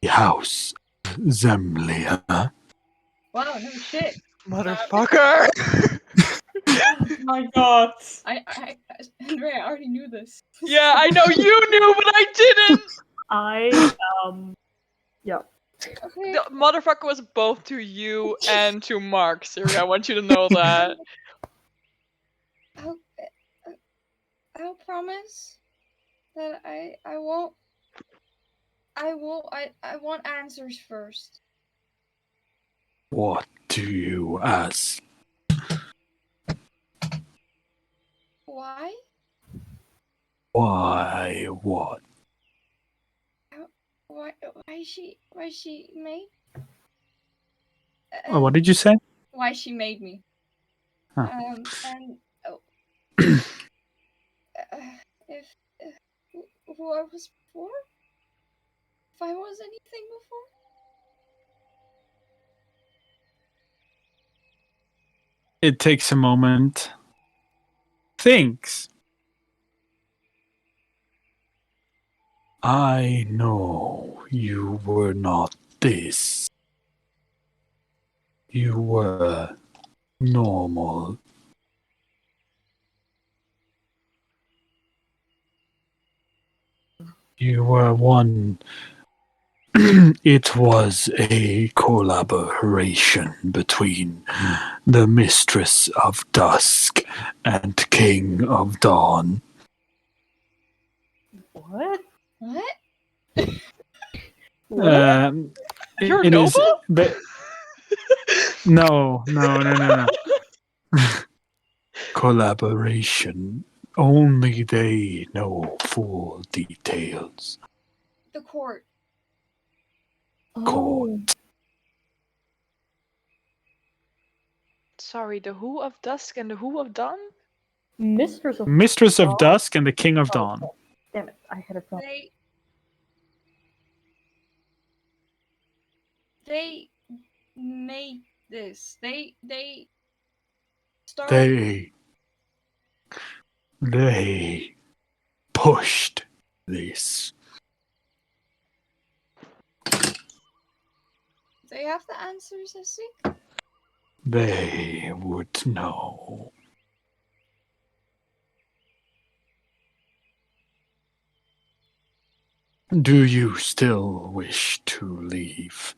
[SPEAKER 1] the House of Zemlia.
[SPEAKER 2] Wow, no shit.
[SPEAKER 4] Motherfucker!
[SPEAKER 5] Oh my god.
[SPEAKER 2] Andre, I already knew this.
[SPEAKER 4] Yeah, I know you knew, but I didn't!
[SPEAKER 6] Yeah.
[SPEAKER 2] Okay.
[SPEAKER 4] The motherfucker was both to you and to Mark, Siri. I want you to know that.
[SPEAKER 2] I'll promise that I won't. I want answers first.
[SPEAKER 7] What do you ask?
[SPEAKER 2] Why?
[SPEAKER 7] Why what?
[SPEAKER 2] Why she made?
[SPEAKER 1] Oh, what did you say?
[SPEAKER 2] Why she made me?
[SPEAKER 1] Huh.
[SPEAKER 2] And if who I was before? If I was anything before?
[SPEAKER 1] It takes a moment. Thinks.
[SPEAKER 7] I know you were not this. You were normal. You were one. It was a collaboration between the Mistress of Dusk and King of Dawn.
[SPEAKER 6] What?
[SPEAKER 2] What?
[SPEAKER 6] What?
[SPEAKER 4] You're
[SPEAKER 1] it is.
[SPEAKER 4] noble?
[SPEAKER 1] No.
[SPEAKER 7] Collaboration. Only they know full details.
[SPEAKER 2] The court.
[SPEAKER 6] Oh,
[SPEAKER 4] Sorry, the Who of Dusk and the Who of Dawn?
[SPEAKER 6] Mistress of
[SPEAKER 1] Mistress of
[SPEAKER 6] Dawn?
[SPEAKER 1] Dusk and the King of
[SPEAKER 6] Oh,
[SPEAKER 1] Dawn.
[SPEAKER 6] damn it! I had a thought.
[SPEAKER 2] They made this. They started.
[SPEAKER 7] They pushed this.
[SPEAKER 2] They have the answers, I see.
[SPEAKER 7] They would know. Do you still wish to leave?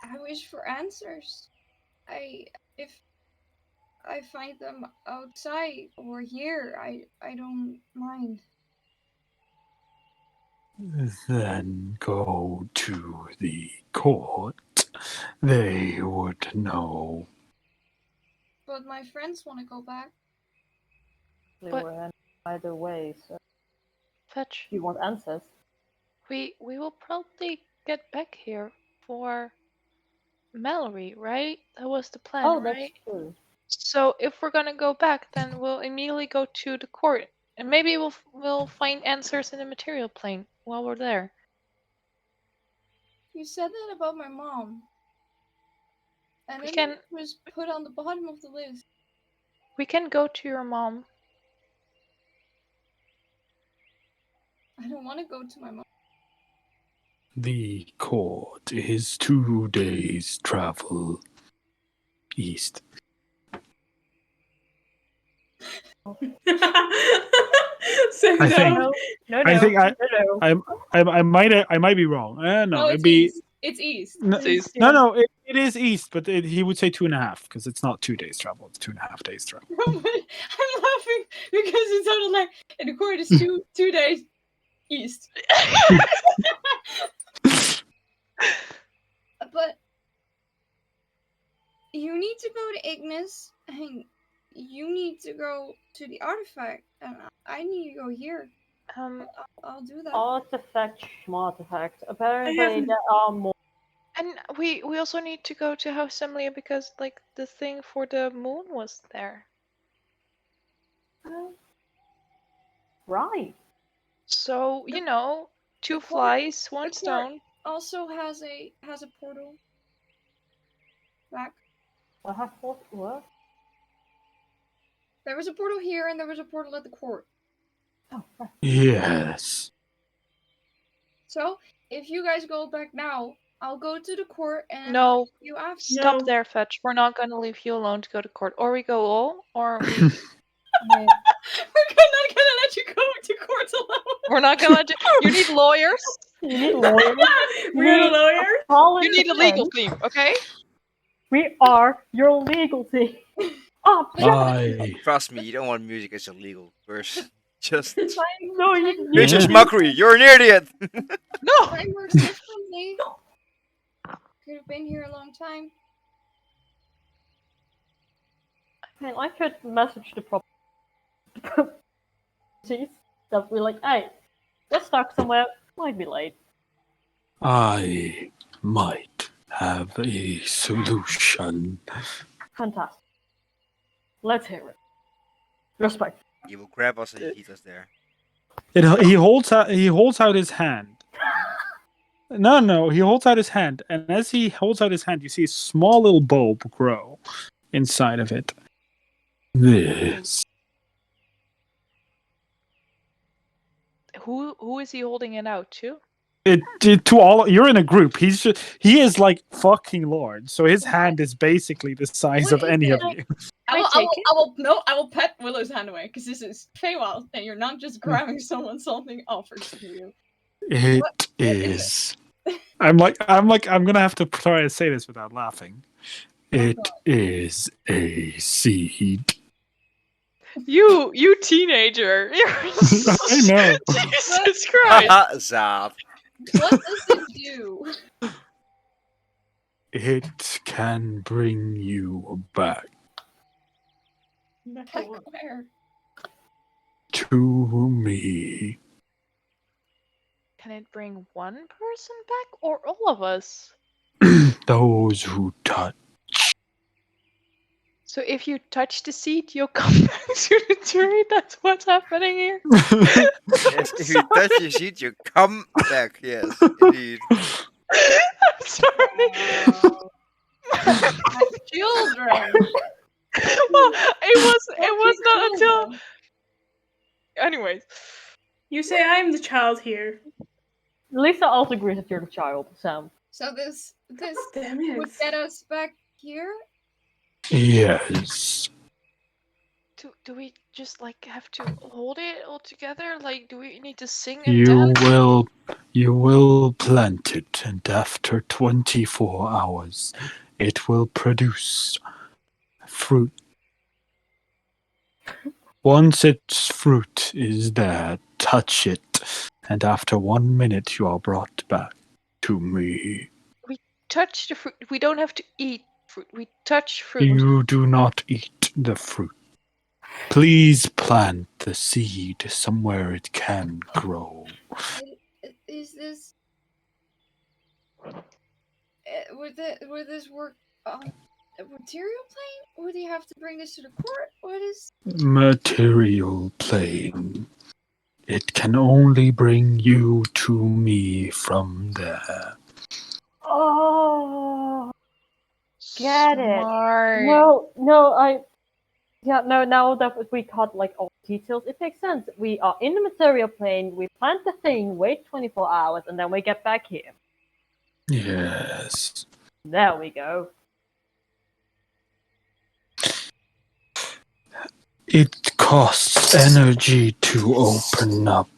[SPEAKER 2] I wish for answers. If I find them outside or here, I don't mind.
[SPEAKER 7] Then go to the court. They would know.
[SPEAKER 2] But my friends want to go back.
[SPEAKER 6] They
[SPEAKER 4] But-
[SPEAKER 6] were either way, so
[SPEAKER 4] Fetch,
[SPEAKER 6] you want answers?
[SPEAKER 4] we will probably get back here for Mallory, right? That was the plan,
[SPEAKER 6] Oh, that's
[SPEAKER 4] right?
[SPEAKER 6] true.
[SPEAKER 4] So if we're gonna go back, then we'll immediately go to the court, and maybe we'll find answers in the material plane while we're there.
[SPEAKER 2] You said that about my mom. And
[SPEAKER 4] We
[SPEAKER 2] then
[SPEAKER 4] can-
[SPEAKER 2] it was put on the bottom of the list.
[SPEAKER 4] We can go to your mom.
[SPEAKER 2] I don't want to go to my mom.
[SPEAKER 7] The court is 2 days' travel east.
[SPEAKER 5] Say
[SPEAKER 1] I
[SPEAKER 5] no.
[SPEAKER 1] think-
[SPEAKER 6] No,
[SPEAKER 1] I think
[SPEAKER 6] no.
[SPEAKER 1] I might be wrong. No,
[SPEAKER 2] it's
[SPEAKER 1] it'd be
[SPEAKER 2] east. It's east.
[SPEAKER 1] no,
[SPEAKER 4] It's east.
[SPEAKER 1] no. It is east, but he would say 2.5 because it's not 2 days travel. It's 2.5 days travel.
[SPEAKER 2] I'm laughing because it sounded like in the court is 2 days east. But you need to go to Ignis, and you need to go to the artifact, and I need to go here. I'll do that.
[SPEAKER 6] Artifact, schmartifact. Apparently,
[SPEAKER 5] haven't-
[SPEAKER 6] there are more.
[SPEAKER 4] And we also need to go to House Emily because like the thing for the moon was there.
[SPEAKER 6] Right.
[SPEAKER 4] So you know, two
[SPEAKER 2] court-
[SPEAKER 4] flies, one
[SPEAKER 2] the court-
[SPEAKER 4] stone.
[SPEAKER 2] Also has a portal back.
[SPEAKER 6] I have what?
[SPEAKER 2] There was a portal here, and there was a portal at the court.
[SPEAKER 6] Oh, right.
[SPEAKER 7] Yes.
[SPEAKER 2] So if you guys go back now, I'll go to the court and
[SPEAKER 4] No,
[SPEAKER 2] you after.
[SPEAKER 4] stop
[SPEAKER 5] No.
[SPEAKER 4] there, Fetch. We're not gonna leave you alone to go to court. Or we go all, or we.
[SPEAKER 2] We're not gonna let you go to court alone.
[SPEAKER 4] We're not gonna let you. You need lawyers.
[SPEAKER 6] You need lawyers.
[SPEAKER 5] We're the lawyers.
[SPEAKER 4] You need a legal team, okay?
[SPEAKER 6] We are your legal team. Oh,
[SPEAKER 3] Trust me, you don't want music as a legal person. Just
[SPEAKER 6] no, you
[SPEAKER 3] vicious mockery. You're an idiot.
[SPEAKER 4] No!
[SPEAKER 2] Time works differently. Could have been here a long time.
[SPEAKER 6] Man, I could message the properties that we're like, hey, we're stuck somewhere, might be late.
[SPEAKER 7] I might have a solution.
[SPEAKER 6] Fantastic. Let's hear it. Respect.
[SPEAKER 3] He will grab us and eat us there.
[SPEAKER 1] He holds out his hand. No, he holds out his hand, and as he holds out his hand, you see a small little bulb grow inside of it.
[SPEAKER 7] This.
[SPEAKER 4] Who is he holding it out to?
[SPEAKER 1] To all, you're in a group. He is like fucking Lord, so his hand is basically the size of any of you.
[SPEAKER 2] I will pet Willow's hand away because this is feywild, and you're not just grabbing someone something offered to you.
[SPEAKER 7] It is.
[SPEAKER 1] I'm gonna have to try to say this without laughing.
[SPEAKER 7] It is a seed.
[SPEAKER 4] You teenager.
[SPEAKER 1] I know.
[SPEAKER 4] Jesus Christ.
[SPEAKER 3] Zaad.
[SPEAKER 2] What does it do?
[SPEAKER 7] It can bring you back
[SPEAKER 2] Heck, where?
[SPEAKER 7] to me.
[SPEAKER 4] Can it bring one person back or all of us?
[SPEAKER 7] Those who touch.
[SPEAKER 4] So if you touch the seed, you'll come back to the tree? That's what's happening here?
[SPEAKER 3] Yes, if you touch your seat, you come back. Yes, indeed.
[SPEAKER 4] I'm sorry.
[SPEAKER 2] Children.
[SPEAKER 4] Well, it was not until... Anyways.
[SPEAKER 5] You say I'm the child here.
[SPEAKER 6] Lisa also agrees that you're the child, Sam.
[SPEAKER 2] So this
[SPEAKER 5] Damn it.
[SPEAKER 2] would get us back here?
[SPEAKER 7] Yes.
[SPEAKER 4] Do we just like have to hold it all together? Like, do we need to sing and
[SPEAKER 7] You
[SPEAKER 4] dance?
[SPEAKER 7] will plant it, and after 24 hours, it will produce fruit. Once its fruit is there, touch it, and after 1 minute you are brought back to me.
[SPEAKER 4] We touch the fruit. We don't have to eat fruit. We touch fruit.
[SPEAKER 7] You do not eat the fruit. Please plant the seed somewhere it can grow.
[SPEAKER 2] Is this... Would this work on a material plane? Or do you have to bring this to the court? What is...
[SPEAKER 7] Material plane. It can only bring you to me from there.
[SPEAKER 6] Oh, get it.
[SPEAKER 4] Smart.
[SPEAKER 6] Now that we caught like all the details, it makes sense. We are in the material plane, we plant the thing, wait 24 hours, and then we get back here.
[SPEAKER 7] Yes.
[SPEAKER 6] There we go.
[SPEAKER 7] It costs energy to open up.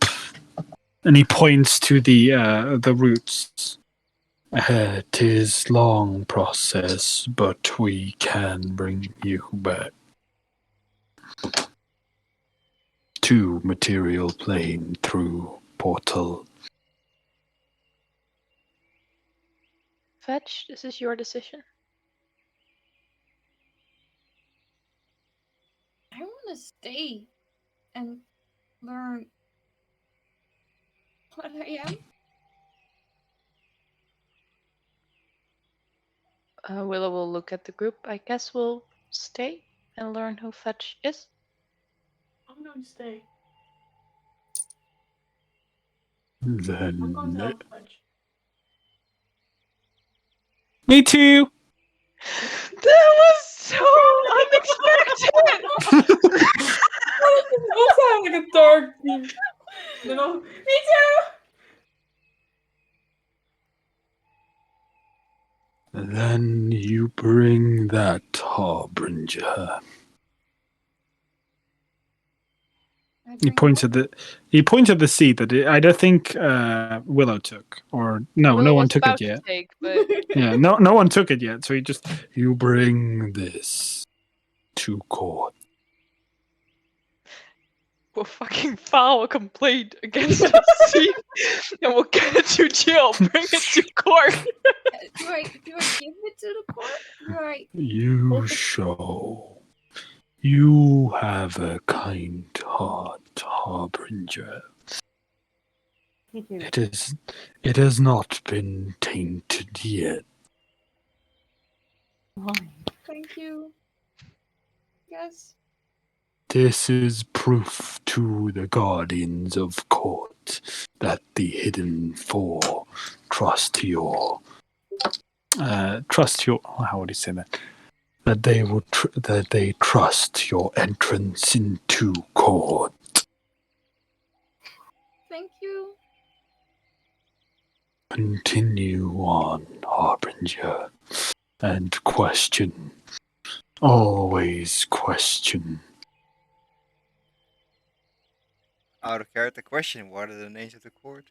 [SPEAKER 1] And he points to the roots.
[SPEAKER 7] It is long process, but we can bring you back to material plane through portal.
[SPEAKER 4] Fetch, this is your decision.
[SPEAKER 2] I want to stay and learn what I am.
[SPEAKER 4] Willow will look at the group. I guess we'll stay and learn who Fetch is.
[SPEAKER 5] I'm going to stay.
[SPEAKER 7] Then
[SPEAKER 5] I'm going to help Fudge.
[SPEAKER 1] Me too.
[SPEAKER 4] That was so unexpected.
[SPEAKER 5] Also have like a dark theme. Me too.
[SPEAKER 7] Then you bring that harbinger.
[SPEAKER 1] He points at the seed that I don't think Willow took, or no
[SPEAKER 4] Willow
[SPEAKER 1] one
[SPEAKER 4] was
[SPEAKER 1] took
[SPEAKER 4] about
[SPEAKER 1] it
[SPEAKER 4] to
[SPEAKER 1] yet.
[SPEAKER 4] take, but
[SPEAKER 1] Yeah, no one took it yet. So he just
[SPEAKER 7] You bring this to court.
[SPEAKER 4] We'll fucking file a complaint against the sea, and we'll get it to jail. Bring it to court.
[SPEAKER 2] Do I give it to the court? Do I?
[SPEAKER 7] You show you have a kind heart, Harbinger.
[SPEAKER 6] Me too.
[SPEAKER 7] It has not been tainted yet.
[SPEAKER 6] Why?
[SPEAKER 2] Thank you. Yes.
[SPEAKER 7] This is proof to the guardians of court that the Hidden Four trust your how would you say that? That they trust your entrance into court.
[SPEAKER 2] Thank you.
[SPEAKER 7] Continue on, Harbinger, and question. Always question.
[SPEAKER 3] Out of character question, what are the names of the court?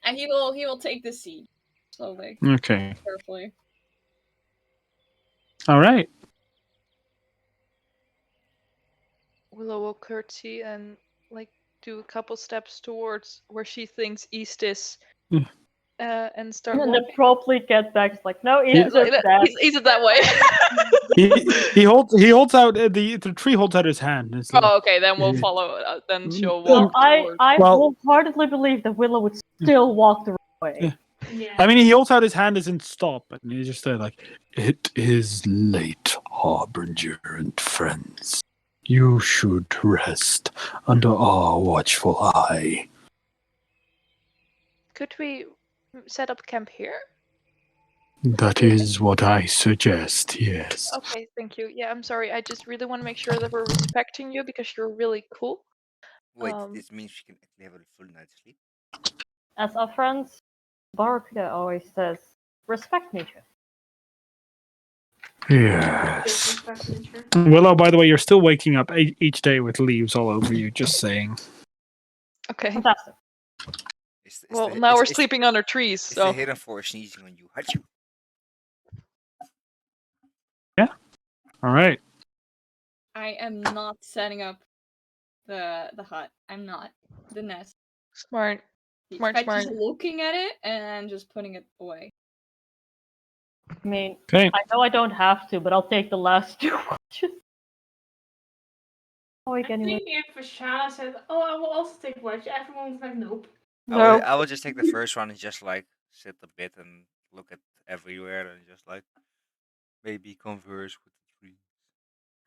[SPEAKER 2] And he will take the seat slowly,
[SPEAKER 7] Okay.
[SPEAKER 2] carefully.
[SPEAKER 7] All right.
[SPEAKER 4] Willow will curtsy and do a couple steps towards where she thinks East is,
[SPEAKER 7] Mm.
[SPEAKER 4] And start
[SPEAKER 6] And
[SPEAKER 4] walking.
[SPEAKER 6] the probably get back is like, no,
[SPEAKER 4] Yeah,
[SPEAKER 6] it's just that.
[SPEAKER 4] East it that way.
[SPEAKER 7] he holds out the tree holds out his hand. It's like,
[SPEAKER 4] Oh, okay, then we'll
[SPEAKER 7] Yeah.
[SPEAKER 4] follow. Then she'll
[SPEAKER 6] Well,
[SPEAKER 4] walk
[SPEAKER 6] I
[SPEAKER 4] towards.
[SPEAKER 6] wholeheartedly believe that Willow would still walk the right way.
[SPEAKER 7] Yeah.
[SPEAKER 5] Yeah.
[SPEAKER 7] I mean, he holds out his hand as in stop, and he's just there like, it is late, Harbinger and friends. You should rest under our watchful eye.
[SPEAKER 4] Could we set up camp here?
[SPEAKER 7] That is what I suggest, yes.
[SPEAKER 4] Okay, thank you. Yeah, I'm sorry. I just really want to make sure that we're respecting you because you're really cool.
[SPEAKER 3] Wait, this means we can actually have a full night's sleep?
[SPEAKER 6] As our friends, Barracuda always says, respect nature.
[SPEAKER 7] Yes.
[SPEAKER 5] Disrespect nature.
[SPEAKER 1] Willow, by the way, you're still waking up each day with leaves all over you. Just saying.
[SPEAKER 4] Okay.
[SPEAKER 6] Fantastic.
[SPEAKER 4] Well, now we're sleeping under trees,
[SPEAKER 3] It's
[SPEAKER 4] so.
[SPEAKER 3] the Hidden Four sneezing on you. Achoo.
[SPEAKER 1] All right.
[SPEAKER 2] I am not setting up the hut. I'm not. The nest.
[SPEAKER 4] Smart. Smart.
[SPEAKER 2] Just looking at it and just putting it away.
[SPEAKER 6] I mean,
[SPEAKER 1] Okay.
[SPEAKER 6] I know I don't have to, but I'll take the last two watches.
[SPEAKER 5] I think if Shana said, "Oh, I will also take watch," everyone's like, "Nope."
[SPEAKER 6] No.
[SPEAKER 3] I will just take the first one and just like sit a bit and look at everywhere and just like maybe converse with the tree.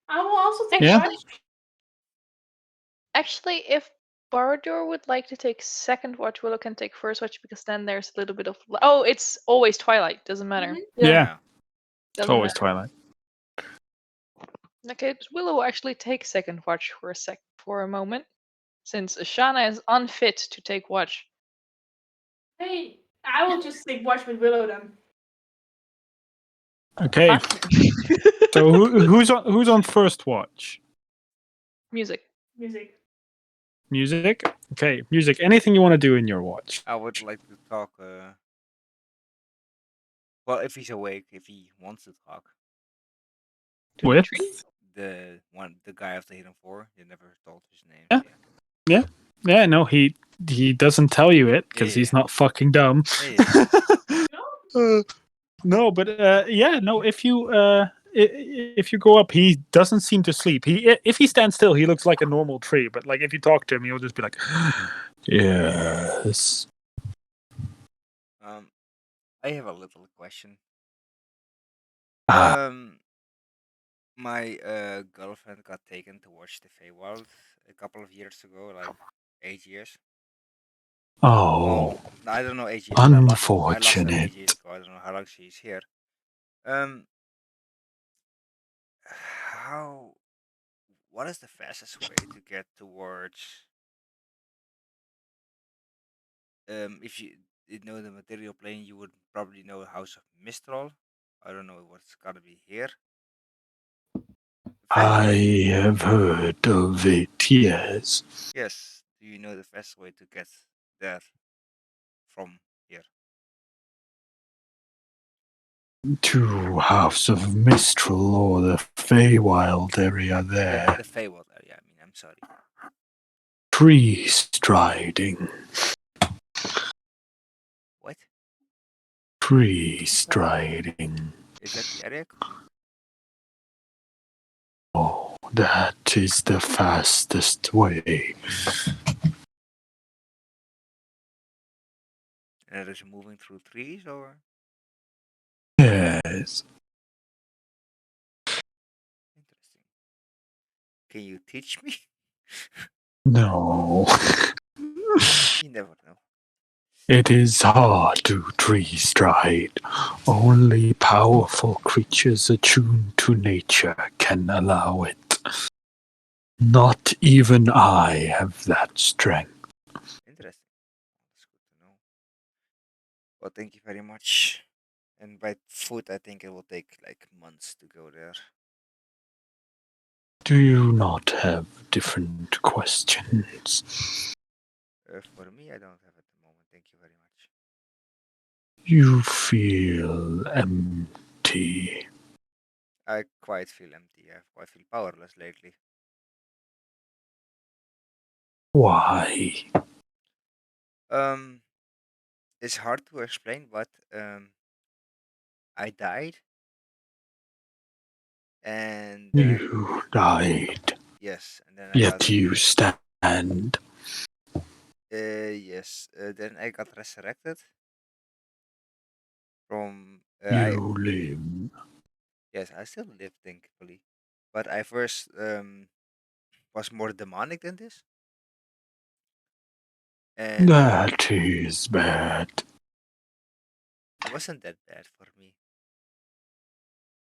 [SPEAKER 5] I will also take
[SPEAKER 1] Yeah.
[SPEAKER 5] watch.
[SPEAKER 4] Actually, if Baradur would like to take second watch, Willow can take first watch because then there's a little bit of. Oh, it's always twilight. Doesn't matter.
[SPEAKER 1] Yeah. It's
[SPEAKER 4] Doesn't
[SPEAKER 1] always
[SPEAKER 4] matter.
[SPEAKER 1] twilight.
[SPEAKER 4] Okay, Willow will actually take second watch for a moment, since Ashana is unfit to take watch.
[SPEAKER 5] Hey, I will just take watch with Willow then.
[SPEAKER 1] Okay. So who's on first watch?
[SPEAKER 4] Music.
[SPEAKER 1] Music. Okay, music. Anything you want to do in your watch?
[SPEAKER 3] I would like to talk. Well, if he's awake, if he wants to talk.
[SPEAKER 1] With
[SPEAKER 3] The guy of the Hidden Four. You never told his name.
[SPEAKER 1] Yeah. Yeah. No, he doesn't tell you it because he's not fucking dumb. No, but yeah, no. If you go up, he doesn't seem to sleep. If he stands still, he looks like a normal tree. But like if you talk to him, he'll just be like, yes.
[SPEAKER 3] I have a little question.
[SPEAKER 7] Ah.
[SPEAKER 3] My girlfriend got taken to watch the Feywild a couple of years ago, like 8 years.
[SPEAKER 7] Oh,
[SPEAKER 3] Well, I don't know 8 years.
[SPEAKER 7] unfortunate.
[SPEAKER 3] I lost her 8 years ago. I don't know how long she's here. What is the fastest way to get towards? If you did know the material plane, you would probably know House of Mistral. I don't know what's gotta be here.
[SPEAKER 7] I have heard of it, yes.
[SPEAKER 3] Yes. Do you know the fastest way to get there from here?
[SPEAKER 7] to House of Mistral or the Feywild area there.
[SPEAKER 3] The feywild area. I mean, I'm sorry.
[SPEAKER 7] Tree striding.
[SPEAKER 3] What?
[SPEAKER 7] Tree striding.
[SPEAKER 3] Is that the area?
[SPEAKER 7] Oh, that is the fastest way.
[SPEAKER 3] And it is moving through trees, or?
[SPEAKER 7] Yes.
[SPEAKER 3] Interesting. Can you teach me?
[SPEAKER 7] No.
[SPEAKER 3] You never know.
[SPEAKER 7] It is hard to tree stride. Only powerful creatures attuned to nature can allow it. Not even I have that strength.
[SPEAKER 3] Interesting. That's good to know. Well, thank you very much. And by foot, I think it will take like months to go there.
[SPEAKER 7] Do you not have different questions?
[SPEAKER 3] For me, I don't have at the moment. Thank you very much.
[SPEAKER 7] You feel empty.
[SPEAKER 3] I quite feel empty. I quite feel powerless lately.
[SPEAKER 7] Why?
[SPEAKER 3] It's hard to explain, but I died, and then
[SPEAKER 7] You died,
[SPEAKER 3] yes, and then I got
[SPEAKER 7] yet you stand.
[SPEAKER 3] yes, then I got resurrected from
[SPEAKER 7] You live.
[SPEAKER 3] yes, I still live, thankfully, but I first was more demonic than this, and
[SPEAKER 7] That is bad.
[SPEAKER 3] it wasn't that bad for me.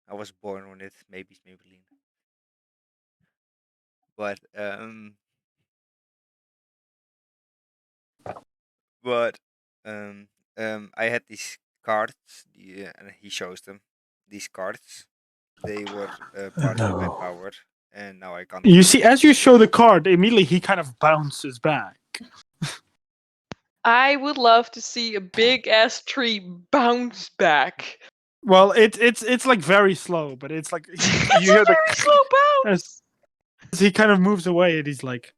[SPEAKER 3] I was born with it, maybe Maybelline, but but I had these cards, and he shows them. These cards, they were part of my
[SPEAKER 7] No.
[SPEAKER 3] power, and now I can't.
[SPEAKER 1] You see, as you show the card, immediately he kind of bounces back.
[SPEAKER 4] I would love to see a big ass tree bounce back.
[SPEAKER 1] Well, it's like very slow, but it's like
[SPEAKER 4] It's
[SPEAKER 1] you hear
[SPEAKER 4] a very slow bounce.
[SPEAKER 1] as he kind of moves away, and he's like,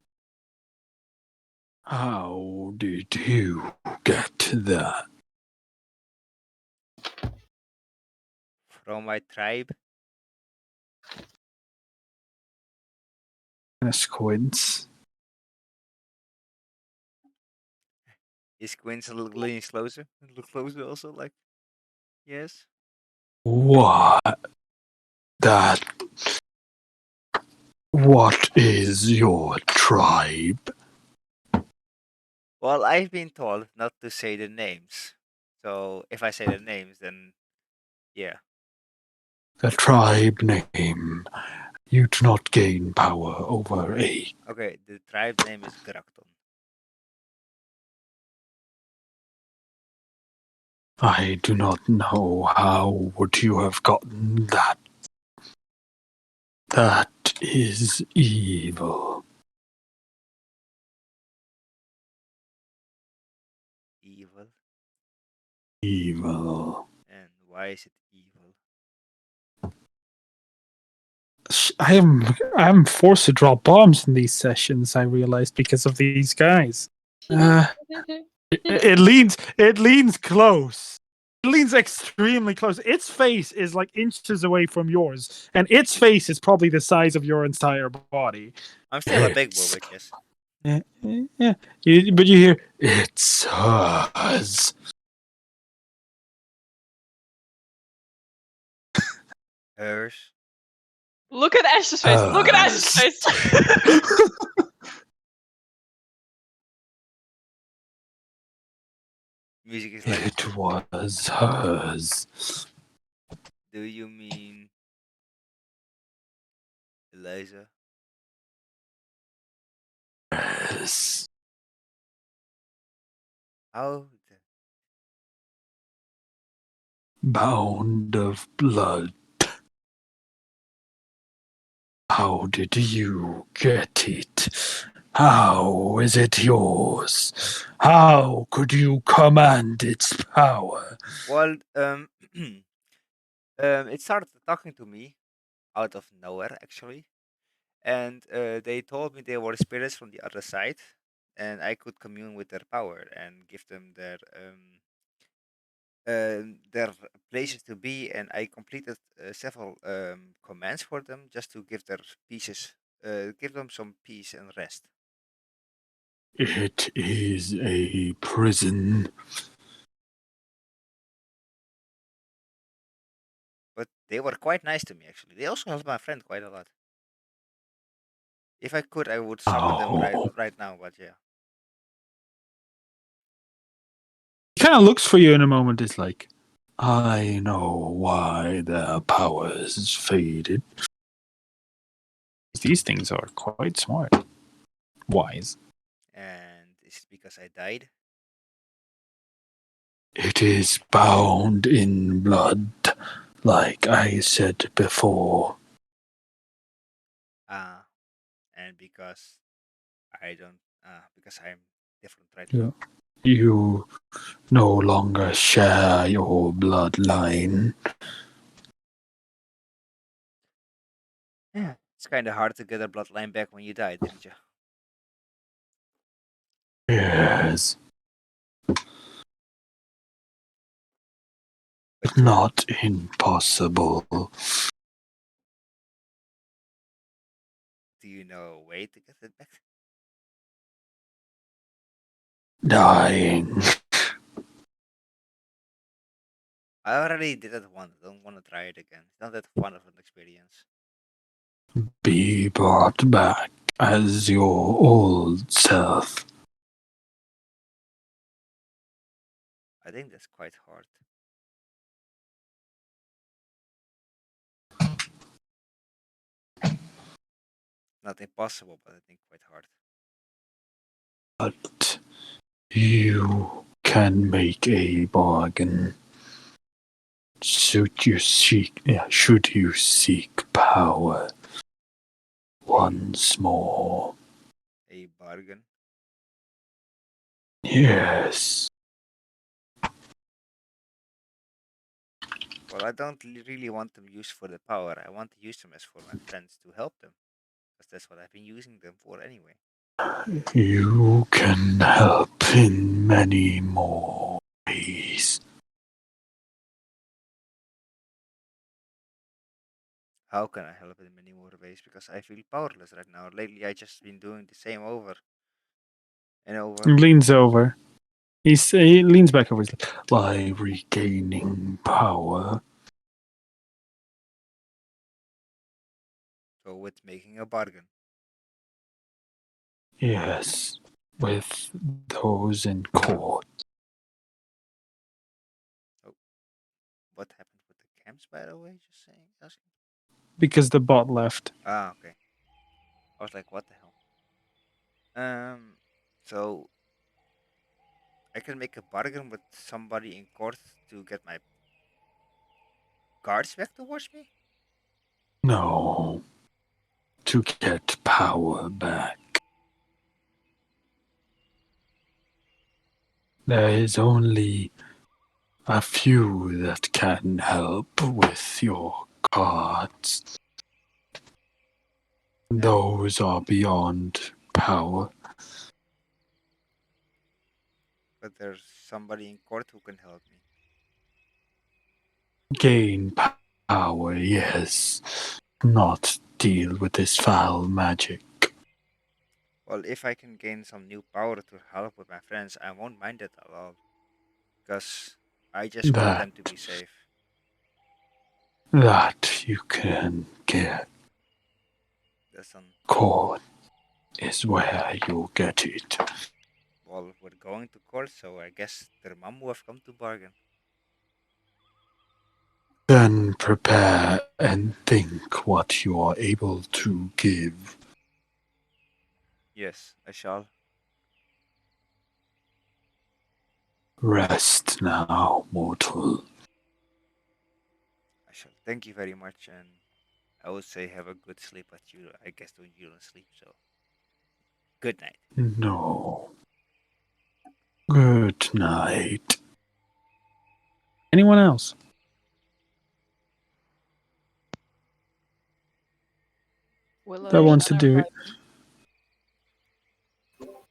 [SPEAKER 7] How did you get that?
[SPEAKER 3] From my tribe.
[SPEAKER 7] Squints.
[SPEAKER 3] Is Quince a little leaning closer? Look closer also, like yes.
[SPEAKER 7] What? That. What is your tribe?
[SPEAKER 3] Well, I've been told not to say the names. So if I say the names, then yeah.
[SPEAKER 7] The tribe name. You do not gain power over a.
[SPEAKER 3] Okay, the tribe name is Grakton.
[SPEAKER 7] I do not know how would you have gotten that. That is evil.
[SPEAKER 3] Evil.
[SPEAKER 7] Evil.
[SPEAKER 3] And why is it evil?
[SPEAKER 1] I'm forced to drop bombs in these sessions. I realized because of these guys. It leans close. It leans extremely close. Its face is like inches away from yours, and its face is probably the size of your entire body.
[SPEAKER 3] I'm still a big boy, I guess.
[SPEAKER 1] Yeah. But you hear it's hers.
[SPEAKER 3] Hers.
[SPEAKER 4] Look at Ash's face. Look at Ash's face.
[SPEAKER 3] Music is like.
[SPEAKER 7] It was hers.
[SPEAKER 3] Do you mean Eliza?
[SPEAKER 7] Yes.
[SPEAKER 3] How?
[SPEAKER 7] Bound of blood. How did you get it? How is it yours? How could you command its power?
[SPEAKER 3] Well, It started talking to me out of nowhere, actually, and they told me they were spirits from the other side, and I could commune with their power and give them their places to be, and I completed several commands for them just to give their pieces, give them some peace and rest.
[SPEAKER 7] It is a prison.
[SPEAKER 3] But they were quite nice to me, actually. They also helped my friend quite a lot. If I could, I would summon them
[SPEAKER 7] Oh.
[SPEAKER 3] right now. But yeah,
[SPEAKER 7] He kind of looks for you in a moment. It's like, I know why their powers faded. These things are quite smart. Wise.
[SPEAKER 3] and it's because I died.
[SPEAKER 7] It is bound in blood, like I said before.
[SPEAKER 3] And because I don't, because I'm different right
[SPEAKER 7] Yeah.
[SPEAKER 3] now.
[SPEAKER 7] You no longer share your bloodline.
[SPEAKER 3] Yeah, it's kind of hard to get a bloodline back when you die, didn't you?
[SPEAKER 7] Yes,
[SPEAKER 3] But
[SPEAKER 7] not impossible.
[SPEAKER 3] do you know a way to get it back?
[SPEAKER 7] Dying.
[SPEAKER 3] I already did it once. I don't want to try it again. It's not that fun of an experience.
[SPEAKER 7] Be brought back as your old self.
[SPEAKER 3] I think that's quite hard. Not impossible, but I think quite hard.
[SPEAKER 7] But you can make a bargain. Should you seek power once more?
[SPEAKER 3] A bargain.
[SPEAKER 7] Yes.
[SPEAKER 3] Well, I don't really want them used for the power. I want to use them as for my friends to help them. Because that's what I've been using them for anyway.
[SPEAKER 7] You can help in many more ways.
[SPEAKER 3] How can I help in many more ways? Because I feel powerless right now. Lately, I just been doing the same over and over.
[SPEAKER 7] He leans over. He leans back over. He's like, by regaining power.
[SPEAKER 3] So with making a bargain.
[SPEAKER 7] Yes, with those in court.
[SPEAKER 3] Oh, what happened with the camps, by the way? Just saying, asking.
[SPEAKER 7] Because the bot left.
[SPEAKER 3] Ah, okay. I was like, what the hell? So I can make a bargain with somebody in court to get my guards back towards me.
[SPEAKER 7] No, to get power back. There is only a few that can help with your cards. Those are beyond power.
[SPEAKER 3] But there's somebody in court who can help me.
[SPEAKER 7] Gain power, yes. Not deal with this foul magic.
[SPEAKER 3] Well, if I can gain some new power to help with my friends, I won't mind it at all. Because I just want them to be safe.
[SPEAKER 7] That you can get.
[SPEAKER 3] That's
[SPEAKER 7] Court is where you'll get it.
[SPEAKER 3] well, we're going to court, so I guess their mom will have come to bargain.
[SPEAKER 7] Then prepare and think what you are able to give.
[SPEAKER 3] Yes, I shall.
[SPEAKER 7] Rest now, mortal.
[SPEAKER 3] I shall. Thank you very much, and I would say have a good sleep, but I guess you don't sleep, so good night.
[SPEAKER 7] No. Good night. Anyone else?
[SPEAKER 4] Willow,
[SPEAKER 7] that wants to
[SPEAKER 4] Shanna,
[SPEAKER 7] do it.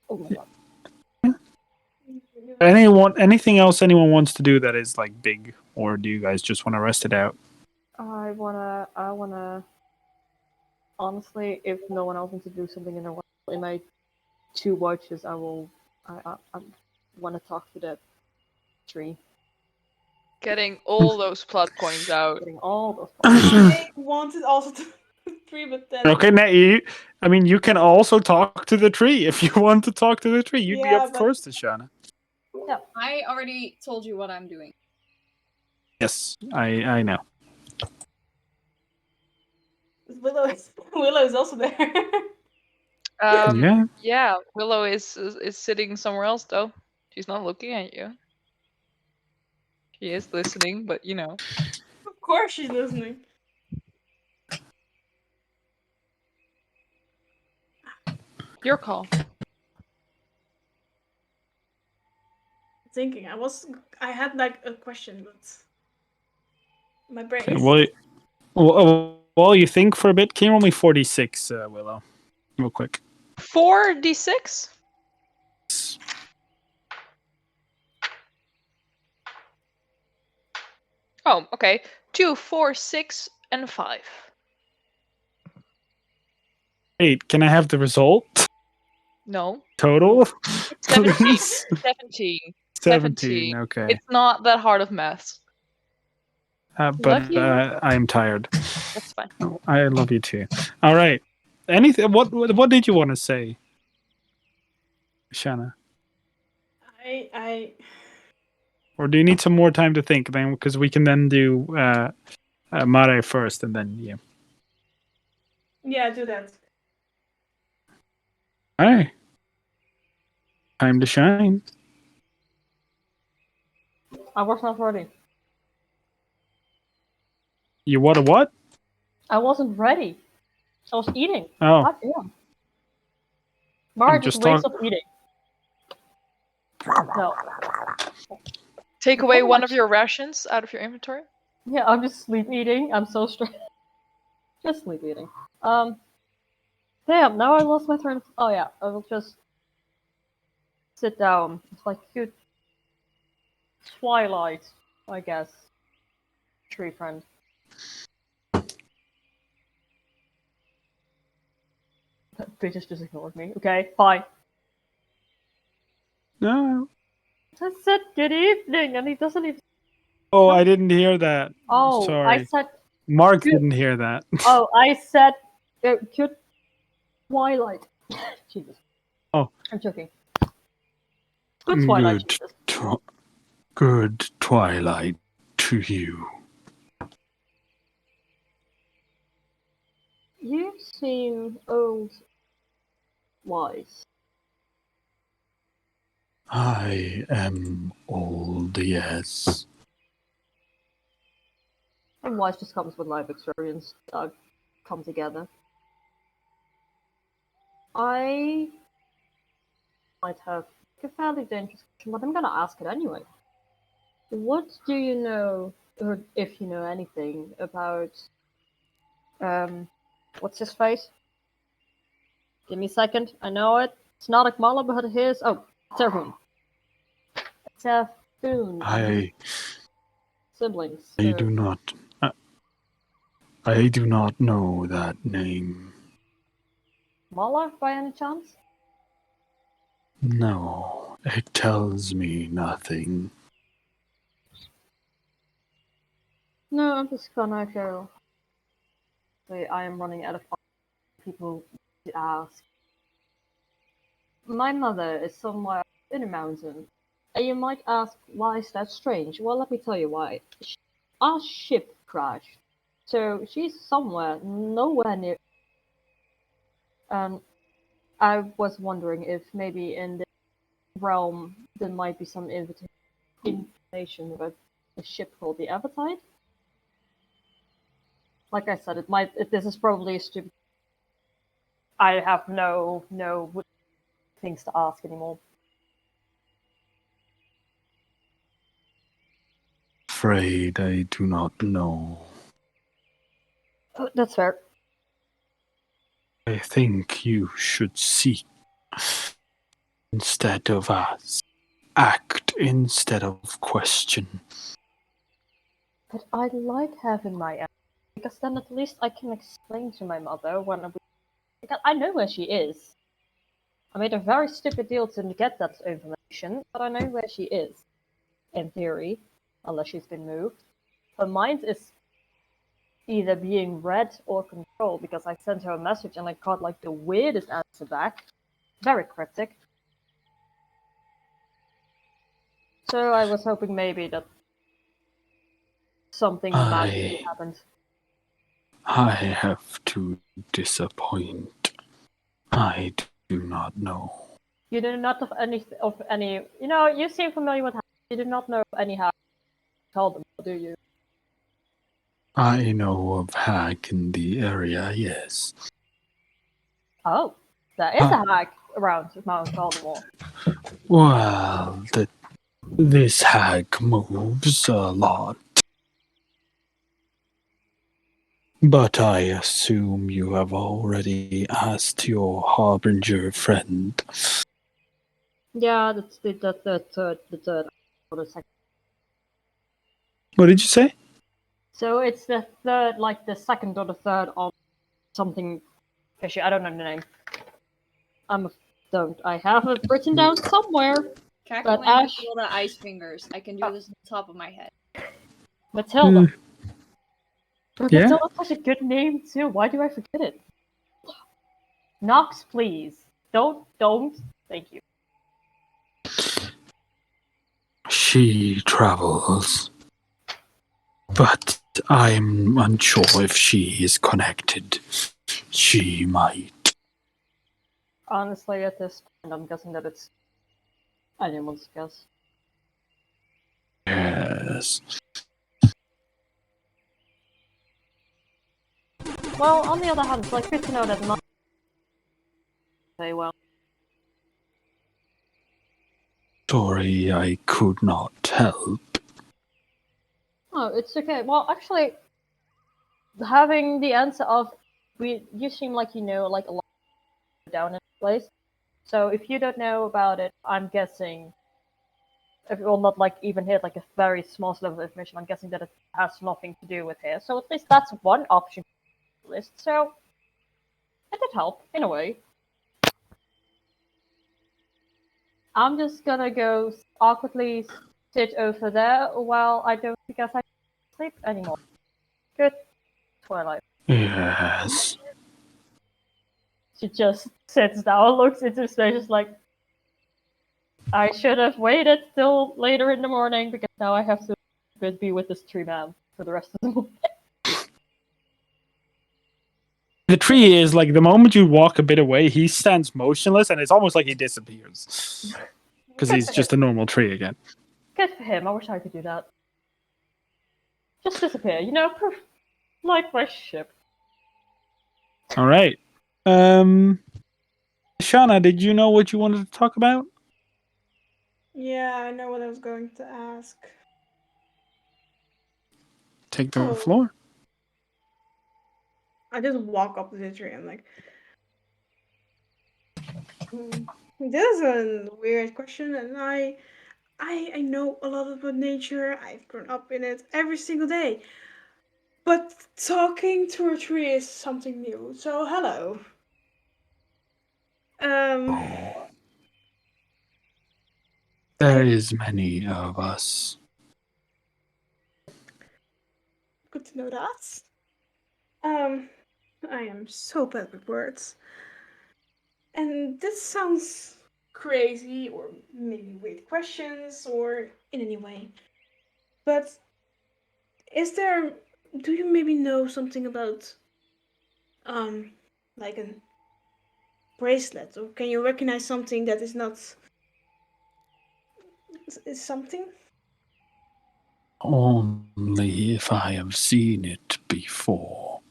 [SPEAKER 6] Oh my god.
[SPEAKER 7] Anything else anyone wants to do that is like big, or do you guys just want to rest it out?
[SPEAKER 6] I wanna. Honestly, if no one else wants to do something in a while, in my 2 watches, I will. I want to talk to that tree.
[SPEAKER 4] Getting all those plot points out.
[SPEAKER 6] Getting all those.
[SPEAKER 5] I wanted also to 3, but then
[SPEAKER 7] Okay, now you can also talk to the tree if you want to talk to the tree. You'd be
[SPEAKER 5] Yeah,
[SPEAKER 7] up
[SPEAKER 5] but-
[SPEAKER 7] first, Shana.
[SPEAKER 2] I already told you what I'm doing.
[SPEAKER 7] Yes, I know.
[SPEAKER 5] Willow is also there.
[SPEAKER 7] Yeah.
[SPEAKER 4] Yeah, Willow is sitting somewhere else though. She's not looking at you. She is listening, but you know.
[SPEAKER 5] Of course she's listening.
[SPEAKER 4] Your call.
[SPEAKER 5] Thinking. I had like a question, but my brain
[SPEAKER 7] Okay,
[SPEAKER 5] is
[SPEAKER 7] well, you think for a bit. Can you roll me 46, Willow? Real quick.
[SPEAKER 4] 4d6? Oh, okay. 2, 4, 6, and 5.
[SPEAKER 7] Wait, can I have the result?
[SPEAKER 4] No.
[SPEAKER 7] Total?
[SPEAKER 4] 17.
[SPEAKER 7] Please?
[SPEAKER 4] 17.
[SPEAKER 7] 17, okay.
[SPEAKER 4] It's not that hard of maths.
[SPEAKER 7] But
[SPEAKER 4] Love you.
[SPEAKER 7] I'm tired.
[SPEAKER 4] That's fine.
[SPEAKER 7] Oh, I love you too. All right. Anything? What did you want to say, Shanna?
[SPEAKER 5] I
[SPEAKER 7] Or do you need some more time to think? Then, because we can then do Mare first, and then you.
[SPEAKER 5] yeah, do that.
[SPEAKER 7] All right. Time to shine.
[SPEAKER 6] I was not ready.
[SPEAKER 7] You what?
[SPEAKER 6] I wasn't ready. I was eating.
[SPEAKER 7] Oh,
[SPEAKER 6] God damn. Mara just
[SPEAKER 7] just
[SPEAKER 6] wakes
[SPEAKER 7] talk-
[SPEAKER 6] up eating. No.
[SPEAKER 4] Take away
[SPEAKER 6] Oh,
[SPEAKER 4] one of your rations out of your inventory.
[SPEAKER 6] Yeah, I'm just sleep eating. I'm so stressed. Just sleep eating. Damn, now I lost my train of. Oh yeah, I will just sit down. It's like good twilight, I guess. Tree friend. That bitch has just ignored me. Okay, fine.
[SPEAKER 7] no.
[SPEAKER 6] I said good evening, and he doesn't even.
[SPEAKER 7] Oh, I didn't hear that.
[SPEAKER 6] Oh,
[SPEAKER 7] Sorry.
[SPEAKER 6] I said.
[SPEAKER 7] Mark
[SPEAKER 6] Good-
[SPEAKER 7] didn't hear that.
[SPEAKER 6] Oh, I said good twilight. Jesus.
[SPEAKER 7] Oh.
[SPEAKER 6] I'm joking. Good twilight.
[SPEAKER 7] Good,
[SPEAKER 6] Jesus.
[SPEAKER 7] good twilight to you.
[SPEAKER 6] You seem old, wise.
[SPEAKER 7] I am old, yes.
[SPEAKER 6] And wise just comes with life experience. Come together. I might have a fairly dangerous question, but I'm gonna ask it anyway. What do you know, or if you know anything about, what's his face? Give me a second. I know it. It's not Akmala, but his. Oh, Terroon. Terroon.
[SPEAKER 7] I
[SPEAKER 6] Siblings.
[SPEAKER 7] do not. I do not know that name.
[SPEAKER 6] Mala, by any chance?
[SPEAKER 7] No, it tells me nothing.
[SPEAKER 6] No, I'm just gonna go. Say I am running out of people to ask. My mother is somewhere in a mountain. And you might ask, why is that strange? Well, let me tell you why. Our ship crashed. So she's somewhere, nowhere near. And I was wondering if maybe in the realm there might be some information about a ship called the Avatide. Like I said, this is probably a stupid. I have no things to ask anymore.
[SPEAKER 7] Afraid I do not know.
[SPEAKER 6] That's fair.
[SPEAKER 7] I think you should seek instead of ask. Act instead of question.
[SPEAKER 6] But I like having my answer, because then at least I can explain to my mother because I know where she is. I made a very stupid deal to get that information, but I know where she is. In theory, unless she's been moved. Her mind is either being read or controlled, because I sent her a message and I got like the weirdest answer back. Very cryptic. So I was hoping maybe that something magically happened.
[SPEAKER 7] I have to disappoint. I do not know.
[SPEAKER 6] You do not of any. You know, you seem familiar with. You do not know of any how to tell them, do you?
[SPEAKER 7] I know of hag in the area, yes.
[SPEAKER 6] Oh, there is a hag around Mount Voldemort.
[SPEAKER 7] Well, this hag moves a lot. But I assume you have already asked your harbinger friend.
[SPEAKER 6] Yeah, that's the third or the second.
[SPEAKER 7] What did you say?
[SPEAKER 6] So it's the third, like the second or the third of something fishy. I don't know the name. I have it written down somewhere.
[SPEAKER 2] Cackling
[SPEAKER 6] But Ash-
[SPEAKER 2] Matilda Ice Fingers. I can do this on the top of my head.
[SPEAKER 6] Matilda. But
[SPEAKER 7] Yeah?
[SPEAKER 6] Matilda's such a good name too. Why do I forget it? Nox, please. Don't. Thank you.
[SPEAKER 7] She travels. But I'm unsure if she is connected. She might.
[SPEAKER 6] Honestly, at this point, I'm guessing that it's anyone's guess.
[SPEAKER 7] Yes.
[SPEAKER 6] Well, on the other hand, it's like good to know that not very well.
[SPEAKER 7] Sorry, I could not help.
[SPEAKER 6] Oh, it's okay. Well, actually, having the answer of you seem like you know like a lot down in the place. So if you don't know about it, I'm guessing if it will not like even hit like a very small level of information, I'm guessing that it has nothing to do with here. So at least that's one option on the list. So it did help in a way. I'm just gonna go awkwardly sit over there while I don't because I can't sleep anymore. Good twilight.
[SPEAKER 7] Yes.
[SPEAKER 6] She just sits down, looks into space, just like I should have waited till later in the morning because now I have to be with this tree man for the rest of the morning.
[SPEAKER 1] The tree is like the moment you walk a bit away, he stands motionless, and it's almost like he disappears because he's just a normal tree again.
[SPEAKER 6] Good for him. I wish I could do that. Just disappear, you know, like my ship.
[SPEAKER 1] All right. Shauna, did you know what you wanted to talk about?
[SPEAKER 5] Yeah, I know what I was going to ask.
[SPEAKER 1] Take the floor.
[SPEAKER 5] I just walk up to the tree and like, this is a weird question, and I know a lot about nature. I've grown up in it every single day. But talking to a tree is something new. So hello.
[SPEAKER 7] There is many of us.
[SPEAKER 5] Good to know that. I am so bad with words. And this sounds crazy or maybe weird questions or in any way. But do you maybe know something about like a bracelet, or can you recognize something that is not is something?
[SPEAKER 7] Only if I have seen it before.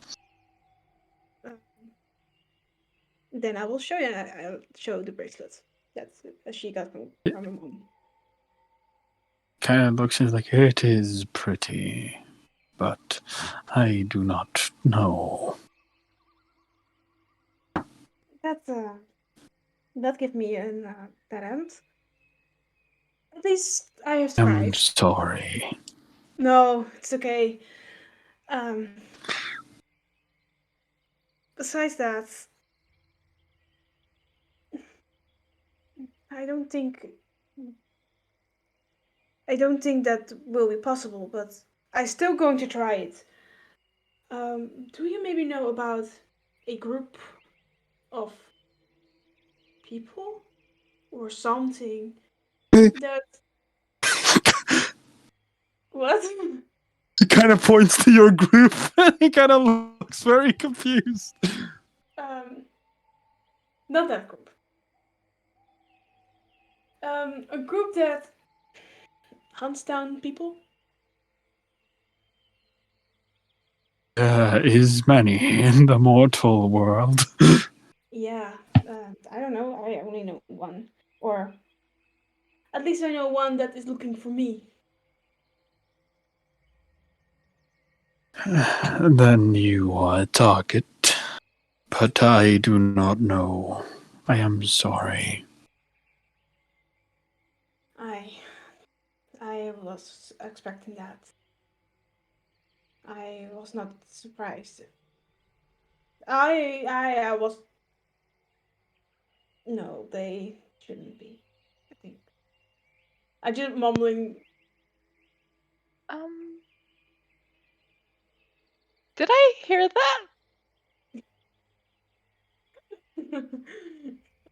[SPEAKER 5] Then I will show you. I'll show the bracelet that she got from her mom.
[SPEAKER 7] Kind of looks like it is pretty, but I do not know.
[SPEAKER 5] that give me an that end. At least I have
[SPEAKER 7] I'm
[SPEAKER 5] tried.
[SPEAKER 7] sorry.
[SPEAKER 5] No, it's okay. Besides that, I don't think that will be possible, but I'm still going to try it. Do you maybe know about a group of people or something that what?
[SPEAKER 7] He kind of points to your group. He kind of looks very confused.
[SPEAKER 5] Not that group. A group that hunts down people.
[SPEAKER 7] There is many in the mortal world.
[SPEAKER 5] Yeah, I don't know. I only know one, or at least I know one that is looking for me.
[SPEAKER 7] Then you are a target. But I do not know. I am sorry.
[SPEAKER 5] I was expecting that. I was not surprised. I was. No, they shouldn't be. I think. I just mumbling.
[SPEAKER 4] Did I hear that?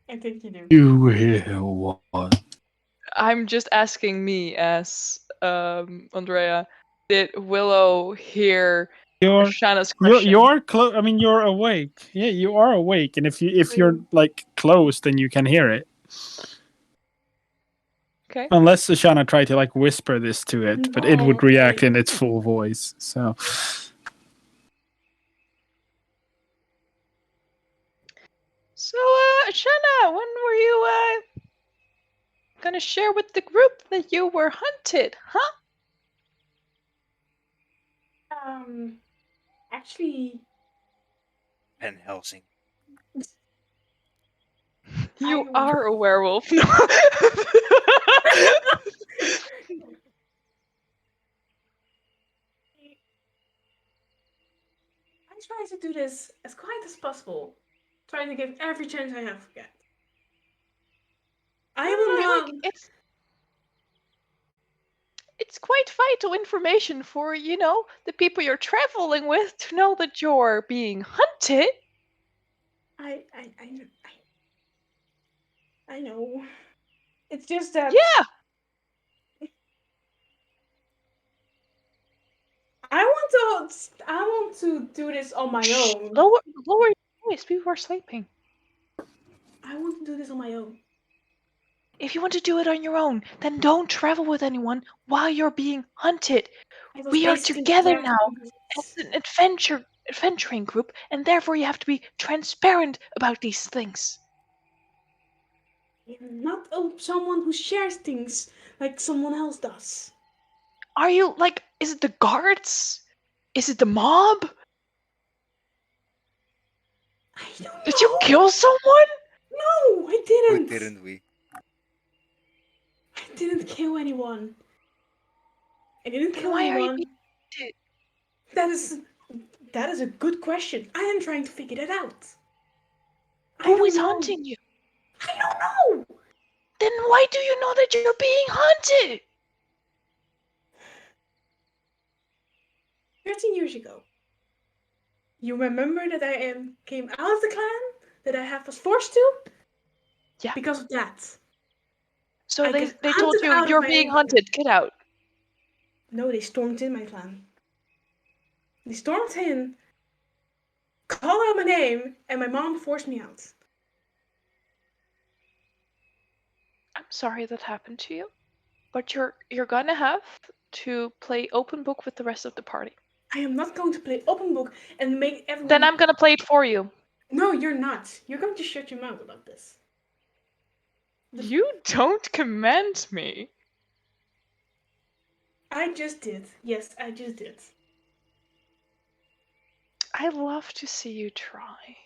[SPEAKER 5] I think you do.
[SPEAKER 7] You hear what?
[SPEAKER 4] I'm just asking me as Andrea. Did Willow hear
[SPEAKER 1] You're
[SPEAKER 4] Shana's question?
[SPEAKER 1] you're close. I mean, you're awake. Yeah, you are awake, and if you're like close, then you can hear it.
[SPEAKER 4] Okay.
[SPEAKER 1] Unless Ashana tried to like whisper this to it, but it would react in its full voice. So
[SPEAKER 4] So, Shana, when were you gonna share with the group that you were hunted, huh?
[SPEAKER 5] Actually,
[SPEAKER 3] Van Helsing.
[SPEAKER 4] You
[SPEAKER 5] I
[SPEAKER 4] are a werewolf.
[SPEAKER 5] I try to do this as quiet as possible, trying to give every chance I have to get. I will not.
[SPEAKER 4] Like, it's quite vital information for, the people you're traveling with to know that you're being hunted.
[SPEAKER 5] I know. It's just that.
[SPEAKER 4] Yeah.
[SPEAKER 5] I want to do this on my own.
[SPEAKER 4] Lower your voice. People are sleeping.
[SPEAKER 5] I want to do this on my own.
[SPEAKER 4] If you want to do it on your own, then don't travel with anyone while you're being hunted. We are together now as an adventuring group, and therefore you have to be transparent about these things.
[SPEAKER 5] I'm not someone who shares things like someone else does.
[SPEAKER 4] Are you like? Is it the guards? Is it the mob?
[SPEAKER 5] I don't know.
[SPEAKER 4] Did you kill someone?
[SPEAKER 5] No, I didn't.
[SPEAKER 3] Who didn't we?
[SPEAKER 5] I didn't kill anyone. I didn't
[SPEAKER 4] Then
[SPEAKER 5] kill
[SPEAKER 4] why are you
[SPEAKER 5] anyone.
[SPEAKER 4] being hunted?
[SPEAKER 5] That is a good question. I am trying to figure that out.
[SPEAKER 4] Who is hunting you?
[SPEAKER 5] I don't know.
[SPEAKER 4] Then why do you know that you're being hunted?
[SPEAKER 5] 13 years ago. You remember that I came out of the clan? That I was forced to?
[SPEAKER 4] Yeah.
[SPEAKER 5] Because of that.
[SPEAKER 4] So they told you, you're being hunted, get out.
[SPEAKER 5] No, they stormed in my clan. They stormed in, called out my name, and my mom forced me out.
[SPEAKER 4] I'm sorry that happened to you, but you're gonna have to play open book with the rest of the party.
[SPEAKER 5] I am not going to play open book and make everyone...
[SPEAKER 4] Then I'm gonna play it for you.
[SPEAKER 5] No, you're not. You're going to shut your mouth about this.
[SPEAKER 4] You don't command me.
[SPEAKER 5] I just did. Yes, I just did.
[SPEAKER 4] I love to see you try.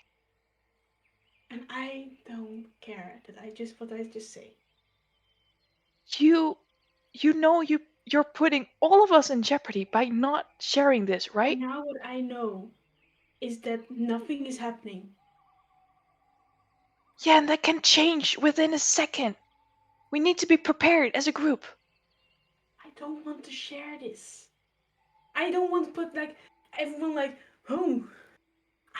[SPEAKER 5] And I don't care that I just say.
[SPEAKER 4] You know you're putting all of us in jeopardy by not sharing this, right?
[SPEAKER 5] And now what I know is that nothing is happening.
[SPEAKER 4] Yeah, and that can change within a second. We need to be prepared as a group.
[SPEAKER 5] I don't want to share this. I don't want to put like everyone like, oh,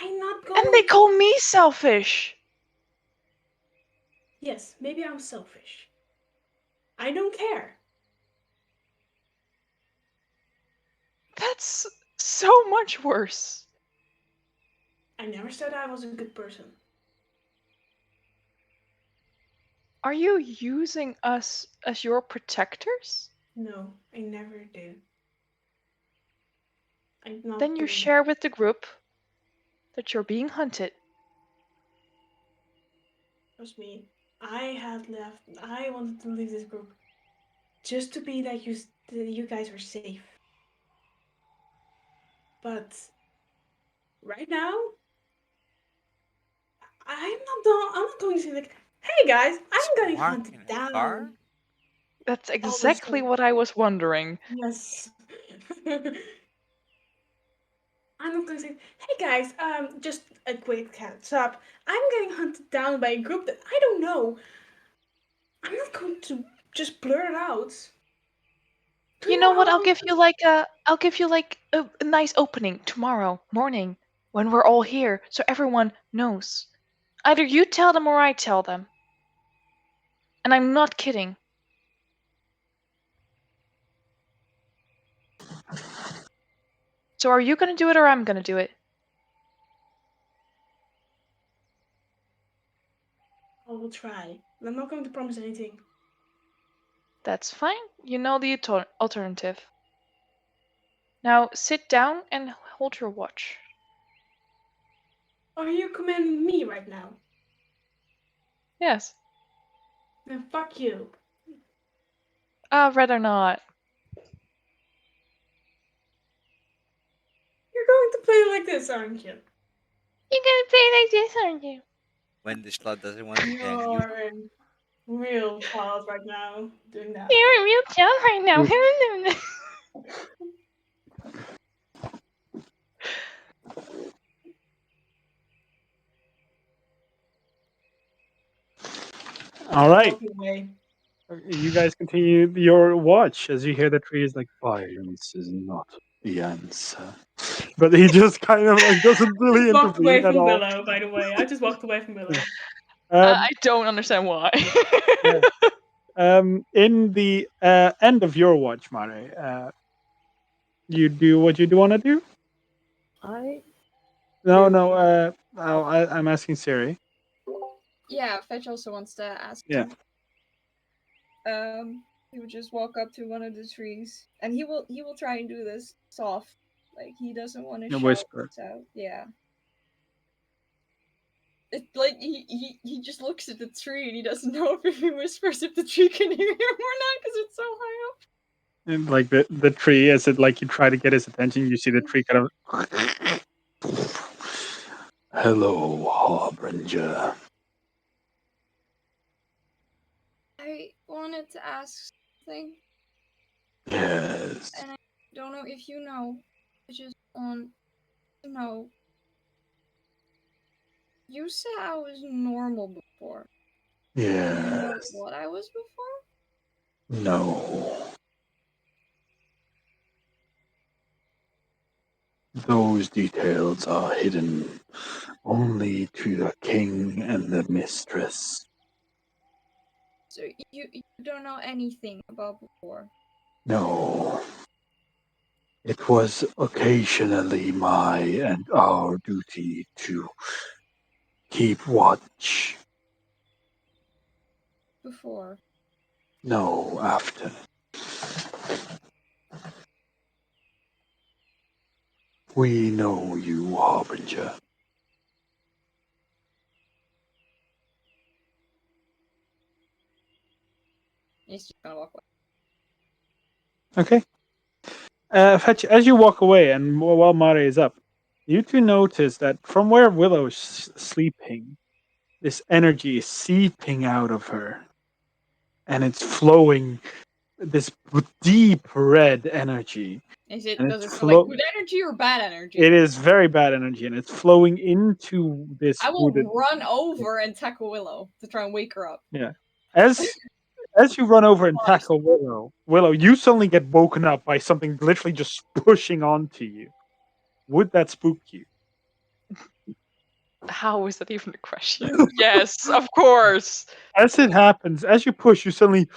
[SPEAKER 5] I'm not
[SPEAKER 4] And they
[SPEAKER 5] going.
[SPEAKER 4] call me selfish.
[SPEAKER 5] Yes, maybe I'm selfish. I don't care.
[SPEAKER 4] That's so much worse.
[SPEAKER 5] I never said I was a good person.
[SPEAKER 4] Are you using us as your protectors?
[SPEAKER 5] No, I never did. I'm not
[SPEAKER 4] Then you
[SPEAKER 5] doing
[SPEAKER 4] share with the group that you're being hunted.
[SPEAKER 5] that. Trust me. I had left. I wanted to leave this group just to be like you guys are safe. But right now, I'm not going to say like, hey guys, I'm getting
[SPEAKER 3] Spark
[SPEAKER 5] hunted
[SPEAKER 3] in a car?
[SPEAKER 5] down.
[SPEAKER 4] That's
[SPEAKER 5] All of a
[SPEAKER 4] exactly
[SPEAKER 5] sudden.
[SPEAKER 4] what I was wondering.
[SPEAKER 5] Yes. I'm not gonna say, hey guys, just a quick heads up. I'm getting hunted down by a group that I don't know. I'm not going to just blurt it out. Do
[SPEAKER 4] You
[SPEAKER 5] you
[SPEAKER 4] know
[SPEAKER 5] know
[SPEAKER 4] what?
[SPEAKER 5] how long?
[SPEAKER 4] I'll give you like a nice opening tomorrow morning when we're all here so everyone knows. Either you tell them or I tell them. And I'm not kidding. So are you going to do it or I'm going to do it?
[SPEAKER 5] I will try. I'm not going to promise anything.
[SPEAKER 4] That's fine. You know the alternative. Now sit down and hold your watch.
[SPEAKER 5] Are you commanding me right now?
[SPEAKER 4] Yes.
[SPEAKER 5] Then fuck you.
[SPEAKER 4] Rather not.
[SPEAKER 5] You're going to play like this, aren't you?
[SPEAKER 4] You're gonna play like this, aren't you?
[SPEAKER 3] When the slut doesn't want to command you.
[SPEAKER 5] You're in real child right now doing that.
[SPEAKER 4] You're a real child right now.
[SPEAKER 1] All right.
[SPEAKER 5] Walk away.
[SPEAKER 1] You guys continue your watch as you hear the trees like,
[SPEAKER 7] Violence is not the answer.
[SPEAKER 1] but he just kind of like doesn't
[SPEAKER 5] I
[SPEAKER 1] really
[SPEAKER 5] just walked away
[SPEAKER 1] intervene at
[SPEAKER 5] from
[SPEAKER 1] all.
[SPEAKER 5] Willow, by the way. I just walked away from Willow.
[SPEAKER 1] Um,
[SPEAKER 4] I don't understand why.
[SPEAKER 1] yeah. In the end of your watch, Mare, you do what you do want to do.
[SPEAKER 6] I
[SPEAKER 1] No,
[SPEAKER 6] do.
[SPEAKER 1] no. I'm asking Siri.
[SPEAKER 2] Yeah, Fetch also wants to ask
[SPEAKER 1] Yeah.
[SPEAKER 2] him. He would just walk up to one of the trees, and he will try and do this soft, like he doesn't want to
[SPEAKER 1] A
[SPEAKER 2] shout
[SPEAKER 1] whisper.
[SPEAKER 2] this out. Yeah. It like he just looks at the tree and he doesn't know if he whispers if the tree can hear him or not because it's so high up.
[SPEAKER 1] And like the tree, as it like you try to get his attention, you see the tree kind of.
[SPEAKER 7] Hello, Harbinger.
[SPEAKER 2] I wanted to ask something,
[SPEAKER 7] Yes.
[SPEAKER 2] and I don't know if you know. I just want to know. You said I was normal before. Do you know
[SPEAKER 7] Yes.
[SPEAKER 2] what I was before?
[SPEAKER 7] No. Those details are hidden only to the king and the mistress.
[SPEAKER 2] So you don't know anything about before.
[SPEAKER 7] No. It was occasionally my and our duty to keep watch.
[SPEAKER 2] Before.
[SPEAKER 7] No, after. We know you, Harbinger.
[SPEAKER 2] He's just gonna walk away.
[SPEAKER 1] Okay. Fetch, as you walk away, and while Mare is up, you two notice that from where Willow's sleeping, this energy is seeping out of her, and it's flowing. This deep red energy.
[SPEAKER 2] Is it?
[SPEAKER 1] And
[SPEAKER 2] Does it
[SPEAKER 1] it's
[SPEAKER 2] feel like good energy or bad energy?
[SPEAKER 1] It is very bad energy, and it's flowing into this
[SPEAKER 2] I will
[SPEAKER 1] wooded.
[SPEAKER 2] run over and tackle Willow to try and wake her up.
[SPEAKER 1] Yeah. As you run over and tackle Willow, you suddenly get woken up by something literally just pushing onto you. Would that spook you?
[SPEAKER 4] How is that even a question? Yes, of course.
[SPEAKER 1] As it happens, as you push, you suddenly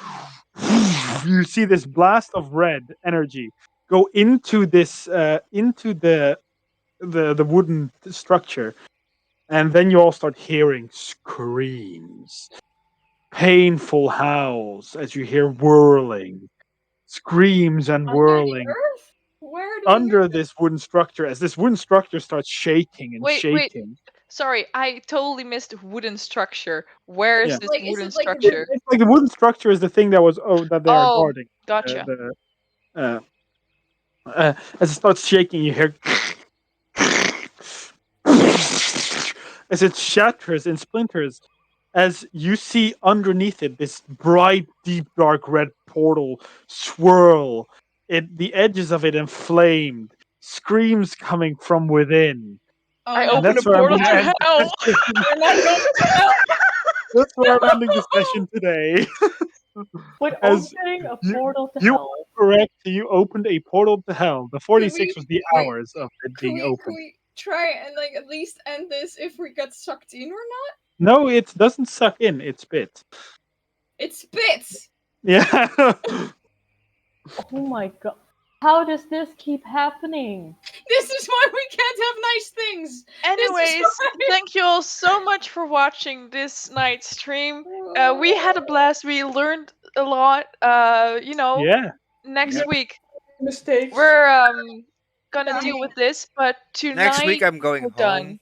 [SPEAKER 1] you see this blast of red energy go into this into the wooden structure, and then you all start hearing screams, painful howls as you hear whirling, screams and
[SPEAKER 2] Under the
[SPEAKER 1] whirling
[SPEAKER 2] earth? Where do we hear
[SPEAKER 1] under this wooden structure as this wooden structure starts shaking and
[SPEAKER 4] Wait.
[SPEAKER 1] shaking.
[SPEAKER 4] Sorry, I totally missed wooden structure. Where is
[SPEAKER 1] Yeah.
[SPEAKER 4] this
[SPEAKER 2] Like, is
[SPEAKER 4] wooden
[SPEAKER 2] it like
[SPEAKER 4] structure?
[SPEAKER 1] It's like the wooden structure is the thing that was that they are
[SPEAKER 4] Oh,
[SPEAKER 1] guarding.
[SPEAKER 4] gotcha.
[SPEAKER 1] As it starts shaking, you hear as it shatters in splinters. As you see underneath it, this bright, deep, dark red portal swirl. The edges of it inflamed, screams coming from within.
[SPEAKER 2] Oh,
[SPEAKER 4] I
[SPEAKER 2] no.
[SPEAKER 1] And
[SPEAKER 4] opened a
[SPEAKER 1] that's where I'm
[SPEAKER 4] portal
[SPEAKER 1] going to
[SPEAKER 4] to
[SPEAKER 1] end
[SPEAKER 4] hell.
[SPEAKER 1] the session.
[SPEAKER 2] We're not going to hell.
[SPEAKER 1] That's where I'm ending the session today.
[SPEAKER 6] Wait,
[SPEAKER 1] As
[SPEAKER 6] opening a
[SPEAKER 1] you-
[SPEAKER 6] portal to
[SPEAKER 1] you
[SPEAKER 6] hell.
[SPEAKER 1] Correct. You opened a portal to hell. The 46 was the
[SPEAKER 2] wait,
[SPEAKER 1] hours of it
[SPEAKER 2] Can
[SPEAKER 1] being
[SPEAKER 2] we, can
[SPEAKER 1] open.
[SPEAKER 2] we try and like at least end this if we get sucked in or not?
[SPEAKER 1] No, it doesn't suck in. It spits.
[SPEAKER 2] It spits.
[SPEAKER 1] Yeah.
[SPEAKER 6] Oh my god. How does this keep happening?
[SPEAKER 2] This is why we can't have nice things.
[SPEAKER 4] Anyways, thank you all so much for watching this night's stream. We had a blast. We learned a lot.
[SPEAKER 1] Yeah.
[SPEAKER 4] Next week
[SPEAKER 5] Mistakes.
[SPEAKER 4] we're gonna deal with this, but tonight
[SPEAKER 3] Next week I'm going
[SPEAKER 4] we're
[SPEAKER 3] home.
[SPEAKER 4] done.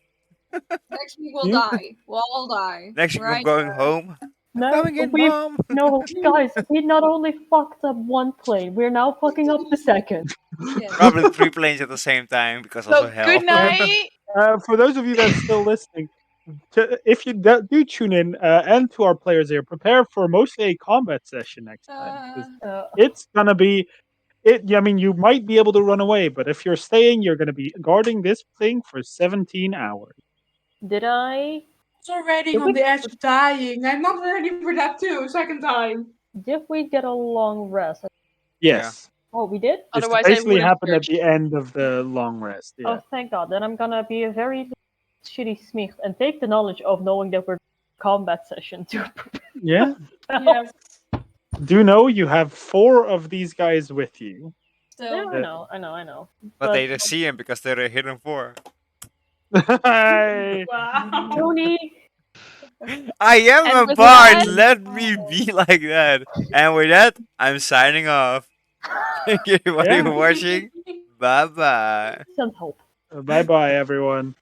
[SPEAKER 2] Next week we'll
[SPEAKER 1] Yeah.
[SPEAKER 2] die. We'll all die.
[SPEAKER 3] Next week I'm
[SPEAKER 2] right?
[SPEAKER 3] going home.
[SPEAKER 6] No,
[SPEAKER 3] Coming in,
[SPEAKER 6] we
[SPEAKER 3] Mom.
[SPEAKER 6] no guys, we not only fucked up one plane, we're now fucking up the second.
[SPEAKER 2] Yes.
[SPEAKER 3] Probably 3 planes at the same time because
[SPEAKER 4] So
[SPEAKER 3] also hell.
[SPEAKER 4] good night.
[SPEAKER 1] For those of you that's still listening, if you do tune in and to our players here, prepare for mostly a combat session next time. 'Cause it's gonna be it. I mean, you might be able to run away, but if you're staying, you're gonna be guarding this thing for 17 hours.
[SPEAKER 6] Did I?
[SPEAKER 5] Already
[SPEAKER 6] Did
[SPEAKER 5] on
[SPEAKER 6] we,
[SPEAKER 5] the edge of dying. I'm not ready for that too. Second time.
[SPEAKER 6] did we get a long rest?
[SPEAKER 1] Yes.
[SPEAKER 6] Oh, we did?
[SPEAKER 1] This
[SPEAKER 4] Otherwise, I
[SPEAKER 1] basically
[SPEAKER 4] wouldn't
[SPEAKER 1] happened at
[SPEAKER 4] search.
[SPEAKER 1] the end of the long rest. Yeah.
[SPEAKER 6] Oh, thank God. Then I'm gonna be a very shitty smith and take the knowledge of knowing that we're combat session to
[SPEAKER 1] Yeah.
[SPEAKER 5] Yes.
[SPEAKER 1] Do know you have 4 of these guys with you.
[SPEAKER 6] Yeah,
[SPEAKER 2] So
[SPEAKER 6] I know.
[SPEAKER 3] But they just see him because they're a hidden 4.
[SPEAKER 1] Hey.
[SPEAKER 5] Wow.
[SPEAKER 6] Tony,
[SPEAKER 3] I am
[SPEAKER 4] And
[SPEAKER 3] a
[SPEAKER 4] with
[SPEAKER 3] bard.
[SPEAKER 4] that-
[SPEAKER 3] Let me be like that. And with that, I'm signing off. Thank you everybody
[SPEAKER 1] Yeah.
[SPEAKER 3] for watching. Bye bye.
[SPEAKER 6] send hope.
[SPEAKER 1] Bye bye, everyone.